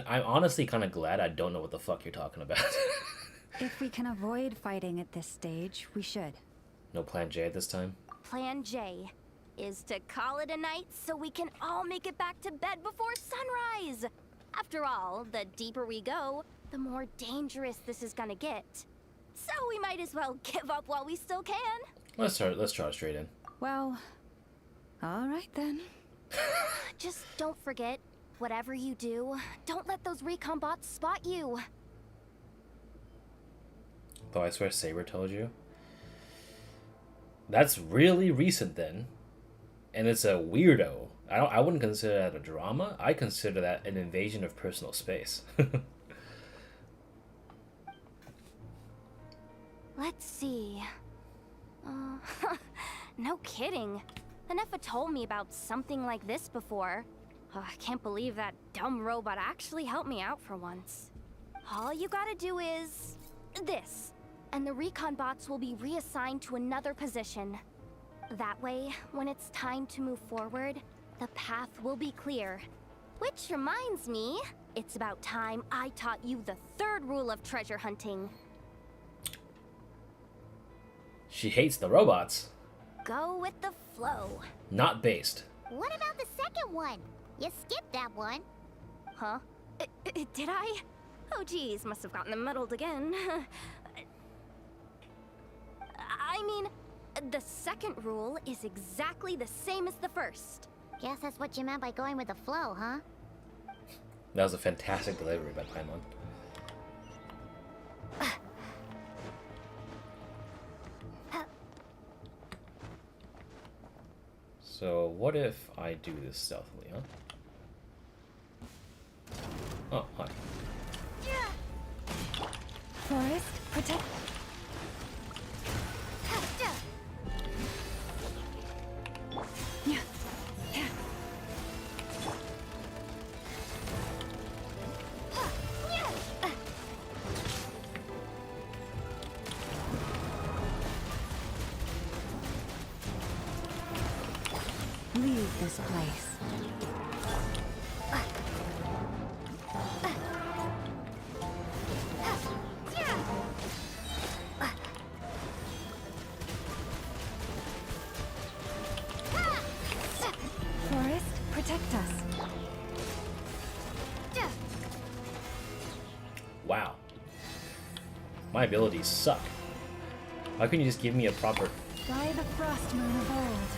honestly kind of glad I don't know what the fuck you're talking about. If we can avoid fighting at this stage, we should. No Plan J at this time? Plan J. is to call it a night so we can all make it back to bed before sunrise. After all, the deeper we go, the more dangerous this is gonna get. So we might as well give up while we still can. Let's charge straight in. Well, all right then. Just don't forget, whatever you do, don't let those recon bots spot you. Though I swear Saber told you. That's really recent then. And it's a weirdo. I wouldn't consider that a drama. I consider that an invasion of personal space. Let's see. No kidding. Nefer told me about something like this before. I can't believe that dumb robot actually helped me out for once. All you gotta do is this, and the recon bots will be reassigned to another position. That way, when it's time to move forward, the path will be clear. Which reminds me, it's about time I taught you the third rule of treasure hunting. She hates the robots. Go with the flow. Not based. What about the second one? You skipped that one. Huh? Did I? Oh geez, must have gotten them muddled again. I mean, the second rule is exactly the same as the first. Guess that's what you meant by going with the flow, huh? That was a fantastic delivery by Paimon. So what if I do this stealthily, huh? Oh, hi. Forest, protect. Leave this place. Forest, protect us. Wow. My abilities suck. Why couldn't you just give me a proper... By the frost moon of old.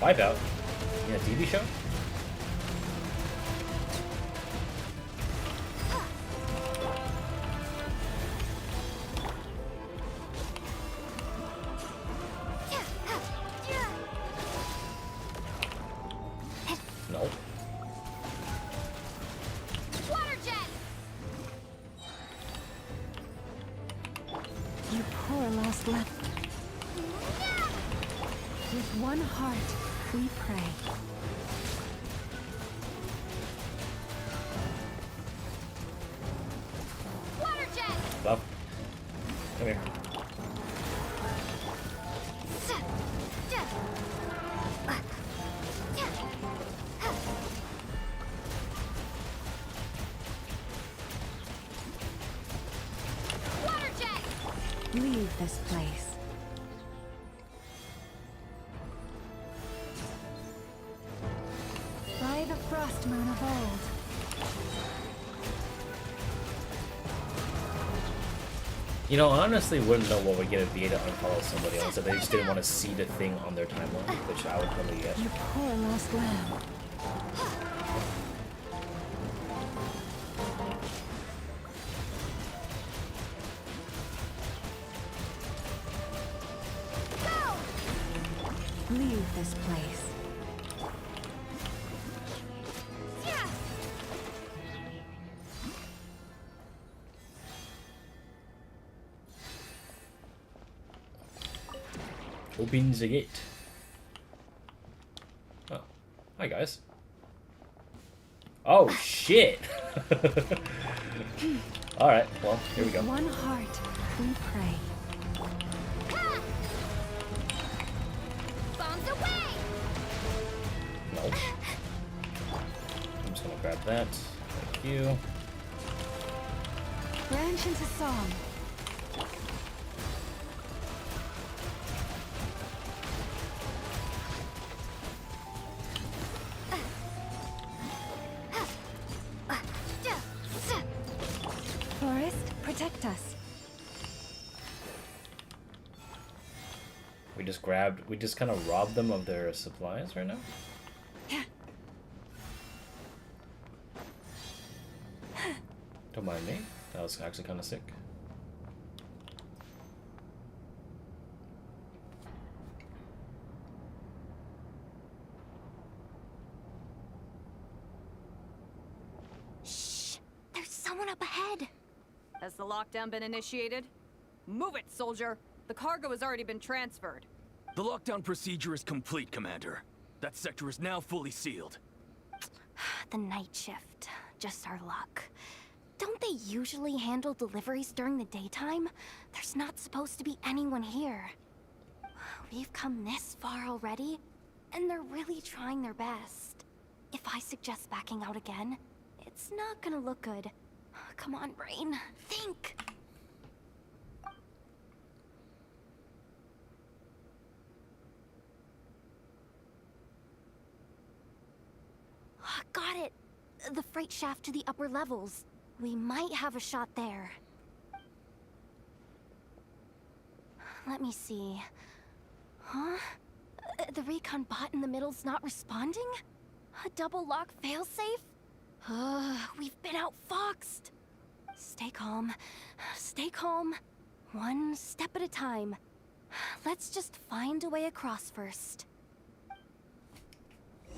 Wipeout? In a TV show? No. Water jet! You poor lost left. With one heart, we pray. Water jet! Buff. Come here. Water jet! Leave this place. By the frost moon of old. You know, I honestly wouldn't know what would get a VA to unfollow somebody unless they just didn't want to see the thing on their timeline, which I would probably get. You poor lost lamb. Leave this place. Open the gate. Oh, hi guys. Oh shit! Alright, well, here we go. One heart, we pray. Bombs away! No. I'm just gonna grab that. Thank you. Branch into song. Protect us. We just kind of robbed them of their supplies right now? Don't mind me. That was actually kind of sick. Shh! There's someone up ahead. Has the lockdown been initiated? Move it, soldier! The cargo has already been transferred. The lockdown procedure is complete, Commander. That sector is now fully sealed. The night shift. Just our luck. Don't they usually handle deliveries during the daytime? There's not supposed to be anyone here. We've come this far already, and they're really trying their best. If I suggest backing out again, it's not gonna look good. Come on, brain. Think! Got it! The freight shaft to the upper levels. We might have a shot there. Let me see. Huh? The recon bot in the middle's not responding? A double lock failsafe? We've been outfoxed. Stay calm. Stay calm. One step at a time. Let's just find a way across first.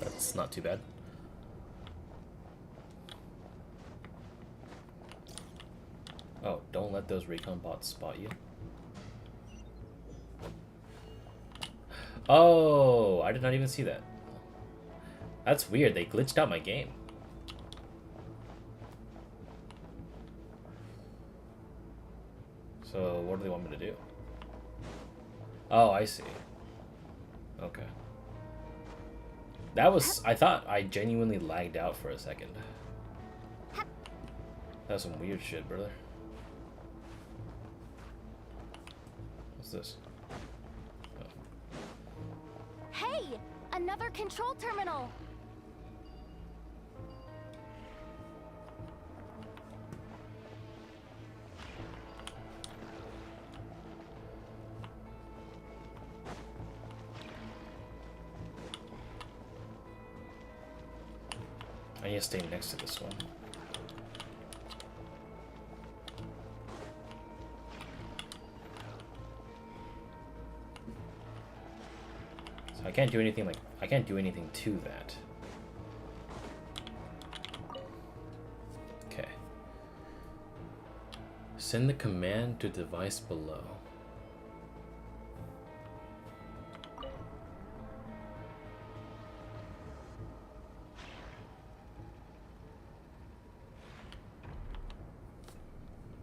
That's not too bad. Oh, don't let those recon bots spot you. Oh, I did not even see that. That's weird. They glitched out my game. So, what do they want me to do? Oh, I see. Okay. That was... I thought I genuinely lagged out for a second. That's some weird shit, brother. What's this? Oh. Hey! Another control terminal! I need to stay next to this one. So I can't do anything like... I can't do anything to that. Okay. Send the command to device below.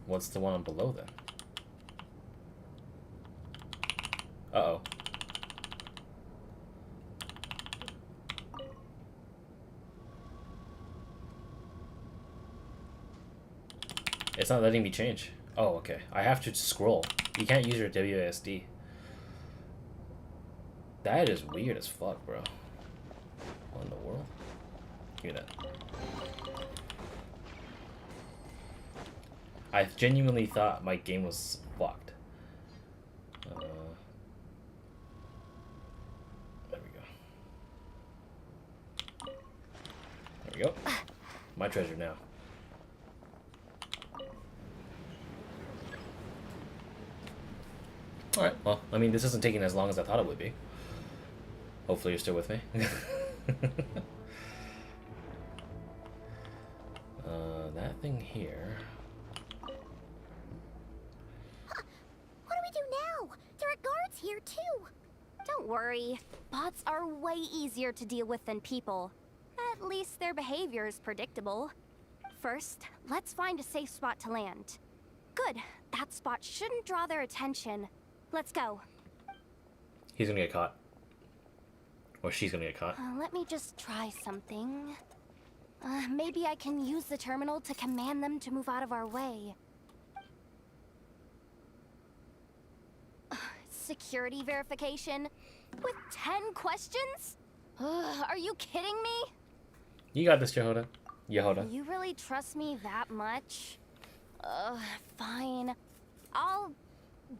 What's the one below then? Uh-oh. It's not letting me change. Oh, okay. I have to scroll. You can't use your WASD. That is weird as fuck, bro. What in the world? Give me that. I genuinely thought my game was fucked. There we go. There we go. My treasure now. Alright, well, I mean, this isn't taking as long as I thought it would be. Hopefully you're still with me. That thing here... What do we do now? There are guards here too. Don't worry. Bots are way easier to deal with than people. At least their behavior is predictable. First, let's find a safe spot to land. Good. That spot shouldn't draw their attention. Let's go. He's gonna get caught. Or she's gonna get caught. Let me just try something. Maybe I can use the terminal to command them to move out of our way. Security verification? With 10 questions? Are you kidding me? You got this, Jahoda. Jahoda. You really trust me that much? Fine. I'll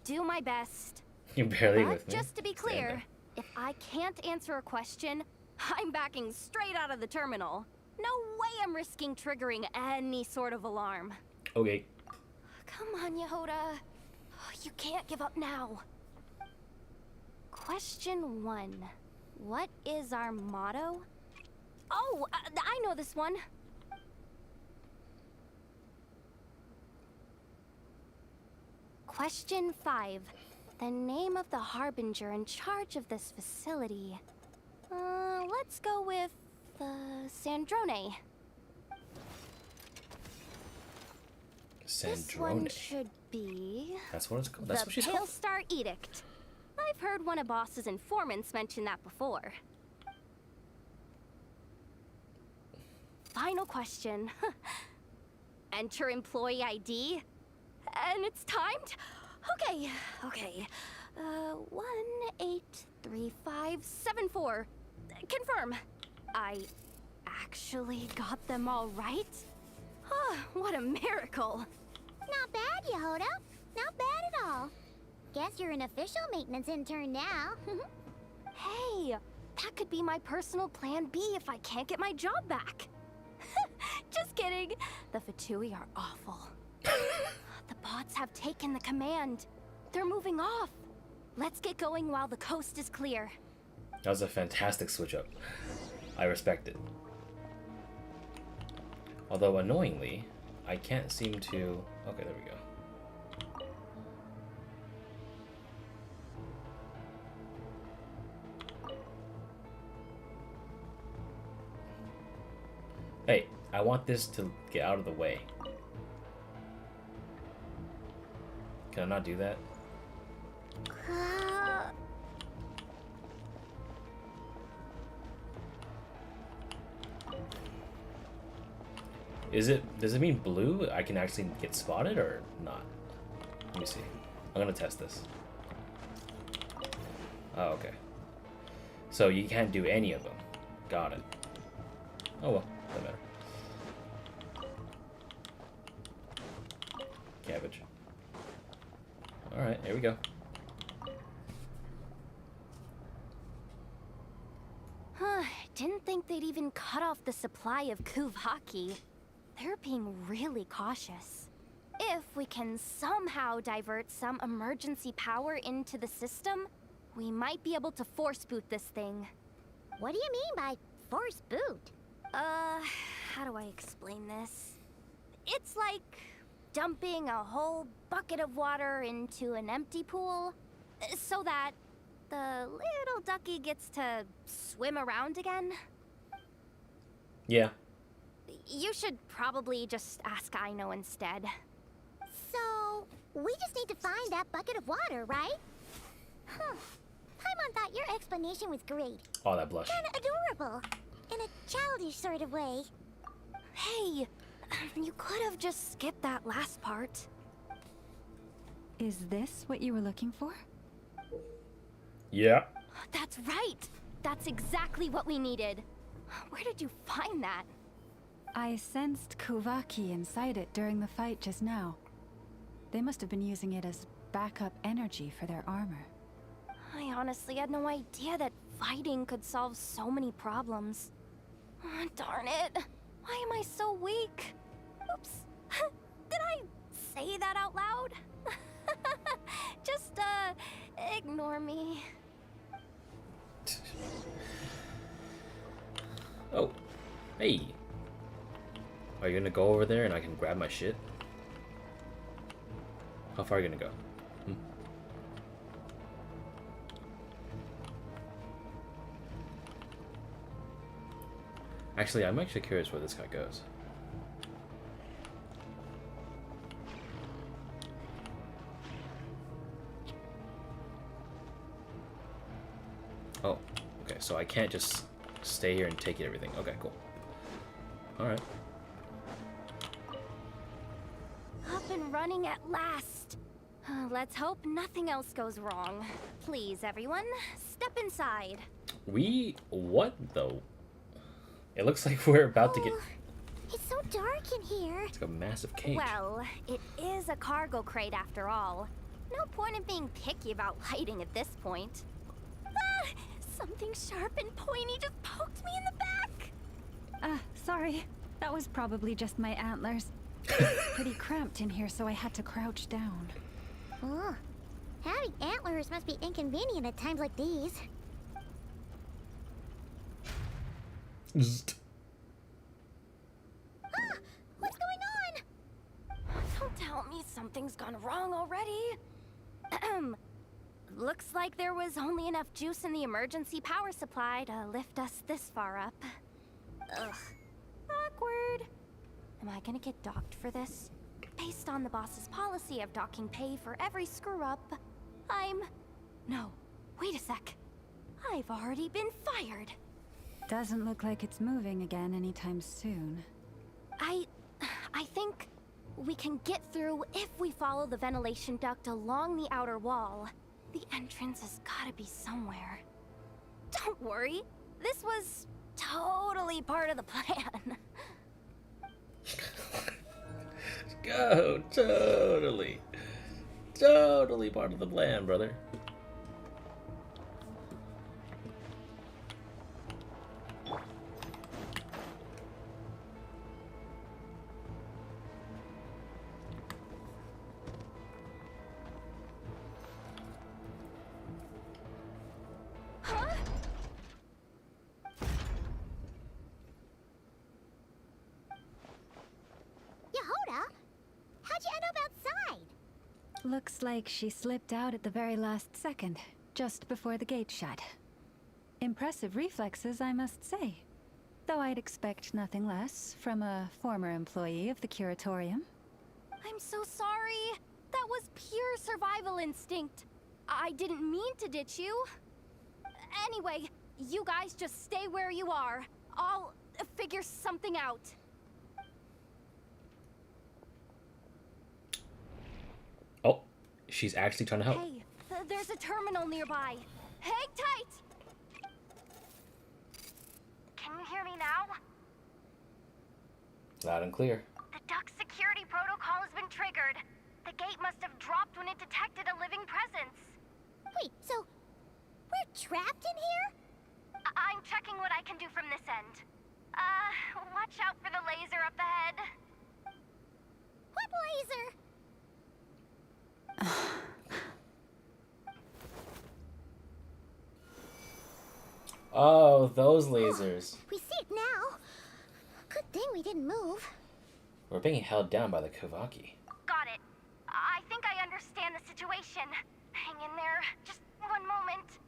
do my best. You're barely But with me. just to be Stand clear, there. if I can't answer a question, I'm backing straight out of the terminal. No way I'm risking triggering any sort of alarm. Okay. Come on, Jahoda. You can't give up now. Question 1. What is our motto? Oh, I know this one. Question 5. The name of the harbinger in charge of this facility. Let's go with Sandrone. This one Sandrone. should be That's what it's called. That's the what she's Pale called. Star Edict. I've heard one of Boss's informants mention that before. Final question. Enter employee ID. And it's timed? Okay. 183574. Confirm. I actually got them all right? Oh, what a miracle. Not bad, Jahoda. Not bad at all. Guess you're an official maintenance intern now. Hey, that could be my personal plan B if I can't get my job back. Just kidding. The Fatui are awful. The bots have taken the command. They're moving off. Let's get going while the coast is clear. That was a fantastic switch up. I respect it. Although annoyingly, I can't seem to... Okay, there we go. Hey, I want this to get out of the way. Can I not do that? Does it mean blue? I can actually get spotted or not? Let me see. I'm gonna test this. Oh, okay. So you can't do any of them. Got it. Oh well, doesn't matter. Cabbage. Alright, here we go. Didn't think they'd even cut off the supply of Kuvaki. They're being really cautious. If we can somehow divert some emergency power into the system, we might be able to force boot this thing. What do you mean by force boot? How do I explain this? It's like dumping a whole bucket of water into an empty pool, so that the little ducky gets to swim around again. Yeah. You should probably just ask Aino instead. So, we just need to find that bucket of water, right? Huh. Paimon thought your explanation was great. Oh, that blush. Kinda adorable. In a childish sort of way. Hey, you could have just skipped that last part. Is this what you were looking for? Yeah. That's right! That's exactly what we needed. Where did you find that? I sensed Kuvaki inside it during the fight just now. They must have been using it as backup energy for their armor. I honestly had no idea that fighting could solve so many problems. Oh, darn it. Why am I so weak? Oops. Did I say that out loud? Just, ignore me. Oh. Hey. Are you gonna go over there and I can grab my shit? How far are you gonna go? Actually, I'm actually curious where this guy goes. Oh, okay, so I can't just stay here and take everything. Okay, cool. Alright. Up and running at last. Let's hope nothing else goes wrong. Please, everyone, step inside. What though? It looks like we're about to get... It's so dark in here. It's like a massive cake. Well, it is a cargo crate after all. No point in being picky about lighting at this point. Ah! Something sharp and pointy just poked me in the back! Sorry. That was probably just my antlers. Pretty cramped in here, so I had to crouch down. Oh, having antlers must be inconvenient at times like these. Ah, what's going on? Don't tell me something's gone wrong already. Looks like there was only enough juice in the emergency power supply to lift us this far up. Ugh. Awkward. Am I gonna get docked for this? Based on the boss's policy of docking pay for every screw-up, No, wait a sec. I've already been fired. Doesn't look like it's moving again anytime soon. I think we can get through if we follow the ventilation duct along the outer wall. The entrance has gotta be somewhere. Don't worry, this was totally part of the plan. Go, totally. Totally part of the plan, brother. Huh? Jahoda? How'd you end up outside? Looks like she slipped out at the very last second, just before the gate shut. Impressive reflexes, I must say. Though I'd expect nothing less from a former employee of the curatorium. I'm so sorry. That was pure survival instinct. I didn't mean to ditch you. Anyway, you guys just stay where you are. I'll figure something out. Oh, she's actually trying to help. Hey, there's a terminal nearby. Hang tight! Can you hear me now? Loud and clear. The duct security protocol has been triggered. The gate must have dropped when it detected a living presence. Wait, so we're trapped in here? I'm checking what I can do from this end. Watch out for the laser up ahead. What laser? Oh, those lasers. We see it now. Good thing we didn't move. We're being held down by the Kovaki. Got it. I think I understand the situation. Hang in there. Just one moment.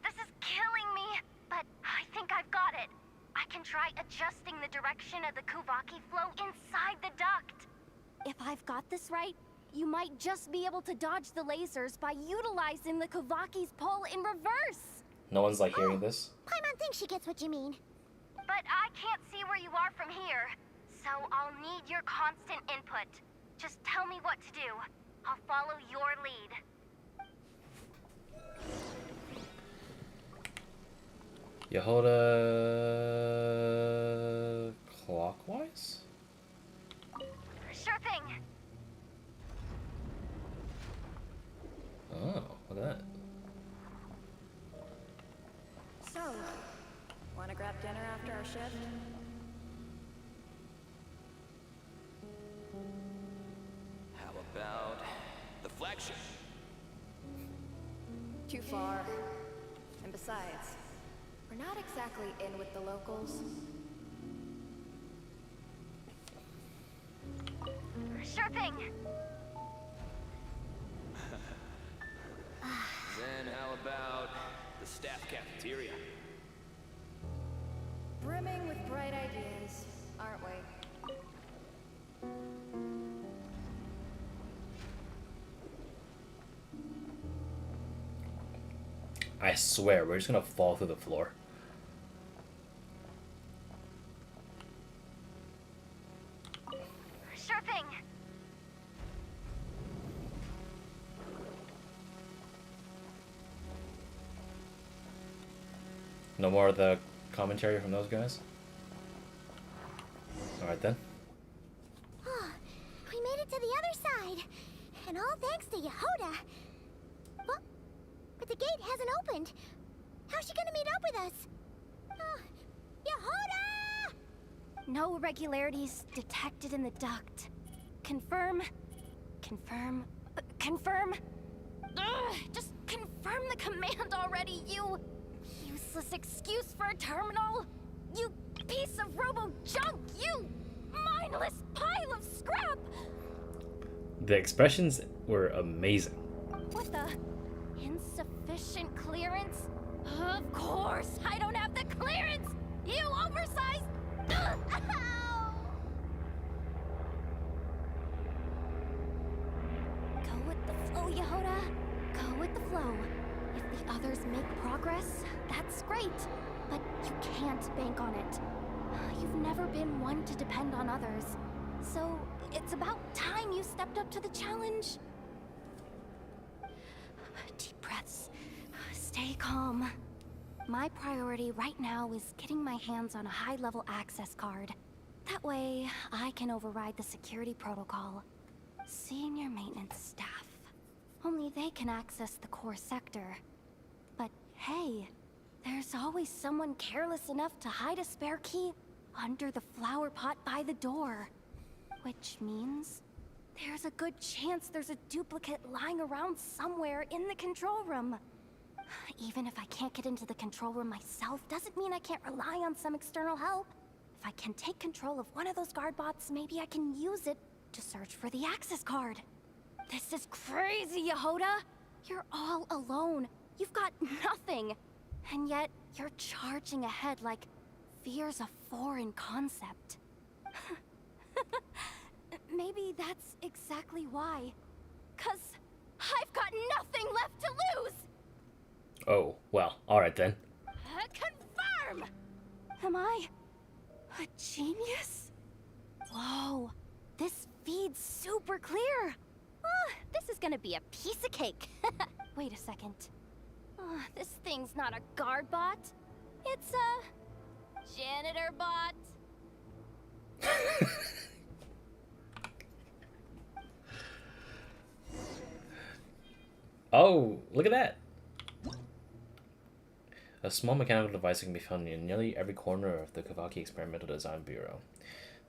This is killing me, but I think I've got it. I can try adjusting the direction of the Kovaki flow inside the duct. If I've got this right, you might just be able to dodge the lasers by utilizing the Kovaki's pull in reverse. No one's like hearing this. Paimon thinks she gets what you mean. But I can't see where you are from here, so I'll need your constant input. Just tell me what to do. I'll follow your lead. Jahoda clockwise? Sure thing. Oh, look at that. So, wanna grab dinner after our shift? How about the flagship? Too far. And besides, we're not exactly in with the locals. Sure thing. Then how about the staff cafeteria? Brimming with bright ideas, aren't we? I swear, we're just gonna fall through the floor. Sure thing. No more of the commentary from those guys? Alright then. Oh, we made it to the other side. And all thanks to Jahoda. But the gate hasn't opened. How's she gonna meet up with us? Jahoda! No irregularities detected in the duct. Confirm. Confirm. Confirm. Ugh, just confirm the command already, you useless excuse for a terminal. You piece of robo-junk, you mindless pile of scrap! The expressions were amazing. What the? Insufficient clearance? Of course, I don't have the clearance! You oversized... Ugh, ow! Go with the flow, Jahoda. Go with the flow. If the others make progress, that's great. But you can't bank on it. You've never been one to depend on others. So, it's about time you stepped up to the challenge. Deep breaths. Stay calm. My priority right now is getting my hands on a high-level access card. That way, I can override the security protocol. Senior maintenance staff. Only they can access the core sector. But hey, there's always someone careless enough to hide a spare key under the flower pot by the door. Which means there's a good chance there's a duplicate lying around somewhere in the control room. Even if I can't get into the control room myself, doesn't mean I can't rely on some external help. If I can take control of one of those guard bots, maybe I can use it to search for the access card. This is crazy, Jahoda! You're all alone. You've got nothing. And yet, you're charging ahead like fear's a foreign concept. Maybe that's exactly why. 'Cause I've got nothing left to lose! Oh, well, alright then. Confirm! Am I a genius? Whoa, this feed's super clear. This is gonna be a piece of cake. Wait a second. This thing's not a guard bot. It's a janitor bot. Oh, look at that! A small mechanical device can be found in nearly every corner of the Kavaki Experimental Design Bureau.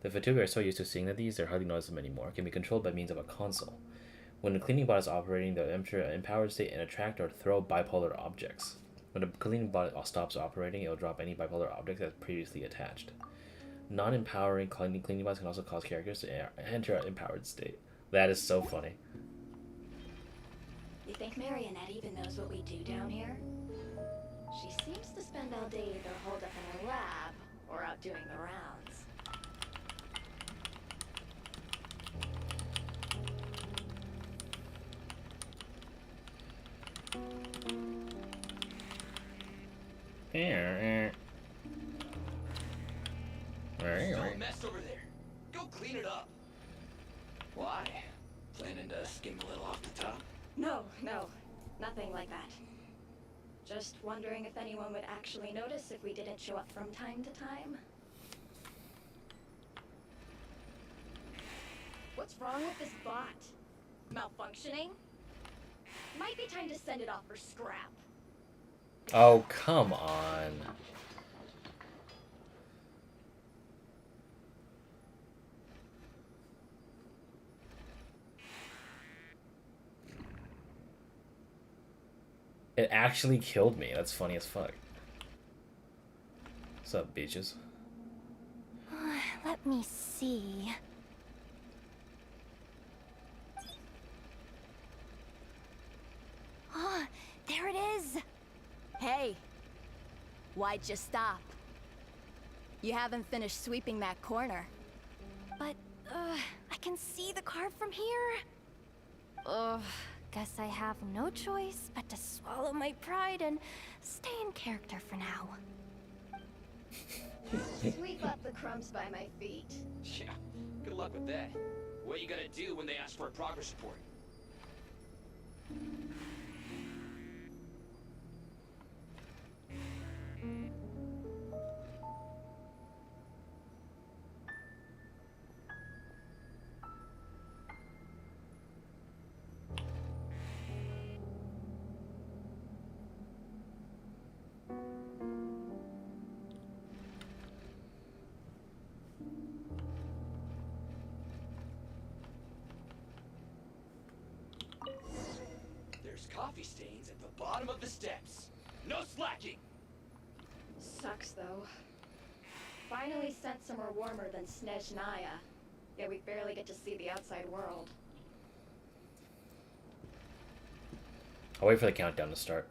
The Fatui are so used to seeing these, they're hardly noticeable anymore. It can be controlled by means of a console. When the cleaning bot is operating, they'll enter an empowered state and attract or throw bipolar objects. When the cleaning bot stops operating, it will drop any bipolar objects that's previously attached. Non-empowering cleaning bots can also cause characters to enter an empowered state. That is so funny. You think Marionette even knows what we do down here? She seems to spend all day either holed up in her lab or out doing the rounds. There's still a mess over there. Go clean it up. Why? Planning to skim a little off the top? No, nothing like that. Just wondering if anyone would actually notice if we didn't show up from time to time. What's wrong with this bot? Malfunctioning? Might be time to send it off for scrap. Oh, come on. It actually killed me. That's funny as fuck. What's up, bitches? Let me see. Oh, there it is! Hey! Why'd you stop? You haven't finished sweeping that corner. But, I can see the card from here. Ugh, guess I have no choice but to swallow my pride and stay in character for now. Sweep up the crumbs by my feet. Yeah, good luck with that. What are you gonna do when they ask for a progress report? coffee stains at the bottom of the steps. No slacking! Sucks, though. Finally sent somewhere warmer than Snezhnaya. Yet we barely get to see the outside world. I'll wait for the countdown to start.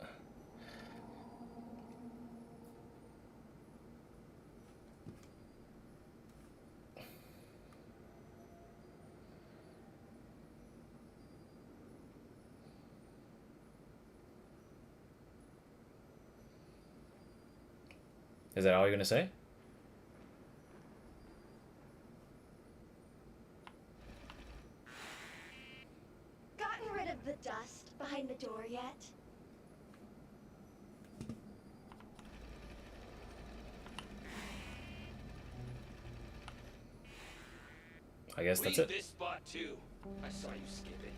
Is that all you're gonna say? Gotten rid of the dust behind the door yet? I guess that's Leave it. this spot too. I saw you skip it.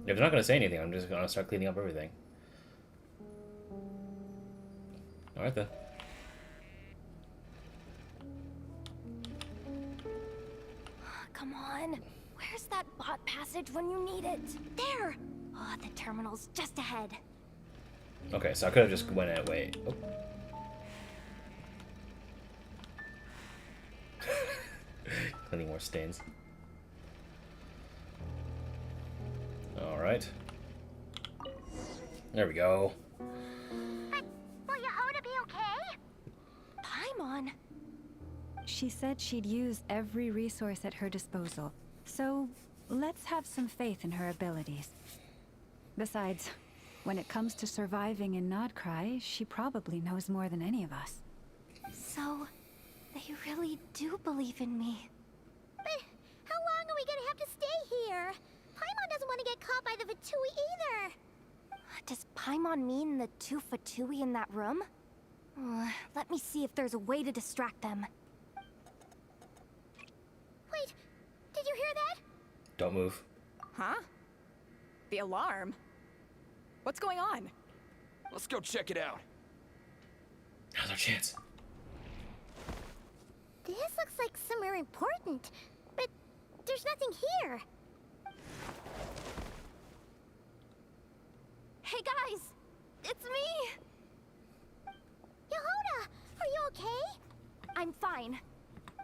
If they're not gonna say anything, I'm just gonna start cleaning up everything. Alright then. Come on. Where's that bot passage when you need it? There! Oh, the terminal's just ahead. Okay, so I could have just went at wait. Oh. Cleaning more stains. Alright. There we go. Will Jahoda be okay? Paimon! She said she'd use every resource at her disposal, so let's have some faith in her abilities. Besides, when it comes to surviving in Nod-Krai, she probably knows more than any of us. So, they really do believe in me. But how long are we gonna have to stay here? Paimon doesn't want to get caught by the Fatui either. Does Paimon mean the two Fatui in that room? Let me see if there's a way to distract them. Wait, did you hear that? Don't move. Huh? The alarm? What's going on? Let's go check it out. Now's our chance. This looks like somewhere important, but there's nothing here. Hey guys! It's me! Jahoda, are you okay? I'm fine.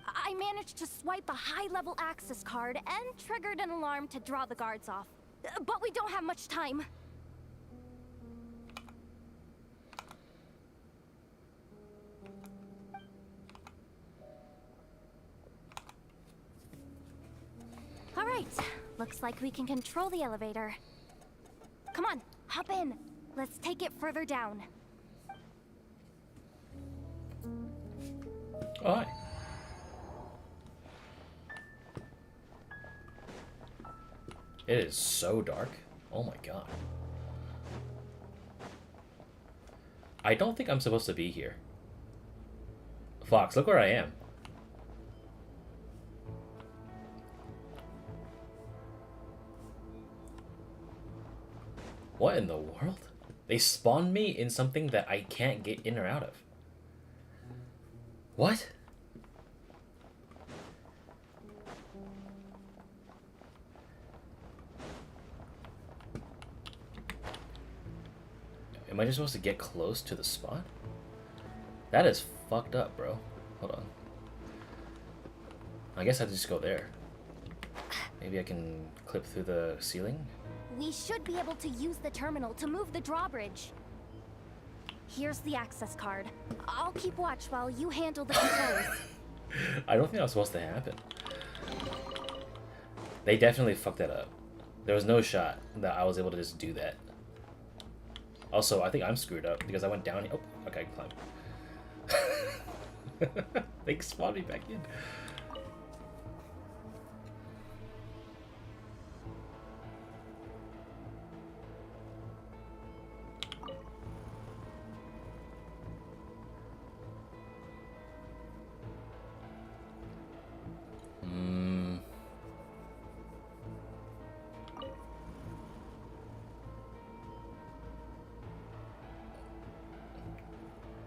I managed to swipe a high-level access card and triggered an alarm to draw the guards off. But we don't have much time. All right, looks like we can control the elevator. Come on, hop in. Let's take it further down. Oh, hi. It is so dark. Oh my god. I don't think I'm supposed to be here. Fox, look where I am. What in the world? They spawned me in something that I can't get in or out of. What? Am I just supposed to get close to the spot? That is fucked up, bro. Hold on. I guess I just go there. Maybe I can clip through the ceiling? We should be able to use the terminal to move the drawbridge. Here's the access card. I'll keep watch while you handle the controls. I don't think that was supposed to happen. They definitely fucked that up. There was no shot that I was able to just do that. Also, I think I'm screwed up because I went down. Oh, okay, I can climb. They spawned me back in.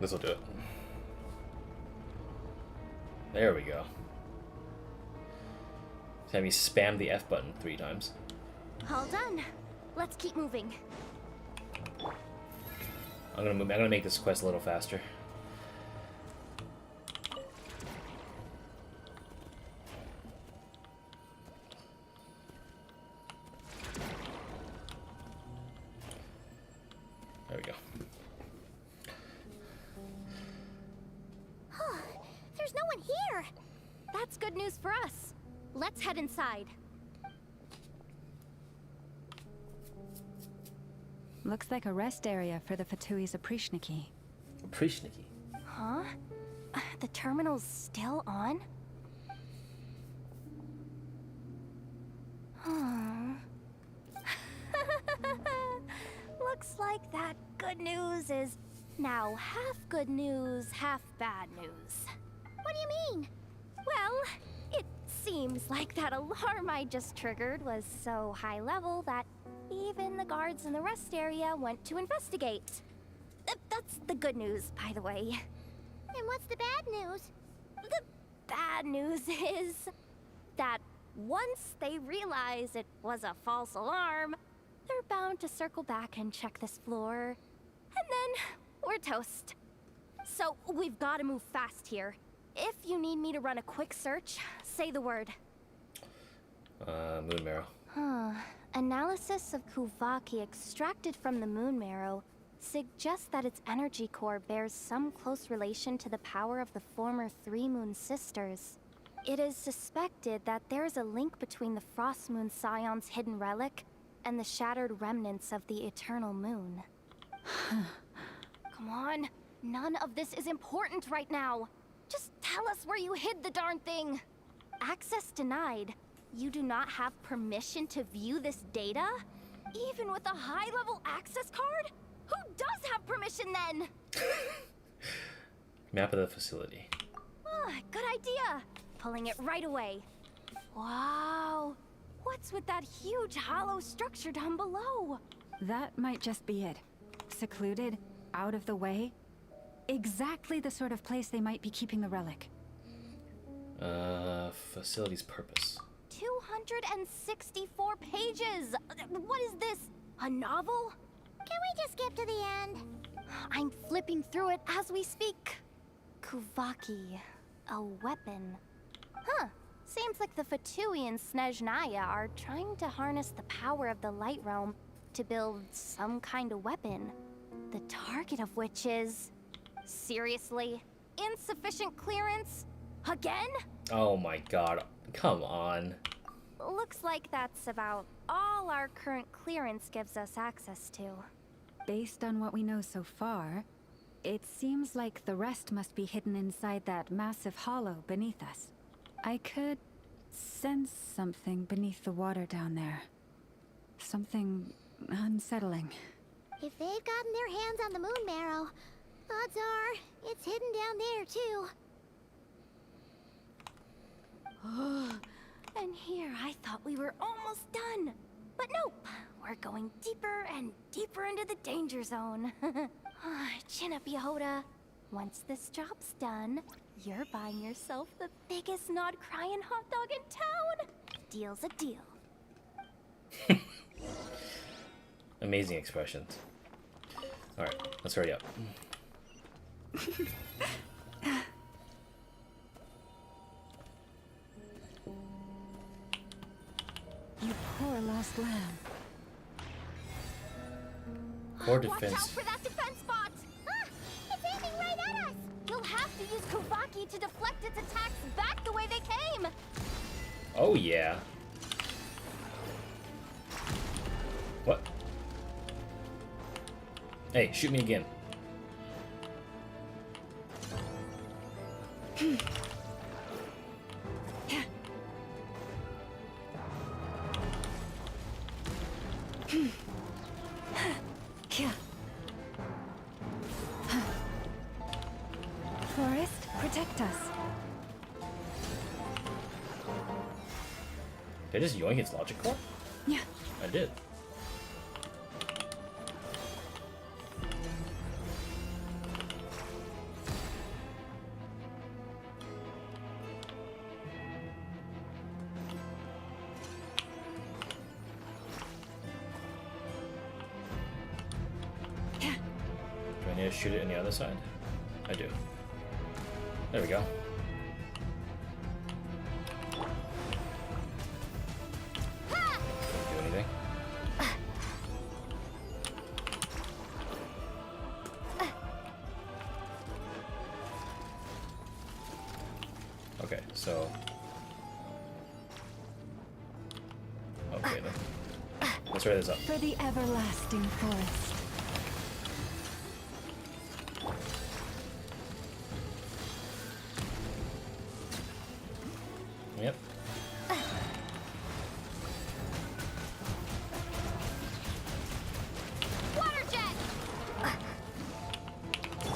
This will do it. There we go. Have me spam the F button 3 times. All done. Let's keep moving. I'm gonna make this quest a little faster. There we go. There's no one here. That's good news for us. Let's head inside. Looks like a rest area for the Fatui's Oprishniki. Oprishniki? Huh? The terminal's still on? Looks like that good news is now half good news, half bad news. What do you mean? Well, it seems like that alarm I just triggered was so high level that even the guards in the rest area went to investigate. That's the good news, by the way. And what's the bad news? The bad news is that once they realize it was a false alarm, they're bound to circle back and check this floor. And then we're toast. So we've got to move fast here. If you need me to run a quick search, say the word. Moon Marrow. Analysis of Kuvaki extracted from the Moon Marrow suggests that its energy core bears some close relation to the power of the former Three Moon Sisters. It is suspected that there is a link between the Frost Moon Scion's hidden relic and the shattered remnants of the Eternal Moon. Come on, none of this is important right now. Just tell us where you hid the darn thing. Access denied. You do not have permission to view this data? Even with a high-level access card? Who does have permission then? Map of the facility. Good idea. Pulling it right away. Wow. What's with that huge hollow structure down below? That might just be it. Secluded, out of the way. Exactly the sort of place they might be keeping the relic. Facility's purpose. 264 pages! What is this? A novel? Can we just skip to the end? I'm flipping through it as we speak. Kuvaki. A weapon. Seems like the Fatui and Snezhnaya are trying to harness the power of the Light Realm to build some kind of weapon. The target of which is... Seriously? Insufficient clearance? Again? Oh my god. Come on. Looks like that's about all our current clearance gives us access to. Based on what we know so far, it seems like the rest must be hidden inside that massive hollow beneath us. I could sense something beneath the water down there. Something unsettling. If they've gotten their hands on the Moon Marrow, odds are it's hidden down there too. And here I thought we were almost done. But nope, we're going deeper and deeper into the danger zone. Chin up, Jahoda. Once this job's done, you're buying yourself the biggest Nod-Krai hot dog in town. Deal's a deal. Amazing expressions. Alright, let's hurry up. You poor lost lamb. Poor Watch out defense. for that defense bot! It's aiming right at us! You'll have to use Kuvaki to deflect its attacks back the way they came! Oh yeah. What? Hey, shoot me again. Forest, protect us. Did I just yoink its logic core? Yeah. I did. I need to shoot it on the other side? I do. There we go. Didn't do anything. Okay, so... Okay then. Let's try this up. For the everlasting forest. Yep. Water jet!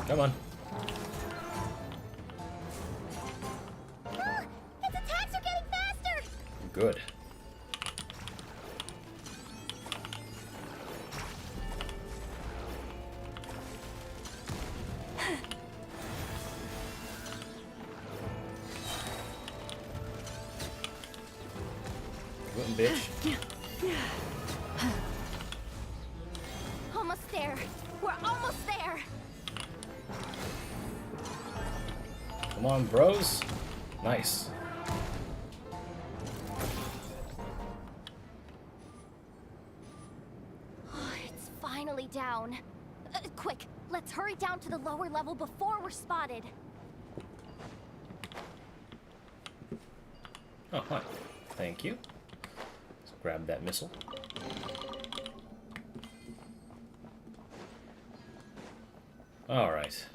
Come on. Its attacks are getting faster! Good. Bitch. Almost there. We're almost there. Come on, bros. Nice. It's finally down. Quick, let's hurry down to the lower level before we're spotted. Oh, hi. Thank you. Let's grab that missile. All right.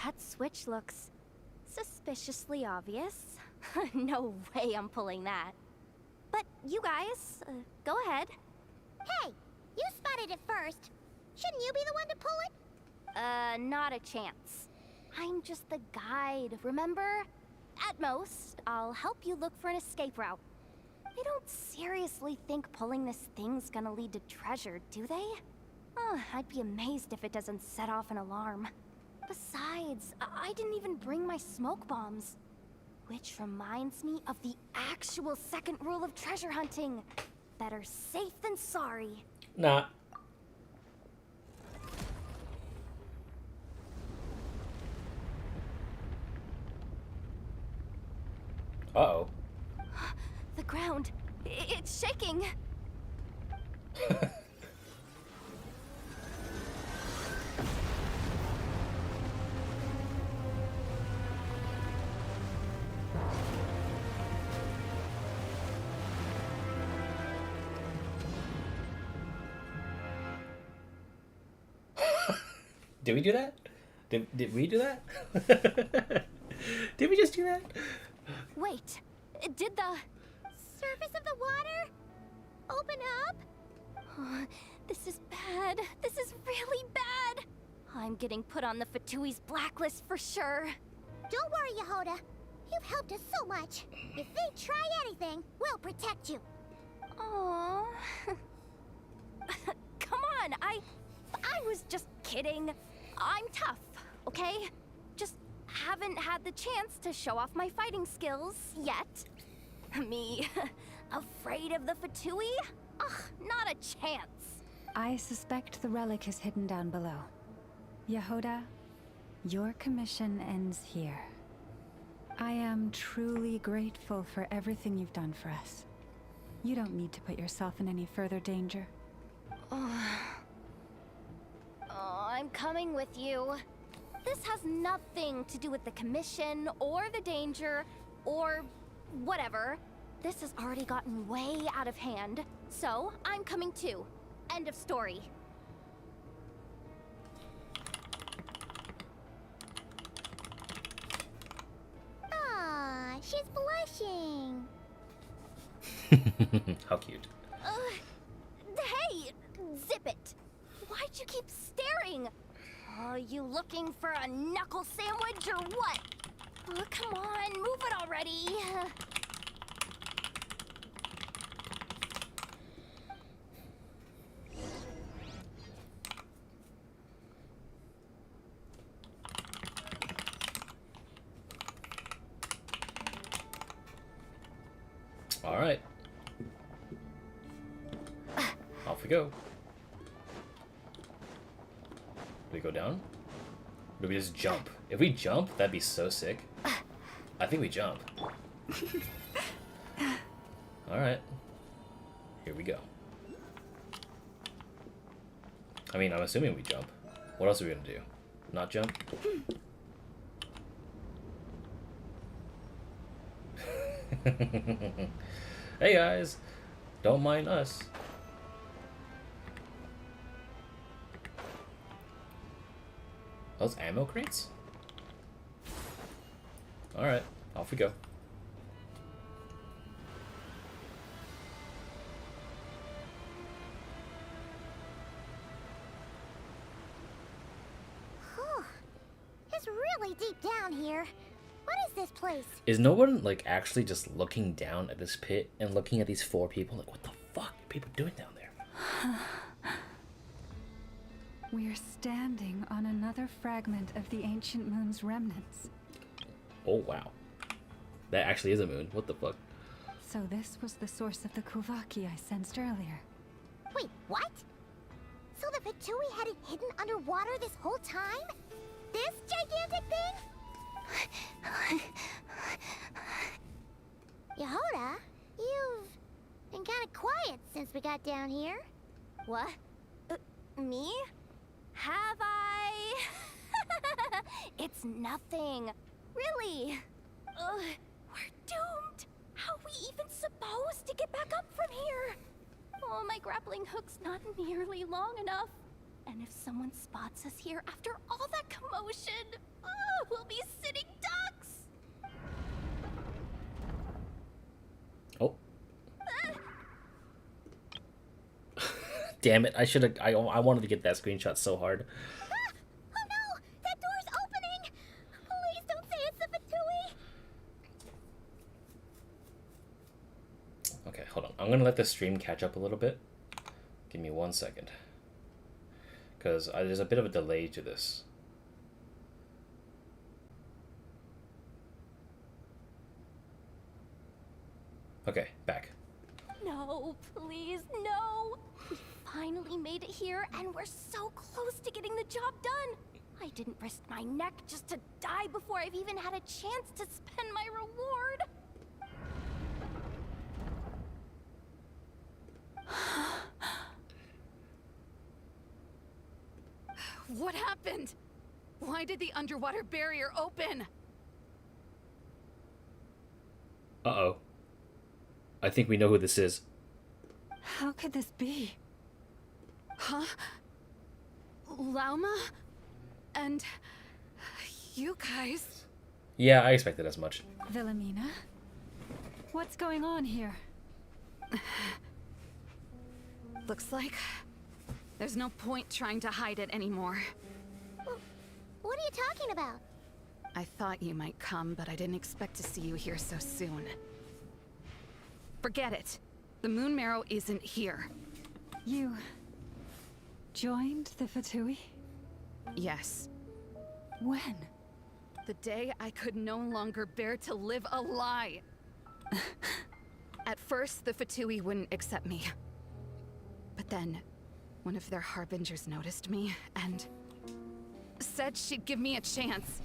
That switch looks suspiciously obvious. No way I'm pulling that. But you guys, go ahead. Hey, you spotted it first. Shouldn't you be the one to pull it? Not a chance. I'm just the guide, remember? At most, I'll help you look for an escape route. They don't seriously think pulling this thing's gonna lead to treasure, do they? I'd be amazed if it doesn't set off an alarm. Besides, I didn't even bring my smoke bombs. Which reminds me of the actual second rule of treasure hunting. Better safe than sorry. Nah. Uh-oh. The ground, it's shaking. Did we do that? Did we do that? Did we just do that? Wait, did the surface of the water open up? This is bad. This is really bad. I'm getting put on the Fatui's blacklist for sure. Don't worry, Jahoda. You've helped us so much. If they try anything, we'll protect you. Aww. Come on, I was just kidding. I'm tough, okay? Just haven't had the chance to show off my fighting skills yet. Me, afraid of the Fatui? Ugh, not a chance. I suspect the relic is hidden down below. Jahoda, your commission ends here. I am truly grateful for everything you've done for us. You don't need to put yourself in any further danger. I'm coming with you. This has nothing to do with the commission or the danger or whatever. This has already gotten way out of hand, so I'm coming too. End of story. Ah, she's blushing. How cute. Hey, zip it. Why'd you keep staring? Are you looking for a knuckle sandwich or what? Come on, move it already. All right. we go. Do we go down? Or do we just jump? If we jump, that'd be so sick. I think we jump. Alright. Here we go. I mean, I'm assuming we jump. What else are we gonna do? Not jump? Hey guys! Don't mind us. Those ammo crates? Alright, off we go. It's really deep down here. What is this place? Is no one, like, actually just looking down at this pit and looking at these 4 people? Like, what the fuck are people doing down there? We're standing on another fragment of the ancient moon's remnants. Oh, wow. That actually is a moon. What the fuck? So this was the source of the Kuvaki I sensed earlier. Wait, what? So the Fatui had it hidden underwater this whole time? This gigantic thing? Jahoda, you've been kind of quiet since we got down here. What? Me? Have I? It's nothing. Really. We're doomed. How are we even supposed to get back up from here? Oh, my grappling hook's not nearly long enough. And if someone spots us here after all that commotion, we'll be sitting ducks. Oh. Damn it, I should have. I wanted to get that screenshot so hard. Ah! Oh no! That door's opening! Please don't say it's the Fatui! Okay, hold on. I'm gonna let the stream catch up a little bit. Give me 1 second. Because there's a bit of a delay to this. Okay, back. No, please, no. We finally made it here, and we're so close to getting the job done. I didn't risk my neck just to die before I've even had a chance to spend my reward. What happened? Why did the underwater barrier open? Uh-oh. I think we know who this is. How could this be? Huh? Lauma? And you guys? Yeah, I expected as much. Wilhelmina? What's going on here? Looks like there's no point trying to hide it anymore. What are you talking about? I thought you might come, but I didn't expect to see you here so soon. Forget it. The Moon Marrow isn't here. You joined the Fatui? Yes. When? The day I could no longer bear to live a lie. At first, the Fatui wouldn't accept me. But then, one of their harbingers noticed me and said she'd give me a chance.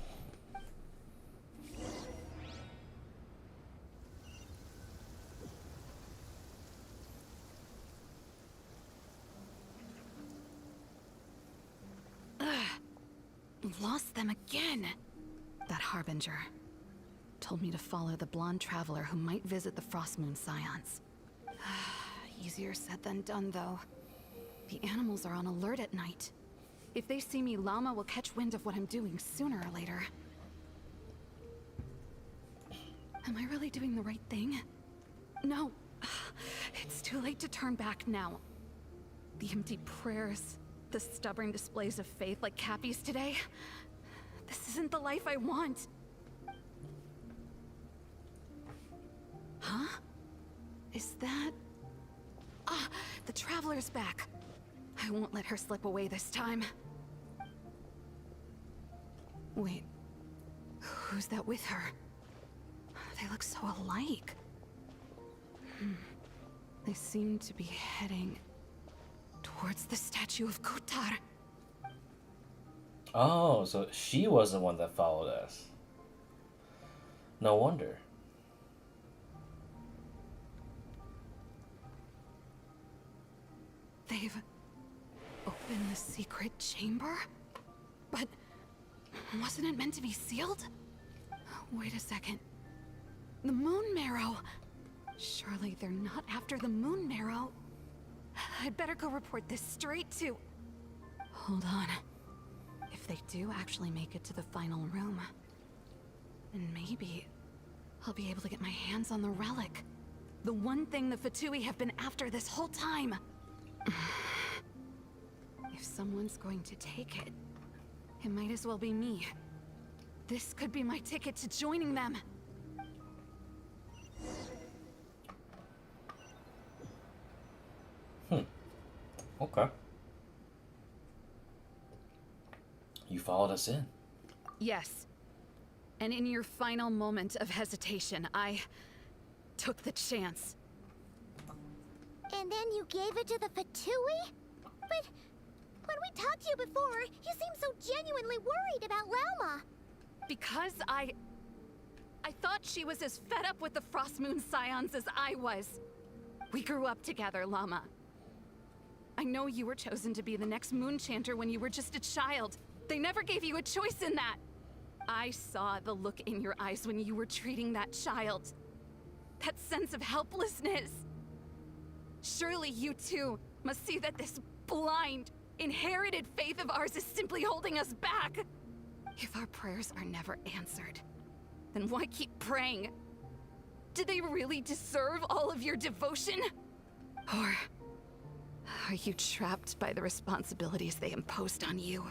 Lost them again. That harbinger told me to follow the blonde traveler who might visit the Frostmoon Scions. Easier said than done, though. The animals are on alert at night. If they see me, Lauma will catch wind of what I'm doing sooner or later. Am I really doing the right thing? No. It's too late to turn back now. The empty prayers, the stubborn displays of faith like Cappy's today. This isn't the life I want. Huh? Is that... Ah, the Traveler's back. I won't let her slip away this time. Wait, who's that with her? They look so alike. They seem to be heading towards the statue of Kutar. Oh, so she was the one that followed us. No wonder. They've opened the secret chamber? But wasn't it meant to be sealed? Wait a second. The Moon Marrow. Surely they're not after the Moon Marrow. I'd better go report this straight to... Hold on. If they do actually make it to the final room, then maybe I'll be able to get my hands on the relic. The one thing the Fatui have been after this whole time. If someone's going to take it, it might as well be me. This could be my ticket to joining them. Okay. You followed us in. Yes. And in your final moment of hesitation, I took the chance. And then you gave it to the Fatui? But when we talked to you before, you seemed so genuinely worried about Lauma. Because I thought she was as fed up with the Frost Moon Scions as I was. We grew up together, Lauma. I know you were chosen to be the next Moon Chanter when you were just a child. They never gave you a choice in that. I saw the look in your eyes when you were treating that child. That sense of helplessness. Surely you too must see that this blind, inherited faith of ours is simply holding us back. If our prayers are never answered, then why keep praying? Do they really deserve all of your devotion? Or are you trapped by the responsibilities they imposed on you?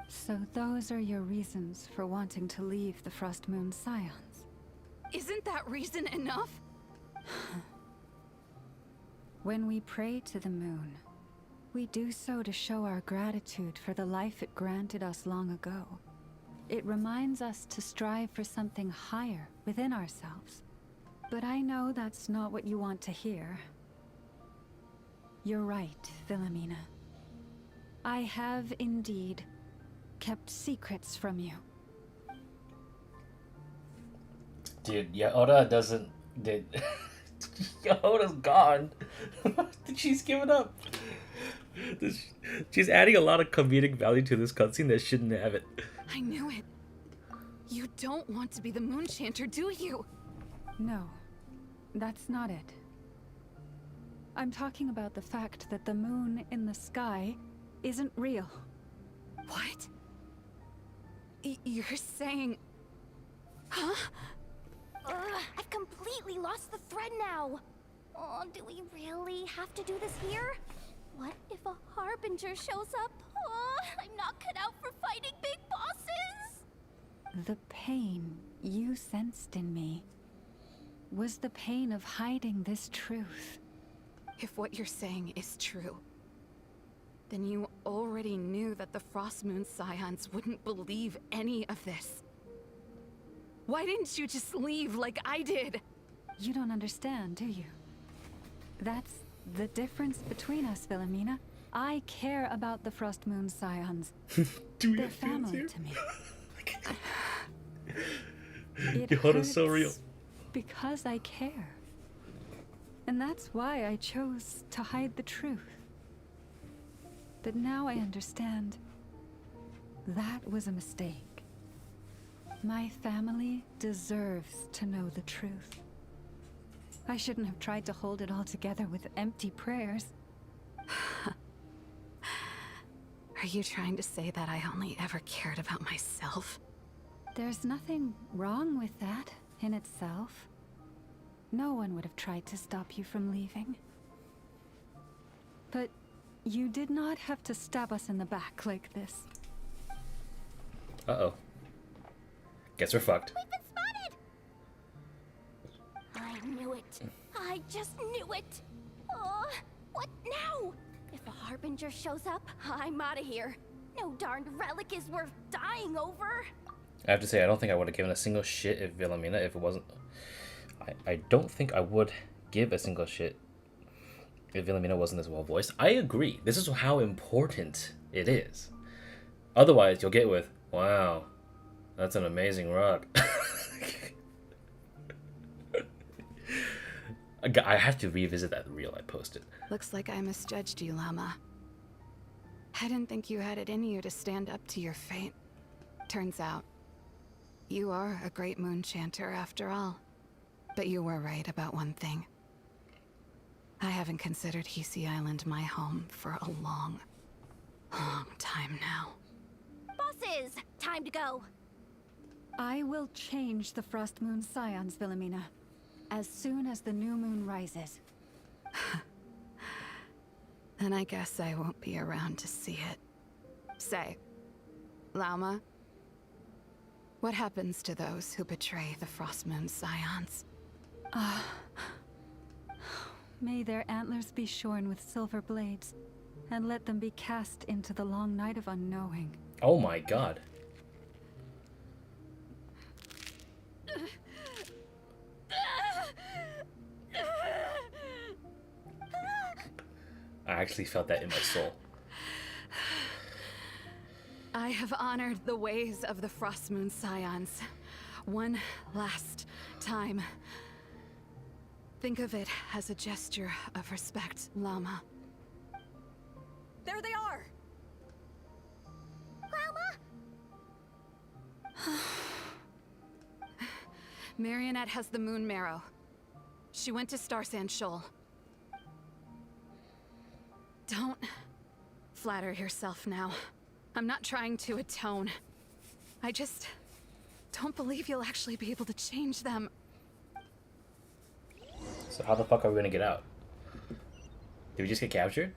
So those are your reasons for wanting to leave the Frost Moon Scions? Isn't that reason enough? When we pray to the moon, we do so to show our gratitude for the life it granted us long ago. It reminds us to strive for something higher within ourselves. But I know that's not what you want to hear. You're right, Philomena. I have indeed kept secrets from you. Dude, Jahoda doesn't... Jahoda's gone. She's given up. She's adding a lot of comedic value to this cutscene that shouldn't have it. I knew it. You don't want to be the Moon Chanter, do you? No, that's not it. I'm talking about the fact that the moon in the sky isn't real. What? You're saying... Huh? I've completely lost the thread now. Oh, do we really have to do this here? What if a Harbinger shows up? Oh, I'm not cut out for fighting big bosses. The pain you sensed in me was the pain of hiding this truth. If what you're saying is true, then you already knew that the Frost Moon Scions wouldn't believe any of this. Why didn't you just leave like I did? You don't understand, do you? That's the difference between us, Philomena. I care about the Frost Moon Scions. They're family to me. It Jahoda's so real. Because I care. And that's why I chose to hide the truth. But now I understand. That was a mistake. My family deserves to know the truth. I shouldn't have tried to hold it all together with empty prayers. Are you trying to say that I only ever cared about myself? There's nothing wrong with that in itself. No one would have tried to stop you from leaving. But you did not have to stab us in the back like this. Uh-oh. Guess we're fucked. We've been spotted! I knew it. I just knew it. What now? If a Harbinger shows up, I'm out of here. No darned relic is worth dying over. I have to say, I don't think I would have given a single shit if Philomena, if it wasn't... I don't think I would give a single shit if Wilhelmina wasn't as well voiced. I agree. This is how important it is. Otherwise, you'll get with, wow, that's an amazing rock. I have to revisit that reel I posted. Looks like I misjudged you, Lauma. I didn't think you had it in you to stand up to your fate. Turns out, you are a great moon chanter after all. But you were right about one thing. I haven't considered Hisi Island my home for a long, long time now. Bosses, time to go. I will change the Frost Moon Scions, Wilhelmina, as soon as the new moon rises. Then I guess I won't be around to see it. Say, Lauma, what happens to those who betray the Frost Moon Scions? May their antlers be shorn with silver blades, and let them be cast into the long night of unknowing. Oh my god. I actually felt that in my soul. I have honored the ways of the Frost Moon Scions one last time. Think of it as a gesture of respect, Lauma. There they are! Marionette has the moon marrow. She went to Star Sand Shoal. Don't flatter yourself now. I'm not trying to atone. I just don't believe you'll actually be able to change them. So how the fuck are we gonna get out? Did we just get captured?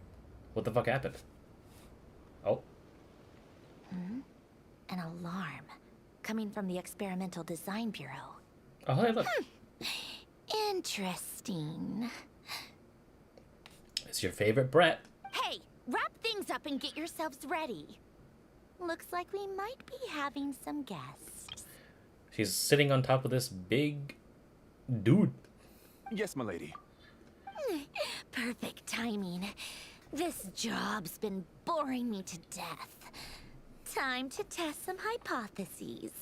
What the fuck happened? Oh. An alarm coming from the Experimental Design Bureau. Oh, hey, look. Interesting. It's your favorite Brett. Hey, wrap things up and get yourselves ready. Looks like we might be having some guests. She's sitting on top of this big dude. Yes, milady. Perfect timing. This job's been boring me to death. Time to test some hypotheses.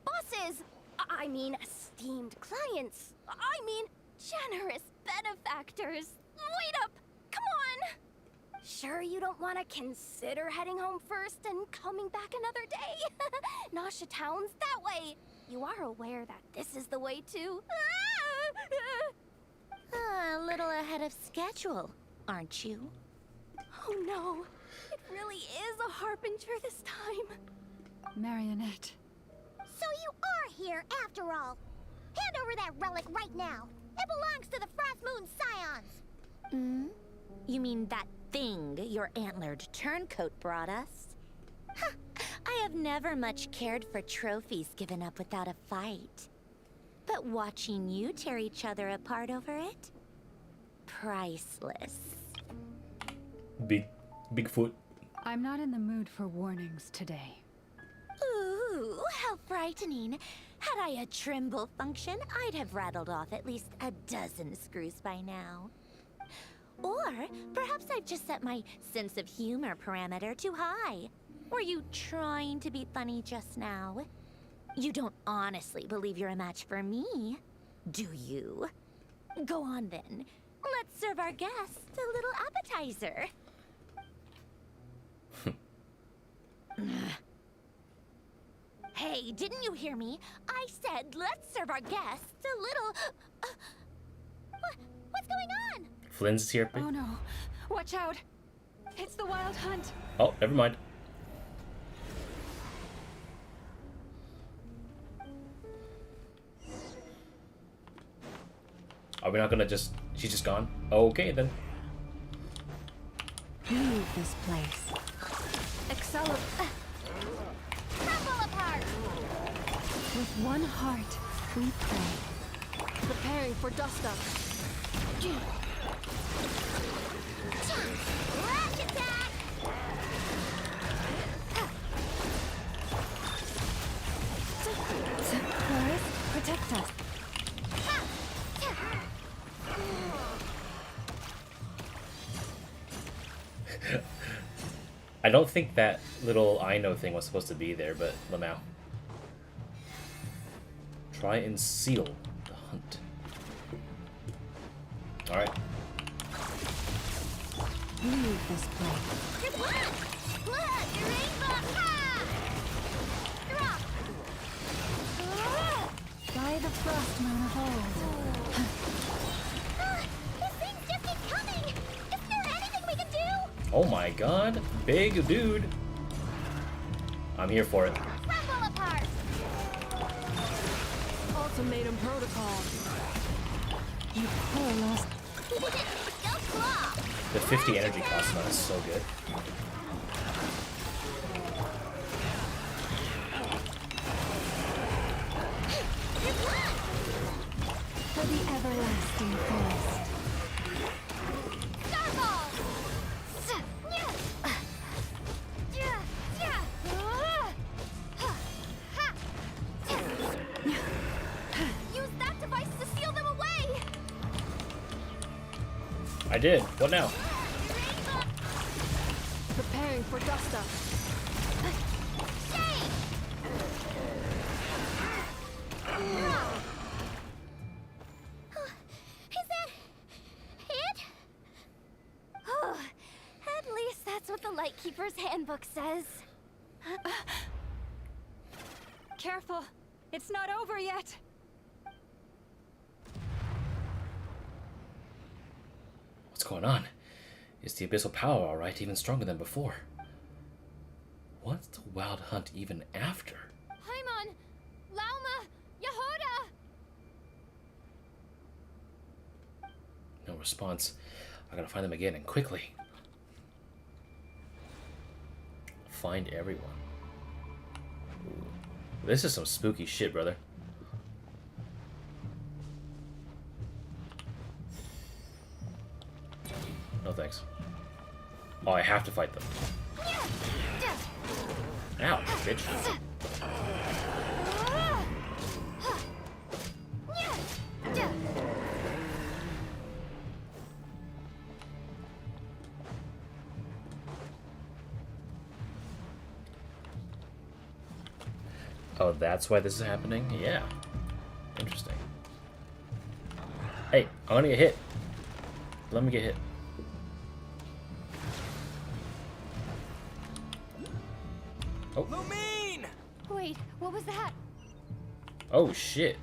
Bosses! I mean, esteemed clients. I mean, generous benefactors. Wait up! Come on! Sure you don't want to consider heading home first and coming back another day? Nasha Town's that way. You are aware that this is the way to... A little ahead of schedule, aren't you? Oh no, it really is a harbinger this time. Marionette. So you are here after all. Hand over that relic right now. It belongs to the Frost Moon Scions. You mean that thing your antlered turncoat brought us? Huh. I have never much cared for trophies given up without a fight. But watching you tear each other apart over it? Priceless. Bigfoot. I'm not in the mood for warnings today. Ooh, how frightening. Had I a Trimble function, I'd have rattled off at least a dozen screws by now. Or perhaps I've just set my sense of humor parameter too high. Were you trying to be funny just now? You don't honestly believe you're a match for me, do you? Go on then. Let's serve our guests a little appetizer. Hey, didn't you hear me? I said let's serve our guests a little... What's going on? Flins is here. Oh no. Watch out. It's the Wild Hunt. Oh, never mind. Are we not gonna just... She's just gone? Okay, then. Leave this place. Crumble apart! With one heart, we pray. Preparing for dust up. Rush attack! Forest, Protect us. I don't think that little Aino thing was supposed to be there, but Lamau. Try and seal the hunt. Alright. Leave this place. Look, your rainbow! Ha! Drop! By the frost moon of old. These things just keep coming! Isn't there anything we can do? Oh my god, big dude. I'm here for it. Rumble apart! Ultimatum protocol. You poor lost. Go claw! The 50 energy cost on is so good. For the everlasting forest. Starball! Use that device to seal them away! I did. What now? Preparing for dust up. Is that it? Oh, at least that's what the Lightkeeper's handbook says. Careful. It's not over yet. What's going on? Is the abyssal power alright, even stronger than before? What's the wild hunt even after? Paimon! Lauma! Jahoda! No response. I gotta find them again, and quickly. Find everyone. Ooh. This is some spooky shit, brother. No thanks. Oh, I have to fight them. Ow, bitch. Oh, that's why this is happening? Yeah. Interesting. Hey, I'm gonna get hit. Let me get hit. Oh. Lumine! Wait, what was that? Oh, shit.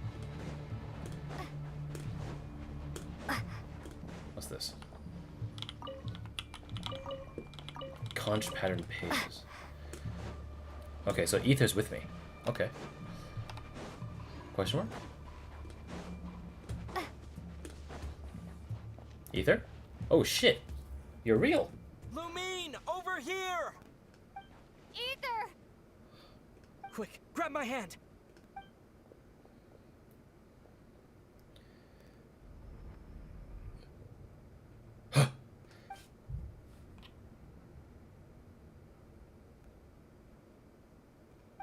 What's this? Conch pattern pages. Okay, so Ether's with me. Okay. Question mark? Ether? Oh shit! You're real! Lumine, over here! Ether! Quick, grab my hand!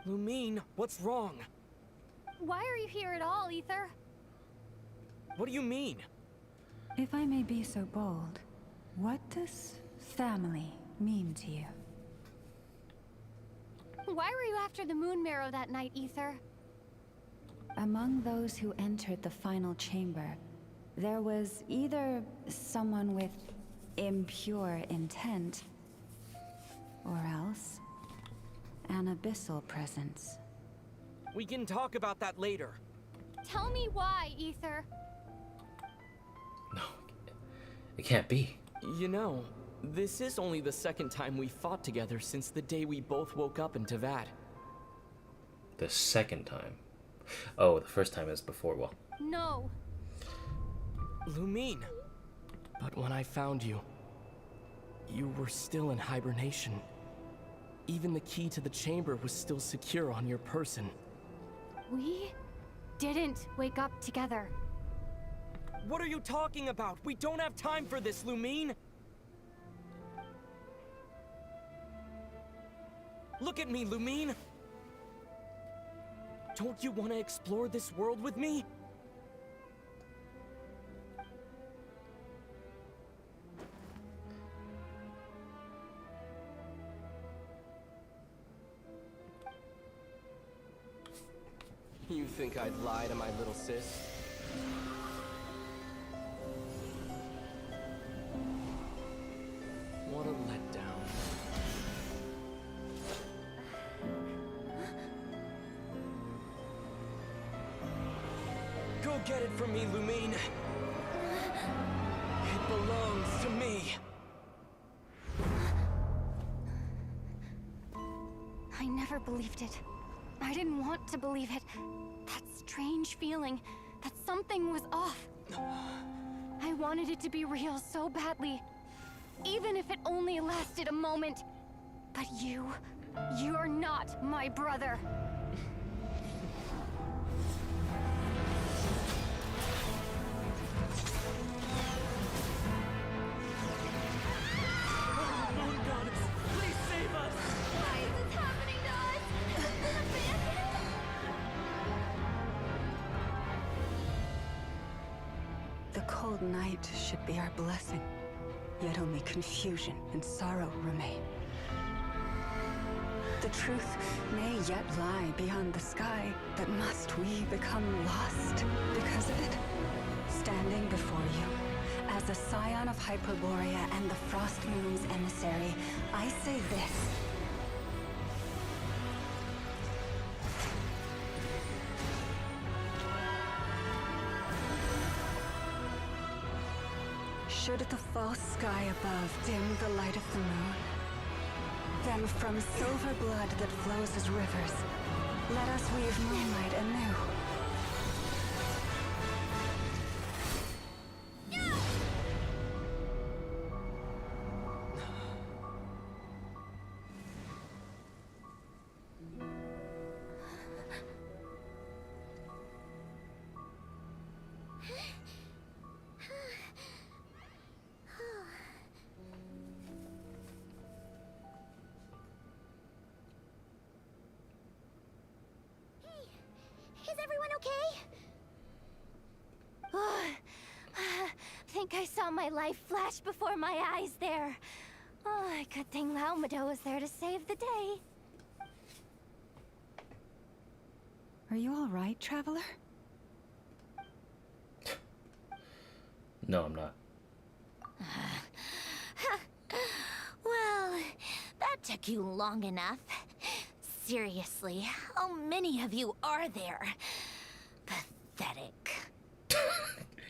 Lumine, what's wrong? Why are you here at all, Ether? What do you mean? If I may be so bold, what does family mean to you? Why were you after the Moon Marrow that night, Ether? Among those who entered the final chamber, there was either someone with impure intent, or else an abyssal presence. We can talk about that later. Tell me why, Ether. No, it can't be. You know, this is only the second time we fought together since the day we both woke up in Teyvat. The second time. Oh, the first time is before, well. No. Lumine. But when I found you, you were still in hibernation. Even the key to the chamber was still secure on your person. We didn't wake up together. What are you talking about? We don't have time for this, Lumine! Look at me, Lumine! Don't you want to explore this world with me? You think I'd lie to my little sis? What a letdown. Go get it from me, Lumine. It belongs to me. I never believed it. I didn't want to believe it. That strange feeling that something was off. I wanted it to be real so badly. Even if it only lasted a moment. But you're not my brother. Moon Goddess, please save us! Why is this happening to us? The cold night should be our blessing, yet only confusion and sorrow remain. The truth may yet lie beyond the sky, but must we become lost because of it? Standing before you, as a scion of Hyperborea and the Frost Moon's emissary, I say this. Should the false sky above dim the light of the moon, then from silver blood that flows as rivers, let us weave moonlight anew. Is everyone okay? Think I saw my life flash before my eyes there. Oh, good thing Lauma was there to save the day. Are you all right, traveler? No, I'm not. Well, that took you long enough. Seriously, how many of you are there? Pathetic.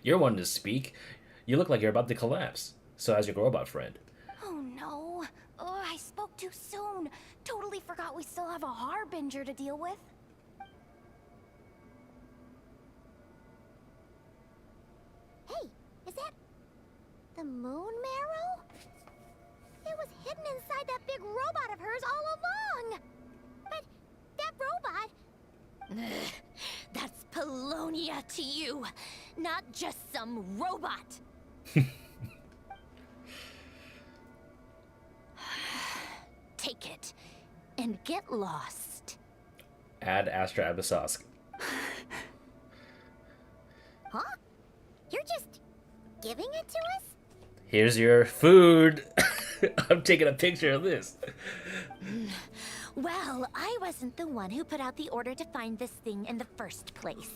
You're one to speak. You look like you're about to collapse. So as your robot friend. Oh no. Oh, I spoke too soon. Totally forgot we still have a harbinger to deal with. Hey, is that the moon marrow? It was hidden inside that big robot of hers all along. But that robot... That's Polonia to you, not just some robot. Take it and get lost. Add Astra Abyssosque. Huh? You're just giving it to us? Here's your food. I'm taking a picture of this. Well, I wasn't the one who put out the order to find this thing in the first place.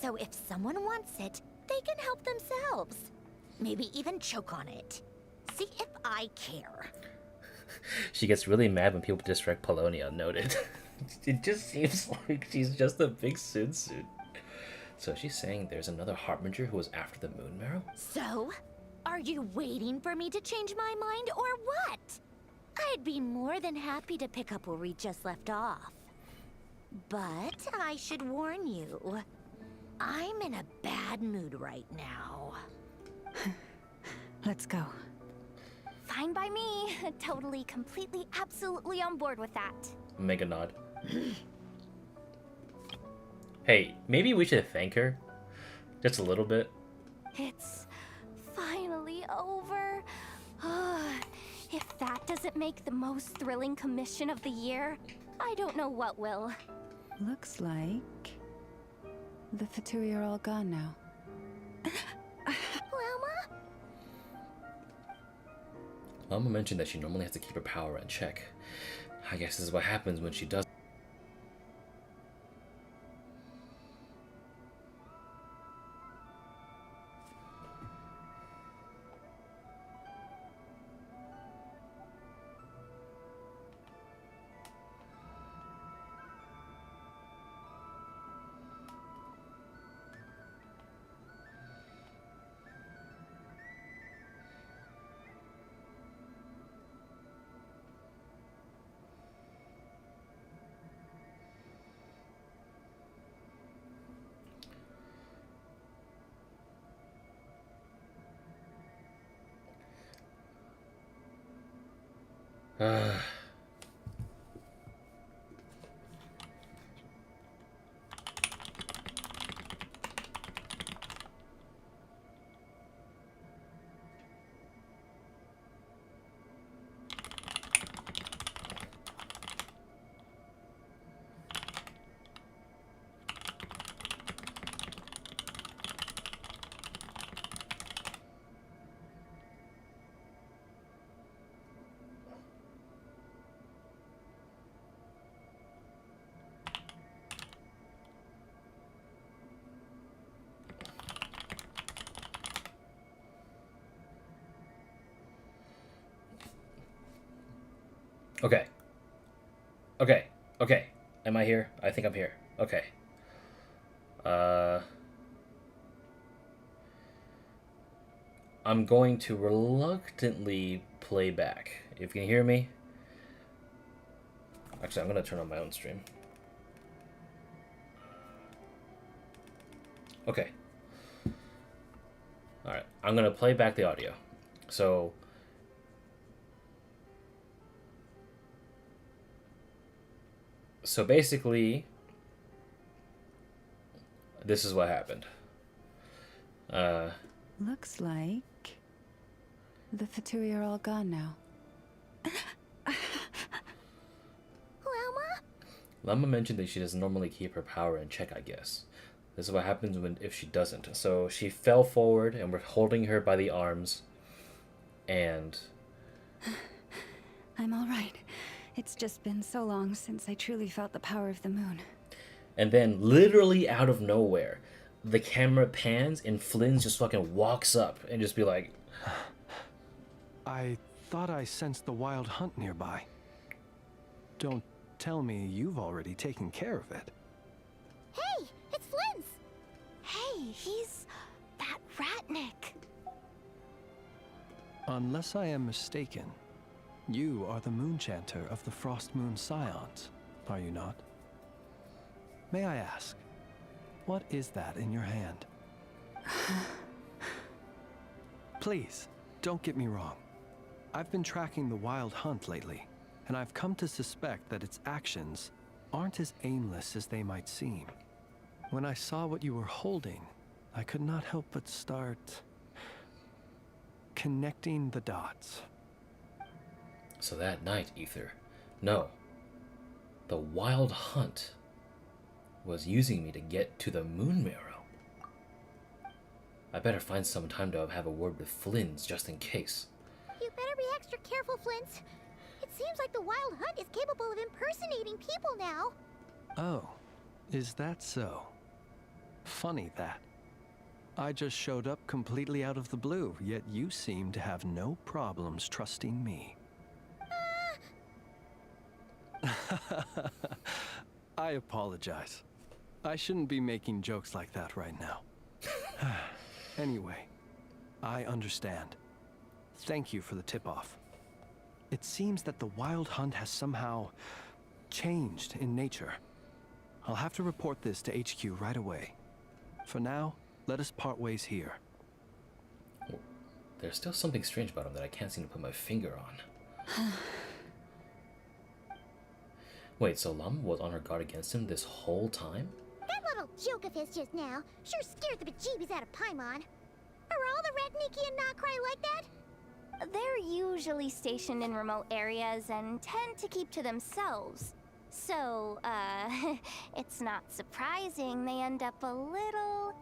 So if someone wants it, they can help themselves. Maybe even choke on it. See if I care. She gets really mad when people disrespect Polonia, noted. It just seems like she's just a big suit. So she's saying there's another harbinger who was after the moon marrow? So, are you waiting for me to change my mind or what? I'd be more than happy to pick up where we just left off. But I should warn you, I'm in a bad mood right now. Let's go. Fine by me. Totally, completely, absolutely on board with that. Mega nod. Hey, maybe we should thank her. Just a little bit. It's finally over. If that doesn't make the most thrilling commission of the year, I don't know what will. Looks like the Fatui are all gone now. Lauma? Lauma mentioned that she normally has to keep her power in check. I guess this is what happens when she does. Okay. Okay. Okay. Am I here? I think I'm here. Okay. I'm going to reluctantly play back. If you can hear me. Actually, I'm going to turn on my own stream. Okay. Alright. I'm going to play back the audio. So... So basically, this is what happened. Looks like the Fatui are all gone now. Lauma? Lauma mentioned that she doesn't normally keep her power in check, I guess. This is what happens if she doesn't. So she fell forward and we're holding her by the arms. And... I'm all right. It's just been so long since I truly felt the power of the moon. And then, literally out of nowhere, the camera pans and Flins just fucking walks up and just be like... I thought I sensed the wild hunt nearby. Don't tell me you've already taken care of it. Hey, it's Flins! Hey, he's that Ratnik. Unless I am mistaken, you are the Moonchanter of the Frost Moon Scions, are you not? May I ask, what is that in your hand? Please, don't get me wrong. I've been tracking the wild hunt lately, and I've come to suspect that its actions aren't as aimless as they might seem. When I saw what you were holding, I could not help but start connecting the dots. So that night, Ether, no, the wild hunt was using me to get to the moon marrow. I better find some time to have a word with Flins just in case. You better be extra careful, Flins. It seems like the wild hunt is capable of impersonating people now. Oh, is that so? Funny that. I just showed up completely out of the blue, yet you seem to have no problems trusting me. I apologize. I shouldn't be making jokes like that right now. Anyway, I understand. Thank you for the tip-off. It seems that the wild hunt has somehow changed in nature. I'll have to report this to HQ right away. For now, let us part ways here. There's still something strange about him that I can't seem to put my finger on. Wait, so Lauma was on her guard against him this whole time? That little joke of his just now sure scared the bejeebies out of Paimon. Are all the Ratniki and Nod-Krai like that? They're usually stationed in remote areas and tend to keep to themselves. So, it's not surprising they end up a little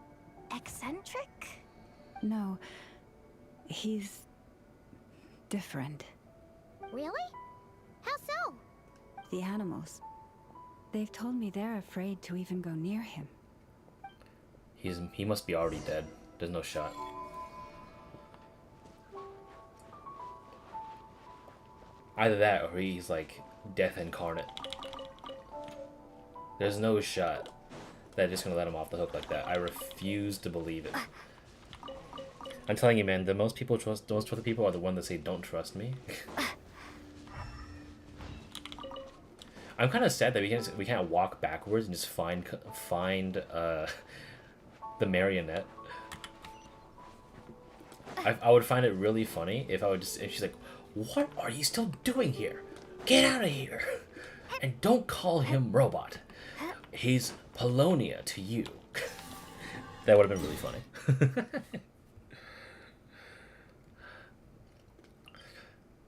eccentric? No, he's different. Really? How so? The animals. They've told me they're afraid to even go near him. He must be already dead. There's no shot. Either that or he's like death incarnate. There's no shot that they're just gonna let him off the hook like that. I refuse to believe it. I'm telling you, man, the most trusted people are the ones that say don't trust me. I'm kind of sad that we can't walk backwards and just find the marionette. I would find it really funny if if she's like, "What are you still doing here? Get out of here!" And don't call him robot. He's Polonia to you. That would have been really funny.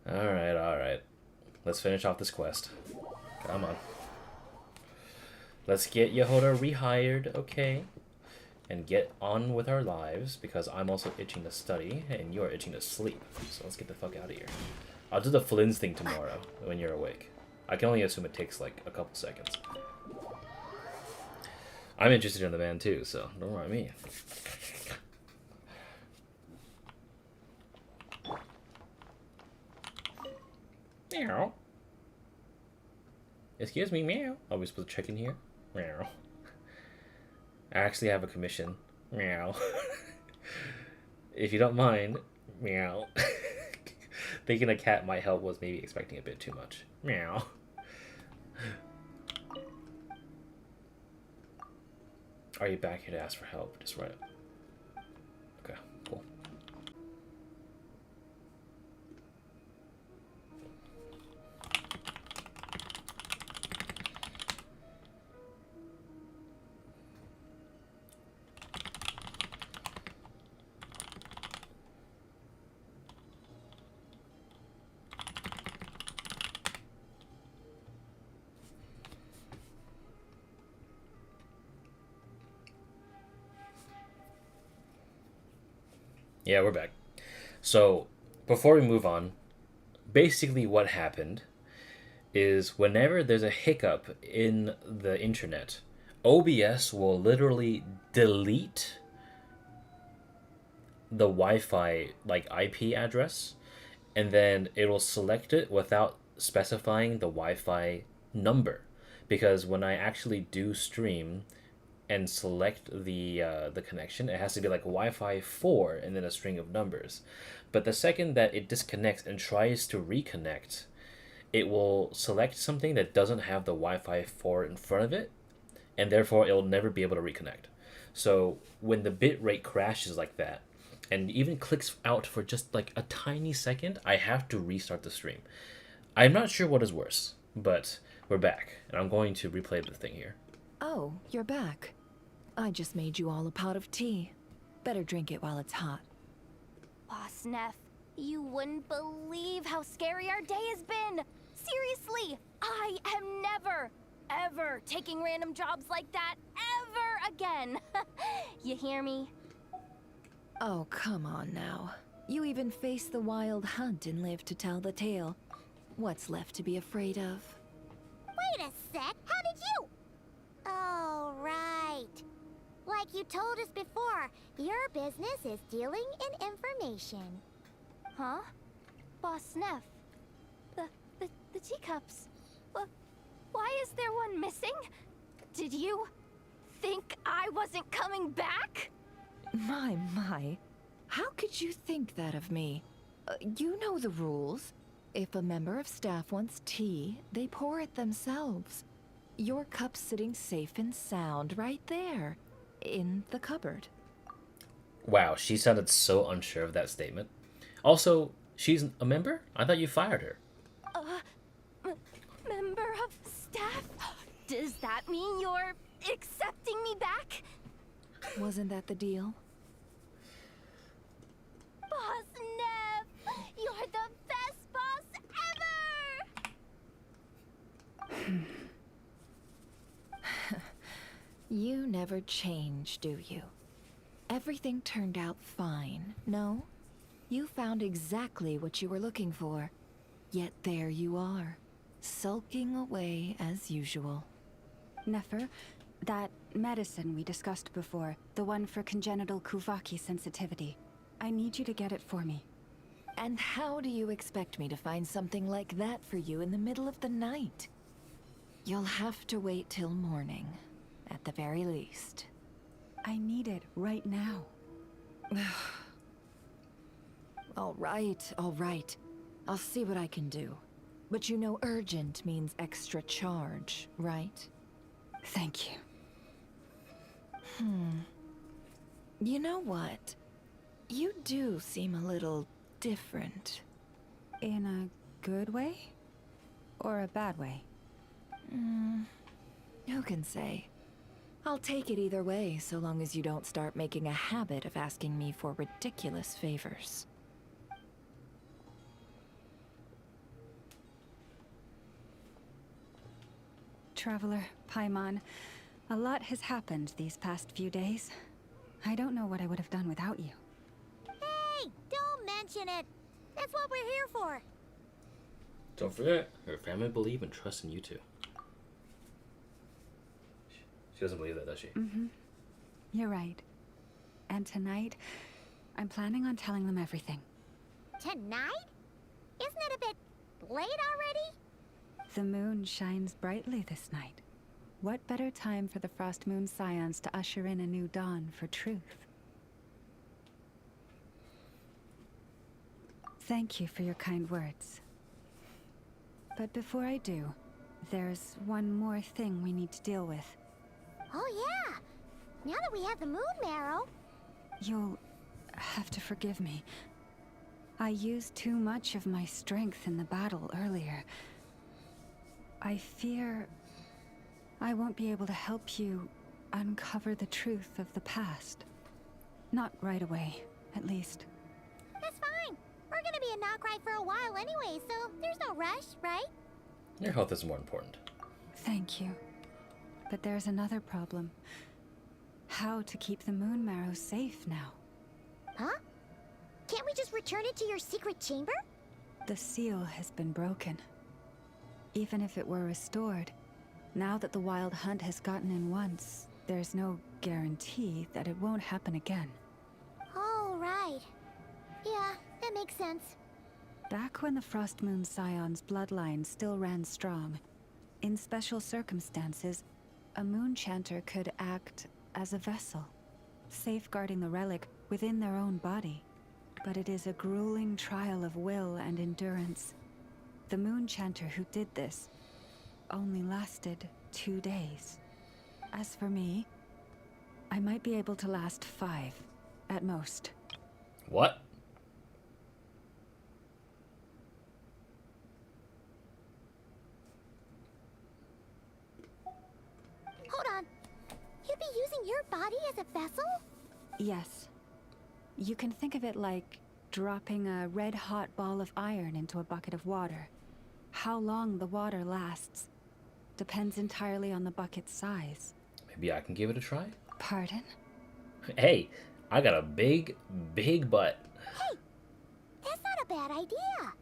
Alright. Let's finish off this quest. Come on. Let's get Jahoda rehired, okay? And get on with our lives, because I'm also itching to study, and you're itching to sleep. So let's get the fuck out of here. I'll do the Flins thing tomorrow, when you're awake. I can only assume it takes, like, a couple seconds. I'm interested in the band, too, so don't worry me. Meow. Excuse me, meow. Are we supposed to check in here? Meow. I actually have a commission. Meow. If you don't mind, meow. Thinking a cat might help was maybe expecting a bit too much. Meow. Are you back here to ask for help? Just right. Okay, cool. Yeah, we're back. So, before we move on, basically what happened is whenever there's a hiccup in the internet, OBS will literally delete the Wi-Fi like IP address, and then it'll select it without specifying the Wi-Fi number. Because when I actually do stream and select the connection, it has to be like Wi-Fi 4 and then a string of numbers. But the second that it disconnects and tries to reconnect, it will select something that doesn't have the Wi-Fi 4 in front of it, and therefore it'll never be able to reconnect. So when the bitrate crashes like that, and even clicks out for just like a tiny second, I have to restart the stream. I'm not sure what is worse, but we're back, and I'm going to replay the thing here. Oh, you're back. I just made you all a pot of tea. Better drink it while it's hot. Boss Neff, you wouldn't believe how scary our day has been. Seriously, I am never, ever taking random jobs like that ever again. You hear me? Oh, come on now. You even faced the wild hunt and lived to tell the tale. What's left to be afraid of? Wait a sec, how did you? Oh, right. Like you told us before, your business is dealing in information. Huh? Boss Neff, the teacups. Why is there one missing? Did you think I wasn't coming back? My. How could you think that of me? You know the rules. If a member of staff wants tea, they pour it themselves. Your cup's sitting safe and sound right there, in the cupboard. Wow, she sounded so unsure of that statement. Also, she's a member? I thought you fired her. Member of staff? Does that mean you're accepting me back? Wasn't that the deal? Boss Neff, you're the best boss ever! never change, do you? Everything turned out fine, no? You found exactly what you were looking for. Yet there you are, sulking away as usual. Nefer, that medicine we discussed before, the one for congenital Kuvaki sensitivity, I need you to get it for me. And how do you expect me to find something like that for you in the middle of the night? You'll have to wait till morning, at the very least. I need it right now. All right. I'll see what I can do. But you know urgent means extra charge, right? Thank you. You know what? You do seem a little different. In a good way? Or a bad way? Who can say? I'll take it either way, so long as you don't start making a habit of asking me for ridiculous favors. Traveler, Paimon, a lot has happened these past few days. I don't know what I would have done without you. Hey, don't mention it. That's what we're here for. Don't forget, her family believe and trust in you too. She doesn't believe that, does she? You're right. And tonight, I'm planning on telling them everything. Tonight? Isn't it a bit late already? The moon shines brightly this night. What better time for the Frost Moon Scions to usher in a new dawn for truth? Thank you for your kind words. But before I do, there's one more thing we need to deal with. Oh yeah! Now that we have the moon marrow... You'll have to forgive me. I used too much of my strength in the battle earlier. I fear I won't be able to help you uncover the truth of the past. Not right away, at least. That's fine. We're gonna be in Nod-Krai for a while anyway, so there's no rush, right? Your health is more important. Thank you. But there's another problem. How to keep the moon marrow safe now? Huh? Can't we just return it to your secret chamber? The seal has been broken. Even if it were restored, now that the wild hunt has gotten in once, there's no guarantee that it won't happen again. Oh, right. Yeah, that makes sense. Back when the Frost Moon Scion's bloodline still ran strong, in special circumstances, a moon chanter could act as a vessel, safeguarding the relic within their own body. But it is a grueling trial of will and endurance. The moon chanter who did this only lasted 2 days. As for me, I might be able to last 5, at most. What? Hold on. You'd be using your body as a vessel? Yes. You can think of it like dropping a red-hot ball of iron into a bucket of water. How long the water lasts depends entirely on the bucket's size. Maybe I can give it a try? Pardon? Hey, I got a big butt. Hey, that's not a bad idea.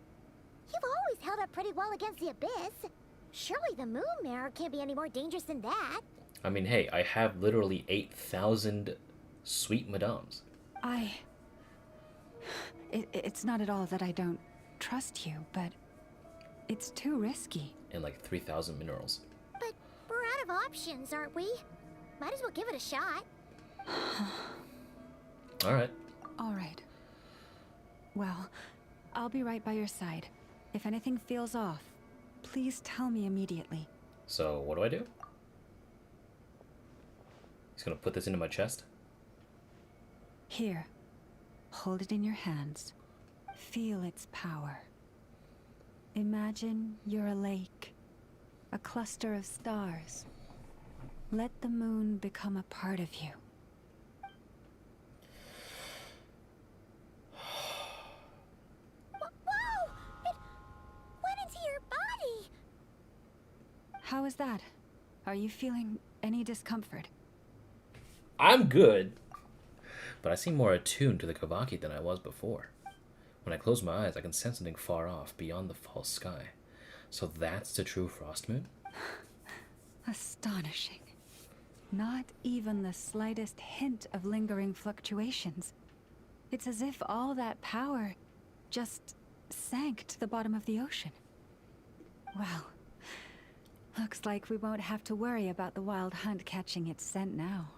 You've always held up pretty well against the abyss. Surely the moon mirror can't be any more dangerous than that. I mean, hey, I have literally 8,000 sweet madames. It's not at all that I don't trust you, but it's too risky. And like 3,000 minerals. But we're out of options, aren't we? Might as well give it a shot. Alright. Alright. Well, I'll be right by your side. If anything feels off, please tell me immediately. So, what do? He's gonna put this into my chest? Here. Hold it in your hands. Feel its power. Imagine you're a lake, a cluster of stars. Let the moon become a part of you. Whoa! It went into your body! How is that? Are you feeling any discomfort? I'm good. But I seem more attuned to the Kavaki than I was before. When I close my eyes, I can sense something far off, beyond the false sky. So that's the true frost moon? Astonishing. Not even the slightest hint of lingering fluctuations. It's as if all that power just sank to the bottom of the ocean. Well, looks like we won't have to worry about the wild hunt catching its scent now.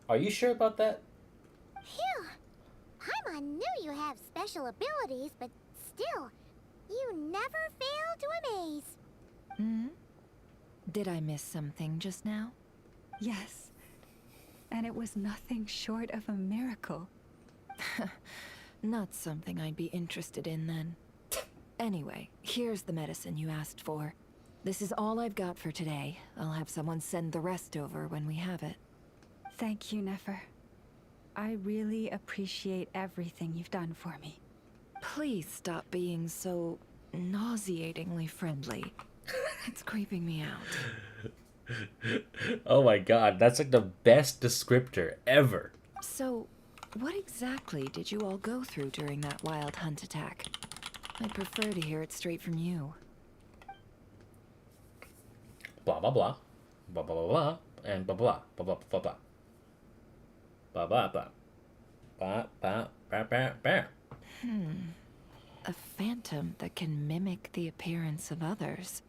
Are you sure about that? Phew! Paimon knew you have special abilities, but still, you never fail to amaze. Hmm? Did I miss something just now? Yes. And it was nothing short of a miracle. Not something I'd be interested in then. Anyway, here's the medicine you asked for. This is all I've got for today. I'll have someone send the rest over when we have it. Thank you, Nefer. I really appreciate everything you've done for me. Please stop being so nauseatingly friendly. It's creeping me out. Oh my god, that's like the best descriptor ever. So, what exactly did you all go through during that wild hunt attack? I'd prefer to hear it straight from you. Blah blah blah. Blah blah blah blah. And blah blah blah blah blah blah. Blah blah blah. Blah blah blah blah blah. A phantom that can mimic the appearance of others.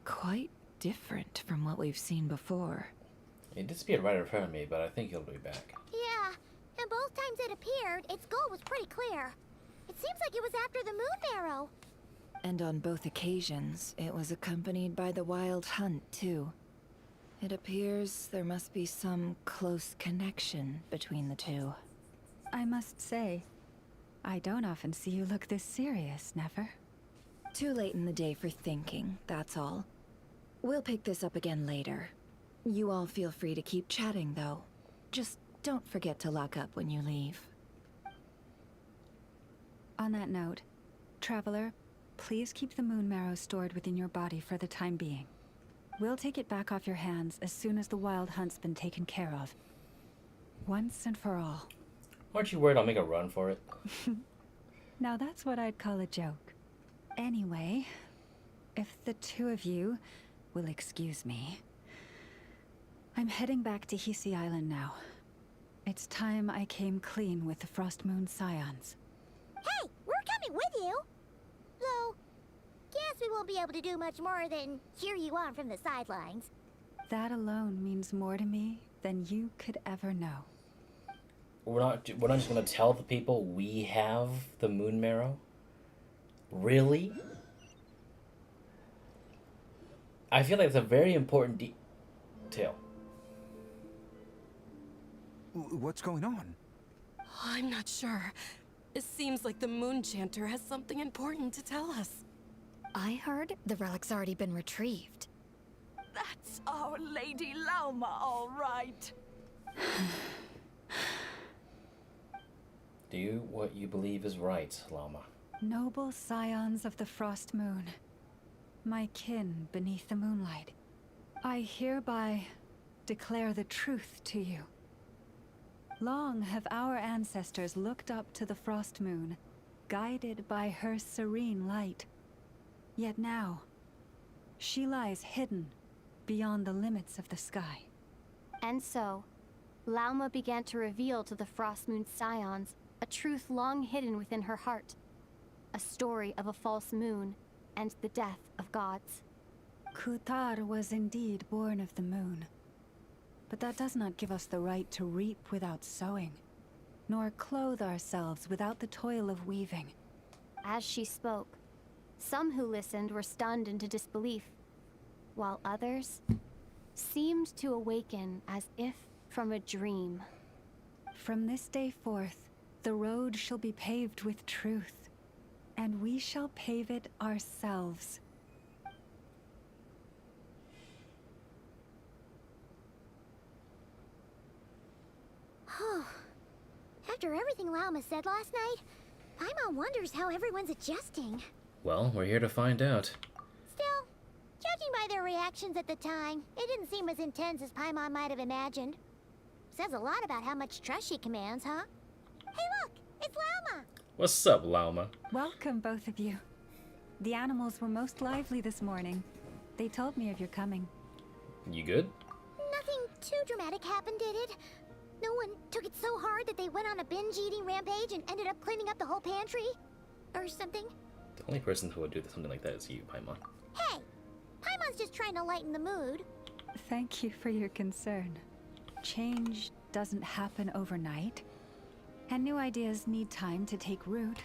Quite different from what we've seen before. It disappeared right in front of me, but I think he'll be back. Yeah, and both times it appeared, its goal was pretty clear. It seems like it was after the moon marrow. And on both occasions, it was accompanied by the wild hunt, too. It appears there must be some close connection between the two. I must say, I don't often see you look this serious, Nefer. Too late in the day for thinking, that's all. We'll pick this up again later. You all feel free to keep chatting, though. Just don't forget to lock up when you leave. On that note, Traveler, please keep the moon marrow stored within your body for the time being. We'll take it back off your hands as soon as the wild hunt's been taken care of. Once and for all. Aren't you worried I'll make a run for it? Now that's what I'd call a joke. Anyway, if the two of you will excuse me, I'm heading back to Hisi Island now. It's time I came clean with the Frost Moon Scions. Hey, we're coming with you! Though, guess we won't be able to do much more than cheer you on from the sidelines. That alone means more to me than you could ever know. We're not just gonna tell the people we have the moon marrow? Really? I feel like it's a very important detail. What's going on? I'm not sure. It seems like the Moon Chanter has something important to tell us. I heard the relic's already been retrieved. That's our Lady Lauma, all right. Do what you believe is right, Lauma. Noble scions of the Frost Moon, my kin beneath the moonlight, I hereby declare the truth to you. Long have our ancestors looked up to the Frost Moon, guided by her serene light. Yet now, she lies hidden beyond the limits of the sky. And so, Lauma began to reveal to the Frost Moon Scions a truth long hidden within her heart. A story of a false moon and the death of gods. Kutar was indeed born of the moon. But that does not give us the right to reap without sowing, nor clothe ourselves without the toil of weaving. As she spoke, some who listened were stunned into disbelief, while others seemed to awaken as if from a dream. From this day forth, the road shall be paved with truth, and we shall pave it ourselves. After everything Lauma said last night, Paimon wonders how everyone's adjusting. Well, we're here to find out. Still, judging by their reactions at the time, it didn't seem as intense as Paimon might have imagined. Says a lot about how much trust she commands, huh? Hey look! It's Lauma! What's up, Lauma? Welcome, both of you. The animals were most lively this morning. They told me of your coming. You good? Nothing too dramatic happened, did it? No one took it so hard that they went on a binge-eating rampage and ended up cleaning up the whole pantry? Or something? The only person who would do something like that is you, Paimon. Hey! Paimon's just trying to lighten the mood. Thank you for your concern. Change doesn't happen overnight, and new ideas need time to take root.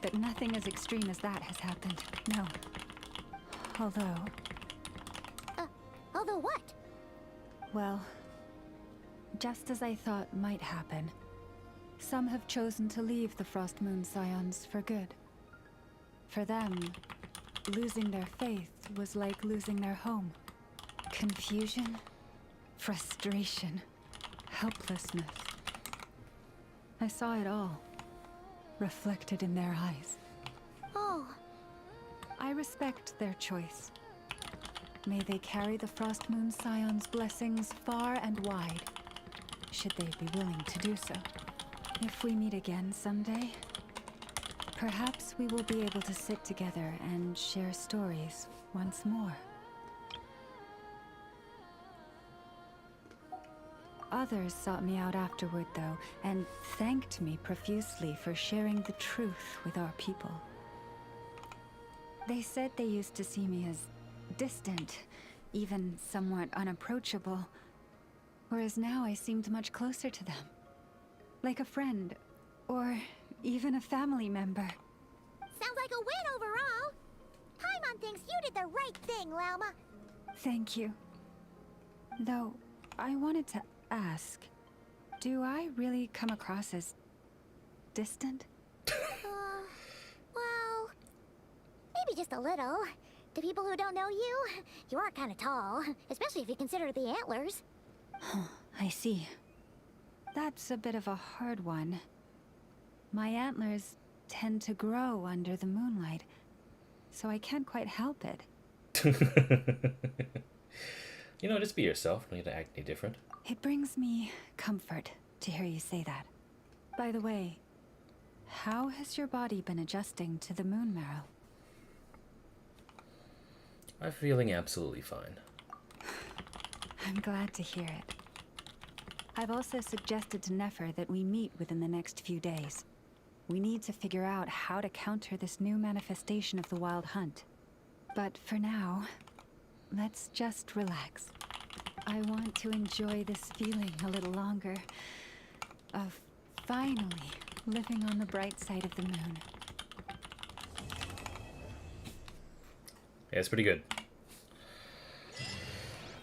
But nothing as extreme as that has happened, no. Although... although what? Well, just as I thought might happen, some have chosen to leave the Frost Moon Scions for good. For them, losing their faith was like losing their home. Confusion, frustration, helplessness. I saw it all, reflected in their eyes. Oh. I respect their choice. May they carry the Frost Moon Scions' blessings far and wide, should they be willing to do so. If we meet again someday, perhaps we will be able to sit together and share stories once more. Others sought me out afterward, though, and thanked me profusely for sharing the truth with our people. They said they used to see me as distant, even somewhat unapproachable, whereas now I seemed much closer to them. Like a friend, or even a family member. Sounds like a win overall! Paimon thinks you did the right thing, Lauma. Thank you. Though, I wanted to ask, do I really come across as distant? Well, maybe just a little. To people who don't know you, you are kind of tall, especially if you consider the antlers. I see. That's a bit of a hard one. My antlers tend to grow under the moonlight, so I can't quite help it. You know, just be yourself. Don't need to act any different. It brings me comfort to hear you say that. By the way, how has your body been adjusting to the moon marrow? I'm feeling absolutely fine. I'm glad to hear it. I've also suggested to Nefer that we meet within the next few days. We need to figure out how to counter this new manifestation of the Wild Hunt. But for now, let's just relax. I want to enjoy this feeling a little longer, of finally living on the bright side of the moon. Yeah, it's pretty good.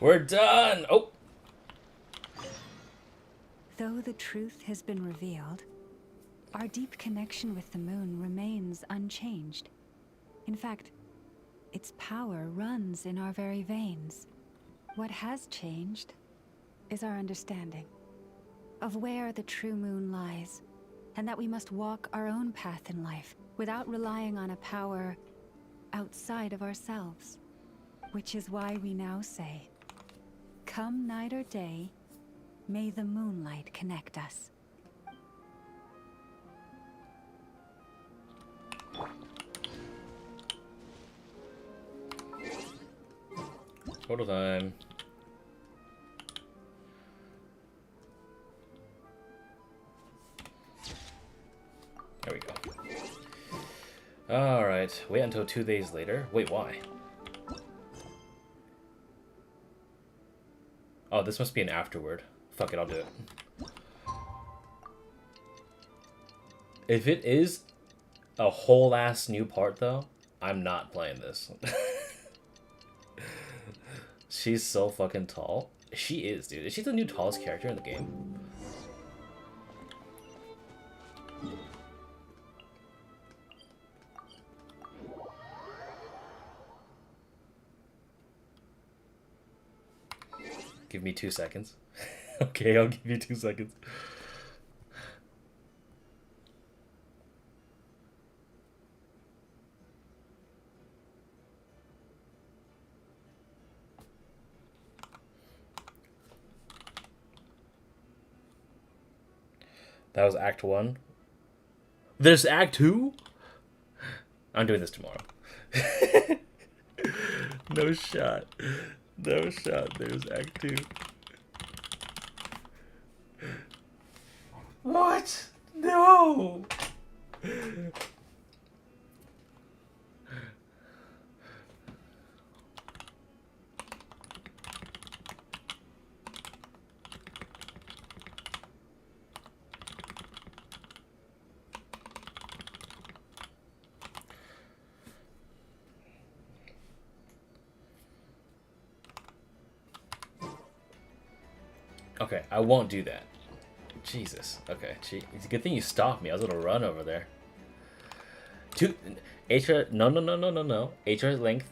We're done! Oh! Though the truth has been revealed, our deep connection with the moon remains unchanged. In fact, its power runs in our very veins. What has changed is our understanding of where the true moon lies, and that we must walk our own path in life without relying on a power outside of ourselves. Which is why we now say, come night or day, may the moonlight connect us. Total time. There we go. Alright, wait until 2 days later. Wait, why? Oh, this must be an afterward. Fuck it, I'll do it. If it is a whole ass new part though, I'm not playing this. She's so fucking tall. She is, dude. Is she the new tallest character in the game? Give me 2 seconds. Okay, I'll give you 2 seconds. That was Act 1. There's Act 2? I'm doing this tomorrow. No shot. No shot. There's Act 2. What? No! Okay, I won't do that. Jesus. Okay, it's a good thing you stopped me. I was gonna run over there. HR. No. HR length.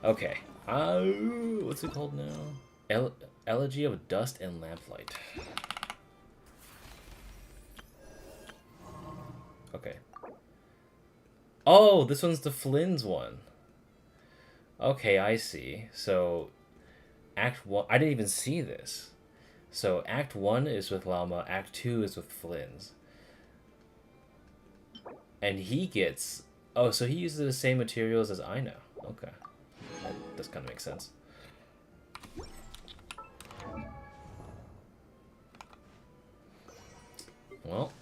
Okay. What's it called now? Elegy of Dust and Lamplight. Okay. Oh, this one's the Flins one. Okay, I see. So, Act 1... I didn't even see this. So, Act 1 is with Lauma, Act 2 is with Flins. And he gets... Oh, so he uses the same materials as Aino. Okay. That does kind of make sense. Well...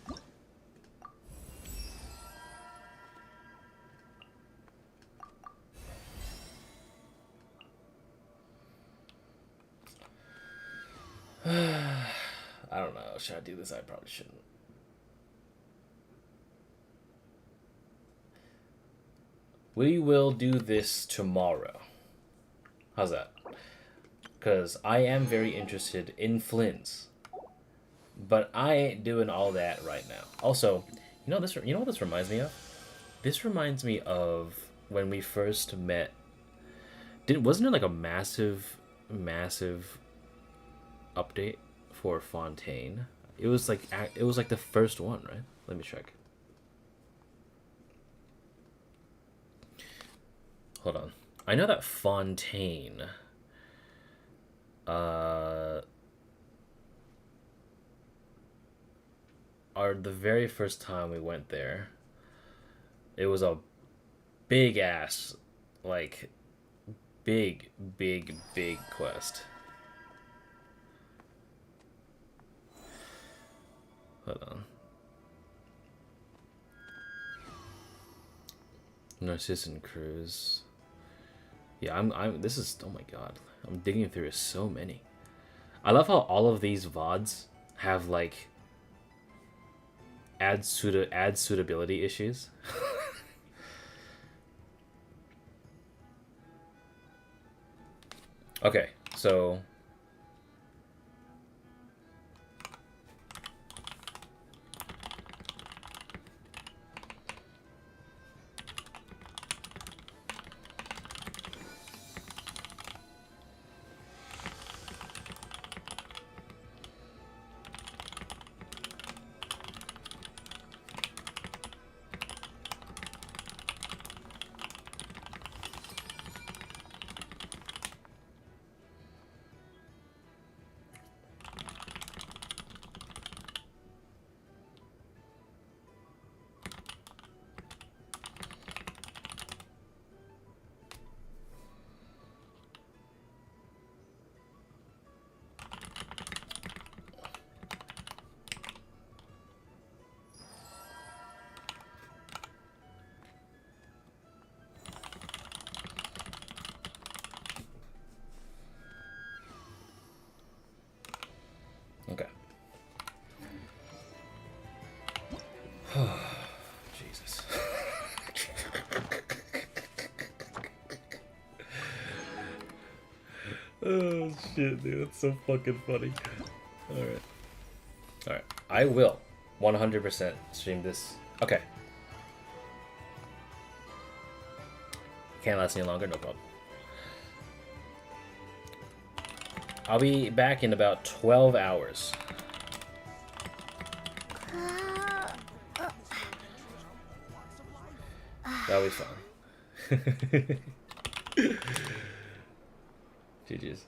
I don't know. Should I do this? I probably shouldn't. We will do this tomorrow. How's that? Because I am very interested in Flins. But I ain't doing all that right now. Also, you know what this reminds me of? This reminds me of when we first met. Wasn't there like a massive update for Fontaine? It was like the first one, right? Let me check. Hold on. I know that Fontaine the very first time we went there, it was a big ass, like big quest. Hold on. Narcissan Cruise. Yeah, this is, oh my god. I'm digging through so many. I love how all of these VODs have like ad suitability issues. Okay, so okay. Jesus. Oh shit, dude, that's so fucking funny. Alright. I will 100% stream this. Okay. Can't last any longer, no problem. I'll be back in about 12 hours. That'll be fun. GG's.